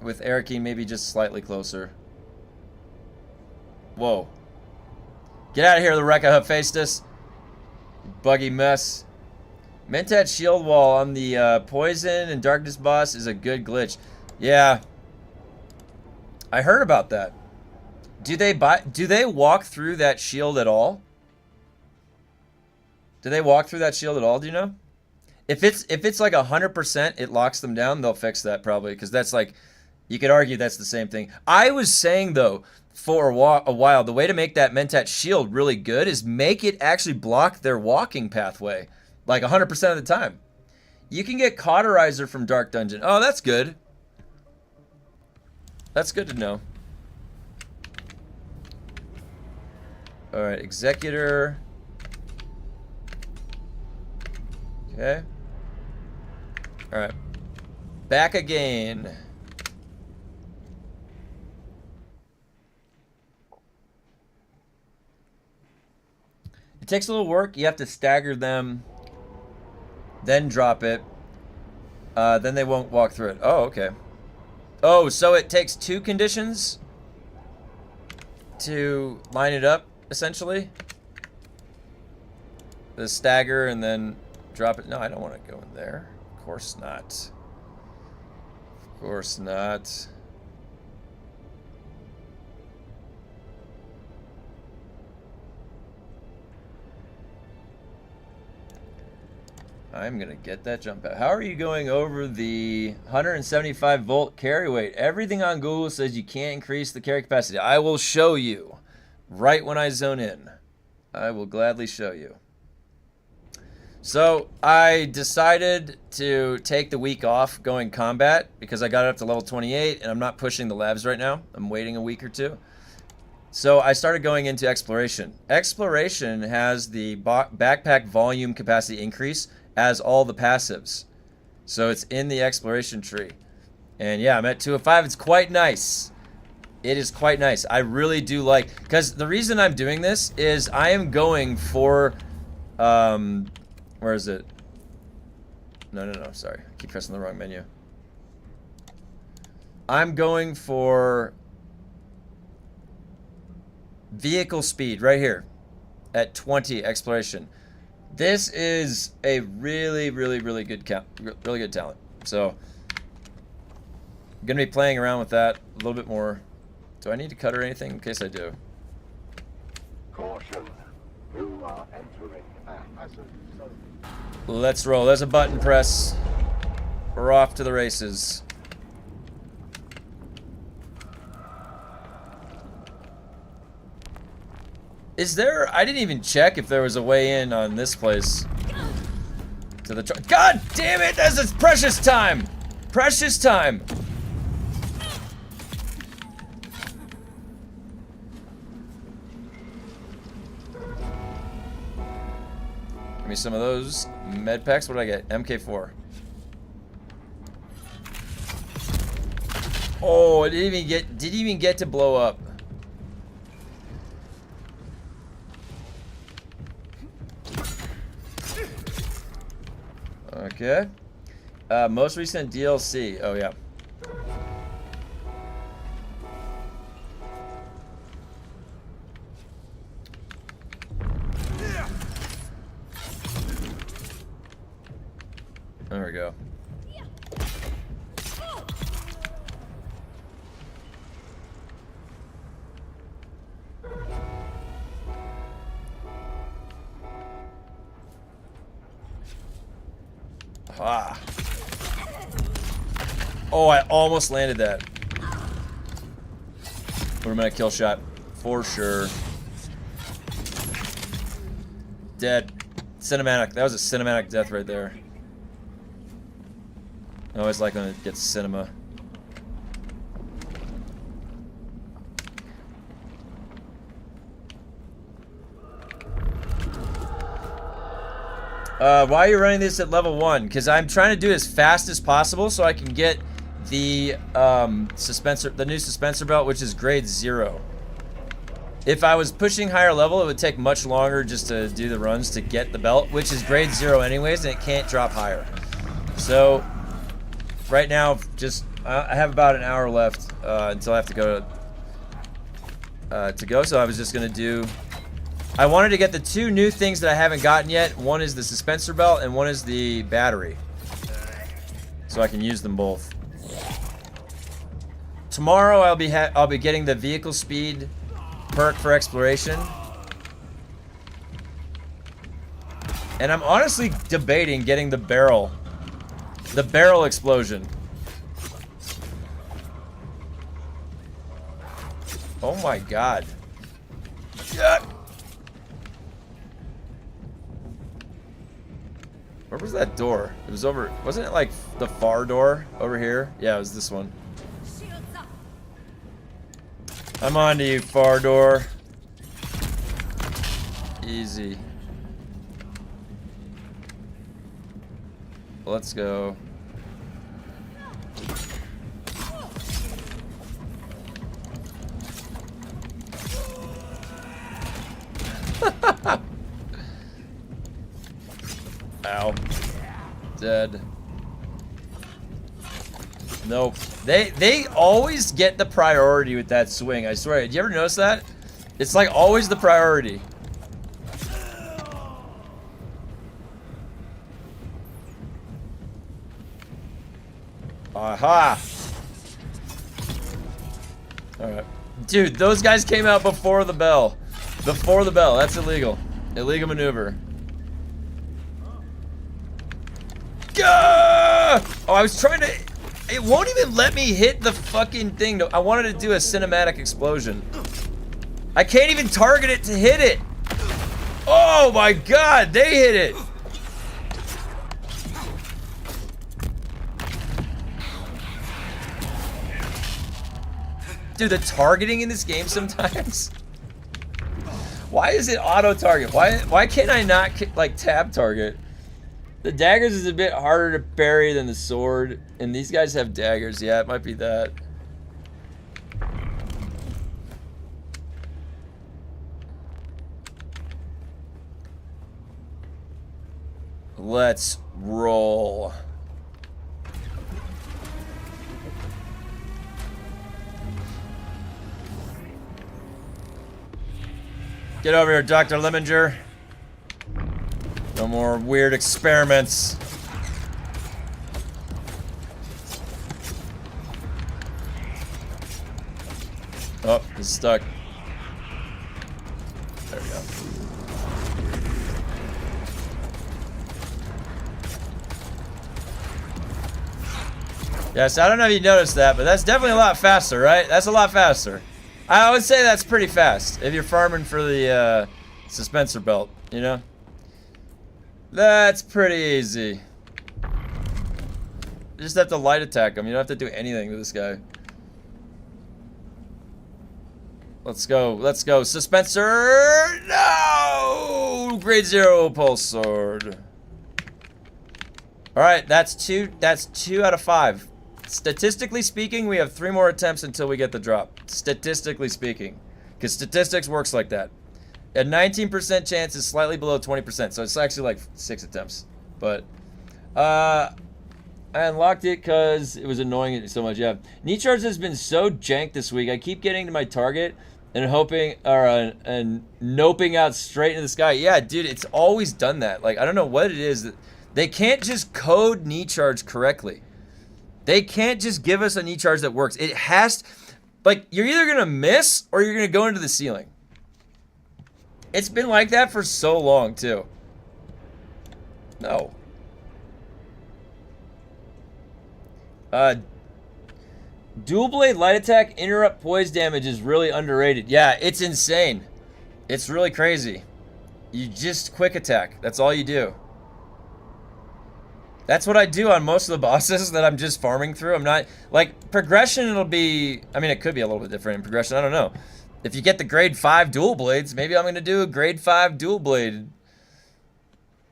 With Erikine maybe just slightly closer. Whoa. Get out of here, the Rekka Hephaestus. Buggy mess. Mentat shield wall on the poison and darkness boss is a good glitch. Yeah. I heard about that. Do they walk through that shield at all? Do they walk through that shield at all, do you know? If it's like 100% it locks them down, they'll fix that probably, because that's like You could argue that's the same thing. I was saying, though, for a while, the way to make that Mentat shield really good is make it actually block their walking pathway, like 100% of the time. You can get Cauterizer from Dark Dungeon. Oh, that's good. That's good to know. Alright, Executor. Okay. Alright. Back again. It takes a little work. You have to stagger them, then drop it. Then they won't walk through it. Oh, okay. Oh, so it takes 2 conditions to line it up, essentially? The stagger and then drop it. No, I don't want to go in there. Of course not. Of course not. I'm going to get that jump out. How are you going over the 175 volt carry weight? Everything on Google says you can't increase the carry capacity. I will show you right when I zone in. I will gladly show you. So I decided to take the week off going combat because I got it up to level 28 and I'm not pushing the labs right now. I'm waiting a week or two. So I started going into exploration. Exploration has the backpack volume capacity increase as all the passives. So it's in the exploration tree. And yeah, I'm at 205. It's quite nice. It is quite nice. I really do like, because the reason I'm doing this is I am going for, where is it? No, sorry. I keep pressing the wrong menu. I'm going for vehicle speed right here at 20 exploration. This is a really good talent. So I'm gonna be playing around with that a little bit more. Do I need to cut or anything? In case I do. Caution. You are entering a hazard zone. Let's roll. There's a button press. We're off to the races. Is there... I didn't even check if there was a way in on this place. To the... God damn it! This is precious time! Precious time! Give me some of those med packs. What did I get? MK4. Oh, it didn't even get to blow up. Okay. Most recent DLC. Oh, yeah. There we go. Ah. Oh, I almost landed that. What am I? Kill shot. For sure. Dead. Cinematic. That was a cinematic death right there. I always like when it gets cinema. Why are you running this at level 1? Because I'm trying to do it as fast as possible so I can get the the new suspensor belt, which is grade 0. If I was pushing higher level, it would take much longer just to do the runs to get the belt, which is grade 0 anyways, and it can't drop higher. So right now, just I have about an hour left until I have to go to go. So I was just gonna do. I wanted to get the 2 new things that I haven't gotten yet. One is the suspensor belt, and one is the battery, so I can use them both. Tomorrow I'll be getting the vehicle speed perk for exploration, and I'm honestly debating getting the barrel explosion. Oh my god. Yeah. Where was that door? It was over. Wasn't it like the far door over here? Yeah, it was this one. Shields up. I'm on to you, far door. Easy. Let's go. Ow. Dead. Nope. They always get the priority with that swing, I swear. Did you ever notice that? It's like always the priority. Aha! Alright. Dude, those guys came out before the bell. Before the bell. That's illegal. Illegal maneuver. Gah! Oh, I was trying to... It won't even let me hit the fucking thing. I wanted to do a cinematic explosion. I can't even target it to hit it. Oh my god, they hit it. Dude, the targeting in this game sometimes. Why is it auto target? Why can't I not like tab target? The daggers is a bit harder to parry than the sword, and these guys have daggers. Yeah, it might be that. Let's roll. Get over here, Dr. Lemminger. No more weird experiments. Oh, he's stuck. There we go. Yes, I don't know if you noticed that, but that's definitely a lot faster, right? That's a lot faster. I would say that's pretty fast if you're farming for the suspensor belt, you know? That's pretty easy. You just have to light attack him. You don't have to do anything to this guy. Let's go. Let's go. Suspensor! No! Grade 0 pulse sword. Alright, that's two out of 5. Statistically speaking, we have 3 more attempts until we get the drop. Statistically speaking. Because statistics works like that. A 19% chance is slightly below 20%, so it's actually like 6 attempts. But, I unlocked it because it was annoying it so much. Yeah, knee charge has been so jank this week. I keep getting to my target and hoping, or and noping out straight into the sky. Yeah, dude, it's always done that. Like, I don't know what it is. They can't just code knee charge correctly. They can't just give us a knee charge that works. It has, like, you're either gonna miss or you're gonna go into the ceiling. It's been like that for so long, too. No. Dual blade light attack interrupt poise damage is really underrated. Yeah, it's insane. It's really crazy. You just quick attack. That's all you do. That's what I do on most of the bosses that I'm just farming through. I'm not, like, progression it'll be, I mean, it could be a little bit different in progression. I don't know. If you get the grade 5 dual blades, maybe I'm going to do a grade 5 dual blade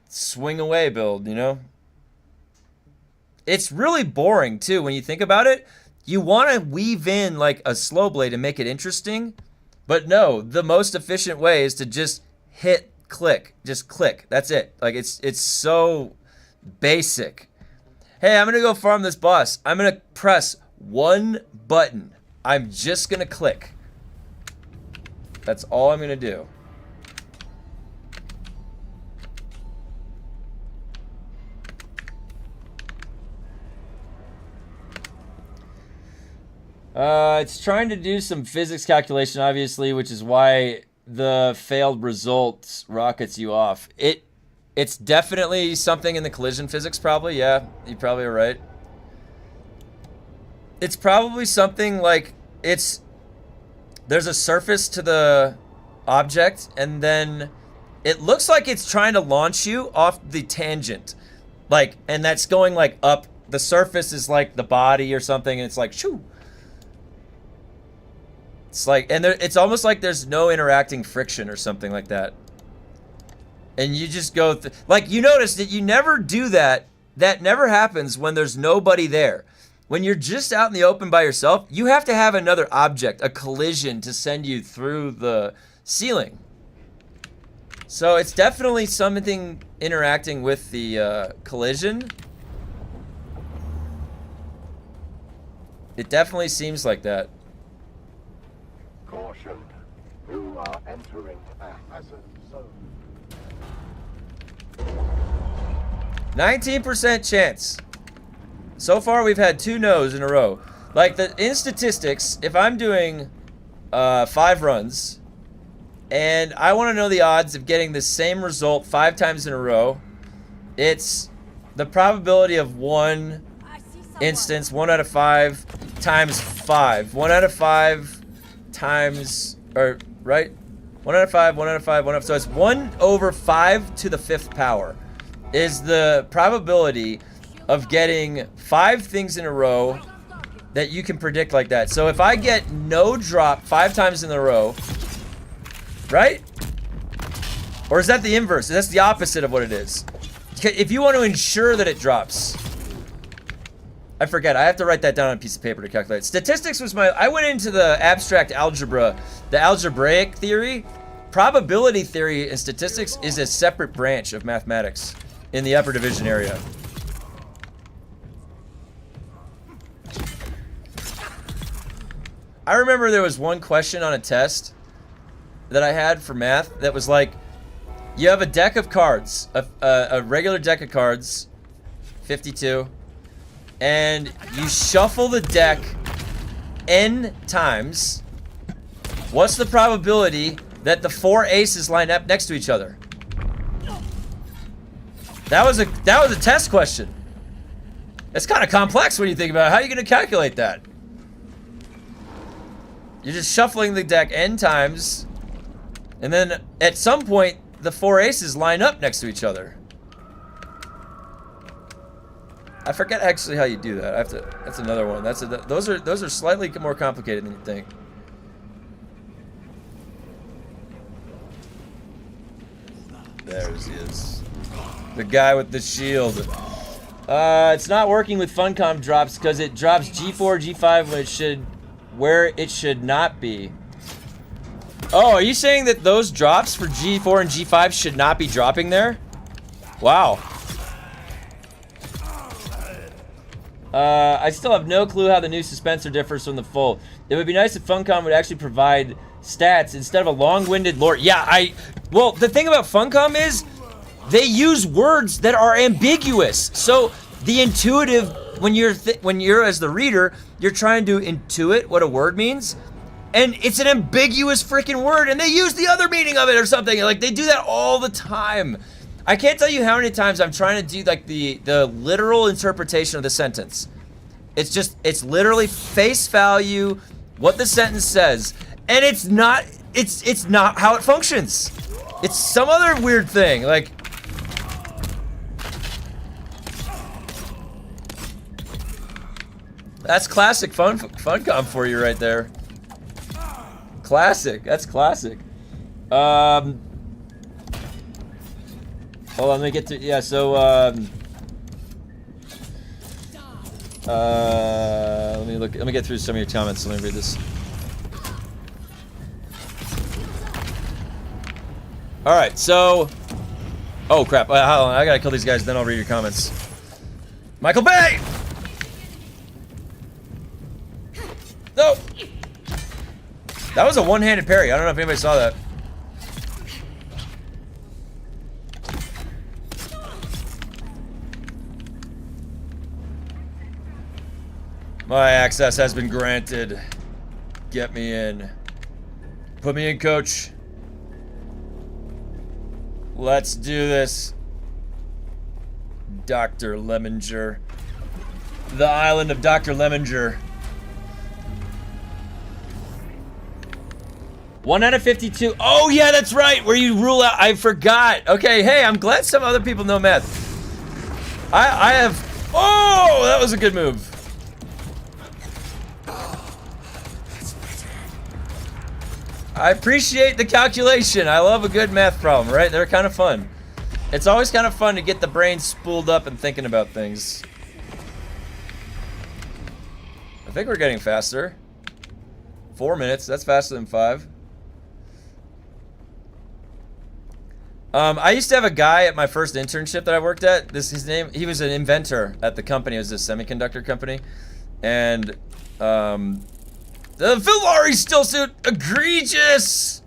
swing away build, you know? It's really boring, too, when you think about it. You want to weave in, like, a slow blade and make it interesting. But no, the most efficient way is to just hit, click. Just click. That's it. Like, it's so basic. Hey, I'm going to go farm this boss. I'm going to press one button. I'm just going to click. That's all I'm going to do. It's trying to do some physics calculation, obviously, which is why the failed results rockets you off. It's definitely something in the collision physics, probably. Yeah, you probably are right. It's probably something like, it's there's a surface to the object, and then it looks like it's trying to launch you off the tangent. Like, and that's going like up. The surface is like the body or something, and it's like, shoo. It's like, and there, it's almost like there's no interacting friction or something like that. And you just go, like, you notice that you never do that. That never happens when there's nobody there. When you're just out in the open by yourself, you have to have another object, a collision, to send you through the ceiling. So it's definitely something interacting with the collision. It definitely seems like that. Caution. You are entering a hazard zone. 19% chance. So far, we've had 2 no's in a row. Like, in statistics, if I'm doing 5 runs, and I want to know the odds of getting the same result 5 times in a row, it's the probability of one instance, 1 out of 5 times 5. 1 out of 5 times, or, right? 1 out of 5, 1 out of 5, 1 out of 5. So it's 1 over 5 to the 5th power is the probability of getting 5 things in a row that you can predict like that. So if I get no drop 5 times in a row, right? Or is that the inverse? That's the opposite of what it is. If you want to ensure that it drops, I forget. I have to write that down on a piece of paper to calculate. Statistics was my... I went into the abstract algebra, the algebraic theory. Probability theory and statistics is a separate branch of mathematics in the upper division area. I remember there was one question on a test that I had for math that was like, you have a deck of cards, a regular deck of cards, 52, and you shuffle the deck n times. What's the probability that the 4 aces line up next to each other? That was a test question. It's kind of complex when you think about it. How are you going to calculate that? You're just shuffling the deck n times, and then at some point the 4 aces line up next to each other. I forget actually how you do that. I have to. That's another one. Those are slightly more complicated than you think. There he is. The guy with the shield. It's not working with Funcom drops because it drops G4, G5 where it should not be. Oh, are you saying that those drops for G4 and G5 should not be dropping there? Wow. I still have no clue how the new suspensor differs from the full. It would be nice if Funcom would actually provide stats instead of a long-winded lore. Yeah, well, the thing about Funcom is they use words that are ambiguous. So the intuitive, when you're as the reader, you're trying to intuit what a word means, and it's an ambiguous freaking word, and they use the other meaning of it or something. Like, they do that all the time. I can't tell you how many times I'm trying to do like the literal interpretation of the sentence. It's literally face value what the sentence says, and it's not how it functions. It's some other weird thing. Like, that's classic Funcom for you right there. Classic. That's classic. Hold on, let me get to, yeah, so, let me get through some of your comments. Let me read this. Alright, so, oh crap, hold on, I gotta kill these guys, then I'll read your comments. Michael Bay! No! That was a one-handed parry. I don't know if anybody saw that. My access has been granted. Get me in. Put me in, coach. Let's do this. Dr. Lemminger. The island of Dr. Lemminger. 1 out of 52. Oh, yeah, that's right. Where you rule out. I forgot. Okay, hey, I'm glad some other people know math. I have. Oh, that was a good move. I appreciate the calculation. I love a good math problem, right? They're kind of fun. It's always kind of fun to get the brain spooled up and thinking about things. I think we're getting faster. 4 minutes. That's faster than 5. I used to have a guy at my first internship that I worked at. His name, he was an inventor at the company. It was a semiconductor company. And the Filari still suit egregious.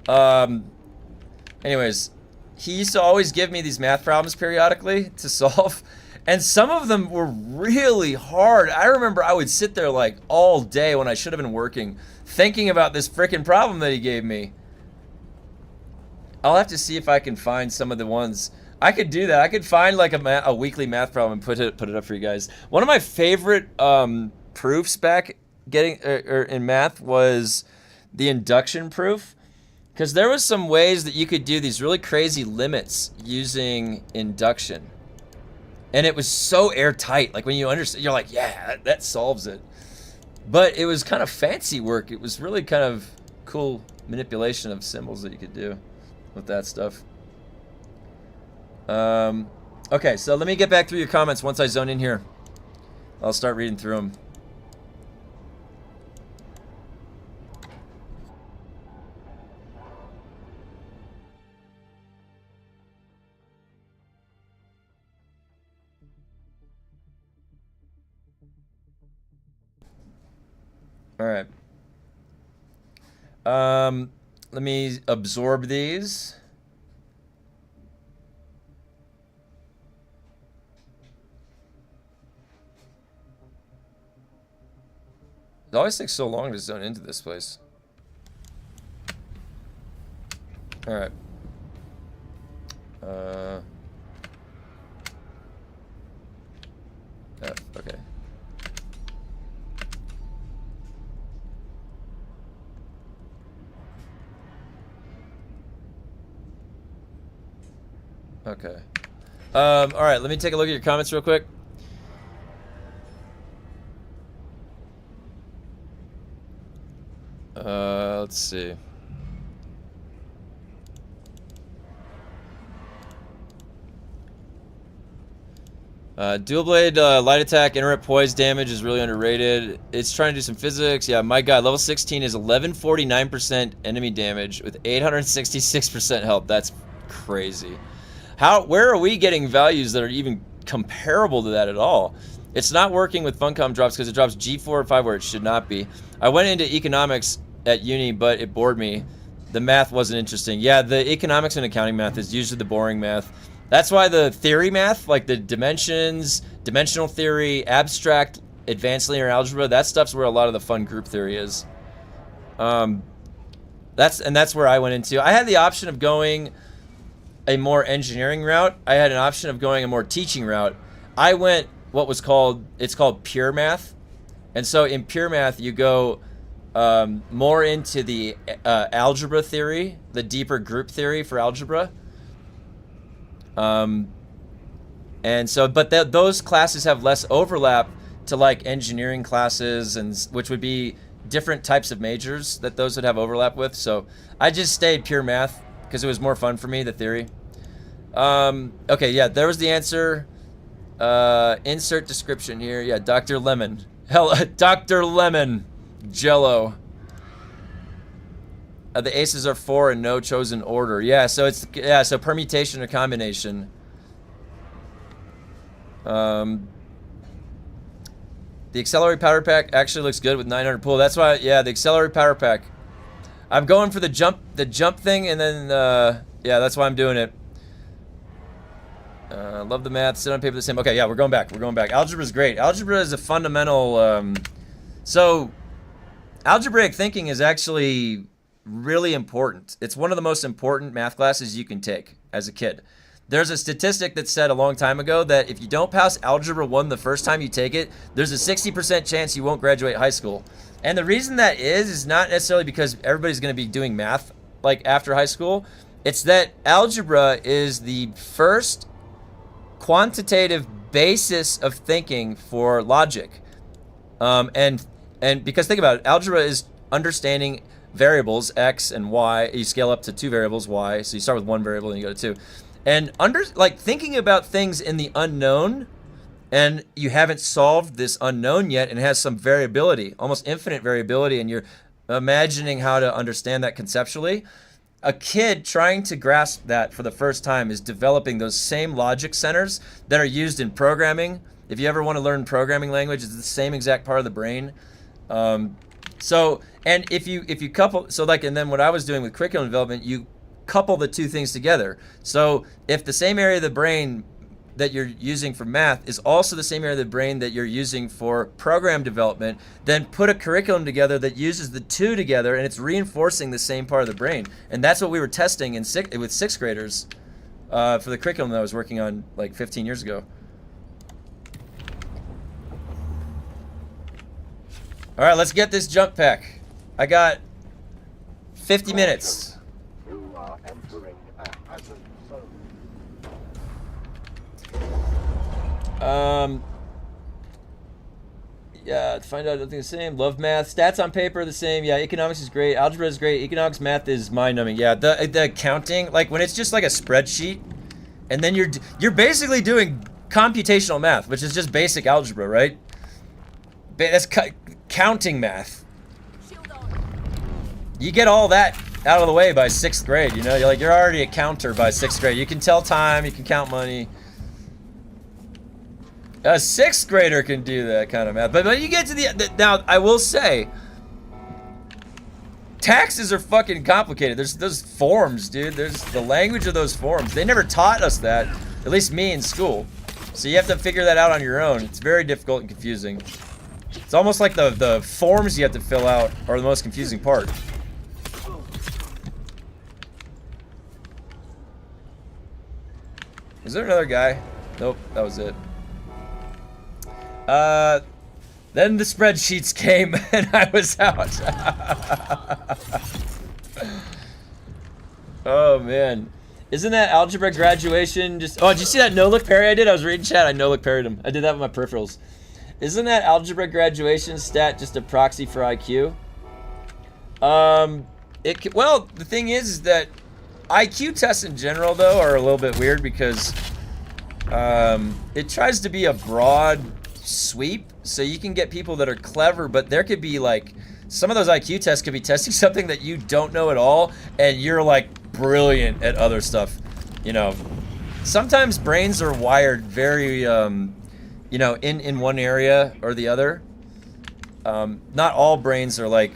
Anyways, he used to always give me these math problems periodically to solve. And some of them were really hard. I remember I would sit there like all day when I should have been working, thinking about this freaking problem that he gave me. I'll have to see if I can find some of the ones. I could do that. I could find like a weekly math problem and put it up for you guys. One of my favorite proofs back in math was the induction proof, because there was some ways that you could do these really crazy limits using induction, and it was so airtight. Like when you understand, you're like, yeah, that solves it. But it was kind of fancy work. It was really kind of cool manipulation of symbols that you could do with that stuff. Okay, so let me get back through your comments once I zone in here. I'll start reading through them. All right. Let me absorb these. It always takes so long to zone into this place. All right. Okay. Okay. All right, let me take a look at your comments real quick. Let's see. Dual blade light attack, interrupt poise damage is really underrated. It's trying to do some physics. Yeah, my god, level 16 is 1149% enemy damage with 866% health. That's crazy. Where are we getting values that are even comparable to that at all? It's not working with Funcom drops because it drops G4 and 5 where it should not be. I went into economics at uni, but it bored me. The math wasn't interesting. Yeah, the economics and accounting math is usually the boring math. That's why the theory math, like the dimensions, dimensional theory, abstract, advanced linear algebra, that stuff's where a lot of the fun group theory is. That's where I went into. I had the option of going a more engineering route. I had an option of going a more teaching route. I went it's called pure math. And so in pure math, you go more into the algebra theory, the deeper group theory for algebra. And so, but those classes have less overlap to like engineering classes, and which would be different types of majors that those would have overlap with. So I just stayed pure math because it was more fun for me, the theory. Okay, yeah, there was the answer. Insert description here. Yeah, Dr. Lemon. Hell, Dr. Lemon. Jello. The aces are 4 and no chosen order. Yeah, so so permutation or combination. The accelerate powder pack actually looks good with 900 pull. That's why, yeah, the accelerate powder pack. I'm going for the jump thing, and then yeah, that's why I'm doing it. Love the math. Sit on paper the same. Okay, yeah, we're going back. Algebra is great. Algebra is a fundamental. So, algebraic thinking is actually really important. It's one of the most important math classes you can take as a kid. There's a statistic that said a long time ago that if you don't pass Algebra 1 the first time you take it, there's a 60% chance you won't graduate high school. And the reason that is not necessarily because everybody's going to be doing math like after high school. It's that algebra is the first quantitative basis of thinking for logic. And because think about it, algebra is understanding variables x and y. You scale up to 2 variables y, so you start with 1 variable and you go to 2. And thinking about things in the unknown, and you haven't solved this unknown yet, and it has some variability, almost infinite variability, and you're imagining how to understand that conceptually. A kid trying to grasp that for the first time is developing those same logic centers that are used in programming. If you ever want to learn programming language, it's the same exact part of the brain. So, and if you couple, so like, and then what I was doing with curriculum development, you couple the two things together. So if the same area of the brain that you're using for math is also the same area of the brain that you're using for program development, then put a curriculum together that uses the two together, and it's reinforcing the same part of the brain. And that's what we were testing with 6th graders for the curriculum that I was working on like 15 years ago. All right, let's get this jump pack. I got 50 minutes. You are entering a hazard zone. Yeah, to find out nothing the same. Love math. Stats on paper are the same. Yeah, economics is great. Algebra is great. Economics, math is mind-numbing. Yeah, the accounting, like when it's just like a spreadsheet, and then you're basically doing computational math, which is just basic algebra, right? That's counting math. You get all that out of the way by 6th grade, you know? You're already a counter by 6th grade. You can tell time, you can count money. A 6th grader can do that kind of math. But you get to the now, I will say, taxes are fucking complicated. There's those forms, dude. There's the language of those forms. They never taught us that, at least me in school. So you have to figure that out on your own. It's very difficult and confusing. It's almost like the forms you have to fill out are the most confusing part. Is there another guy? Nope, that was it. Then the spreadsheets came and I was out. Oh man. Isn't that algebra graduation just... Oh, did you see that no-look parry I did? I was reading chat, I no-look parried him. I did that with my peripherals. Isn't that algebra graduation stat just a proxy for IQ? Well, the thing is that IQ tests in general, though, are a little bit weird because it tries to be a broad sweep, so you can get people that are clever, but there could be like some of those IQ tests could be testing something that you don't know at all, and you're like brilliant at other stuff. You know, sometimes brains are wired very, you know, in one area or the other. Not all brains are like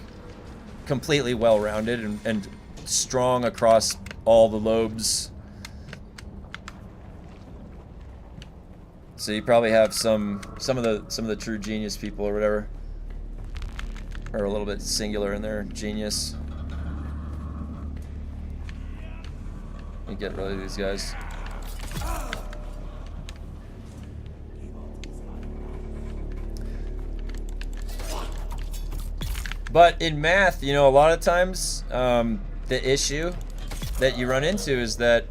completely well-rounded and strong across all the lobes. So you probably have some of the true genius people or whatever are a little bit singular in their genius. You get rid of these guys. But in math, you know, a lot of times the issue that you run into is that,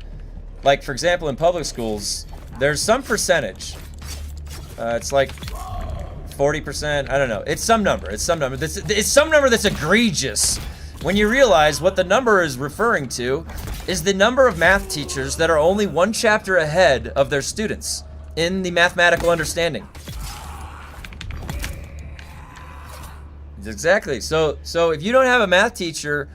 like for example, in public schools, there's some percentage. It's like 40%. I don't know. It's some number. It's some number. It's some number that's egregious. When you realize what the number is referring to is the number of math teachers that are only one chapter ahead of their students in the mathematical understanding. Exactly. So if you don't have a math teacher,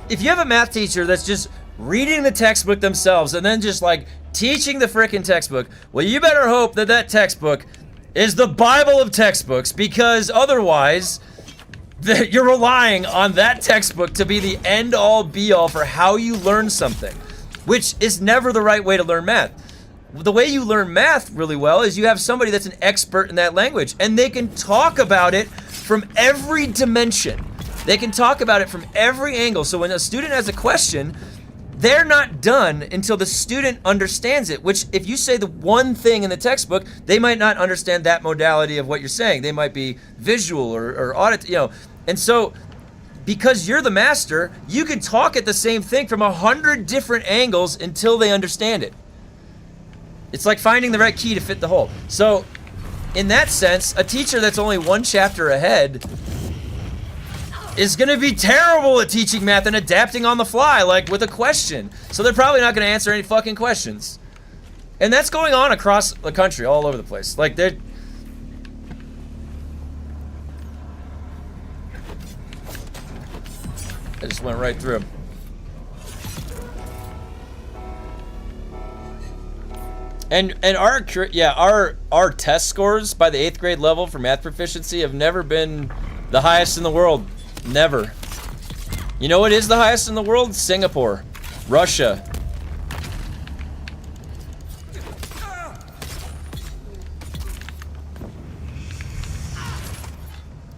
if you have a math teacher that's just reading the textbook themselves and then just like teaching the frickin' textbook, well, you better hope that that textbook is the Bible of textbooks, because otherwise you're relying on that textbook to be the end-all be-all for how you learn something, which is never the right way to learn math. The way you learn math really well is you have somebody that's an expert in that language, and they can talk about it from every dimension. They can talk about it from every angle. So when a student has a question, they're not done until the student understands it, which if you say the one thing in the textbook, they might not understand that modality of what you're saying. They might be visual or audit, you know. And so because you're the master, you can talk at the same thing from 100 different angles until they understand it. It's like finding the right key to fit the hole. So in that sense, a teacher that's only one chapter ahead is gonna be terrible at teaching math and adapting on the fly, like with a question. So they're probably not gonna answer any fucking questions. And that's going on across the country, all over the place. Like they're... I just went right through them. And our test scores by the 8th grade level for math proficiency have never been the highest in the world. Never. You know what is the highest in the world? Singapore. Russia.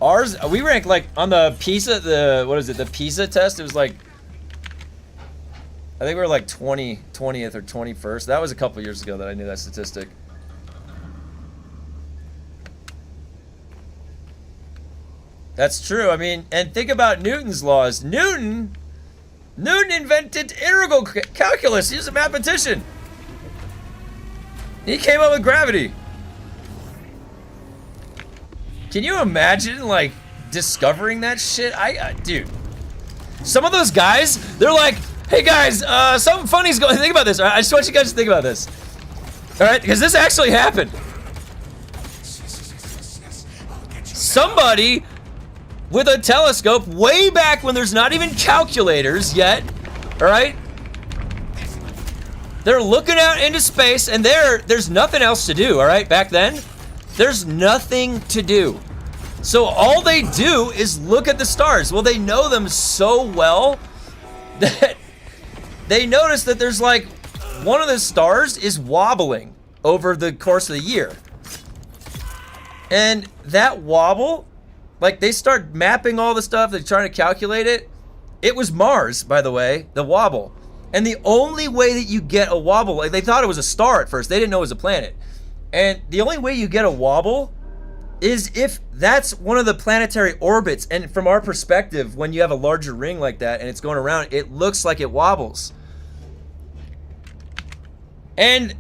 Ours, we rank like on the PISA, what is it, the PISA test, it was like, I think we were like 20th or 21st. That was a couple years ago that I knew that statistic. That's true. I mean, and think about Newton's laws. Newton invented integral calculus. He was a mathematician. He came up with gravity. Can you imagine, like, discovering that shit? Dude. Some of those guys, they're like, hey guys, something funny's going. Think about this. All right? I just want you guys to think about this. All right, because this actually happened. Somebody with a telescope way back when there's not even calculators yet, all right? They're looking out into space, and there's nothing else to do, all right? Back then, there's nothing to do. So all they do is look at the stars. Well, they know them so well that they notice that there's like one of the stars is wobbling over the course of the year. And that wobble, like they start mapping all the stuff, they're trying to calculate it. It was Mars, by the way, the wobble. And the only way that you get a wobble, like they thought it was a star at first, they didn't know it was a planet. And the only way you get a wobble is if that's one of the planetary orbits. And from our perspective, when you have a larger ring like that and it's going around, it looks like it wobbles. And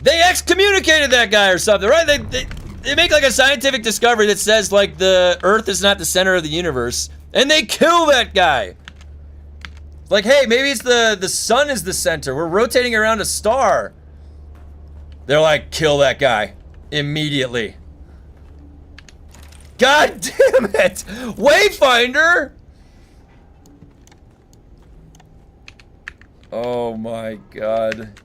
they excommunicated that guy or something, right? They make like a scientific discovery that says like the Earth is not the center of the universe, and they kill that guy. Like, hey, maybe it's the sun is the center. We're rotating around a star. They're like, kill that guy immediately. God damn it! Wayfinder! Oh my god.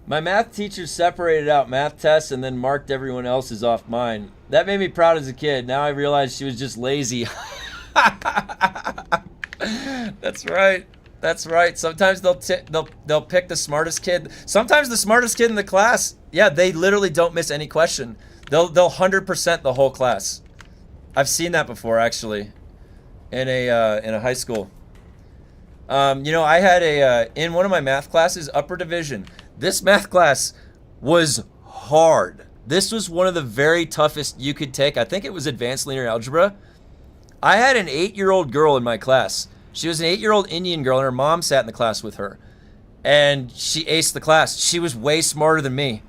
My math teacher separated out math tests and then marked everyone else's off mine. That made me proud as a kid. Now I realize she was just lazy. That's right. That's right. Sometimes they'll pick the smartest kid. Sometimes the smartest kid in the class, yeah, they literally don't miss any question. They'll 100% the whole class. I've seen that before actually, in a high school. You know, I had in one of my math classes, upper division. This math class was hard. This was one of the very toughest you could take. I think it was advanced linear algebra. I had an 8-year-old girl in my class. She was an 8-year-old Indian girl, and her mom sat in the class with her. And she aced the class. She was way smarter than me.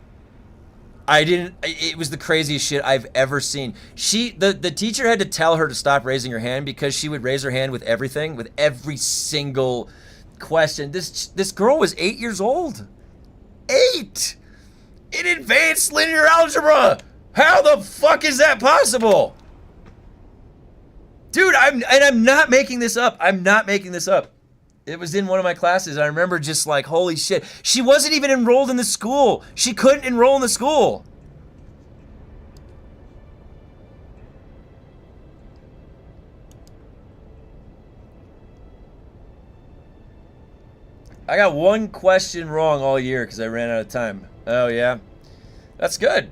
It was the craziest shit I've ever seen. The teacher had to tell her to stop raising her hand because she would raise her hand with everything, with every single question. This girl was 8 years old. 8! In advanced linear algebra! How the fuck is that possible? Dude, I'm not making this up. I'm not making this up. It was in one of my classes. I remember just like, holy shit. She wasn't even enrolled in the school. She couldn't enroll in the school. I got one question wrong all year because I ran out of time. Oh, yeah? That's good.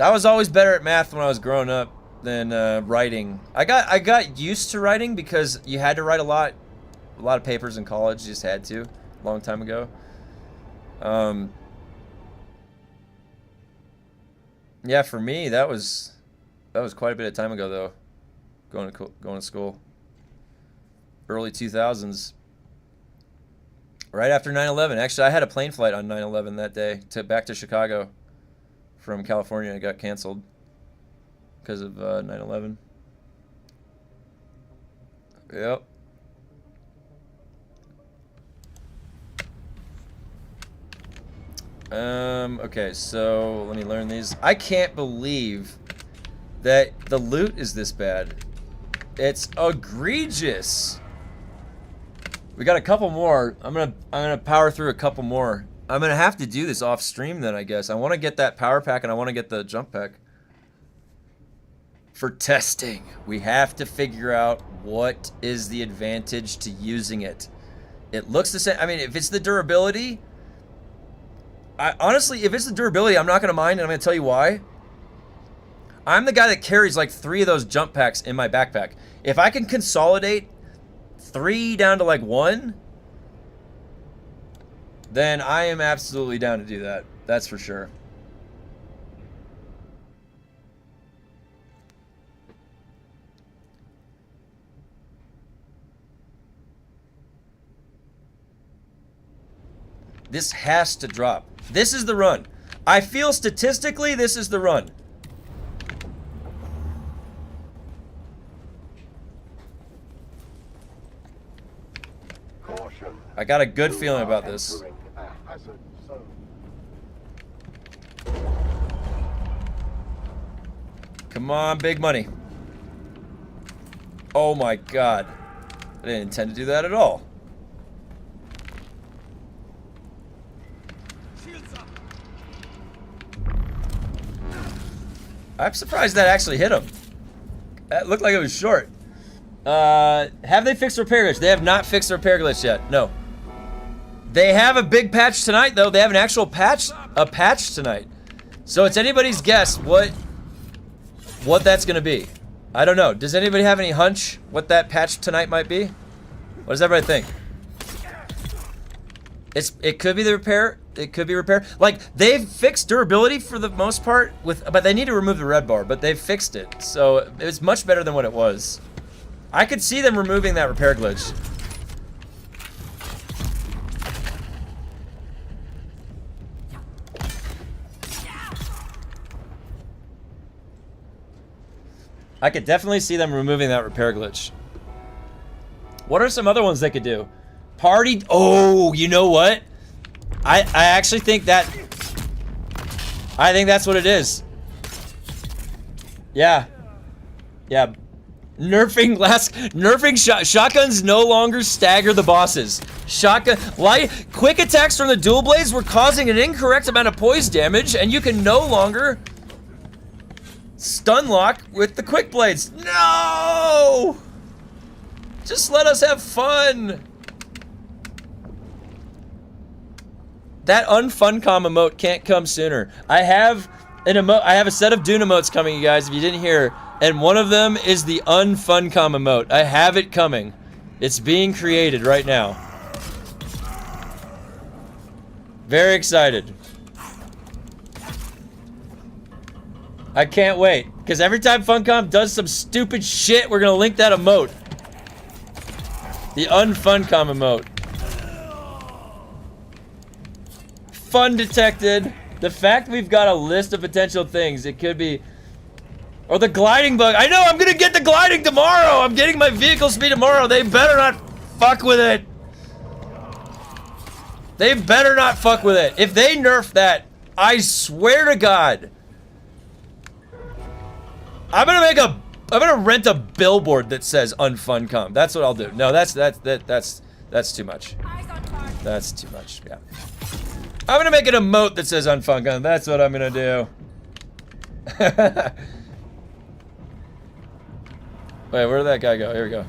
I was always better at math when I was growing up. than writing. I got used to writing because you had to write a lot of papers in college. You just had to, a long time ago. Yeah, for me that was quite a bit of time ago though. Going to school. Early 2000s. Right after 9/11. Actually, I had a plane flight on 9/11 that day back to Chicago from California. It got canceled because of 9/11. Yep. Okay, so let me learn these. I can't believe that the loot is this bad. It's egregious. We got a couple more. I'm gonna power through a couple more. I'm gonna have to do this off stream then, I guess. I want to get that power pack and I want to get the jump pack for testing. We have to figure out what is the advantage to using it. It looks the same. I mean, if it's the durability, honestly, if it's the durability, I'm not gonna mind, and I'm gonna tell you why. I'm the guy that carries like 3 of those jump packs in my backpack. If I can consolidate 3 down to like 1, then I am absolutely down to do that. That's for sure. This has to drop. This is the run. I feel statistically this is the run. I got a good feeling about this. Come on, big money. Oh my god. I didn't intend to do that at all. I'm surprised that actually hit him. That looked like it was short. Have they fixed repair glitch? They have not fixed the repair glitch yet. No. They have a big patch tonight, though. They have an actual patch, tonight. So it's anybody's guess what that's gonna be. I don't know. Does anybody have any hunch what that patch tonight might be? What does everybody think? It could be the repair. It could be repair. Like, they've fixed durability for the most part, but they need to remove the red bar, but they've fixed it. So it's much better than what it was. I could see them removing that repair glitch. I could definitely see them removing that repair glitch. What are some other ones they could do? Party. Oh, you know what? I actually think that. I think that's what it is. Yeah. Yeah. Nerfing shotguns no longer stagger the bosses. Quick attacks from the dual blades were causing an incorrect amount of poise damage, and you can no longer stun lock with the quick blades. No! Just let us have fun. That unfuncom emote can't come sooner. I have a set of DUNE emotes coming, you guys, if you didn't hear. And one of them is the unfuncom emote. I have it coming. It's being created right now. Very excited. I can't wait. Because every time Funcom does some stupid shit, we're gonna link that emote. The unfuncom emote. Fun detected. The fact we've got a list of potential things, it could be. Or the gliding bug. I know, I'm gonna get the gliding tomorrow. I'm getting my vehicle speed tomorrow. They better not fuck with it. They better not fuck with it. If they nerf that, I swear to God, I'm gonna rent a billboard that says unfuncom. That's what I'll do. No, that's too much. That's too much. Yeah. I'm gonna make an emote that says unfuncom. That's what I'm gonna do. Wait, where did that guy go? Here we go.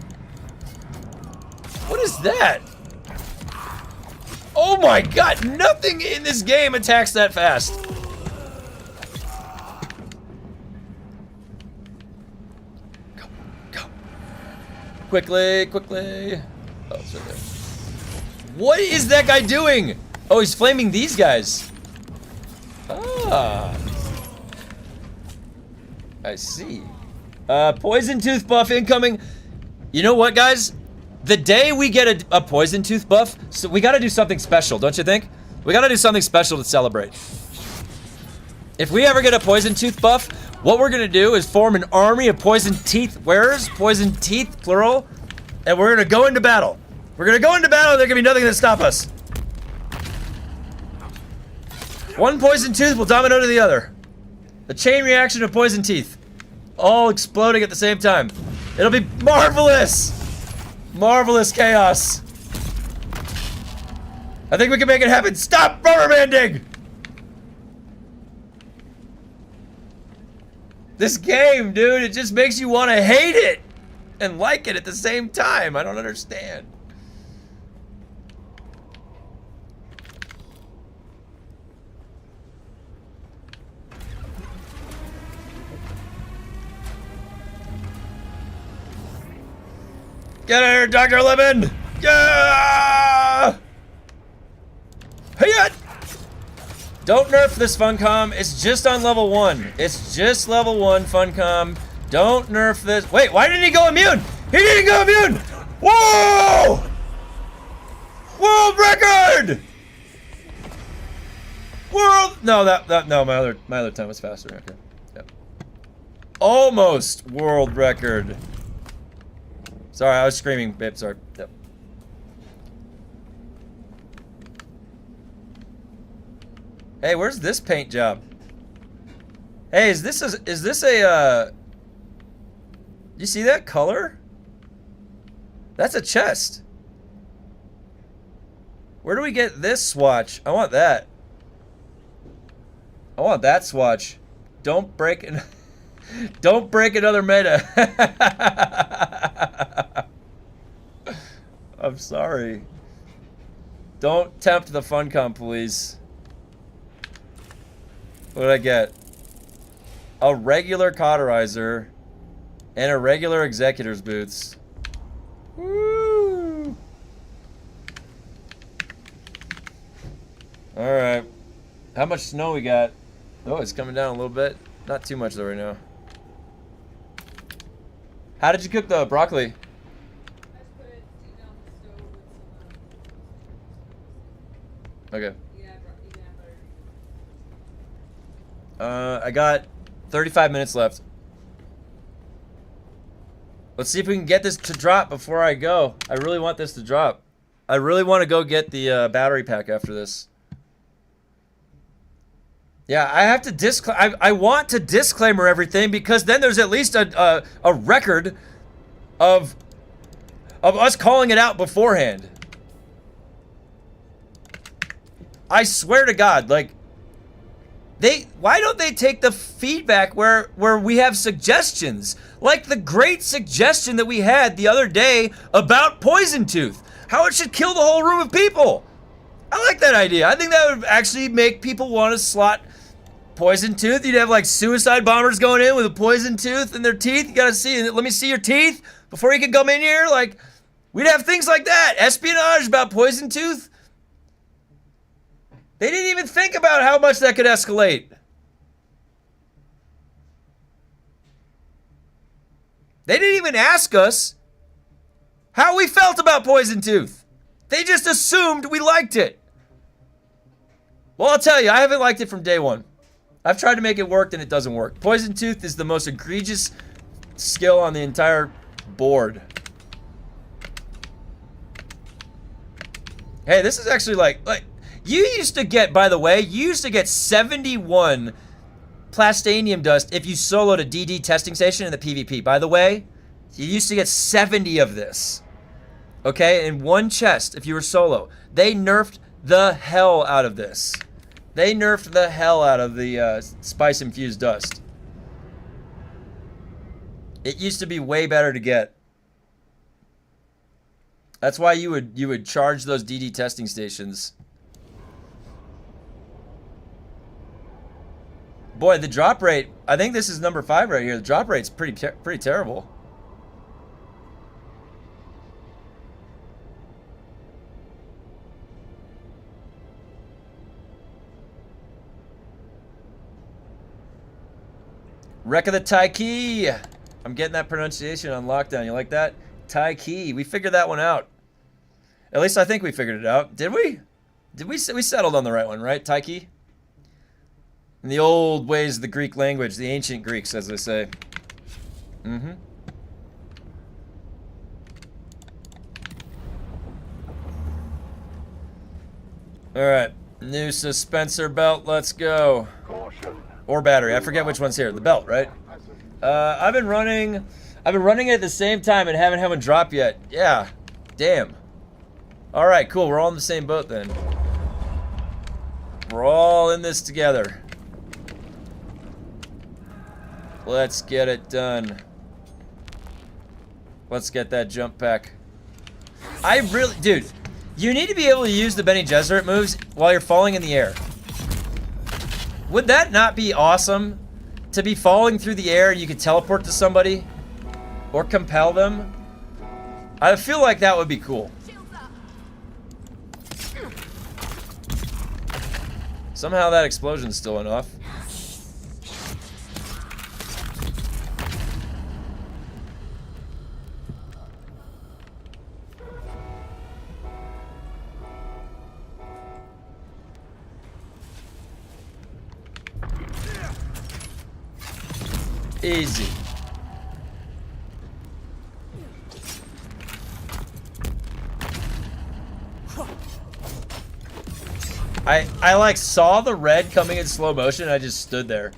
What is that? Oh my god, nothing in this game attacks that fast. quickly. Oh, it's right there. What is that guy doing? Oh, he's flaming these guys. Ah. I see. Poison tooth buff incoming. You know what, guys? The day we get a poison tooth buff, so we gotta do something special, don't you think? We gotta do something special to celebrate. If we ever get a poison tooth buff, what we're gonna do is form an army of poison teeth wearers, poison teeth, plural, and we're gonna go into battle. We're gonna go into battle and there can be nothing to stop us. One poison tooth will domino to the other. The chain reaction of poison teeth. All exploding at the same time. It'll be marvelous! Marvelous chaos. I think we can make it happen. Stop rubber banding! This game, dude, it just makes you want to hate it and like it at the same time. I don't understand. Get out of here, Dr. Lemon! Yeah! Hey! Don't nerf this Funcom. It's just on level 1. It's just level 1 Funcom. Don't nerf this. Wait, why didn't he go immune? He didn't go immune! Whoa! World record! World. No, no. My other time was faster. Okay. Yep. Almost world record. Sorry, I was screaming, babe. Sorry. Yep. Hey, where's this paint job? Hey, is this a you see that color? That's a chest. Where do we get this swatch? I want that. I want that swatch. Don't break an don't break another meta. I'm sorry. Don't tempt the Funcom, please. What did I get? A regular cauterizer and a regular executor's boots. Woo! Alright. How much snow we got? Oh, it's coming down a little bit. Not too much though right now. How did you cook the broccoli? Okay. I got 35 minutes left. Let's see if we can get this to drop before I go. I really want this to drop. I really want to go get the battery pack after this. Yeah, I have to I want to disclaimer everything because then there's at least a record of us calling it out beforehand. I swear to God, like why don't they take the feedback where we have suggestions? Like the great suggestion that we had the other day about Poison Tooth. How it should kill the whole room of people. I like that idea. I think that would actually make people want to slot Poison Tooth. You'd have like suicide bombers going in with a Poison Tooth in their teeth. You gotta see, let me see your teeth before you can come in here. Like, we'd have things like that. Espionage about Poison Tooth. They didn't even think about how much that could escalate. They didn't even ask us how we felt about Poison Tooth. They just assumed we liked it. Well, I'll tell you, I haven't liked it from day one. I've tried to make it work and it doesn't work. Poison Tooth is the most egregious skill on the entire board. Hey, this is actually like you used to get, by the way, you used to get 71 plastanium dust if you soloed a DD testing station in the PvP. By the way, you used to get 70 of this. Okay, in one chest if you were solo. They nerfed the hell out of this. They nerfed the hell out of the spice-infused dust. It used to be way better to get. That's why you would charge those DD testing stations. Boy, the drop rate, I think this is number 5 right here. The drop rate's pretty terrible. Wreck of the Taiki. I'm getting that pronunciation on lockdown. You like that? Taiki. We figured that one out. At least I think we figured it out. Did we? We settled on the right one, right? Taiki? In the old ways of the Greek language, the ancient Greeks, as they say. Mm-hmm. Alright. New suspensor belt, let's go. Caution. Or battery. I forget which one's here. The belt, right? I've been running it at the same time and haven't had one drop yet. Yeah. Damn. Alright, cool. We're all in the same boat then. We're all in this together. Let's get it done. Let's get that jump pack. I really, dude, you need to be able to use the Bene Gesserit moves while you're falling in the air. Would that not be awesome? To be falling through the air and you could teleport to somebody? Or compel them? I feel like that would be cool. Somehow that explosion's still enough. Easy. I like saw the red coming in slow motion and I just stood there.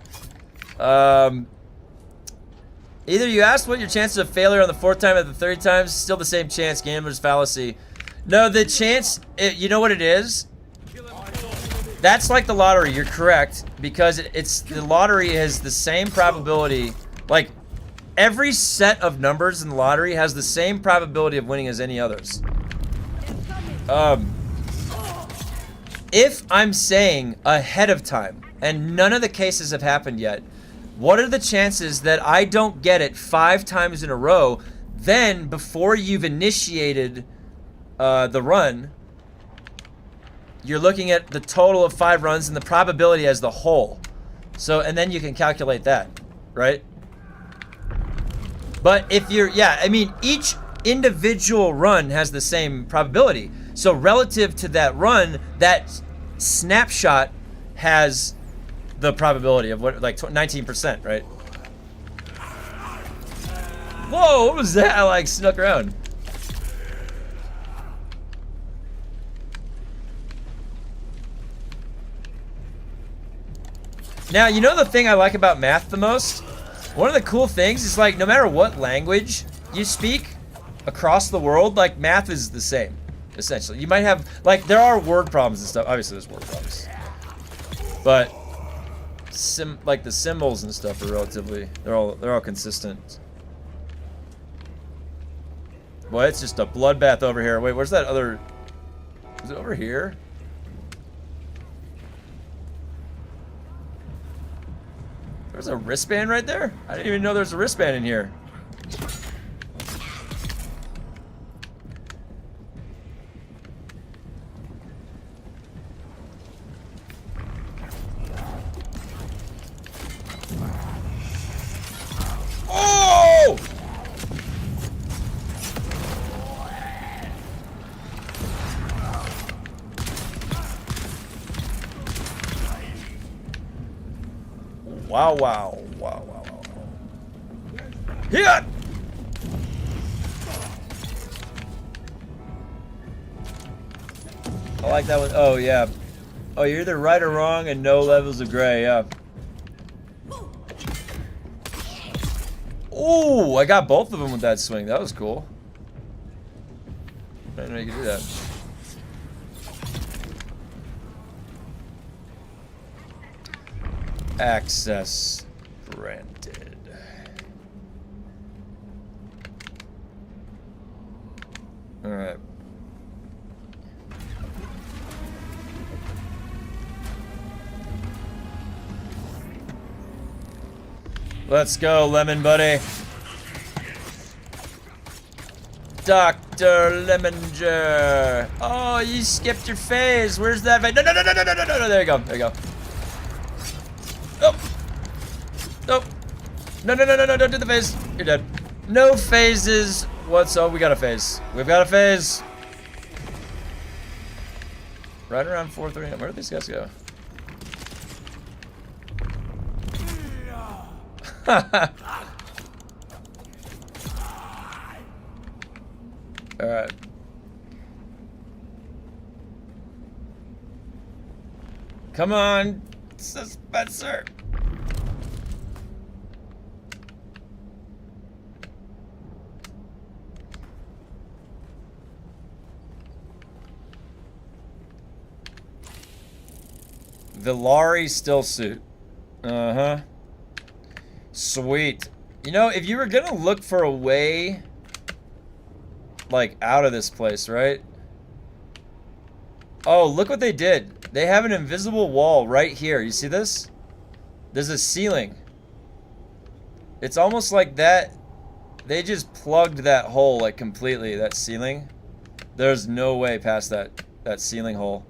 Either you asked what your chances of failure on the 4th time or the 3rd time, still the same chance, gambler's fallacy. No, the chance, you know what it is? That's like the lottery, you're correct, because it's the lottery has the same probability, like every set of numbers in the lottery has the same probability of winning as any others. If I'm saying ahead of time, and none of the cases have happened yet, what are the chances that I don't get it 5 times in a row, then before you've initiated the run, you're looking at the total of 5 runs and the probability as the whole. So, and then you can calculate that, right? But if you're, yeah, I mean, each individual run has the same probability. So relative to that run, that snapshot has the probability of what, like 19%, right? Whoa, what was that? I like snuck around. Now, you know the thing I like about math the most? One of the cool things is like no matter what language you speak across the world, like math is the same, essentially. You might have, like, there are word problems and stuff. Obviously, there's word problems. But like the symbols and stuff are relatively, they're all consistent. Boy, it's just a bloodbath over here. Wait, where's that other, is it over here? There's a wristband right there? I didn't even know there's a wristband in here. Oh! Wow, wow, wow, wow, wow. Hit! I like that one. Oh, yeah. Oh, you're either right or wrong and no levels of gray, yeah. Oh, I got both of them with that swing. That was cool. I didn't know you could do that. Access granted. All right. Let's go, Lemon Buddy. Dr. Lemonger. Oh, you skipped your phase. Where's that? No, no, no, no, no, no, no, no. There you go. There you go. Nope. Nope. No, no, no, no, no, don't do the phase. You're dead. No phases whatsoever. We got a phase. We've got a phase. Right around 4:30. Where did these guys go? Alright. Come on, Spencer. Villari still suit. Uh-huh. Sweet. You know, if you were gonna look for a way, like, out of this place, right? Oh, look what they did. They have an invisible wall right here. You see this? There's a ceiling. It's almost like that. They just plugged that hole, like, completely, that ceiling. There's no way past that ceiling hole.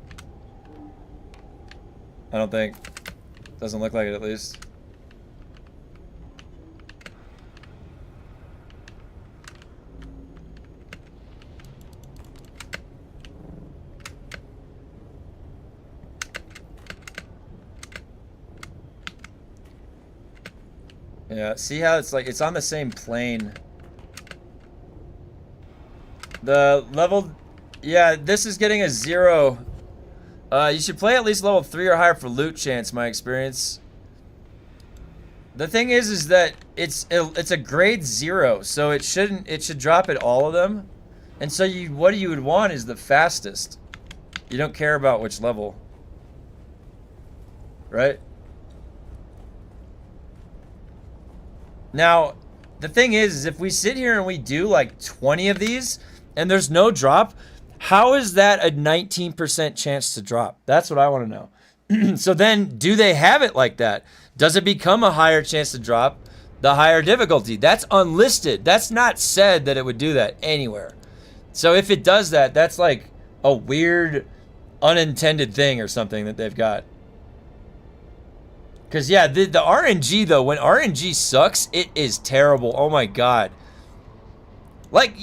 I don't think. Doesn't look like it, at least. Yeah, see how it's like, it's on the same plane. The level, yeah, this is getting a 0. You should play at least level 3 or higher for loot chance, my experience. The thing is that it's a grade 0, so it should drop at all of them. And so what you would want is the fastest. You don't care about which level. Right? Now, the thing is if we sit here and we do like 20 of these and there's no drop, how is that a 19% chance to drop? That's what I want to know. So then, do they have it like that? Does it become a higher chance to drop the higher difficulty? That's unlisted. That's not said that it would do that anywhere. So if it does that, that's like a weird unintended thing or something that they've got. Because, yeah, the RNG, though, when RNG sucks, it is terrible. Oh, my God. Like,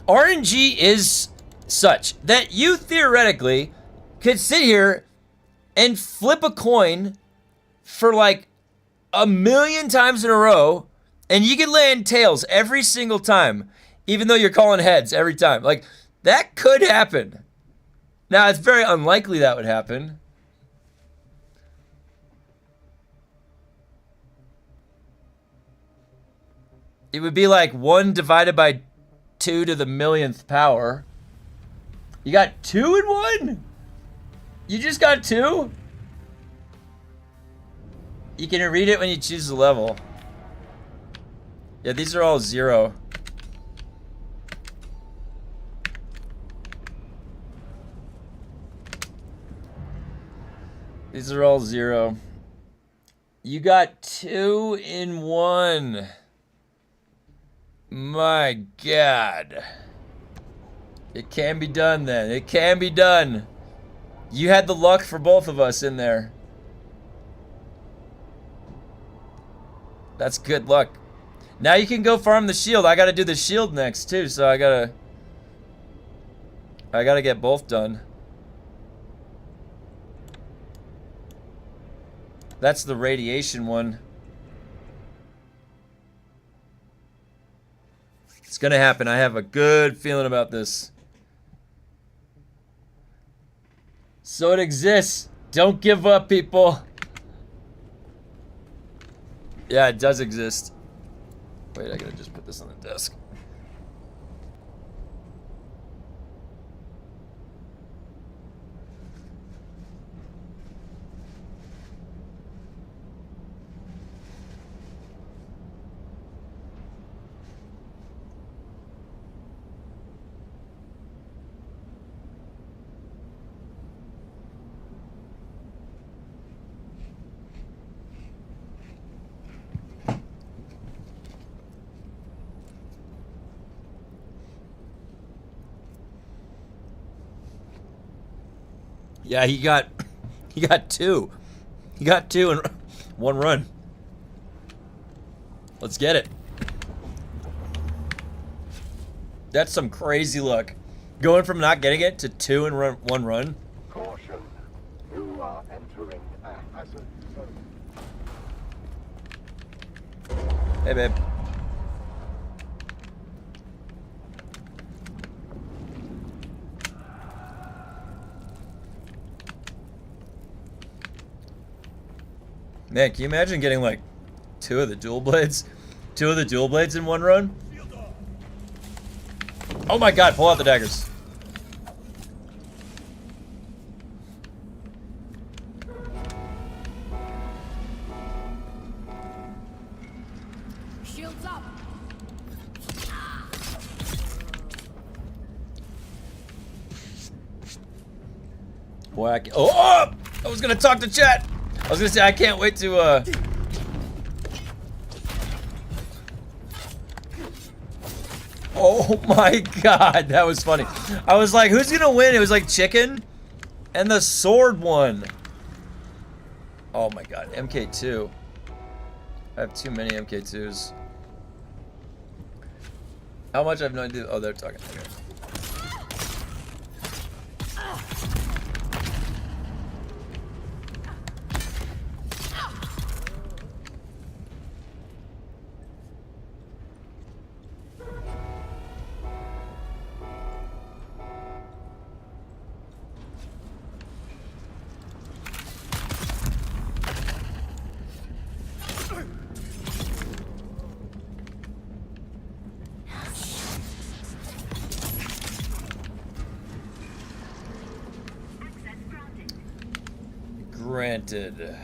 RNG is such that you theoretically could sit here and flip a coin for, like, 1,000,000 times in a row, and you can land tails every single time, even though you're calling heads every time. Like, that could happen. Now, it's very unlikely that would happen. It would be like 1 divided by 2 to the 1,000,000th power. You got 2 in 1? You just got 2? You can read it when you choose the level. Yeah, these are all 0. These are all 0. You got 2 in 1. My God. It can be done then. It can be done. You had the luck for both of us in there. That's good luck. Now you can go farm the shield. I gotta do the shield next too, so I gotta get both done. That's the radiation one. It's gonna happen. I have a good feeling about this. So it exists. Don't give up, people. Yeah, it does exist. Wait, I gotta just put this on the desk. Yeah, he got 2. He got 2 in 1 run. Let's get it. That's some crazy luck. Going from not getting it to 2 in one run. Caution. You are entering a hazard zone. Hey, babe. Man, can you imagine getting like 2 of the dual blades? 2 of the dual blades in one run? Oh my god, pull out the daggers. Shields up. Boy, oh! I was gonna talk to chat! I was gonna say, I can't wait to, Oh my god, that was funny. I was like, who's gonna win? It was like chicken, and the sword won. Oh my god, MK2. I have too many MK2s. How much? I have no idea. Oh, they're talking. Okay. Granted.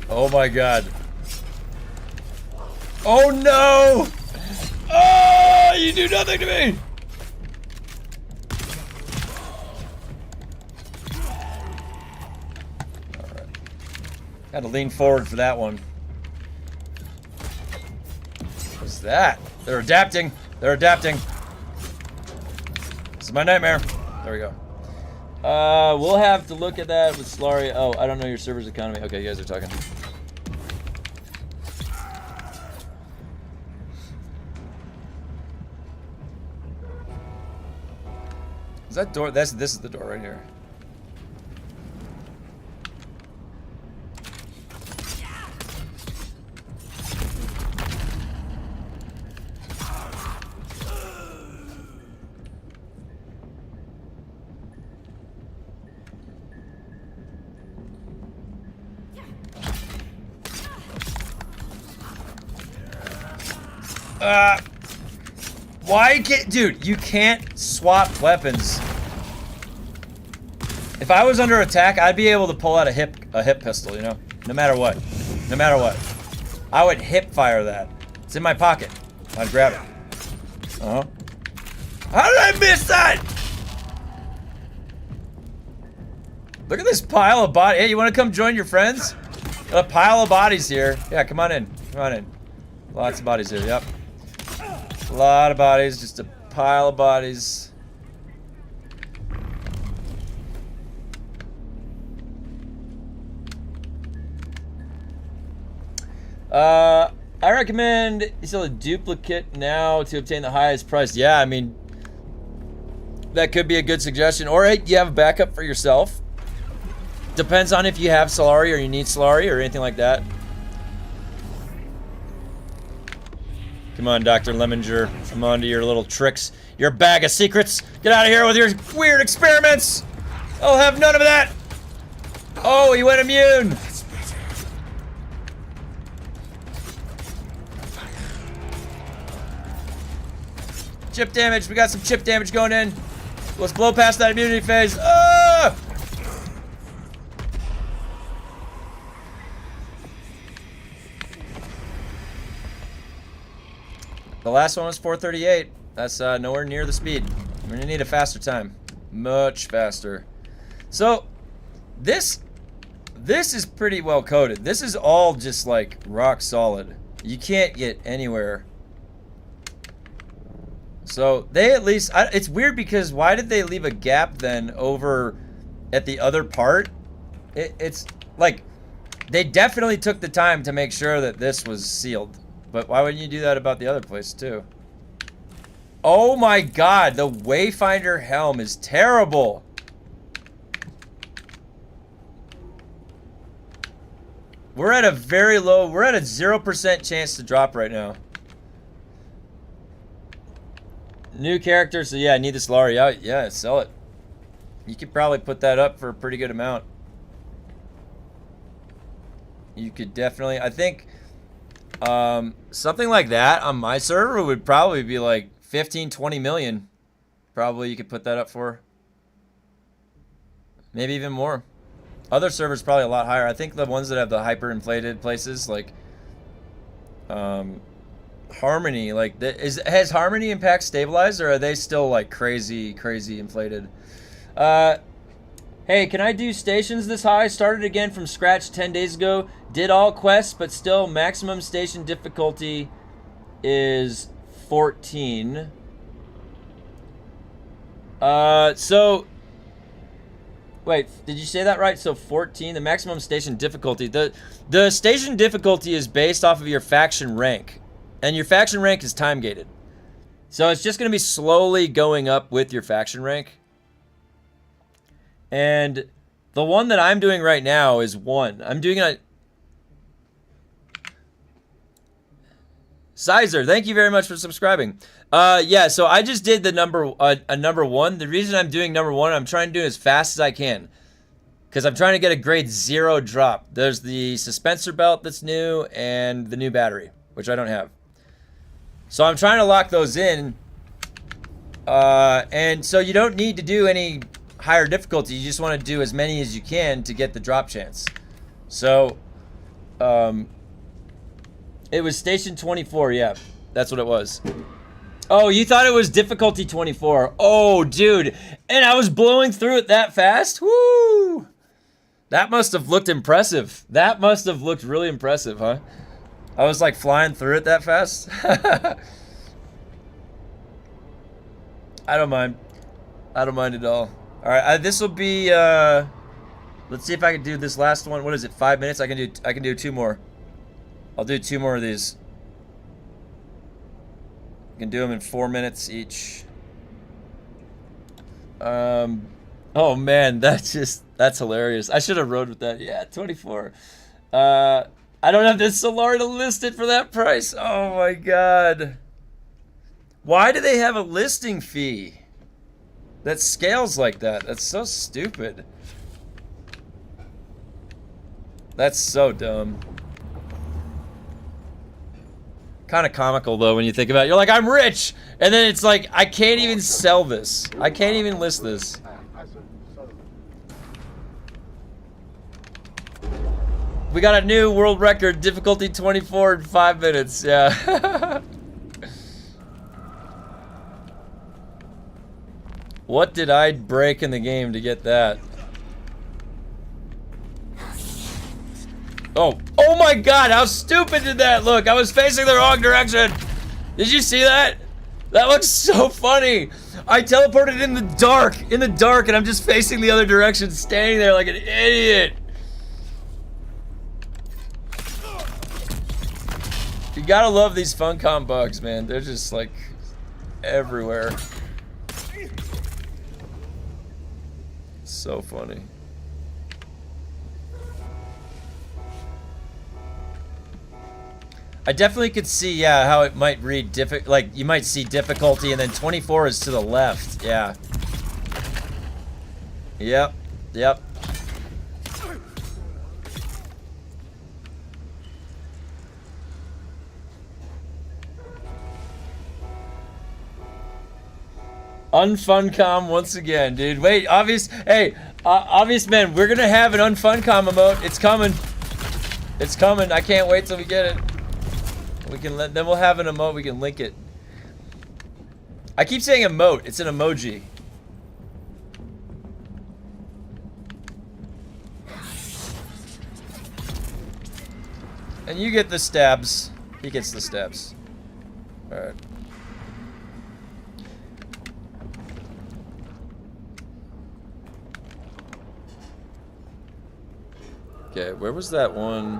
Oh my god. Oh no! Oh, you do nothing to me! Alright. Gotta lean forward for that one. What's that? They're adapting. They're adapting. This is my nightmare. There we go. We'll have to look at that with Solari. Oh, I don't know your server's economy. Okay, you guys are talking. Is that door? This is the door right here. Why can't, dude, you can't swap weapons. If I was under attack, I'd be able to pull out a hip pistol, you know? No matter what. No matter what. I would hip fire that. It's in my pocket. I'd grab it. Uh-huh. How did I miss that? Look at this pile of bodies. Hey, you want to come join your friends? Got a pile of bodies here. Yeah, come on in. Come on in. Lots of bodies here, yep. A lot of bodies, just a pile of bodies. I recommend you sell a duplicate now to obtain the highest price. Yeah, I mean, that could be a good suggestion. Or hey, you have a backup for yourself. Depends on if you have Solari or you need Solari or anything like that. Come on, Dr. Lemminger. I'm on to your little tricks. Your bag of secrets. Get out of here with your weird experiments. I'll have none of that. Oh, he went immune. Chip damage. We got some chip damage going in. Let's blow past that immunity phase. Ah! The last one was 438. That's nowhere near the speed. We're gonna need a faster time. Much faster. So, this is pretty well coded. This is all just like rock solid. You can't get anywhere. So, they at least... it's weird because why did they leave a gap then over at the other part? It's like... They definitely took the time to make sure that this was sealed. But why wouldn't you do that about the other place too? Oh my god, the Wayfinder helm is terrible. We're at a very low, we're at a 0% chance to drop right now. New character, so yeah, I need this Lari out. Yeah, sell it. You could probably put that up for a pretty good amount. You could definitely, I think, something like that on my server would probably be like 15, 20 million. Probably you could put that up for. Maybe even more. Other servers probably a lot higher. I think the ones that have the hyperinflated places, like Harmony, like has Harmony Impact stabilized, or are they still like crazy inflated? Hey, can I do stations this high? Started again from scratch 10 days ago. Did all quests, but still maximum station difficulty is 14. So wait, did you say that right? So 14, the maximum station difficulty. The station difficulty is based off of your faction rank. And your faction rank is time gated. So it's just going to be slowly going up with your faction rank. And the one that I'm doing right now is 1. I'm doing a... Sizer, thank you very much for subscribing. Yeah, so I just did the number 1. The reason I'm doing number 1, I'm trying to do it as fast as I can. Because I'm trying to get a grade 0 drop. There's the suspensor belt that's new and the new battery, which I don't have. So I'm trying to lock those in. And so you don't need to do any higher difficulty. You just want to do as many as you can to get the drop chance. So, it was station 24, yeah. That's what it was. Oh, you thought it was difficulty 24. Oh, dude. And I was blowing through it that fast? Woo! That must have looked impressive. That must have looked really impressive, huh? I was like flying through it that fast. I don't mind. I don't mind at all. Alright, this will be, let's see if I can do this last one. What is it, 5 minutes? I can do 2 more. I'll do 2 more of these. I can do them in 4 minutes each. Oh man, that's hilarious. I should have rode with that. Yeah, 24. I don't have this Solar to list it for that price. Oh my god. Why do they have a listing fee that scales like that? That's so stupid. That's so dumb. Kind of comical though when you think about it. You're like, I'm rich! And then it's like, I can't even sell this. I can't even list this. We got a new world record, difficulty 24 in 5 minutes. Yeah. What did I break in the game to get that? Oh my god, how stupid did that look? I was facing the wrong direction. Did you see that? That looks so funny. I teleported in the dark, and I'm just facing the other direction, standing there like an idiot. You gotta love these Funcom bugs, man. They're just like everywhere. So funny. I definitely could see, yeah, how it might read like you might see difficulty and then 24 is to the left. Yeah. Yep. Yep. Unfuncom once again, dude. Wait, obvious. Hey, obvious man, we're gonna have an unfuncom emote. It's coming. It's coming. I can't wait till we get it. We can then we'll have an emote. We can link it. I keep saying emote. It's an emoji. And you get the stabs. He gets the stabs. Alright. Okay, where was that one?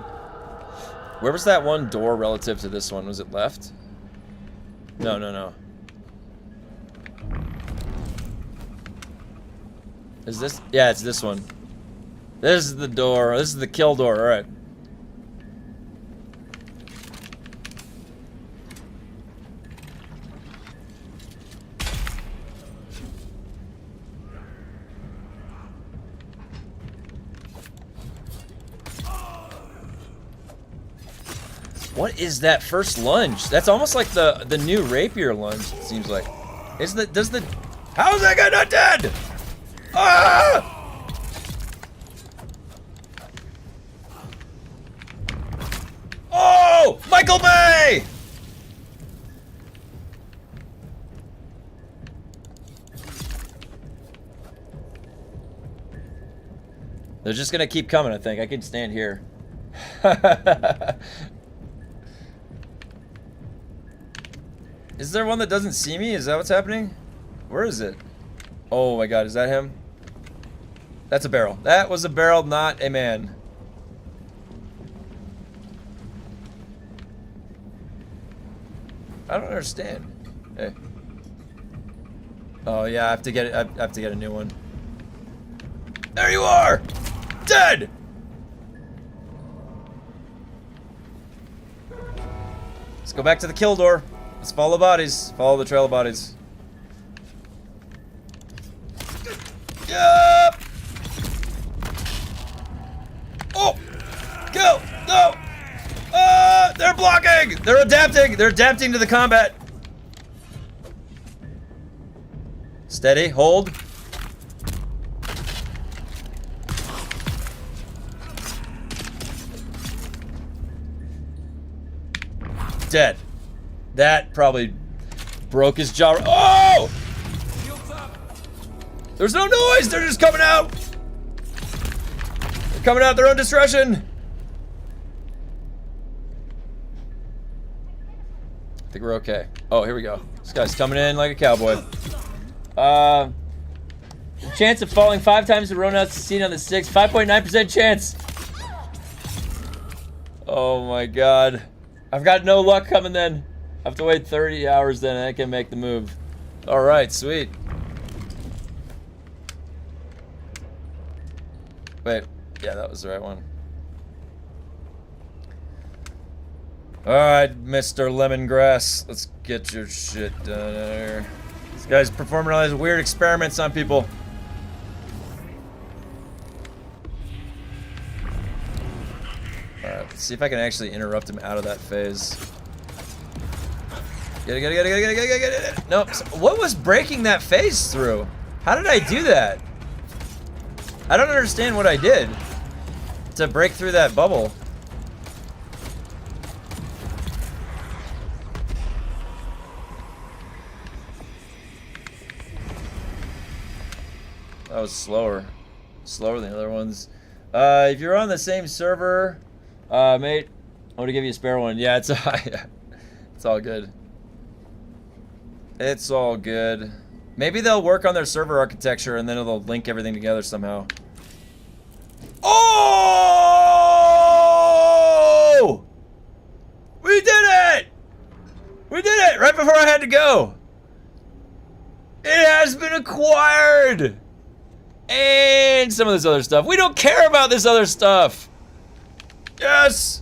Where was that one door relative to this one? Was it left? No, no, no. Is this? Yeah, it's this one. This is the door. This is the kill door. All right. What is that first lunge? That's almost like the new rapier lunge, it seems like. How is that guy not dead? Ah! Oh! Michael Bay! They're just gonna keep coming, I think. I can stand here. Is there one that doesn't see me? Is that what's happening? Where is it? Oh my god, is that him? That's a barrel. That was a barrel, not a man. I don't understand. Hey. Oh yeah, I have to get it. I have to get a new one. There you are! Dead! Let's go back to the kill door. Let's follow bodies. Follow the trail of bodies. Yep! Oh! Go! No! They're blocking! They're adapting! They're adapting to the combat. Steady. Hold. Dead. That probably broke his jaw. Oh! There's no noise! They're just coming out! They're coming out at their own discretion! I think we're okay. Oh, here we go. This guy's coming in like a cowboy. Chance of falling 5 times in a row now succeed on the 6. 5.9% chance. Oh my god. I've got no luck coming then. I have to wait 30 hours then and I can make the move. Alright, sweet. Wait, yeah, that was the right one. Alright, Mr. Lemongrass. Let's get your shit done here. This guy's performing all these weird experiments on people. Alright, let's see if I can actually interrupt him out of that phase. Get it. Nope. What was breaking that phase through? How did I do that? I don't understand what I did to break through that bubble. That was slower than the other ones. If you're on the same server, mate, I want to give you a spare one. Yeah, it's it's all good. It's all good. Maybe they'll work on their server architecture and then it'll link everything together somehow. Oh! We did it! We did it right before I had to go. It has been acquired. And some of this other stuff. We don't care about this other stuff. Yes!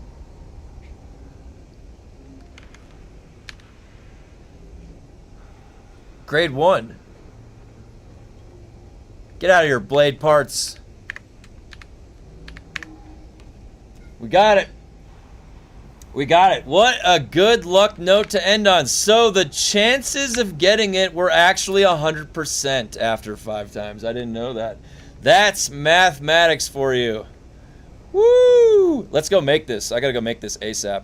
Grade 1. Get out of here, blade parts. We got it. We got it. What a good luck note to end on. So the chances of getting it were actually 100% after 5 times. I didn't know that. That's mathematics for you. Woo! Let's go make this. I gotta go make this ASAP.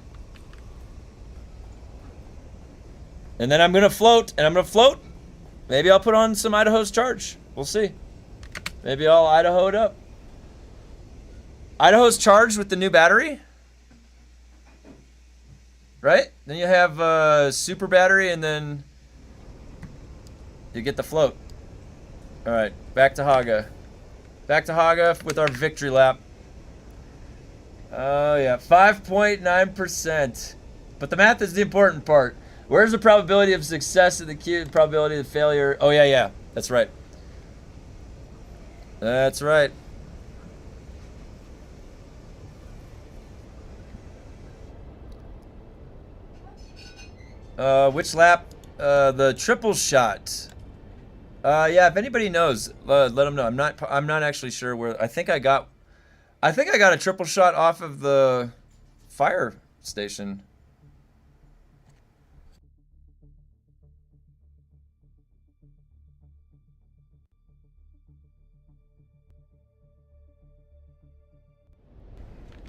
And then I'm gonna float, and I'm gonna float Maybe I'll put on some Idaho's Charge. We'll see. Maybe I'll Idaho it up. Idaho's charged with the new battery, right? Then you have super battery, and then you get the float. All right, back to Haga. Back to Haga with our victory lap. Oh yeah, 5.9%. But the math is the important part. Where's the probability of success in the queue? The probability of failure? Oh yeah, that's right. That's right. Which lap? The triple shot. Yeah, if anybody knows, let them know. I'm not actually sure where. I think I got a triple shot off of the fire station.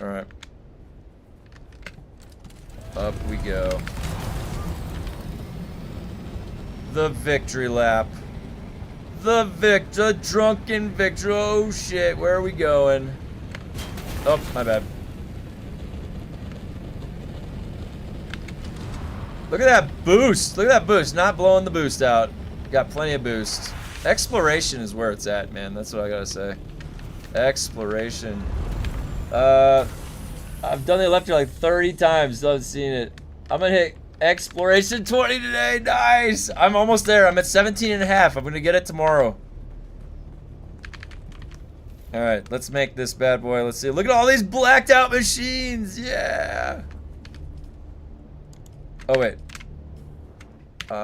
All right. Up we go. The victory lap. The drunken victory. Oh shit, where are we going? Oh, my bad. Look at that boost. Look at that boost. Not blowing the boost out. Got plenty of boost. Exploration is where it's at, man. That's what I gotta say. Exploration. I've done the electric like 30 times. Still haven't seen it. I'm gonna hit Exploration 20 today. Nice. I'm almost there. I'm at 17 and a half. I'm gonna get it tomorrow. All right, let's make this bad boy. Let's see. Look at all these blacked out machines. Yeah. Oh wait. All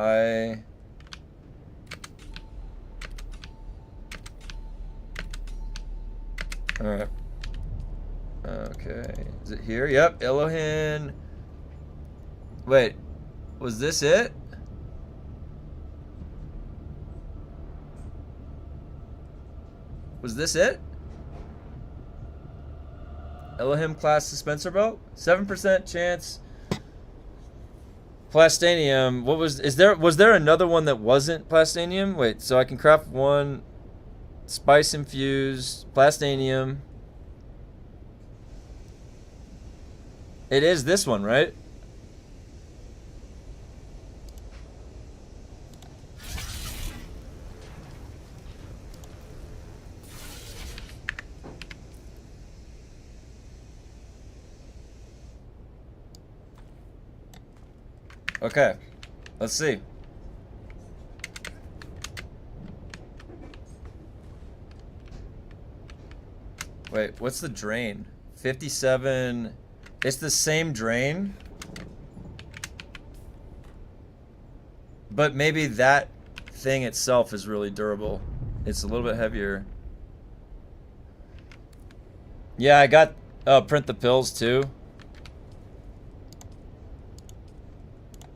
right. Okay. Is it here? Yep. Elohim. Wait. Was this it? Was this it? Elohim class dispenser belt? 7% chance. Plastanium. What was there another one that wasn't plastanium? Wait, so I can craft one spice infused plastanium. It is this one, right? Okay, let's see. Wait, what's the drain? 57. It's the same drain. But maybe that thing itself is really durable. It's a little bit heavier. Yeah, I got print the pills too.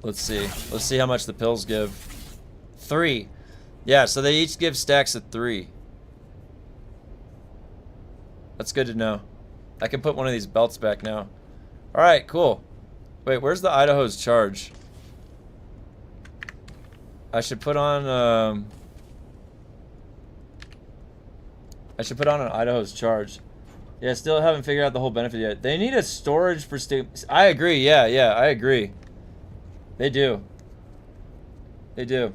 Let's see. Let's see how much the pills give. 3. Yeah, so they each give stacks of 3. That's good to know. I can put one of these belts back now. Alright, cool. Wait, where's the Idaho's charge? I should put on an Idaho's charge. Yeah, still haven't figured out the whole benefit yet. They need a storage for I agree, yeah, I agree. They do. They do.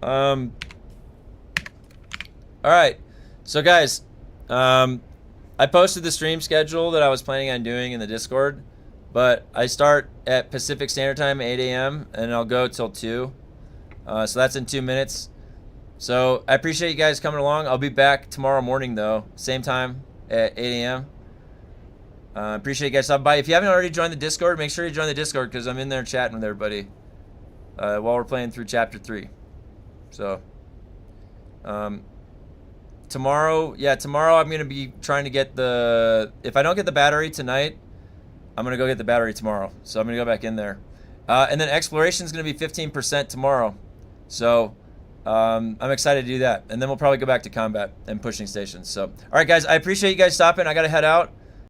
Alright. So guys, I posted the stream schedule that I was planning on doing in the Discord, but I start at Pacific Standard Time, 8 a.m., and I'll go till 2. So that's in 2 minutes. So I appreciate you guys coming along. I'll be back tomorrow morning, though, same time at 8 a.m. Appreciate you guys stopping by. If you haven't already joined the Discord, make sure you join the Discord because I'm in there chatting with everybody while we're playing through Chapter 3. So, tomorrow I'm going to be trying to get if I don't get the battery tonight, I'm going to go get the battery tomorrow. So I'm going to go back in there. And then exploration is going to be 15% tomorrow. So I'm excited to do that. And then we'll probably go back to combat and pushing stations. So, all right, guys, I appreciate you guys stopping. I got to head out.